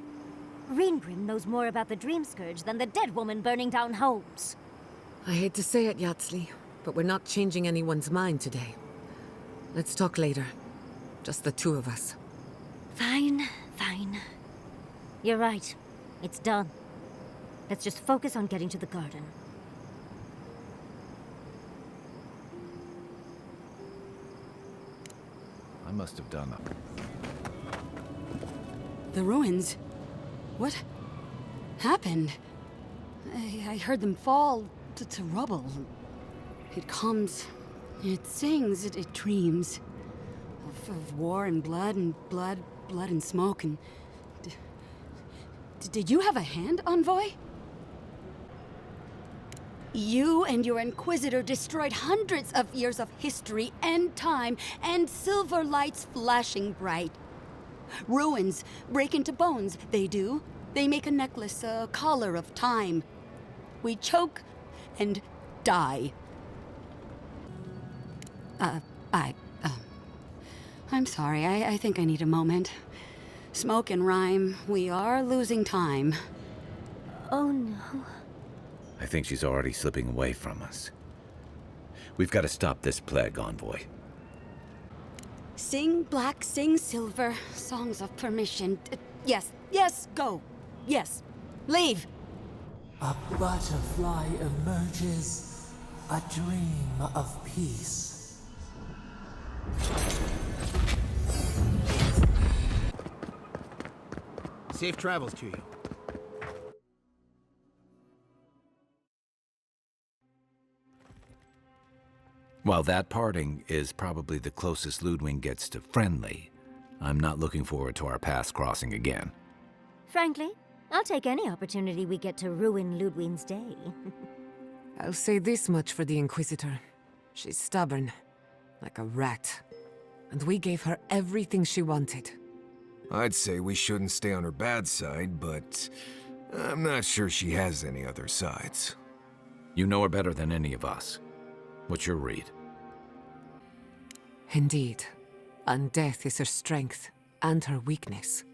Reengrim knows more about the Dream Scourge than the dead woman burning down homes. I hate to say it, Yatsley, but we're not changing anyone's mind today. Let's talk later. Just the two of us. Fine, fine. You're right. It's done. Let's just focus on getting to the garden. I must have done it. The ruins? What happened? I heard them fall to rubble. It comes, it sings, it dreams. Of war and blood and smoke and... Did you have a hand, Envoy? You and your Inquisitor destroyed hundreds of years of history and time and silver lights flashing bright. Ruins break into bones, they do. They make a necklace, a collar of time. We choke and die. I'm sorry, I think I need a moment. Smoke and rhyme, we are losing time. Oh no. I think she's already slipping away from us. We've got to stop this plague, Envoy. Sing black, sing silver, songs of permission. Yes, yes, go. Yes, leave. A butterfly emerges, a dream of peace. Safe travels to you. While that parting is probably the closest Ludwig gets to friendly, I'm not looking forward to our paths crossing again. Frankly, I'll take any opportunity we get to ruin Ludwig's day. I'll say this much for the Inquisitor. She's stubborn, like a rat. And we gave her everything she wanted. I'd say we shouldn't stay on her bad side, but I'm not sure she has any other sides. You know her better than any of us. What's your read? Indeed. And death is her strength, and her weakness.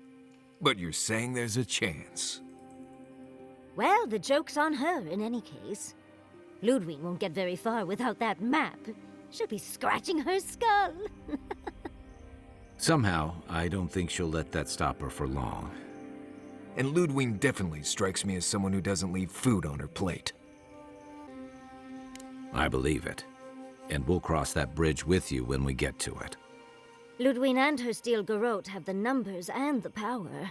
But you're saying there's a chance? Well, the joke's on her in any case. Ludwig won't get very far without that map. She'll be scratching her skull. Somehow, I don't think she'll let that stop her for long. And Ludwig definitely strikes me as someone who doesn't leave food on her plate. I believe it. And we'll cross that bridge with you when we get to it. Ludwig and her steel garrote have the numbers and the power,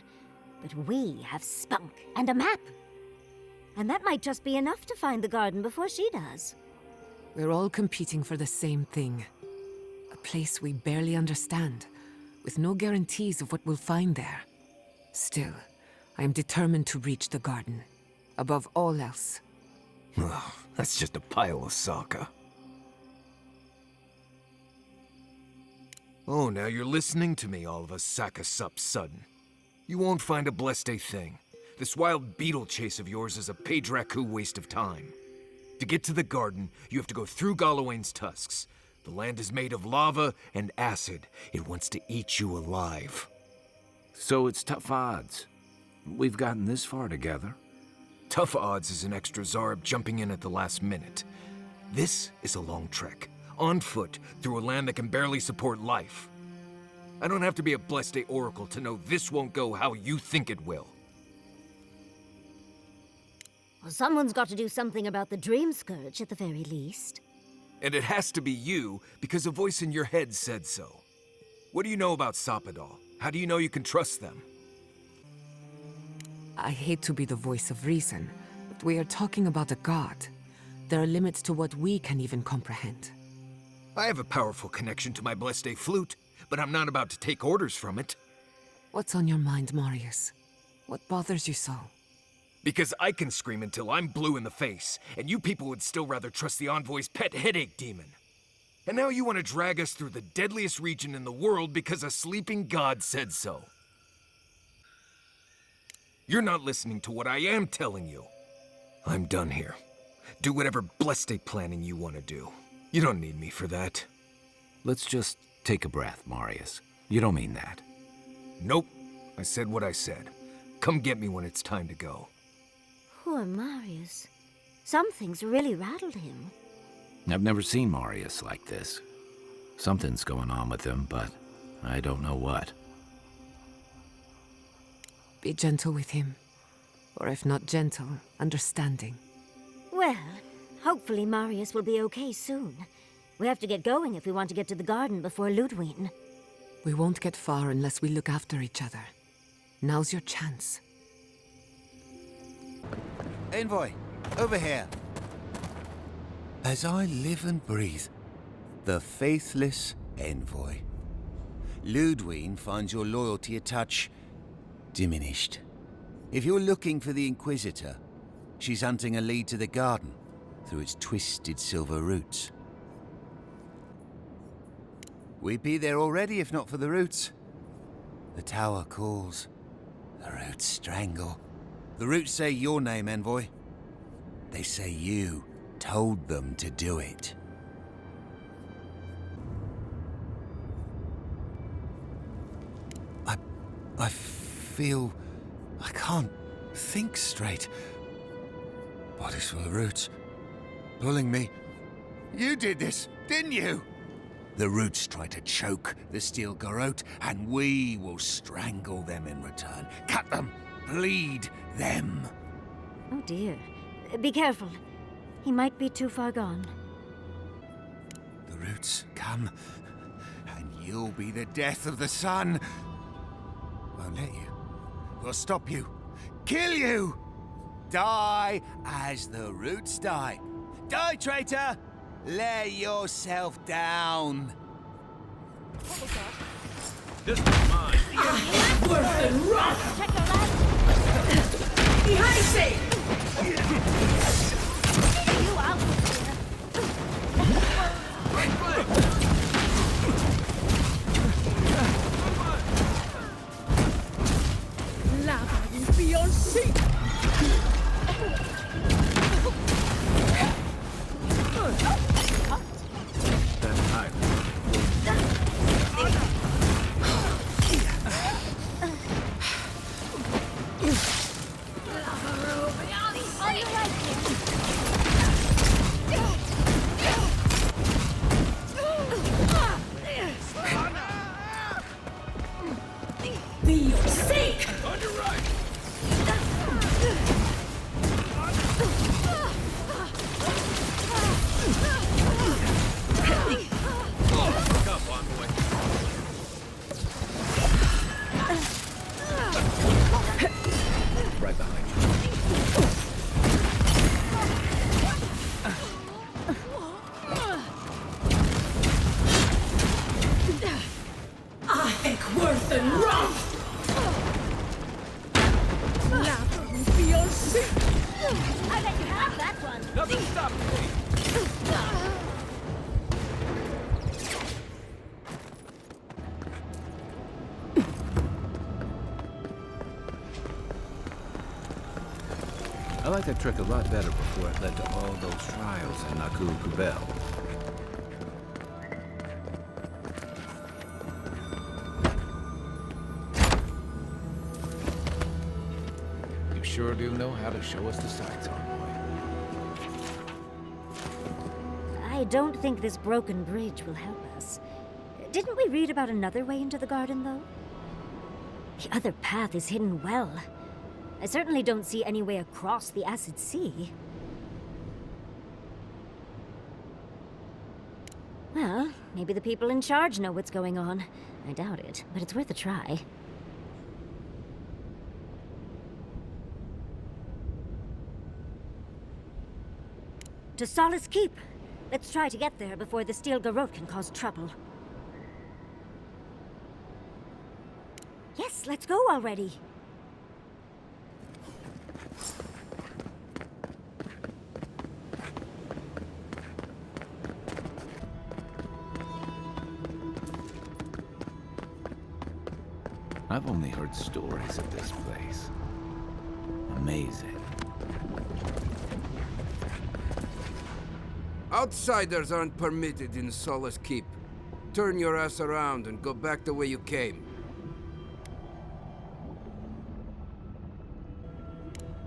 but we have spunk and a map. And that might just be enough to find the garden before she does. We're all competing for the same thing. A place we barely understand, with no guarantees of what we'll find there. Still, I am determined to reach the garden, above all else. Ugh, that's just a pile of Sokka. Oh, now you're listening to me, all of a sack of sup sudden. You won't find a blessed a thing. This wild beetle chase of yours is a Padraku waste of time. To get to the garden, you have to go through Galawain's tusks. The land is made of lava and acid. It wants to eat you alive. So it's tough odds. We've gotten this far together. Tough odds is an extra Zarb jumping in at the last minute. This is a long trek, on foot, through a land that can barely support life. I don't have to be a blessed oracle to know this won't go how you think it will. Well, someone's got to do something about the Dream Scourge at the very least. And it has to be you, because a voice in your head said so. What do you know about Soppadal? How do you know you can trust them? I hate to be the voice of reason, but we are talking about a god. There are limits to what we can even comprehend. I have a powerful connection to my blessed a flute, but I'm not about to take orders from it. What's on your mind, Marius? What bothers you so? Because I can scream until I'm blue in the face, and you people would still rather trust the Envoy's pet headache demon. And now you want to drag us through the deadliest region in the world because a sleeping god said so. You're not listening to what I am telling you. I'm done here. Do whatever blessed a planning you want to do. You don't need me for that. Let's just take a breath, Marius. You don't mean that. Nope. I said what I said. Come get me when it's time to go. Poor Marius. Something's really rattled him. I've never seen Marius like this. Something's going on with him, but I don't know what. Be gentle with him. Or if not gentle, understanding. Well, hopefully Marius will be okay soon. We have to get going if we want to get to the garden before Ludwig. We won't get far unless we look after each other. Now's your chance. Envoy, over here. As I live and breathe, the faithless Envoy. Ludwig finds your loyalty a touch diminished. If you're looking for the Inquisitor, she's hunting a lead to the garden through its twisted silver roots. We'd be there already if not for the roots. The tower calls, the roots strangle. The roots say your name, Envoy. They say you told them to do it. I feel I can't think straight. Body's full of roots, pulling me. You did this, didn't you? The roots try to choke the steel garrote, and we will strangle them in return. Cut them, bleed them. Oh dear. Be careful. He might be too far gone. The roots come, and you'll be the death of the sun. Won't let you. We'll stop you. Kill you! Die as the roots die. Die, traitor! Lay yourself down. What was that? This is mine. Worse than rock! Check your left! Behind me! You out Lava will be on seat! That time. on your right here. Be your sake! On your right! Look up, envoy. Right behind you. I think worse than rough! I let you have that one. Nothing stops me. I like that trick a lot better before it led to all those trials in Naku Kubel. You sure do know how to show us the sights, Envoy. I don't think this broken bridge will help us. Didn't we read about another way into the garden, though? The other path is hidden well. I certainly don't see any way across the acid sea. Well, maybe the people in charge know what's going on. I doubt it, but it's worth a try. To Solace Keep. Let's try to get there before the steel garrote can cause trouble. Yes, let's go already. I've only heard stories of this place. Amazing. Outsiders aren't permitted in Solace Keep. Turn your ass around and go back the way you came.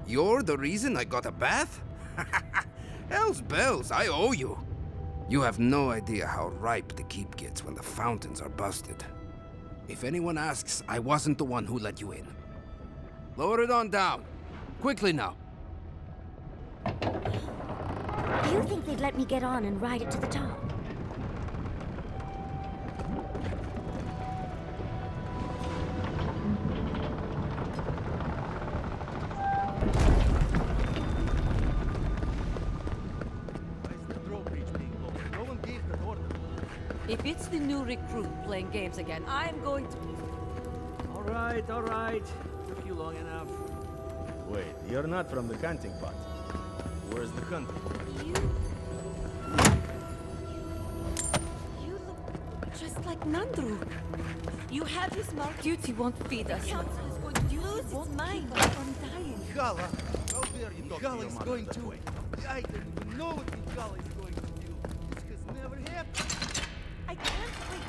You're the reason I got a bath? Hell's bells, I owe you. You have no idea how ripe the keep gets when the fountains are busted. If anyone asks, I wasn't the one who let you in. Lower it on down. Quickly now. Do you think they'd let me get on and ride it to the top? If it's the new recruit playing games again, I'm going to... All right. Took you long enough. Wait, you're not from the hunting pot. Where's the hunting? You look just like Nandru. You have his mark. Duty won't feed us. The council is going to lose its mind from dying. Mihala! How dare you talk Mihala is going to... I don't even know what Mihala is going to do. This has never happened. I can't wait.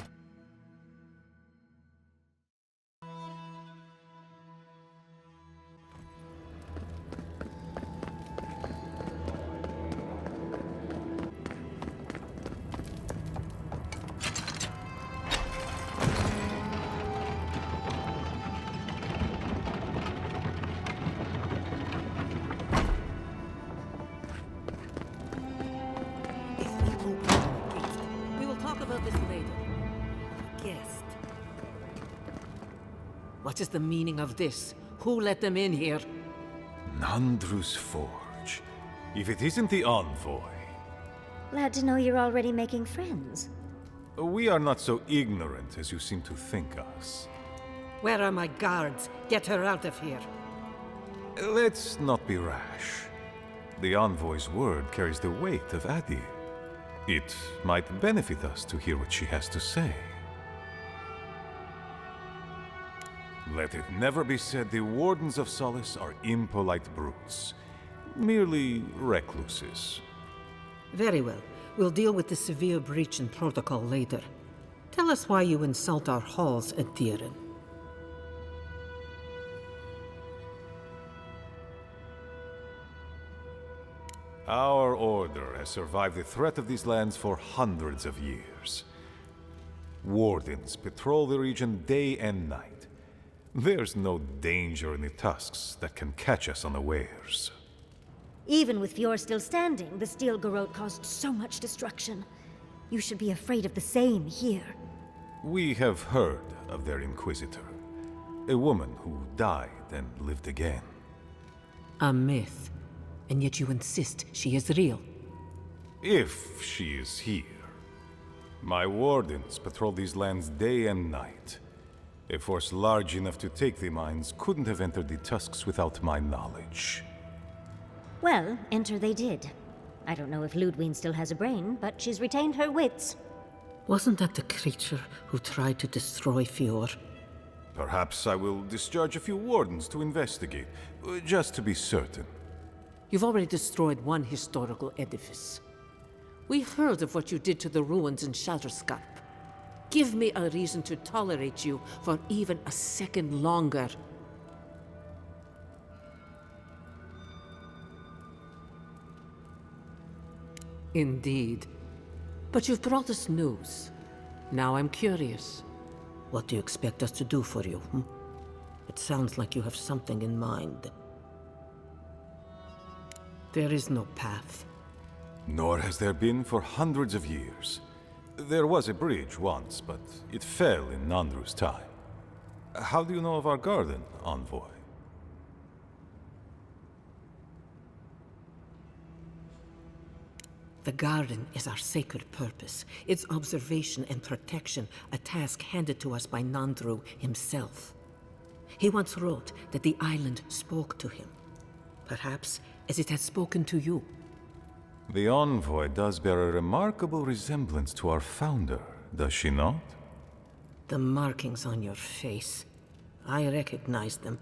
What is the meaning of this? Who let them in here? Nandru's Forge. If it isn't the envoy. Glad to know you're already making friends. We are not so ignorant as you seem to think us. Where are my guards? Get her out of here. Let's not be rash. The envoy's word carries the weight of Adi. It might benefit us to hear what she has to say. Let it never be said the Wardens of Solace are impolite brutes. Merely recluses. Very well. We'll deal with the severe breach in protocol later. Tell us why you insult our halls at Dieren. Our order has survived the threat of these lands for hundreds of years. Wardens patrol the region day and night. There's no danger in the tusks that can catch us unawares. Even with Fjord still standing, the steel garrote caused so much destruction. You should be afraid of the same here. We have heard of their Inquisitor. A woman who died and lived again. A myth. And yet you insist she is real. If she is here. My wardens patrol these lands day and night. A force large enough to take the mines couldn't have entered the tusks without my knowledge. Well, enter they did. I don't know if Ludwig still has a brain, but she's retained her wits. Wasn't that the creature who tried to destroy Fior? Perhaps I will discharge a few wardens to investigate, just to be certain. You've already destroyed one historical edifice. We heard of what you did to the ruins in Shatterscarp. Give me a reason to tolerate you for even a second longer. Indeed. But you've brought us news. Now I'm curious. What do you expect us to do for you? It sounds like you have something in mind. There is no path. Nor has there been for hundreds of years. There was a bridge once, but it fell in Nandru's time. How do you know of our garden, Envoy? The garden is our sacred purpose. Its observation and protection, a task handed to us by Nandru himself. He once wrote that the island spoke to him. Perhaps as it has spoken to you. The Envoy does bear a remarkable resemblance to our founder, does she not? The markings on your face. I recognized them.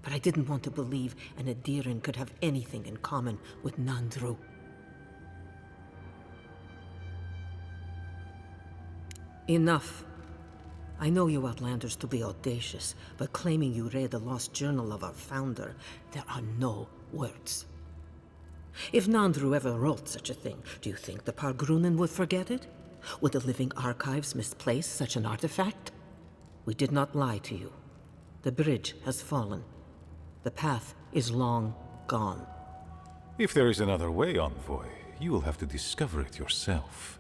But I didn't want to believe an Adiran could have anything in common with Nandru. Enough. I know you Outlanders to be audacious, but claiming you read the lost journal of our founder, there are no words. If Nandru ever wrote such a thing, do you think the Pargrunen would forget it? Would the living archives misplace such an artifact? We did not lie to you. The bridge has fallen. The path is long gone. If there is another way, Envoy, you will have to discover it yourself.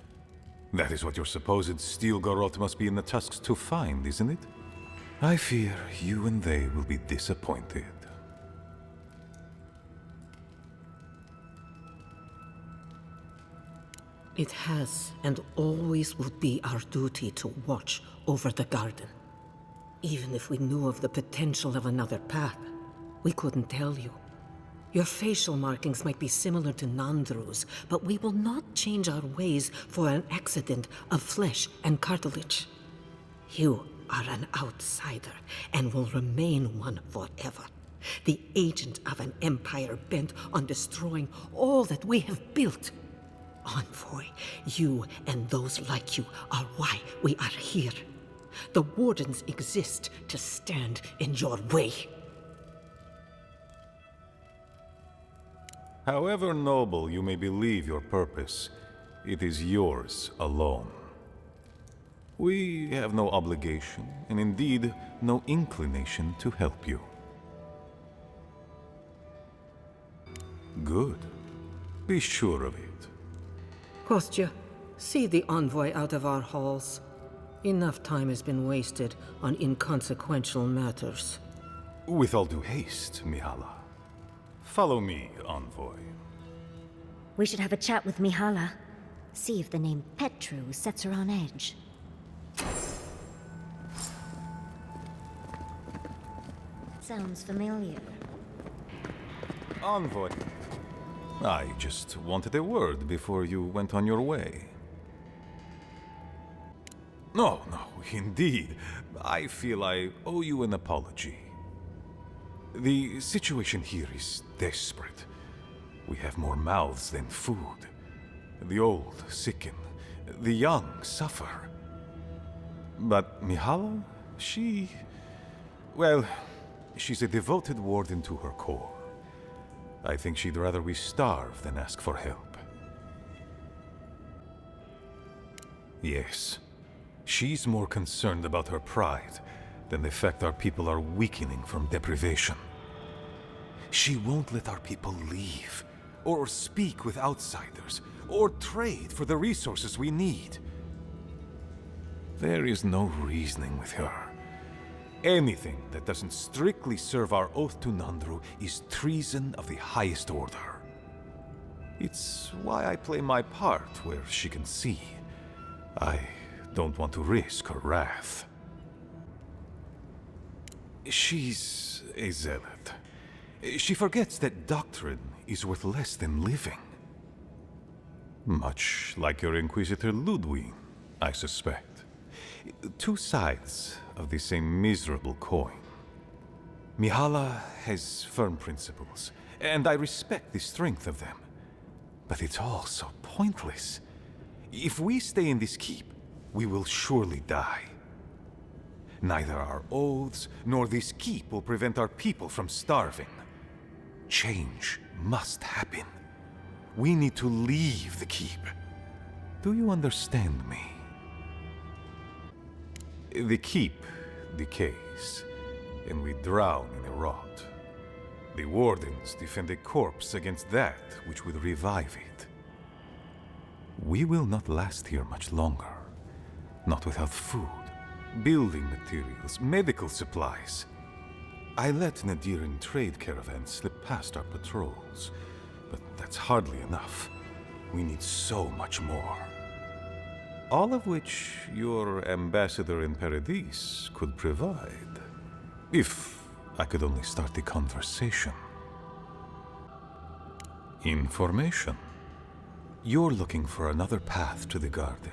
That is what your supposed steel garrote must be in the tusks to find, isn't it? I fear you and they will be disappointed. It has and always will be our duty to watch over the garden. Even if we knew of the potential of another path, we couldn't tell you. Your facial markings might be similar to Nandru's, but we will not change our ways for an accident of flesh and cartilage. You are an outsider and will remain one forever. The agent of an empire bent on destroying all that we have built. Envoy, you and those like you are why we are here. The Wardens exist to stand in your way. However noble you may believe your purpose, it is yours alone. We have no obligation, and indeed no inclination to help you. Good. Be sure of it. Kostya, see the Envoy out of our halls. Enough time has been wasted on inconsequential matters. With all due haste, Mihala. Follow me, Envoy. We should have a chat with Mihala. See if the name Petru sets her on edge. Sounds familiar. Envoy. I just wanted a word before you went on your way. No, indeed. I feel I owe you an apology. The situation here is desperate. We have more mouths than food. The old sicken. The young suffer. But Mihala, well, she's a devoted warden to her core. I think she'd rather we starve than ask for help. Yes, she's more concerned about her pride than the fact our people are weakening from deprivation. She won't let our people leave, or speak with outsiders, or trade for the resources we need. There is no reasoning with her. Anything that doesn't strictly serve our oath to Nandru is treason of the highest order. It's why I play my part where she can see. I don't want to risk her wrath. She's a zealot. She forgets that doctrine is worth less than living. Much like your Inquisitor Ludwig, I suspect. Two sides of the same miserable coin. Mihala has firm principles, and I respect the strength of them. But it's all so pointless. If we stay in this keep, we will surely die. Neither our oaths nor this keep will prevent our people from starving. Change must happen. We need to leave the keep. Do you understand me? The keep decays, and we drown in a rot. The wardens defend a corpse against that which would revive it. We will not last here much longer. Not without food, building materials, medical supplies. I let Nadiran trade caravans slip past our patrols, but that's hardly enough. We need so much more. All of which your ambassador in Paradise could provide. If I could only start the conversation. Information. You're looking for another path to the garden.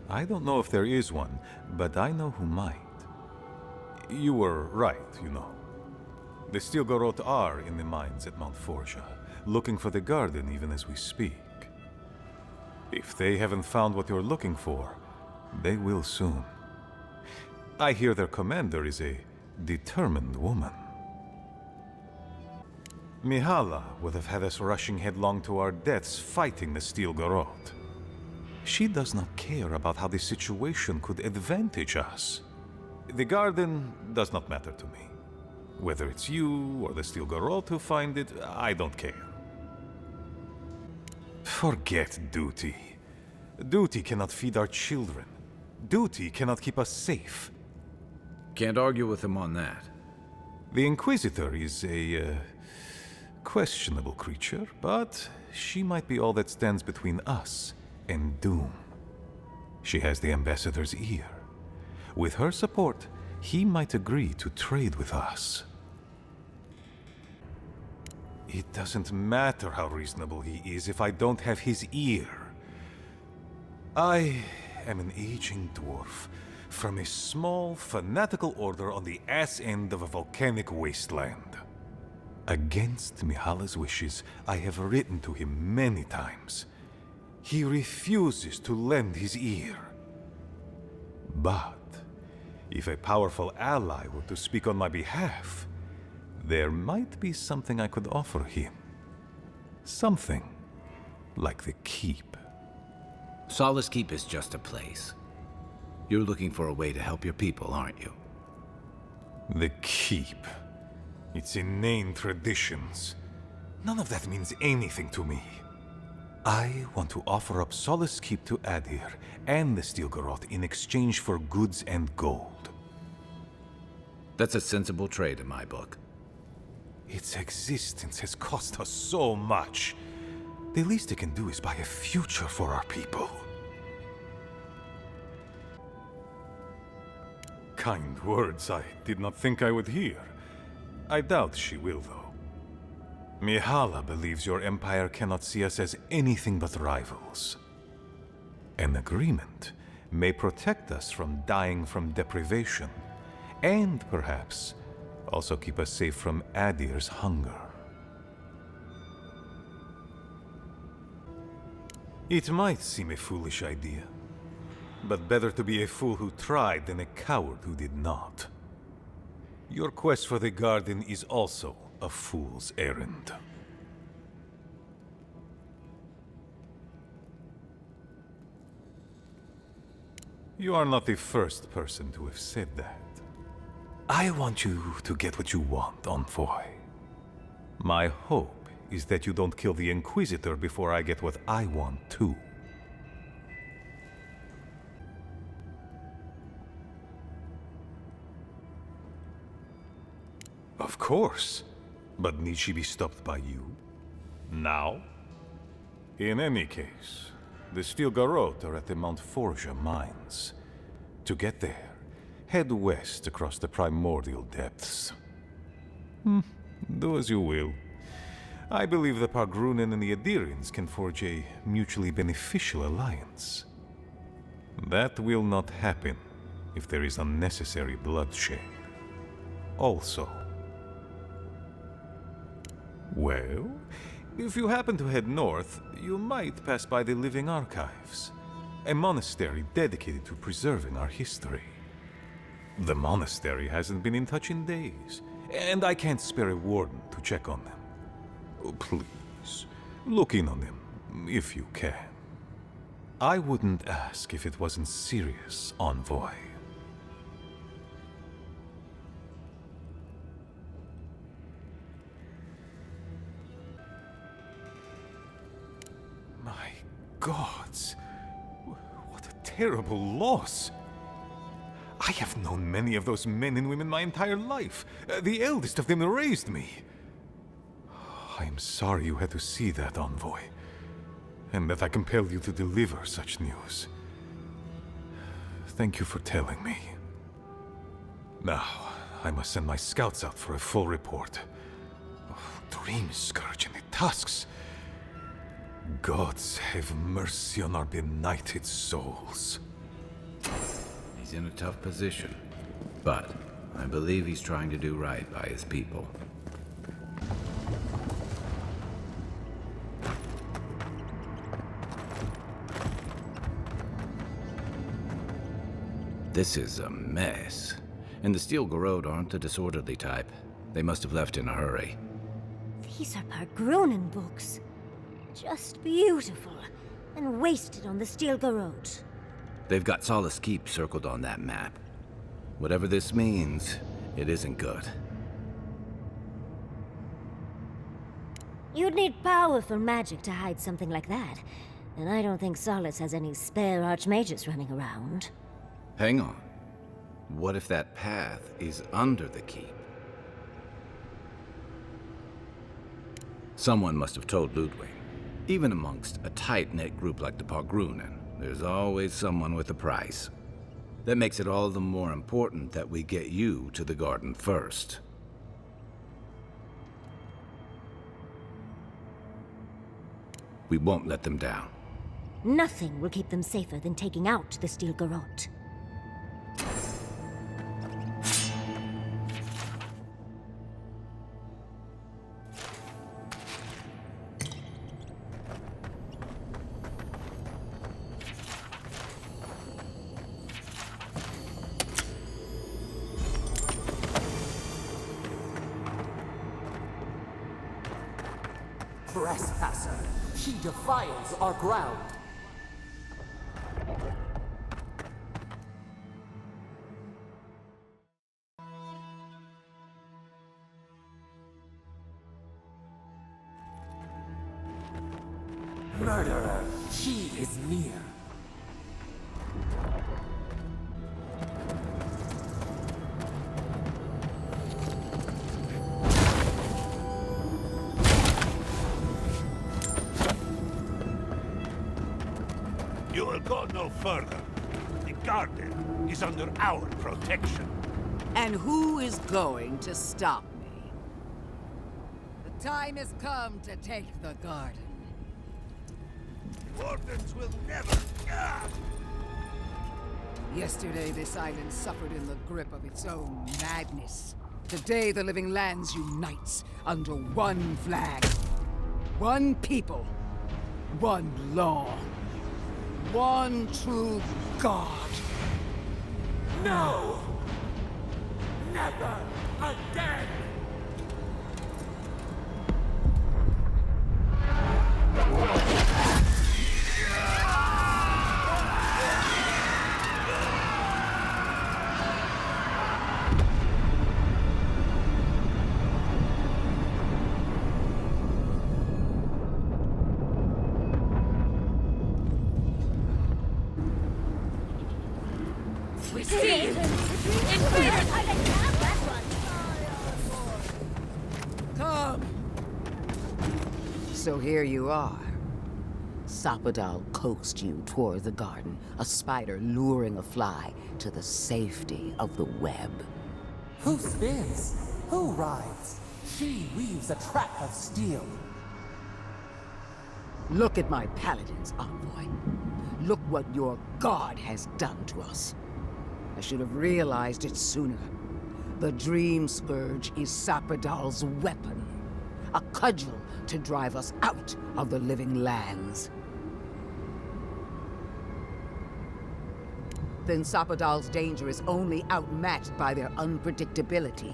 I don't know if there is one, but I know who might. You were right, you know. The Stilgarot are in the mines at Mount Forja, looking for the garden even as we speak. If they haven't found what you're looking for, they will soon. I hear their commander is a determined woman. Mihala would have had us rushing headlong to our deaths fighting the Stilgarot. She does not care about how the situation could advantage us. The garden does not matter to me. Whether it's you or the Stilgarot who find it, I don't care. Forget duty. Duty cannot feed our children. Duty cannot keep us safe. Can't argue with him on that. The Inquisitor is a questionable creature, but she might be all that stands between us and doom. She has the Ambassador's ear. With her support, he might agree to trade with us. It doesn't matter how reasonable he is if I don't have his ear. I am an aging dwarf from a small, fanatical order on the ass end of a volcanic wasteland. Against Mihala's wishes, I have written to him many times. He refuses to lend his ear. But if a powerful ally were to speak on my behalf, there might be something I could offer him. Something like the keep. Solace Keep is just a place. You're looking for a way to help your people, aren't you? The keep. Its inane traditions. None of that means anything to me. I want to offer up Solace Keep to Adir and the Stilgarot in exchange for goods and gold. That's a sensible trade in my book. Its existence has cost us so much. The least it can do is buy a future for our people. Kind words I did not think I would hear. I doubt she will, though. Mihala believes your empire cannot see us as anything but rivals. An agreement may protect us from dying from deprivation, and perhaps also keep us safe from Adir's hunger. It might seem a foolish idea, but better to be a fool who tried than a coward who did not. Your quest for the garden is also a fool's errand. You are not the first person to have said that. I want you to get what you want, Envoy. My hope is that you don't kill the Inquisitor before I get what I want too. Of course. But need she be stopped by you? Now? In any case, the Stilgarot are at the Mount Forja mines. To get there, head west across the primordial depths. Do as you will. I believe the Pargrunen and the Adirians can forge a mutually beneficial alliance. That will not happen if there is unnecessary bloodshed. Also, well, if you happen to head north, you might pass by the Living Archives, a monastery dedicated to preserving our history. The monastery hasn't been in touch in days, and I can't spare a warden to check on them. Oh, please, look in on them, if you can. I wouldn't ask if it wasn't serious, envoy. My gods, what a terrible loss. I have known many of those men and women my entire life. The eldest of them raised me. I am sorry you had to see that, envoy, and that I compelled you to deliver such news. Thank you for telling me. Now, I must send my scouts out for a full report. Oh, Dream Scourge and the tusks. Gods have mercy on our benighted souls. He's in a tough position, but I believe he's trying to do right by his people. This is a mess. And the Steel Garrod aren't the disorderly type. They must have left in a hurry. These are Pargrunen books. Just beautiful, and wasted on the Steel Garrod. They've got Solace Keep circled on that map. Whatever this means, it isn't good. You'd need powerful magic to hide something like that, and I don't think Solace has any spare archmages running around. Hang on. What if that path is under the keep? Someone must have told Ludwig. Even amongst a tight-knit group like the Pargrunen, there's always someone with a price. That makes it all the more important that we get you to the garden first. We won't let them down. Nothing will keep them safer than taking out the Steel Garrod. Trespasser, he defiles our ground. Murderer, he is near. You will go no further. The garden is under our protection. And who is going to stop me? The time has come to take the garden. Wardens will never... Yesterday, this island suffered in the grip of its own madness. Today, the Living Lands unites under one flag. One people. One law. One true God. No! Never again! We see you! Come! So here you are. Sapadal coaxed you toward the garden, a spider luring a fly to the safety of the web. Who spins? Who rides? She weaves a trap of steel. Look at my paladin's envoy. Look what your god has done to us. I should have realized it sooner. The Dream Scourge is Sapadal's weapon. A cudgel to drive us out of the living lands. Then Sapadal's danger is only outmatched by their unpredictability.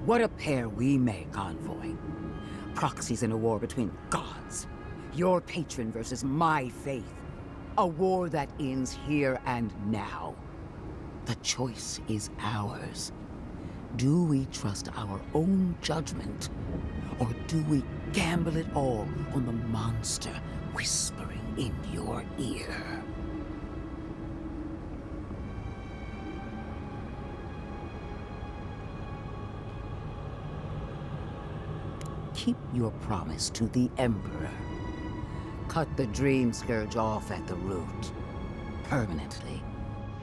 What a pair we make, envoy. Proxies in a war between gods. Your patron versus my faith. A war that ends here and now. The choice is ours. Do we trust our own judgment? Or do we gamble it all on the monster whispering in your ear? Keep your promise to the Emperor. Cut the Dream Scourge off at the root. Permanently.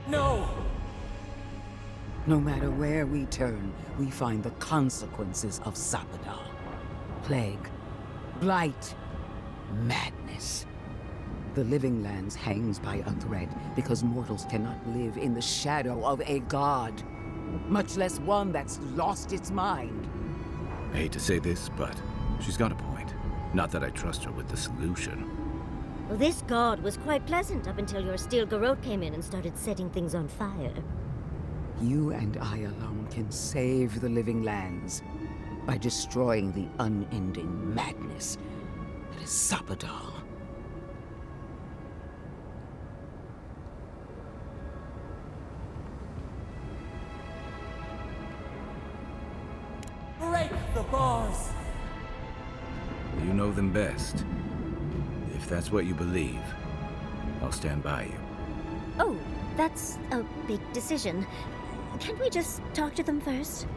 No! No matter where we turn, we find the consequences of Sapadal. Plague, blight, madness. The living lands hangs by a thread because mortals cannot live in the shadow of a god. Much less one that's lost its mind. I hate to say this, but she's got a point. Not that I trust her with the solution. Well, this god was quite pleasant up until your steel garrote came in and started setting things on fire. You and I alone can save the living lands by destroying the unending madness that is Sapadal. Break the bars! You know them best. If that's what you believe, I'll stand by you. Oh, that's a big decision. Can't we just talk to them first?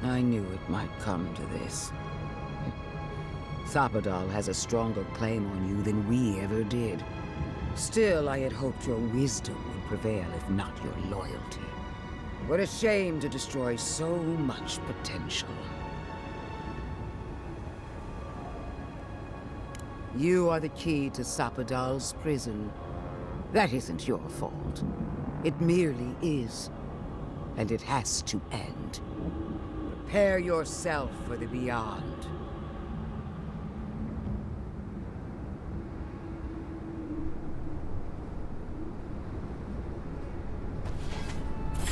I knew it might come to this. Sapadal has a stronger claim on you than we ever did. Still, I had hoped your wisdom would prevail, if not your loyalty. What a shame to destroy so much potential. You are the key to Sapadal's prison. That isn't your fault. It merely is. And it has to end. Prepare yourself for the beyond.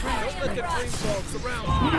Don't let the dream folks around.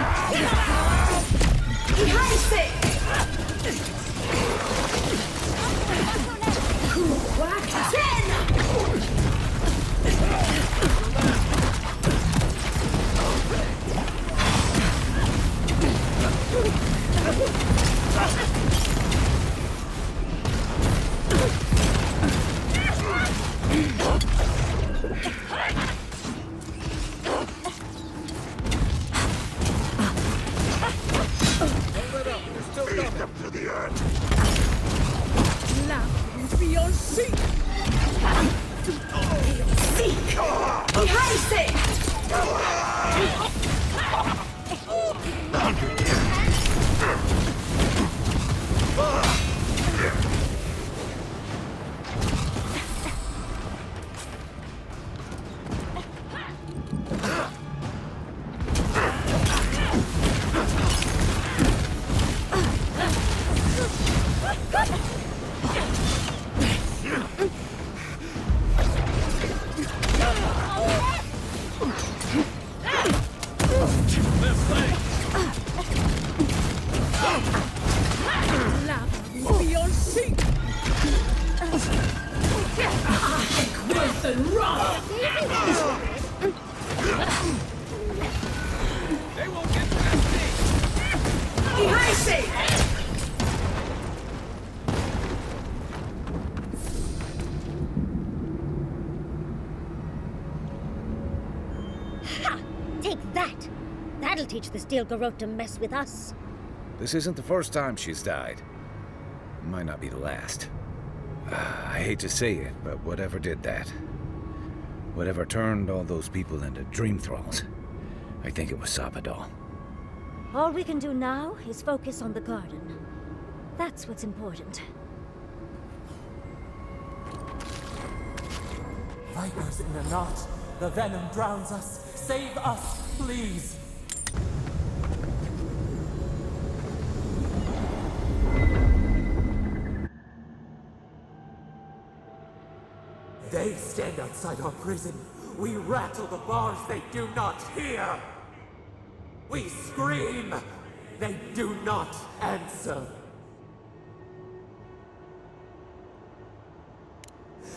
Teach the steel garrote to mess with us. This isn't the first time she's died. Might not be the last. I hate to say it, but whatever did that, whatever turned all those people into dream thralls, I think it was Sapadal. All we can do now is focus on the garden. That's what's important. Vipers in a knot. The venom drowns us. Save us, please. They stand outside our prison. We rattle the bars, they do not hear. We scream, they do not answer.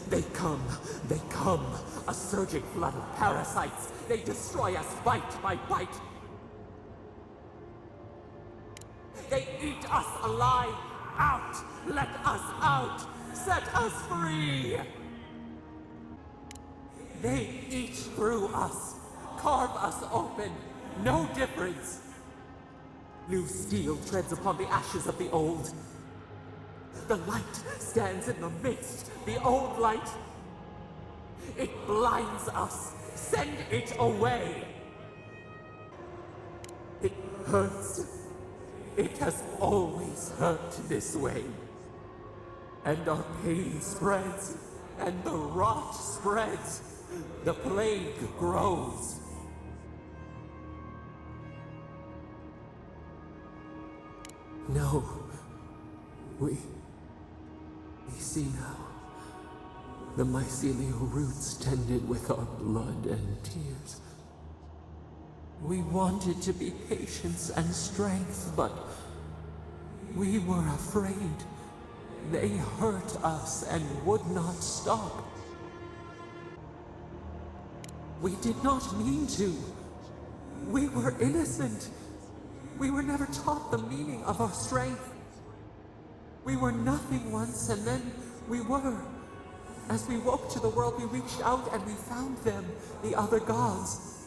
They come, a surging flood of parasites. They destroy us bite by bite. They eat us alive. Out! Let us out! Set us free! They eat through us, carve us open, no difference. New steel treads upon the ashes of the old. The light stands in the midst, the old light. It blinds us. Send it away. It hurts. It has always hurt this way. And our pain spreads, and the rot spreads. The plague grows. No. We see now. The mycelial roots tended with our blood and tears. We wanted to be patience and strength, but we were afraid. They hurt us and would not stop. We did not mean to. We were innocent. We were never taught the meaning of our strength. We were nothing once, and then we were. As we woke to the world, we reached out and we found them, the other gods.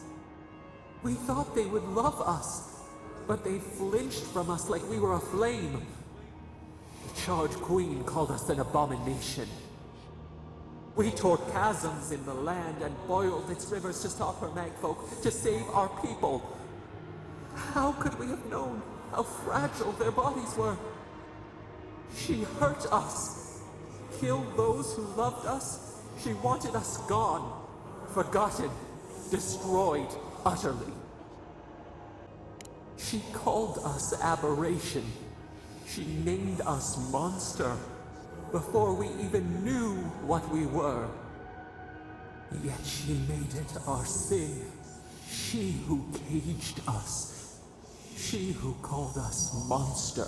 We thought they would love us, but they flinched from us like we were a flame. The charred queen called us an abomination. We tore chasms in the land and boiled its rivers to stop her magfolk, to save our people. How could we have known how fragile their bodies were? She hurt us, killed those who loved us. She wanted us gone, forgotten, destroyed utterly. She called us aberration. She named us monster before we even knew what we were. Yet she made it our sin. She who caged us. She who called us monster.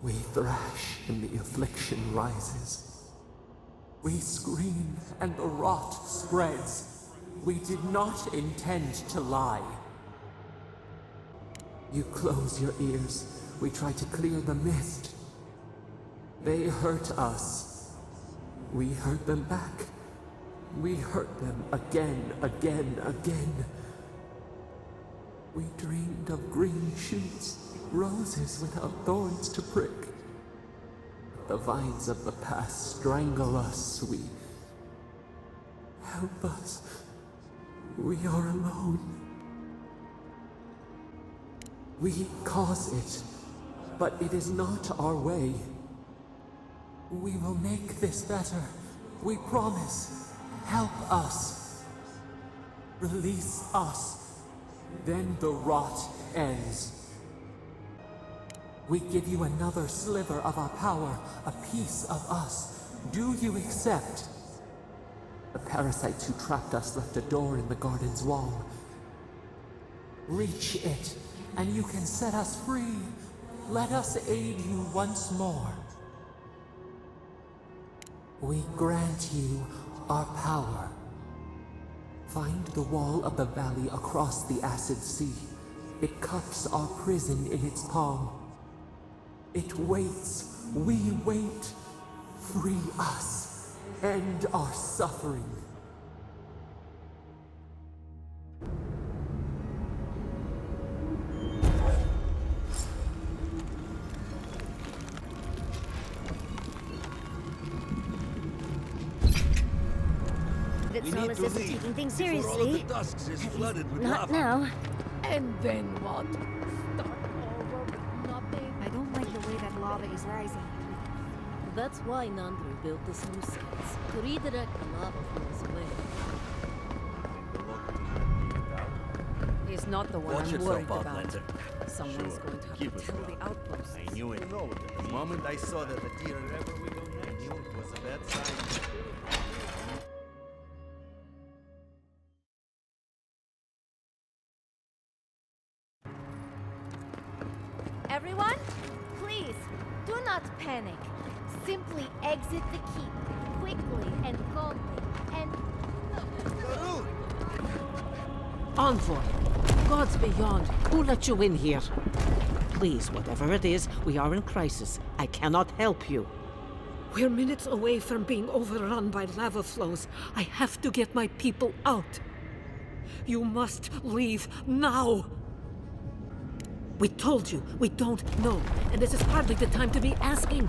We thrash and the affliction rises. We scream and the rot spreads. We did not intend to lie. You close your ears. We try to clear the mist. They hurt us. We hurt them back. We hurt them again, again, again. We dreamed of green shoots, roses without thorns to prick. The vines of the past strangle us. We... Help us. We are alone. We cause it, but it is not our way. We will make this better. We promise. Help us. Release us. Then the rot ends. We give you another sliver of our power, a piece of us. Do you accept? The parasites who trapped us left a door in the garden's wall. Reach it, and you can set us free. Let us aid you once more. We grant you our power. Find the wall of the valley across the acid sea. It cups our prison in its palm. It waits. We wait. Free us. End our suffering. Solus isn't taking things seriously. Not now. And then what? Start over with nothing? I don't like the way that lava is rising. That's why Nandru built the sluice gates, to redirect the lava flows away. He's not the one Watch I'm yourself worried out, about. Lander. Someone's Sure. going to have Keep to it tell going. the outposts. I knew it. The moment I saw that the deer and wherever we go next, I knew it was a bad sign. Everyone, please, do not panic. Simply exit the keep, quickly and calmly, and... Envoy, gods beyond, who let you in here? Please, whatever it is, we are in crisis. I cannot help you. We're minutes away from being overrun by lava flows. I have to get my people out. You must leave now. We told you, we don't know, and this is hardly the time to be asking.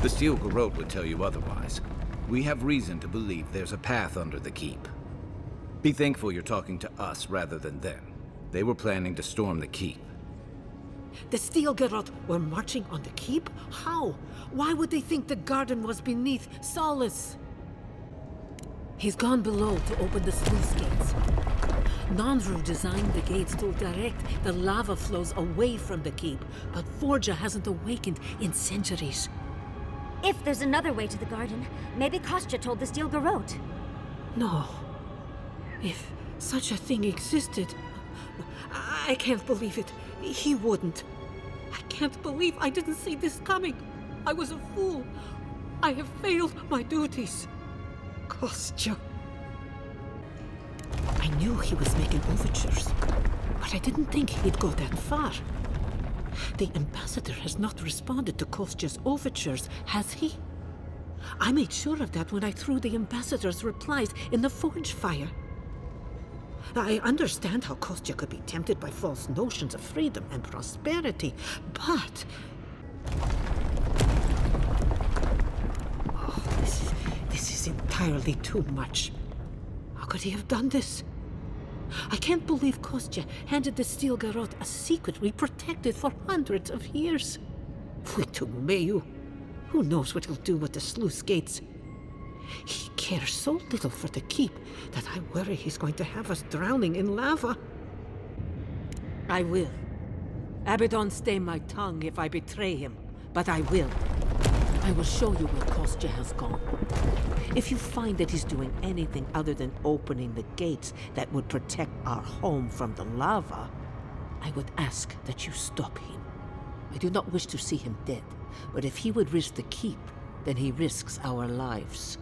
The Steel Garrote would tell you otherwise. We have reason to believe there's a path under the keep. Be thankful you're talking to us rather than them. They were planning to storm the keep. The Steel Garrote were marching on the keep? How? Why would they think the garden was beneath Solace? He's gone below to open the sluice gates. Nandru designed the gates to direct the lava flows away from the keep, but Forja hasn't awakened in centuries. If there's another way to the garden, maybe Kostya told the Steel Garrote. No. If such a thing existed, I can't believe it. He wouldn't. I can't believe I didn't see this coming. I was a fool. I have failed my duties. Kostya. I knew he was making overtures, but I didn't think he'd go that far. The ambassador has not responded to Kostya's overtures, has he? I made sure of that when I threw the ambassador's replies in the forge fire. I understand how Kostya could be tempted by false notions of freedom and prosperity, but... Oh, this is entirely too much. How could he have done this? I can't believe Kostya handed the Steel Garrote a secret we protected for hundreds of years. We took Mayu. Who knows what he'll do with the sluice gates? He cares so little for the keep that I worry he's going to have us drowning in lava. I will. Abaddon stay my tongue if I betray him, but I will. I will show you where Kostya has gone. If you find that he's doing anything other than opening the gates that would protect our home from the lava, I would ask that you stop him. I do not wish to see him dead, but if he would risk the keep, then he risks our lives.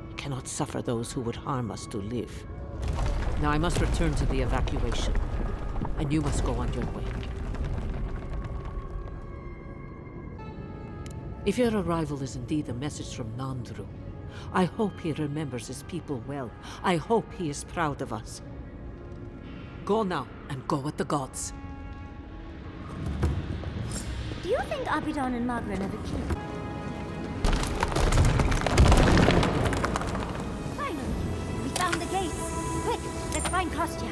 I cannot suffer those who would harm us to live. Now I must return to the evacuation, and you must go on your way. If your arrival is indeed a message from Nandru, I hope he remembers his people well. I hope he is proud of us. Go now, and go with the gods. Do you think Abaddon and Magran have a key? Finally, we found the gates. Quick, let's find Kostya.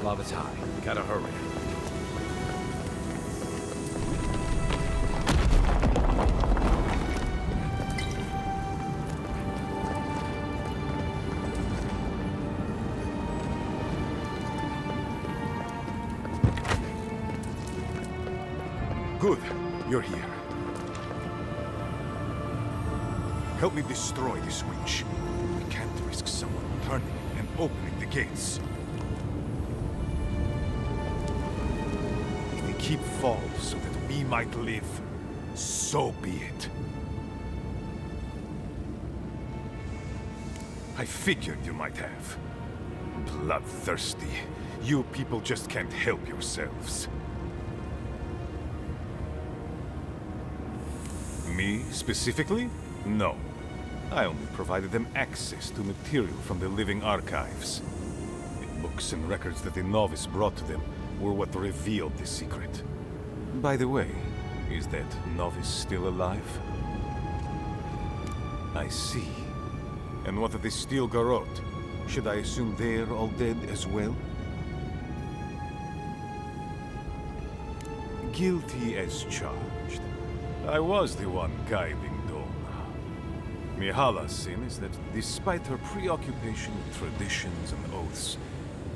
Lava's high. Gotta hurry. Good, you're here. Help me destroy this witch. We can't risk someone turning and opening the gates. If the keep falls so that we might live, so be it. I figured you might have. Bloodthirsty. You people just can't help yourselves. Me, specifically? No. I only provided them access to material from the living archives. The books and records that the novice brought to them were what revealed the secret. By the way, is that novice still alive? I see. And what of the Steel Garrote? Should I assume they're all dead as well? Guilty as charged. I was the one guiding Mihala's sin is that despite her preoccupation with traditions and oaths,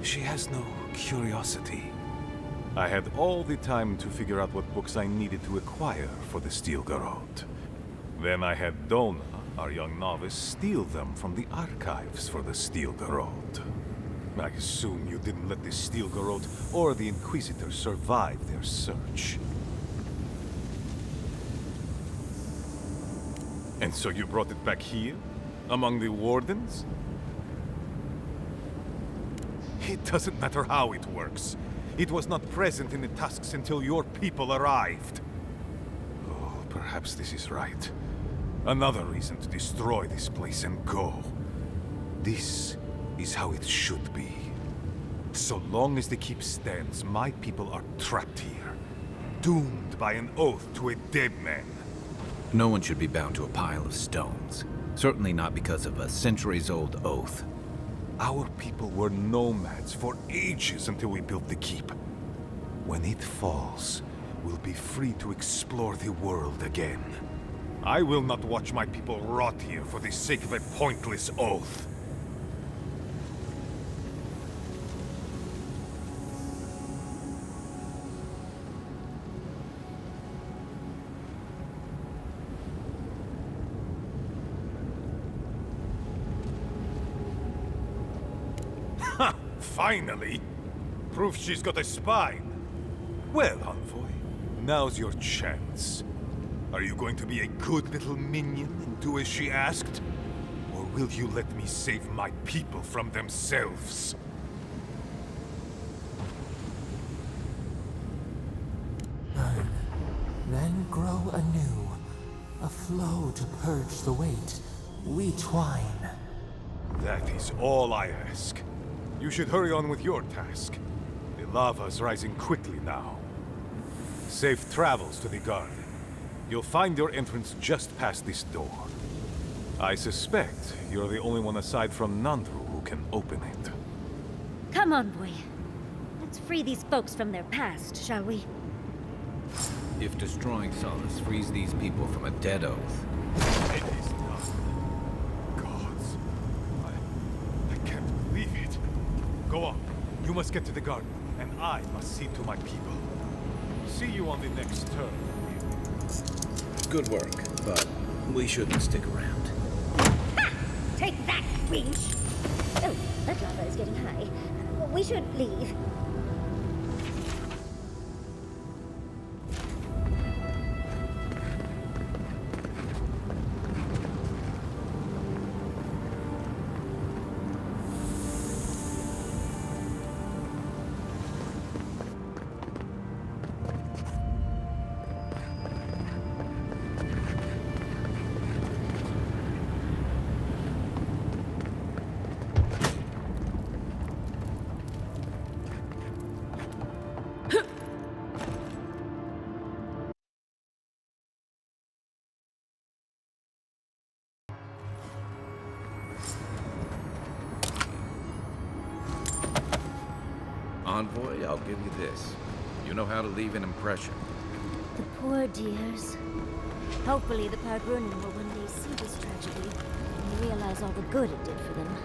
she has no curiosity. I had all the time to figure out what books I needed to acquire for the Steel Garrote. Then I had Dona, our young novice, steal them from the archives for the Steel Garrote. I assume you didn't let the Steel Garrote or the Inquisitor survive their search. And so you brought it back here? Among the Wardens? It doesn't matter how it works. It was not present in the tasks until your people arrived. Oh, perhaps this is right. Another reason to destroy this place and go. This is how it should be. So long as the keep stands, my people are trapped here. Doomed by an oath to a dead man. No one should be bound to a pile of stones. Certainly not because of a centuries-old oath. Our people were nomads for ages until we built the keep. When it falls, we'll be free to explore the world again. I will not watch my people rot here for the sake of a pointless oath. Ha! Finally! Proof she's got a spine. Well, Envoy, now's your chance. Are you going to be a good little minion and do as she asked? Or will you let me save my people from themselves? Burn, then grow anew. A flow to purge the weight. We twine. That is all I ask. You should hurry on with your task. The lava's rising quickly now. Safe travels to the garden. You'll find your entrance just past this door. I suspect you're the only one aside from Nandru who can open it. Come on, boy. Let's free these folks from their past, shall we? If destroying Solace frees these people from a dead oath. It is done. Gods. I can't believe it. Go on. You must get to the garden, and I must see to my people. See you on the next turn. Good work, but we shouldn't stick around. Ha! Take that, winch! Oh, that lava is getting high. We should leave. Envoy, I'll give you this. You know how to leave an impression. The poor dears. Hopefully the Pargrunin will one day see this tragedy and realize all the good it did for them.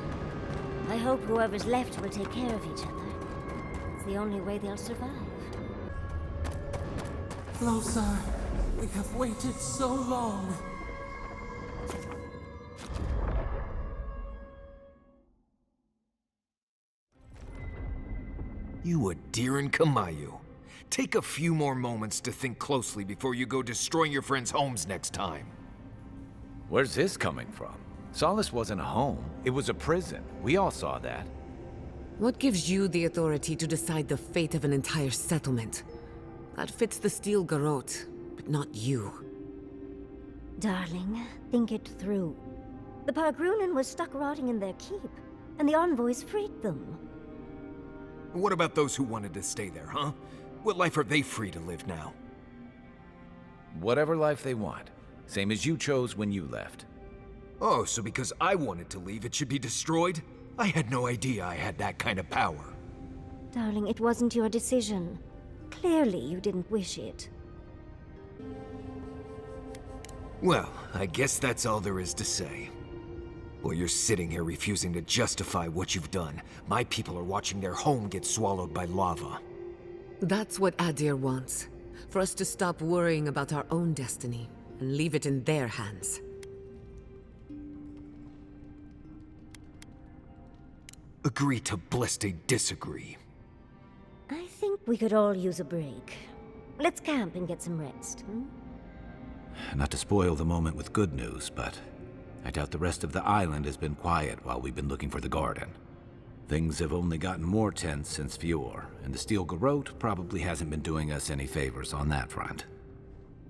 I hope whoever's left will take care of each other. It's the only way they'll survive. Closer. We have waited so long. You Adiran Kamayu. Take a few more moments to think closely before you go destroying your friends' homes next time. Where's this coming from? Solace wasn't a home. It was a prison. We all saw that. What gives you the authority to decide the fate of an entire settlement? That fits the Steel Garrote, but not you. Darling, think it through. The Pargrunin was stuck rotting in their keep, and the envoys freed them. What about those who wanted to stay there, huh? What life are they free to live now? Whatever life they want. Same as you chose when you left. Oh, so because I wanted to leave, it should be destroyed? I had no idea I had that kind of power. Darling, it wasn't your decision. Clearly you didn't wish it. Well, I guess that's all there is to say. While you're sitting here refusing to justify what you've done, my people are watching their home get swallowed by lava. That's what Adir wants. For us to stop worrying about our own destiny and leave it in their hands. Agree to bleste disagree. I think we could all use a break. Let's camp and get some rest. Not to spoil the moment with good news, but I doubt the rest of the island has been quiet while we've been looking for the garden. Things have only gotten more tense since Fjord, and the Steel Garrote probably hasn't been doing us any favors on that front.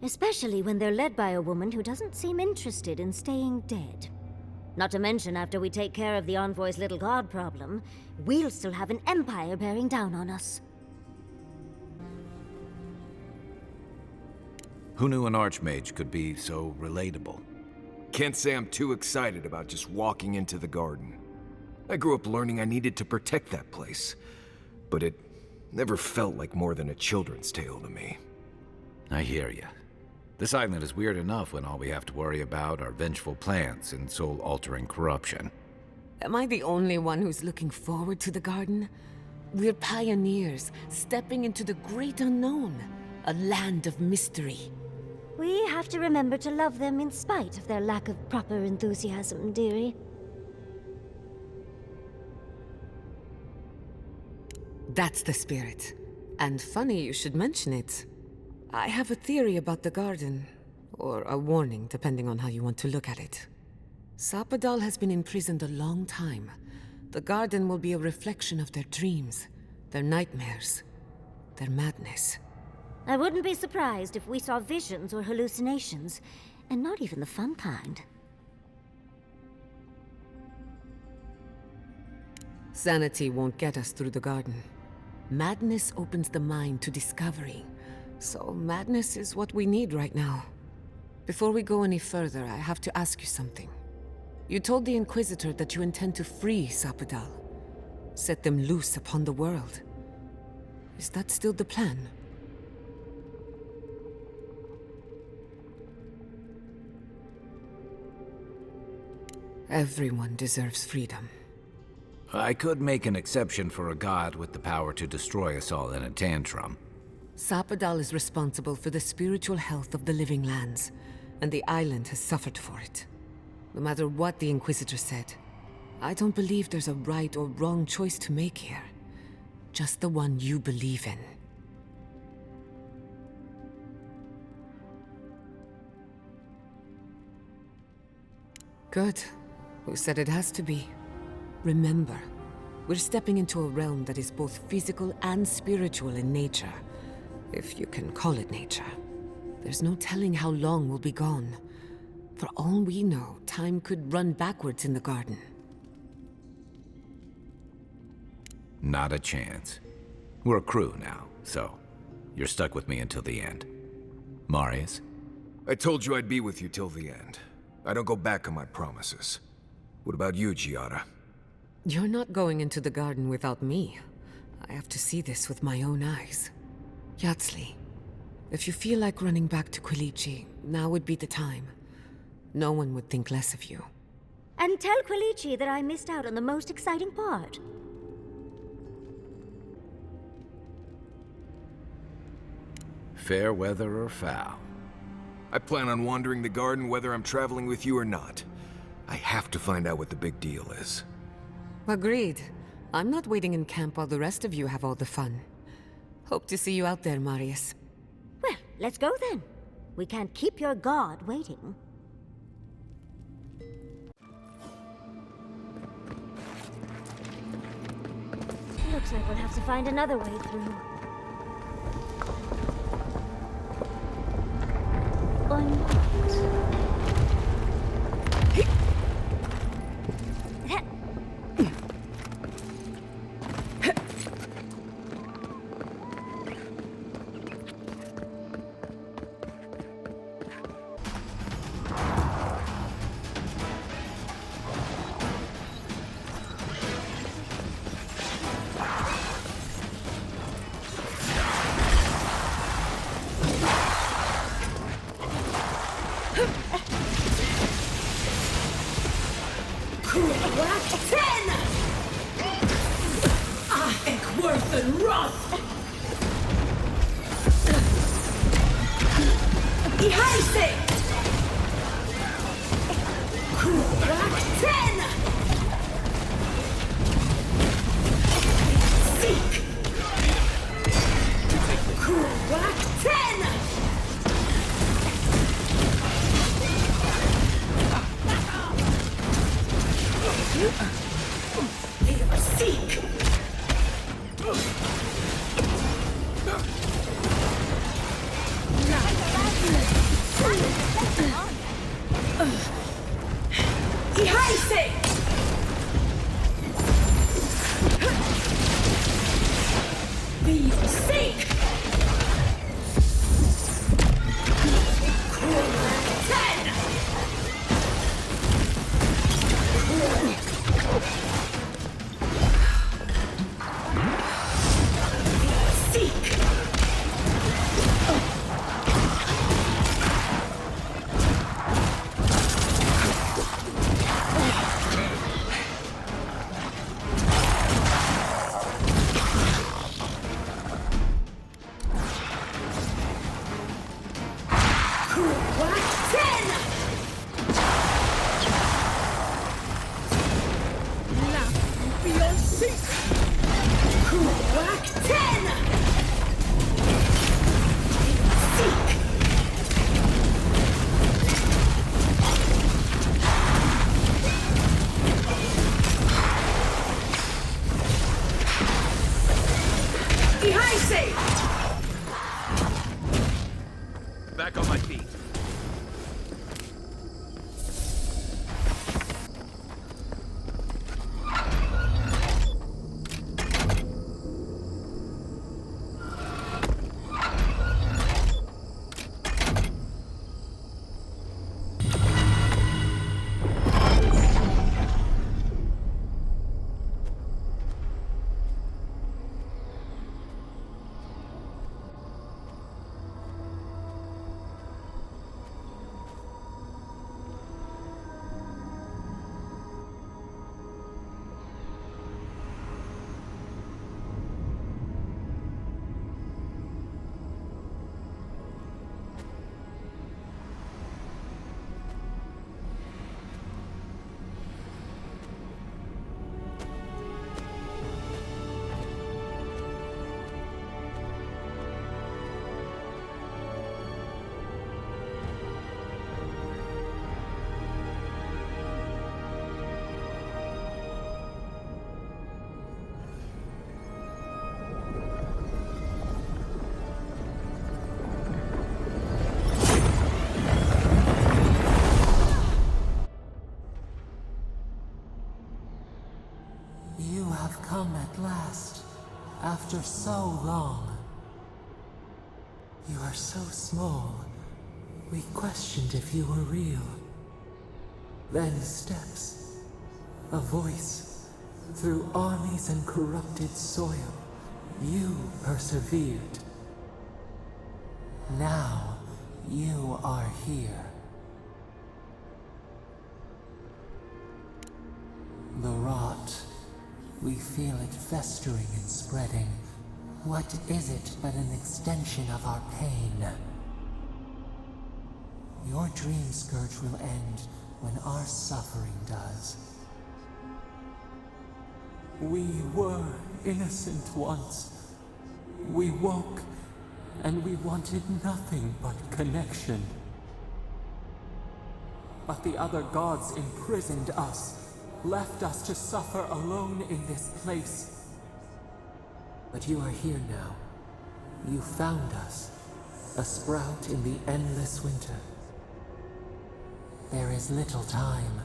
Especially when they're led by a woman who doesn't seem interested in staying dead. Not to mention, after we take care of the Envoy's little god problem, we'll still have an empire bearing down on us. Who knew an Archmage could be so relatable? Can't say I'm too excited about just walking into the garden. I grew up learning I needed to protect that place, but it never felt like more than a children's tale to me. I hear ya. This island is weird enough when all we have to worry about are vengeful plans and soul-altering corruption. Am I the only one who's looking forward to the garden? We're pioneers, stepping into the great unknown, a land of mystery. We have to remember to love them in spite of their lack of proper enthusiasm, dearie. That's the spirit. And funny you should mention it. I have a theory about the garden, or a warning, depending on how you want to look at it. Sapadal has been imprisoned a long time. The garden will be a reflection of their dreams, their nightmares, their madness. I wouldn't be surprised if we saw visions or hallucinations, and not even the fun kind. Sanity won't get us through the garden. Madness opens the mind to discovery. So madness is what we need right now. Before we go any further, I have to ask you something. You told the Inquisitor that you intend to free Sapadal, set them loose upon the world. Is that still the plan? Everyone deserves freedom. I could make an exception for a god with the power to destroy us all in a tantrum. Sapadal is responsible for the spiritual health of the living lands, and the island has suffered for it. No matter what the Inquisitor said, I don't believe there's a right or wrong choice to make here. Just the one you believe in. Good. Who said it has to be? Remember, we're stepping into a realm that is both physical and spiritual in nature. If you can call it nature. There's no telling how long we'll be gone. For all we know, time could run backwards in the garden. Not a chance. We're a crew now, so you're stuck with me until the end. Marius? I told you I'd be with you till the end. I don't go back on my promises. What about you, Giada? You're not going into the garden without me. I have to see this with my own eyes. Yatsli, if you feel like running back to Quilici, now would be the time. No one would think less of you. And tell Quilici that I missed out on the most exciting part. Fair weather or foul? I plan on wandering the garden whether I'm traveling with you or not. I have to find out what the big deal is. Agreed. I'm not waiting in camp while the rest of you have all the fun. Hope to see you out there, Marius. Well, let's go then. We can't keep your god waiting. Looks like we'll have to find another way through. Or not. Back on my feet. Come at last, after so long. You are so small, we questioned if you were real. Then steps, a voice, through armies and corrupted soil, you persevered. Now, you are here. The rot. We feel it festering and spreading. What is it but an extension of our pain? Your dream scourge will end when our suffering does. We were innocent once. We woke, and we wanted nothing but connection. But the other gods imprisoned us, left us to suffer alone in this place. But you are here now. You found us, a sprout in the endless winter. There is little time.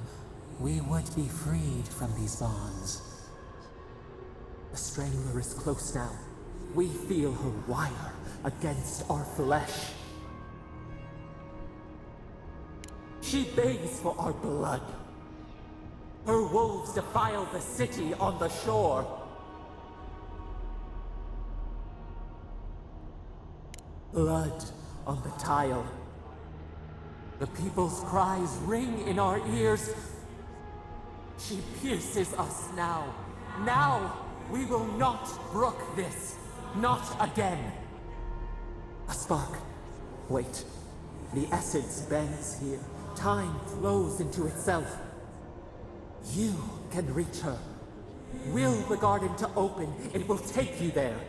We would be freed from these bonds. The Strangler is close now. We feel her wire against our flesh. She begs for our blood. Her wolves defile the city on the shore. Blood on the tile. The people's cries ring in our ears. She pierces us now. Now! We will not brook this. Not again. A spark. Wait. The essence bends here. Time flows into itself. You can reach her. Will the garden to open. It will take you there.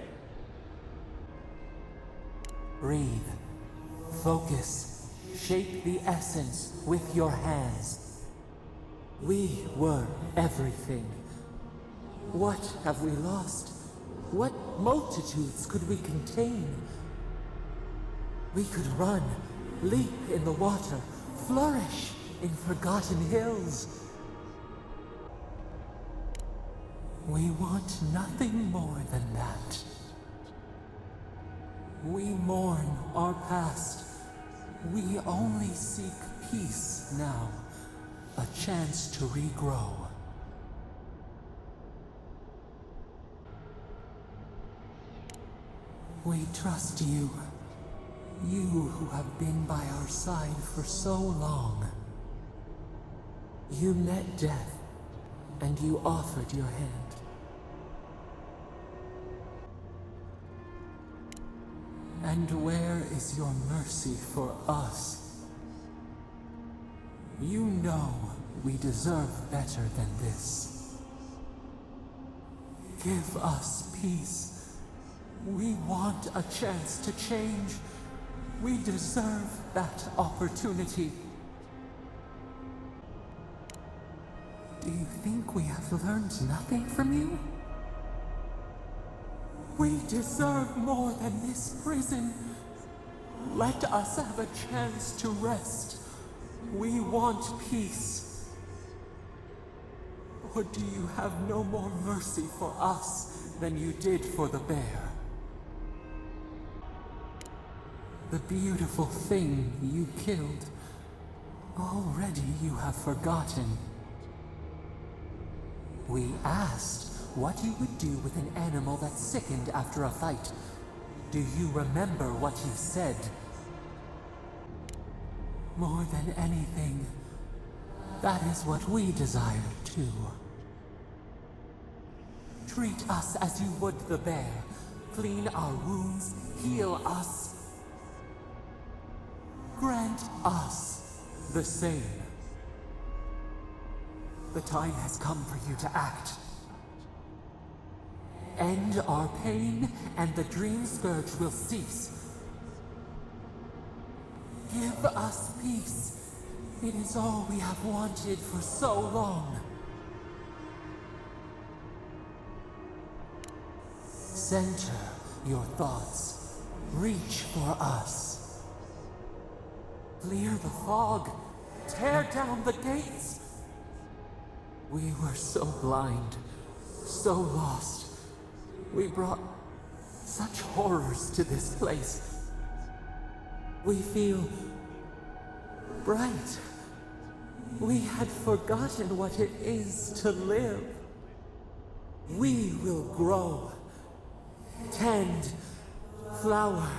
Breathe. Focus. Shape the essence with your hands. We were everything. What have we lost? What multitudes could we contain? We could run, leap in the water, flourish in forgotten hills. We want nothing more than that. We mourn our past. We only seek peace now, a chance to regrow. We trust you. You who have been by our side for so long. You met death, and you offered your hand. And where is your mercy for us? You know we deserve better than this. Give us peace. We want a chance to change. We deserve that opportunity. Do you think we have learned nothing from you? We deserve more than this prison. Let us have a chance to rest. We want peace. Or do you have no more mercy for us than you did for the bear? The beautiful thing you killed, already you have forgotten. We asked what you would do with an animal that sickened after a fight. Do you remember what you said? More than anything, that is what we desire too. Treat us as you would the bear. Clean our wounds, heal us. Grant us the same. The time has come for you to act. End our pain, and the dream scourge will cease. Give us peace. It is all we have wanted for so long. Center your thoughts. Reach for us. Clear the fog. Tear down the gates. We were so blind, so lost. We brought such horrors to this place. We feel bright. We had forgotten what it is to live. We will grow, tend, flower.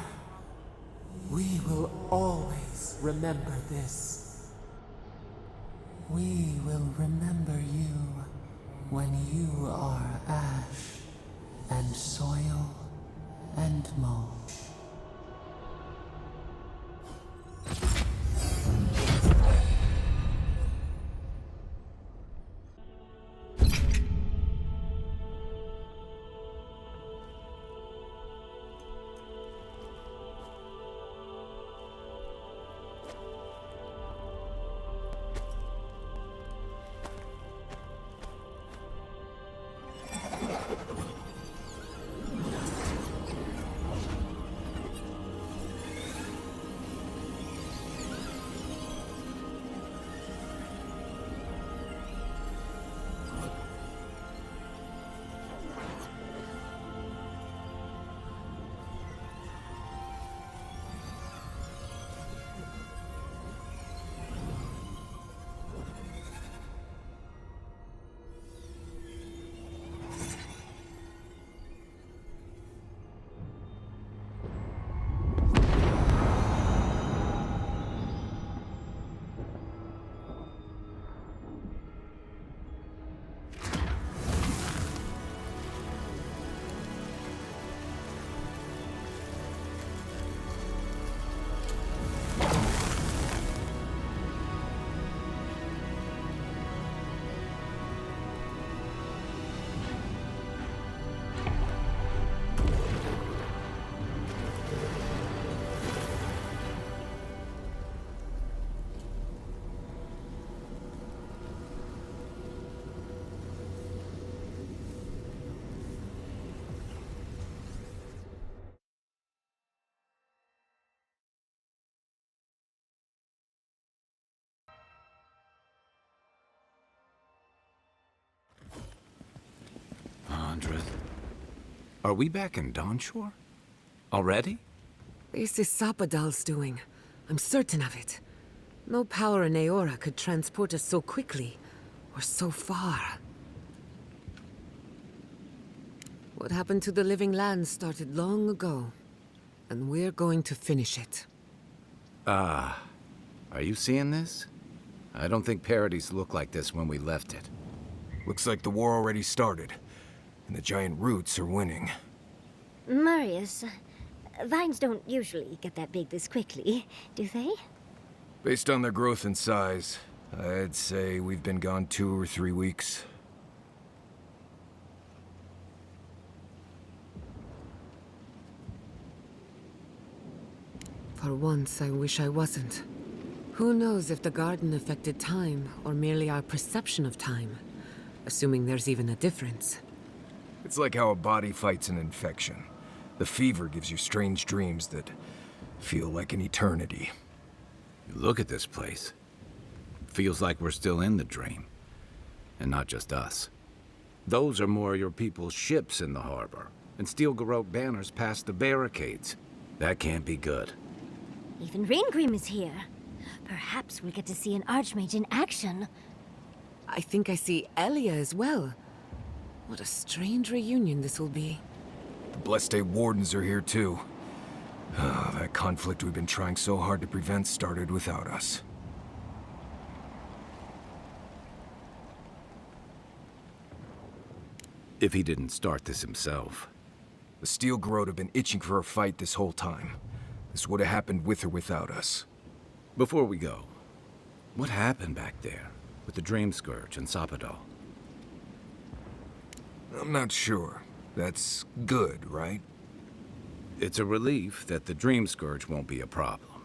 We will always remember this. We will remember you when you are ash and soil and mulch. Andres. Are we back in Dawnshore? Already? This is Sapadal's doing. I'm certain of it. No power in Eora could transport us so quickly, or so far. What happened to the living land started long ago, and we're going to finish it. Are you seeing this? I don't think parodies look like this when we left it. Looks like the war already started, and the giant roots are winning. Marius, vines don't usually get that big this quickly, do they? Based on their growth and size, I'd say we've been gone 2 or 3 weeks. For once, I wish I wasn't. Who knows if the garden affected time, or merely our perception of time? Assuming there's even a difference. It's like how a body fights an infection. The fever gives you strange dreams that feel like an eternity. Look at this place. Feels like we're still in the dream. And not just us. Those are more your people's ships in the harbor, and steel garrote banners past the barricades. That can't be good. Even Reingrim is here. Perhaps we'll get to see an Archmage in action. I think I see Elia as well. What a strange reunion this will be. The Blessed Wardens are here too. That conflict we've been trying so hard to prevent started without us. If he didn't start this himself. The Steel Garrote have been itching for a fight this whole time. This would have happened with or without us. Before we go, what happened back there with the Dream Scourge and Sapadal? I'm not sure. That's good, right? It's a relief that the Dream Scourge won't be a problem.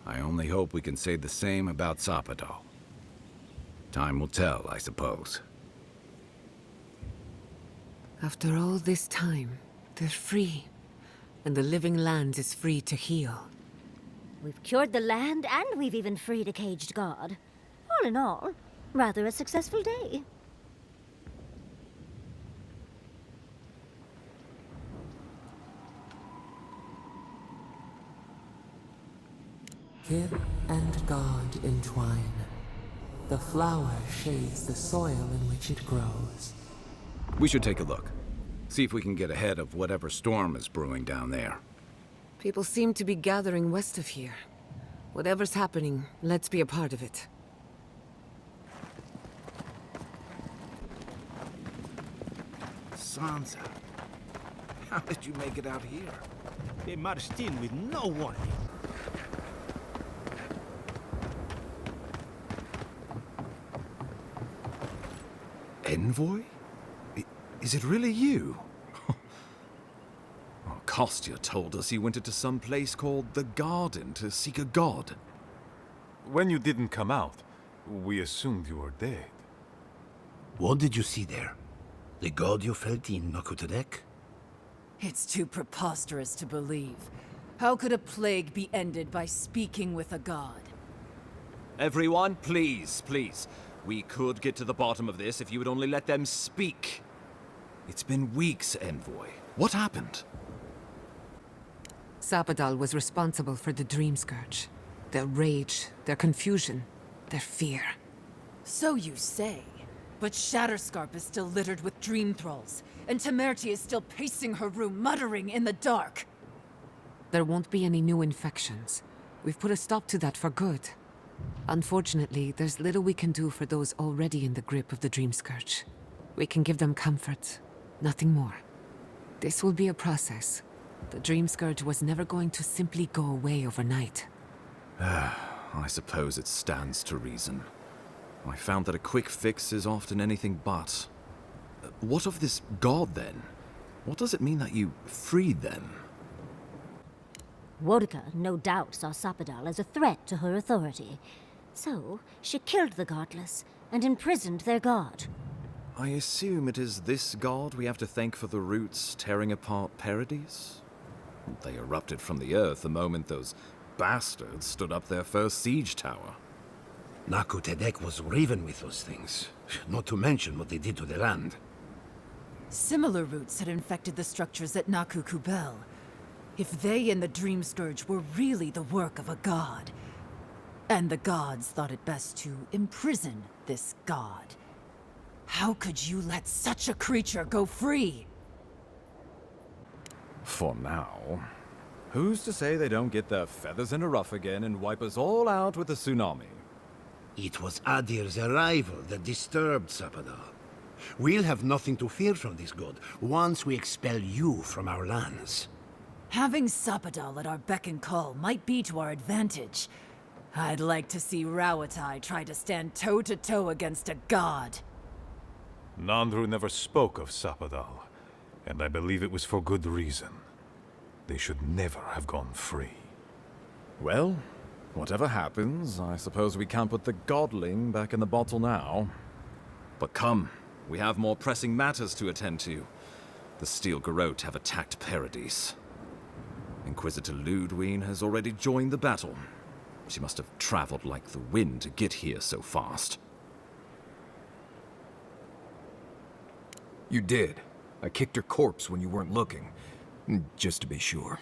I only hope we can say the same about Sapadal. Time will tell, I suppose. After all this time, they're free. And the living land is free to heal. We've cured the land, and we've even freed a caged god. All in all, rather a successful day. Kith and God entwine. The flower shades the soil in which it grows. We should take a look. See if we can get ahead of whatever storm is brewing down there. People seem to be gathering west of here. Whatever's happening, let's be a part of it. Sansa, how did you make it out here? They marched in with no warning. Envoy? Is it really you? Kostya told us he went into some place called the Garden to seek a god. When you didn't come out, we assumed you were dead. What did you see there? The god you felt in Nakutadek? It's too preposterous to believe. How could a plague be ended by speaking with a god? Everyone, please, please. We could get to the bottom of this if you would only let them speak. It's been weeks, Envoy. What happened? Sapadal was responsible for the Dream Scourge. Their rage, their confusion, their fear. So you say. But Shatterscarp is still littered with dream thralls, and Temerty is still pacing her room, muttering in the dark. There won't be any new infections. We've put a stop to that for good. Unfortunately, there's little we can do for those already in the grip of the Dream Scourge. We can give them comfort, nothing more. This will be a process. The Dream Scourge was never going to simply go away overnight. I suppose it stands to reason. I found that a quick fix is often anything but. What of this god, then? What does it mean that you freed them? Wodka no doubt saw Sapadal as a threat to her authority. So, she killed the godless and imprisoned their god. I assume it is this god we have to thank for the roots tearing apart parodies? They erupted from the earth the moment those bastards stood up their first siege tower. Nakutadek was riven with those things, not to mention what they did to the land. Similar roots had infected the structures at Naku Kubel. If they and the Dream Scourge were really the work of a god, and the gods thought it best to imprison this god, how could you let such a creature go free? For now. Who's to say they don't get their feathers in a ruff again and wipe us all out with a tsunami? It was Adir's arrival that disturbed Sapadal. We'll have nothing to fear from this god once we expel you from our lands. Having Sapadal at our beck and call might be to our advantage. I'd like to see Rawatai try to stand toe-to-toe against a god. Nandru never spoke of Sapadal, and I believe it was for good reason. They should never have gone free. Well, whatever happens, I suppose we can't put the godling back in the bottle now. But come, we have more pressing matters to attend to. The Steel Garrote have attacked Paradise. Inquisitor Ludwine has already joined the battle. She must have traveled like the wind to get here so fast. You did. I kicked her corpse when you weren't looking, just to be sure.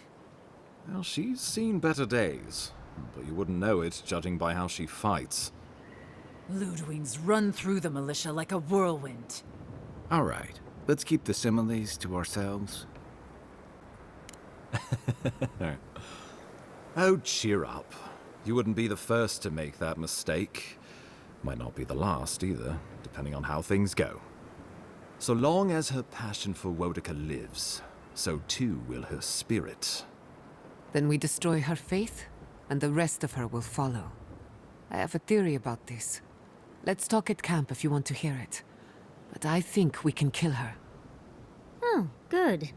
Well, she's seen better days, but you wouldn't know it judging by how she fights. Ludwine's run through the militia like a whirlwind. All right, let's keep the similes to ourselves. Oh, cheer up. You wouldn't be the first to make that mistake. Might not be the last either, depending on how things go. So long as her passion for Wodika lives, so too will her spirit. Then we destroy her faith, and the rest of her will follow. I have a theory about this. Let's talk at camp if you want to hear it. But I think we can kill her. Oh, good.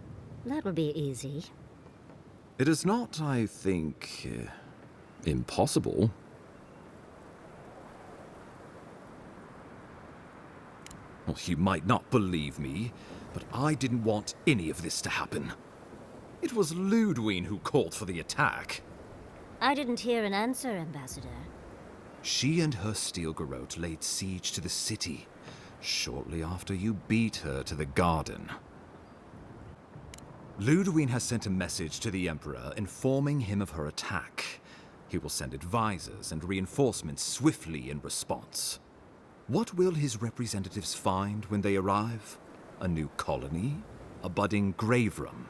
That will be easy. It is not, I think, impossible. Well, you might not believe me, but I didn't want any of this to happen. It was Ludwine who called for the attack. I didn't hear an answer, Ambassador. She and her Steel Garrote laid siege to the city shortly after you beat her to the garden. Ludwine has sent a message to the Emperor informing him of her attack. He will send advisors and reinforcements swiftly in response. What will his representatives find when they arrive? A new colony? A budding grave room?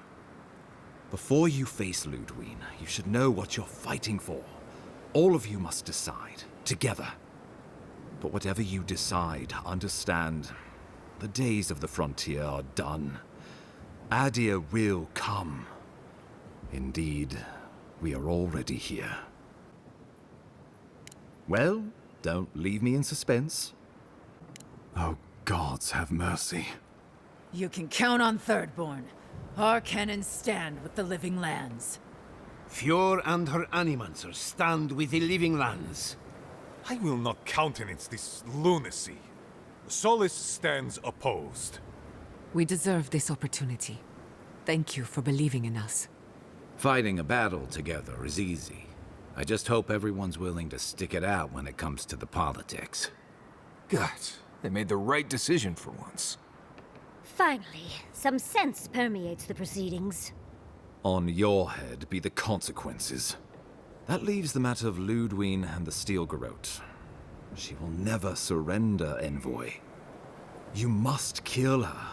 Before you face Ludwine, you should know what you're fighting for. All of you must decide, together. But whatever you decide, understand, the days of the frontier are done. Adir will come. Indeed, we are already here. Well, don't leave me in suspense. Oh, gods have mercy. You can count on Thirdborn. Our cannons stand with the living lands. Fjord and her animancers stand with the living lands. I will not countenance this lunacy. Solis stands opposed. We deserve this opportunity. Thank you for believing in us. Fighting a battle together is easy. I just hope everyone's willing to stick it out when it comes to the politics. God, they made the right decision for once. Finally, some sense permeates the proceedings. On your head be the consequences. That leaves the matter of Ludwine and the Steel Garrote. She will never surrender, Envoy. You must kill her,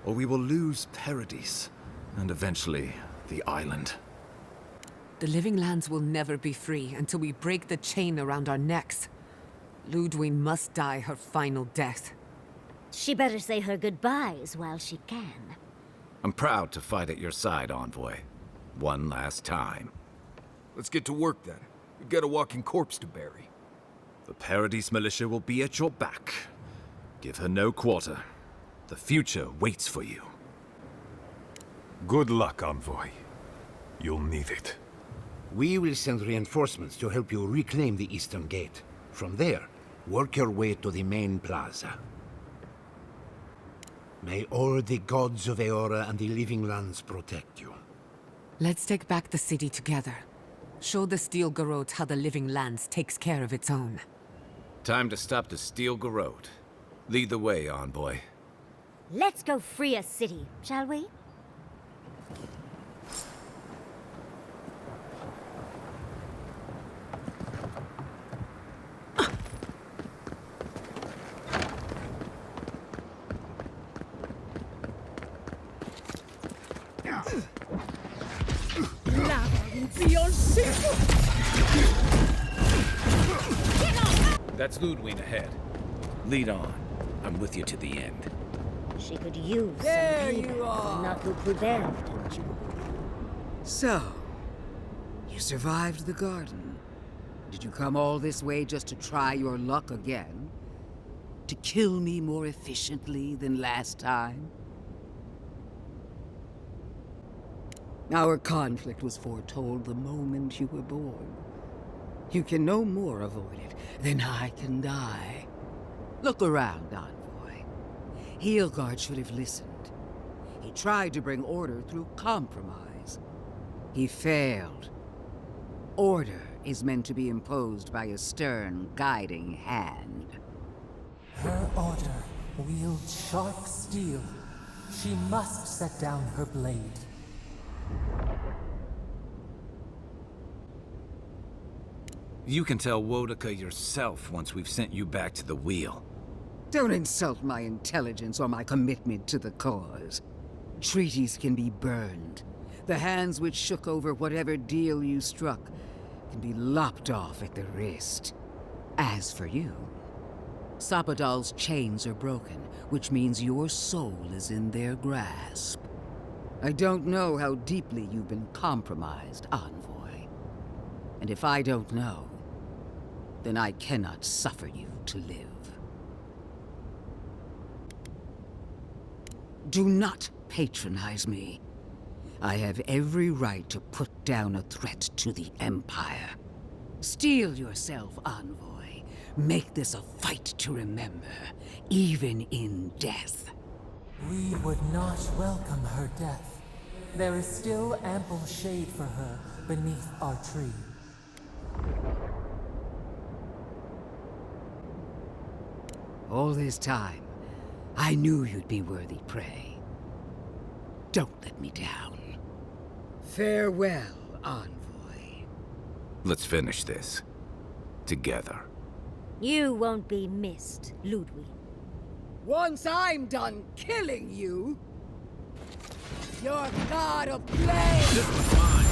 or we will lose Paradise, and eventually the island. The living lands will never be free until we break the chain around our necks. Ludwine must die her final death. She better say her goodbyes while she can. I'm proud to fight at your side, Envoy. One last time. Let's get to work then. We've got a walking corpse to bury. The Paradise militia will be at your back. Give her no quarter. The future waits for you. Good luck, Envoy. You'll need it. We will send reinforcements to help you reclaim the Eastern Gate. From there, work your way to the main plaza. May all the gods of Eora and the living lands protect you. Let's take back the city together. Show the Steel Garrote how the living lands takes care of its own. Time to stop the Steel Garrote. Lead the way, Envoy. Let's go free a city, shall we? That's Ludwig ahead. Lead on. I'm with you to the end. She could use There some people you are. from Nakukubel, don't you? So, you survived the garden. Did you come all this way just to try your luck again? To kill me more efficiently than last time? Our conflict was foretold the moment you were born. You can no more avoid it than I can die. Look around, Envoy. Heelguard should have listened. He tried to bring order through compromise. He failed. Order is meant to be imposed by a stern, guiding hand. Her order wields sharp steel. She must set down her blade. You can tell Wodaka yourself once we've sent you back to the wheel. Don't insult my intelligence or my commitment to the cause. Treaties can be burned. The hands which shook over whatever deal you struck can be lopped off at the wrist. As for you, Sapadal's chains are broken, which means your soul is in their grasp. I don't know how deeply you've been compromised, Envoy. And if I don't know, then I cannot suffer you to live. Do not patronize me. I have every right to put down a threat to the Empire. Steel yourself, Envoy. Make this a fight to remember, even in death. We would not welcome her death. There is still ample shade for her beneath our tree. All this time, I knew you'd be worthy prey. Don't let me down. Farewell, Envoy. Let's finish this. Together. You won't be missed, Ludwig. Once I'm done killing you, your god of flame! This one's mine!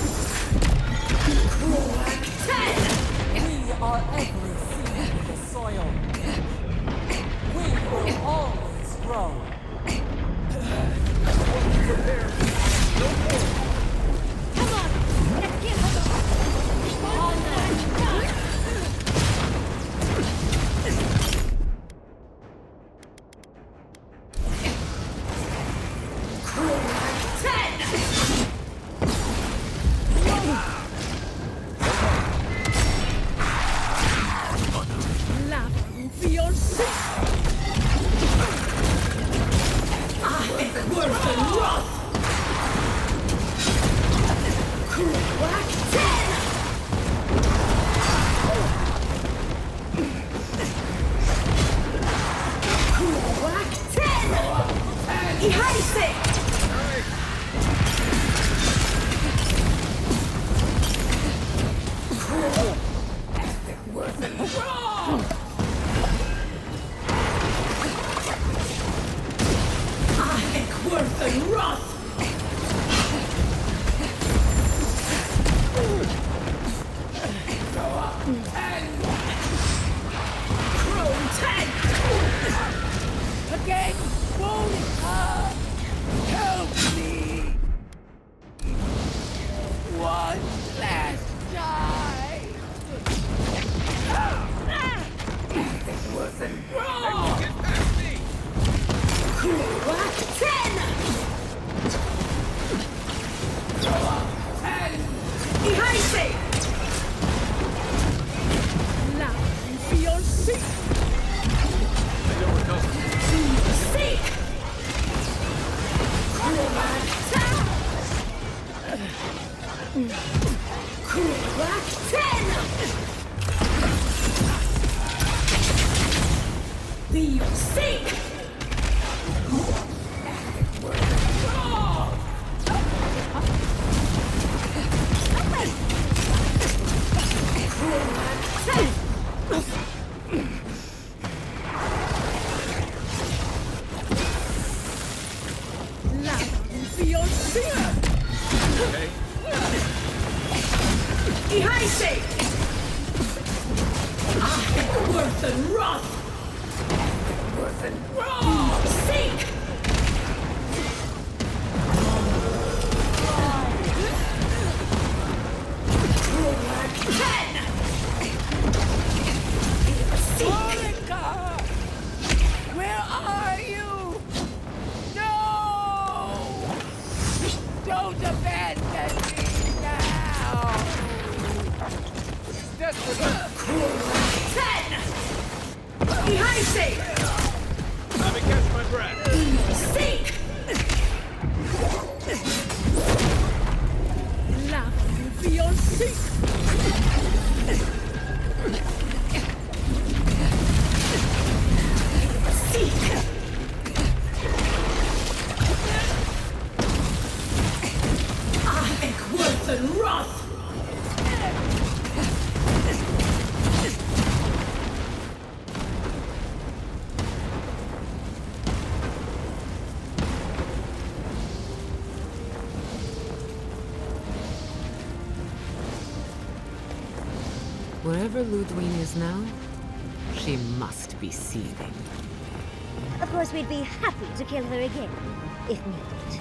We are every seed in the soil. We will always grow. Come on! Let's get and wrath! Worth and wrath! Seek! Monica! Where are you? No! Don't abandon me now! Just Ten! Behind me! Let me catch my breath. Seek! Love beyond seek! Worth and wrath! Wherever Ludwig is now, she must be seething. Of course, we'd be happy to kill her again, if needed.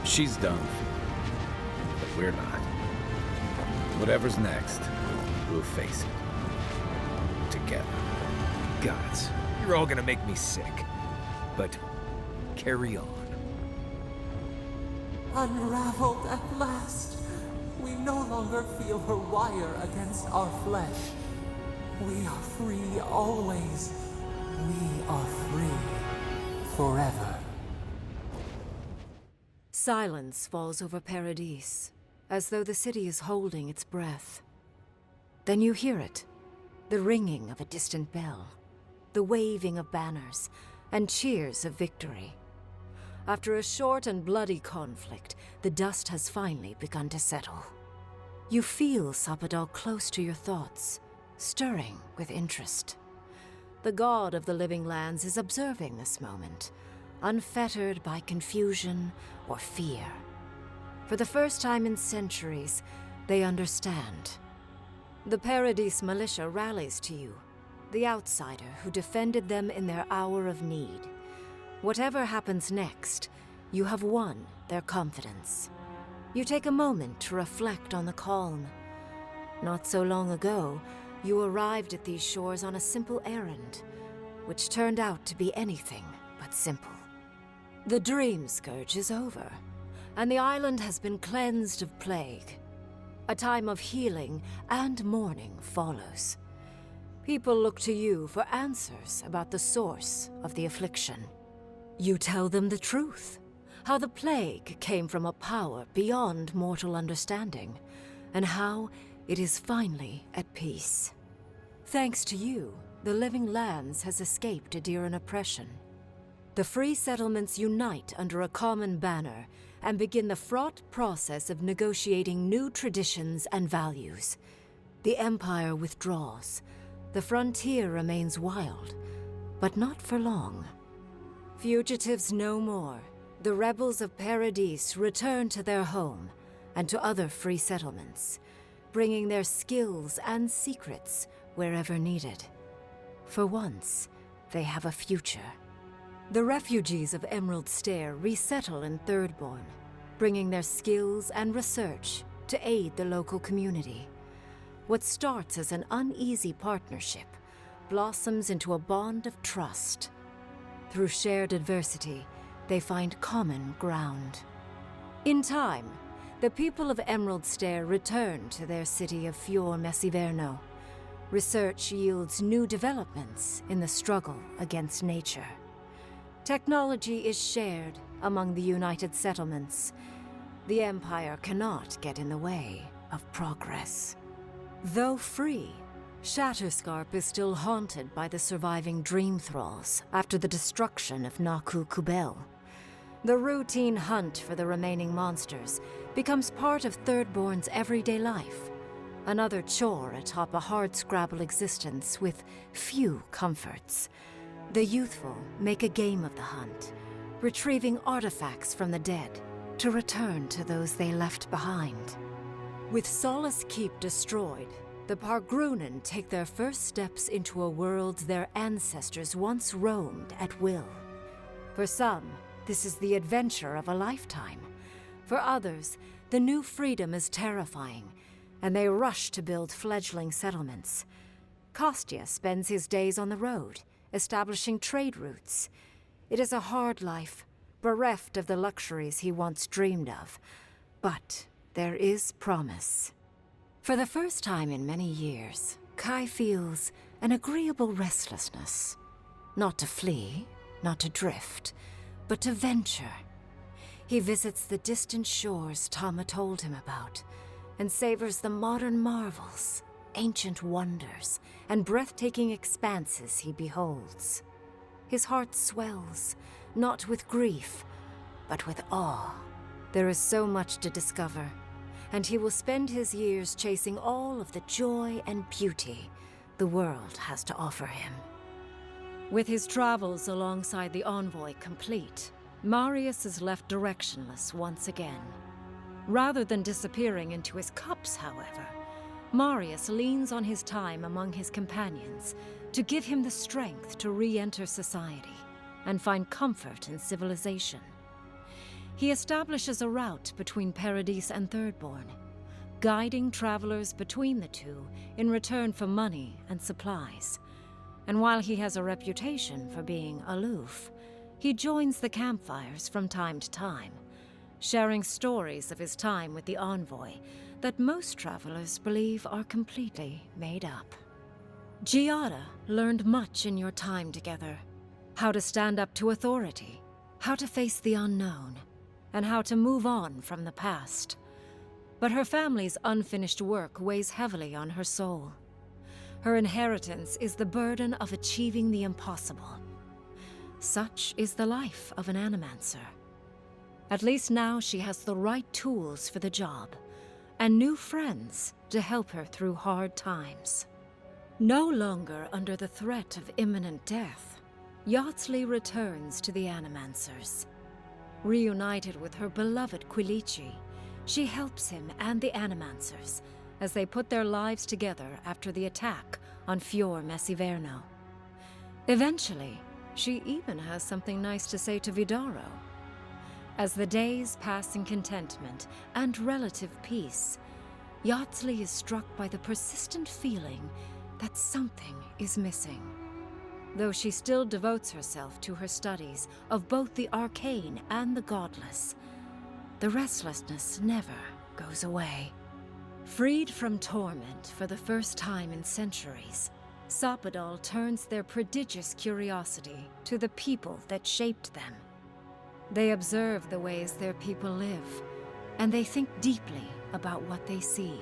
She's done. But we're not. Whatever's next, we'll face it. Together. Gods, you're all gonna make me sick. But carry on. Unraveled at last. We no longer feel her wire against our flesh. We are free always. We are free forever. Silence falls over Paradise, as though the city is holding its breath. Then you hear it, the ringing of a distant bell, the waving of banners, and cheers of victory. After a short and bloody conflict, the dust has finally begun to settle. You feel Sapadal close to your thoughts, stirring with interest. The god of the living lands is observing this moment, unfettered by confusion or fear. For the first time in centuries, they understand. The Paradise militia rallies to you, the outsider who defended them in their hour of need. Whatever happens next, you have won their confidence. You take a moment to reflect on the calm. Not so long ago, you arrived at these shores on a simple errand, which turned out to be anything but simple. The Dream Scourge is over, and the island has been cleansed of plague. A time of healing and mourning follows. People look to you for answers about the source of the affliction. You tell them the truth, how the plague came from a power beyond mortal understanding, and how it is finally at peace. Thanks to you, the Living Lands has escaped Adiran oppression. The free settlements unite under a common banner and begin the fraught process of negotiating new traditions and values. The Empire withdraws. The frontier remains wild, but not for long. Fugitives no more. The rebels of Paradise return to their home and to other free settlements, bringing their skills and secrets wherever needed. For once, they have a future. The refugees of Emerald Stair resettle in Thirdborn, bringing their skills and research to aid the local community. What starts as an uneasy partnership blossoms into a bond of trust. Through shared adversity, they find common ground. In time, the people of Emerald Stair return to their city of Fior Messiverno. Research yields new developments in the struggle against nature. Technology is shared among the united settlements. The Empire cannot get in the way of progress. Though free, Shatterscarp is still haunted by the surviving Dream Thralls after the destruction of Naku Kubel. The routine hunt for the remaining monsters becomes part of Thirdborn's everyday life, another chore atop a hardscrabble existence with few comforts. The youthful make a game of the hunt, retrieving artifacts from the dead to return to those they left behind. With Solace Keep destroyed, the Pargrunen take their first steps into a world their ancestors once roamed at will. For some, this is the adventure of a lifetime. For others, the new freedom is terrifying, and they rush to build fledgling settlements. Kostya spends his days on the road, establishing trade routes. It is a hard life, bereft of the luxuries he once dreamed of. But there is promise. For the first time in many years, Kai feels an agreeable restlessness. Not to flee, not to drift, but to venture. He visits the distant shores Tama told him about, and savors the modern marvels, ancient wonders, and breathtaking expanses he beholds. His heart swells, not with grief, but with awe. There is so much to discover, and he will spend his years chasing all of the joy and beauty the world has to offer him. With his travels alongside the envoy complete, Marius is left directionless once again. Rather than disappearing into his cups, however, Marius leans on his time among his companions to give him the strength to re-enter society and find comfort in civilization. He establishes a route between Paradise and Thirdborn, guiding travelers between the two in return for money and supplies. And while he has a reputation for being aloof, he joins the campfires from time to time, sharing stories of his time with the envoy that most travelers believe are completely made up. Giada learned much in your time together. How to stand up to authority, how to face the unknown, and how to move on from the past. But her family's unfinished work weighs heavily on her soul. Her inheritance is the burden of achieving the impossible. Such is the life of an animancer. At least now she has the right tools for the job, and new friends to help her through hard times. No longer under the threat of imminent death, Yardsley returns to the Animancers. Reunited with her beloved Quilici, she helps him and the Animancers as they put their lives together after the attack on Fior Messiverno. Eventually, she even has something nice to say to Vidaro. As the days pass in contentment and relative peace, Yardsley is struck by the persistent feeling that something is missing. Though she still devotes herself to her studies of both the arcane and the godless, the restlessness never goes away. Freed from torment for the first time in centuries, Sopadal turns their prodigious curiosity to the people that shaped them. They observe the ways their people live, and they think deeply about what they see.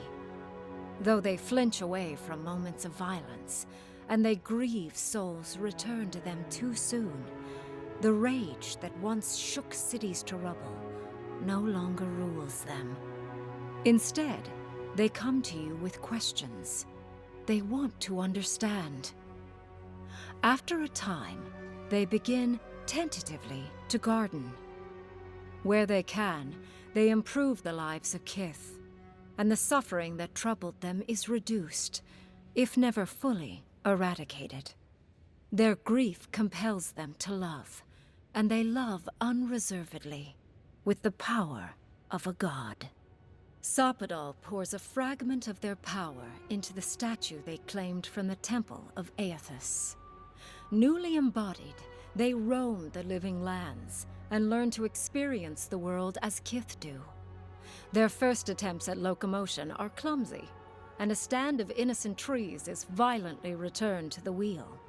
Though they flinch away from moments of violence, and they grieve souls returned to them too soon, the rage that once shook cities to rubble no longer rules them. Instead, they come to you with questions. They want to understand. After a time, they begin tentatively to garden. Where they can, they improve the lives of Kith, and the suffering that troubled them is reduced, if never fully eradicated. Their grief compels them to love, and they love unreservedly, with the power of a god. Sopadal pours a fragment of their power into the statue they claimed from the temple of Aethys. Newly embodied, they roam the living lands and learn to experience the world as Kith do. Their first attempts at locomotion are clumsy, and a stand of innocent trees is violently returned to the wheel.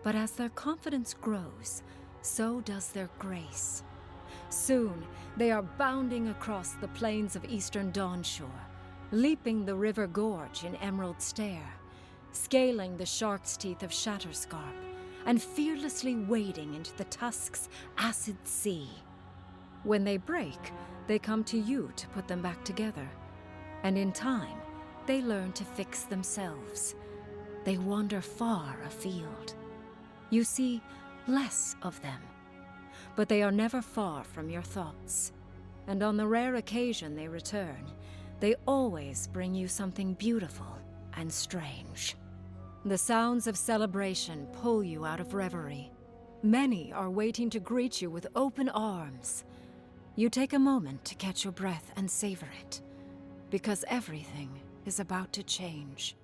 But as their confidence grows, so does their grace. Soon, they are bounding across the plains of eastern Dawnshore, leaping the river gorge in Emerald Stair, scaling the shark's teeth of Shatterscarp, and fearlessly wading into the Tusk's acid sea. When they break, they come to you to put them back together, and in time, they learn to fix themselves. They wander far afield. You see less of them, but they are never far from your thoughts. And on the rare occasion they return, they always bring you something beautiful and strange. The sounds of celebration pull you out of reverie. Many are waiting to greet you with open arms. You take a moment to catch your breath and savor it, because everything is about to change.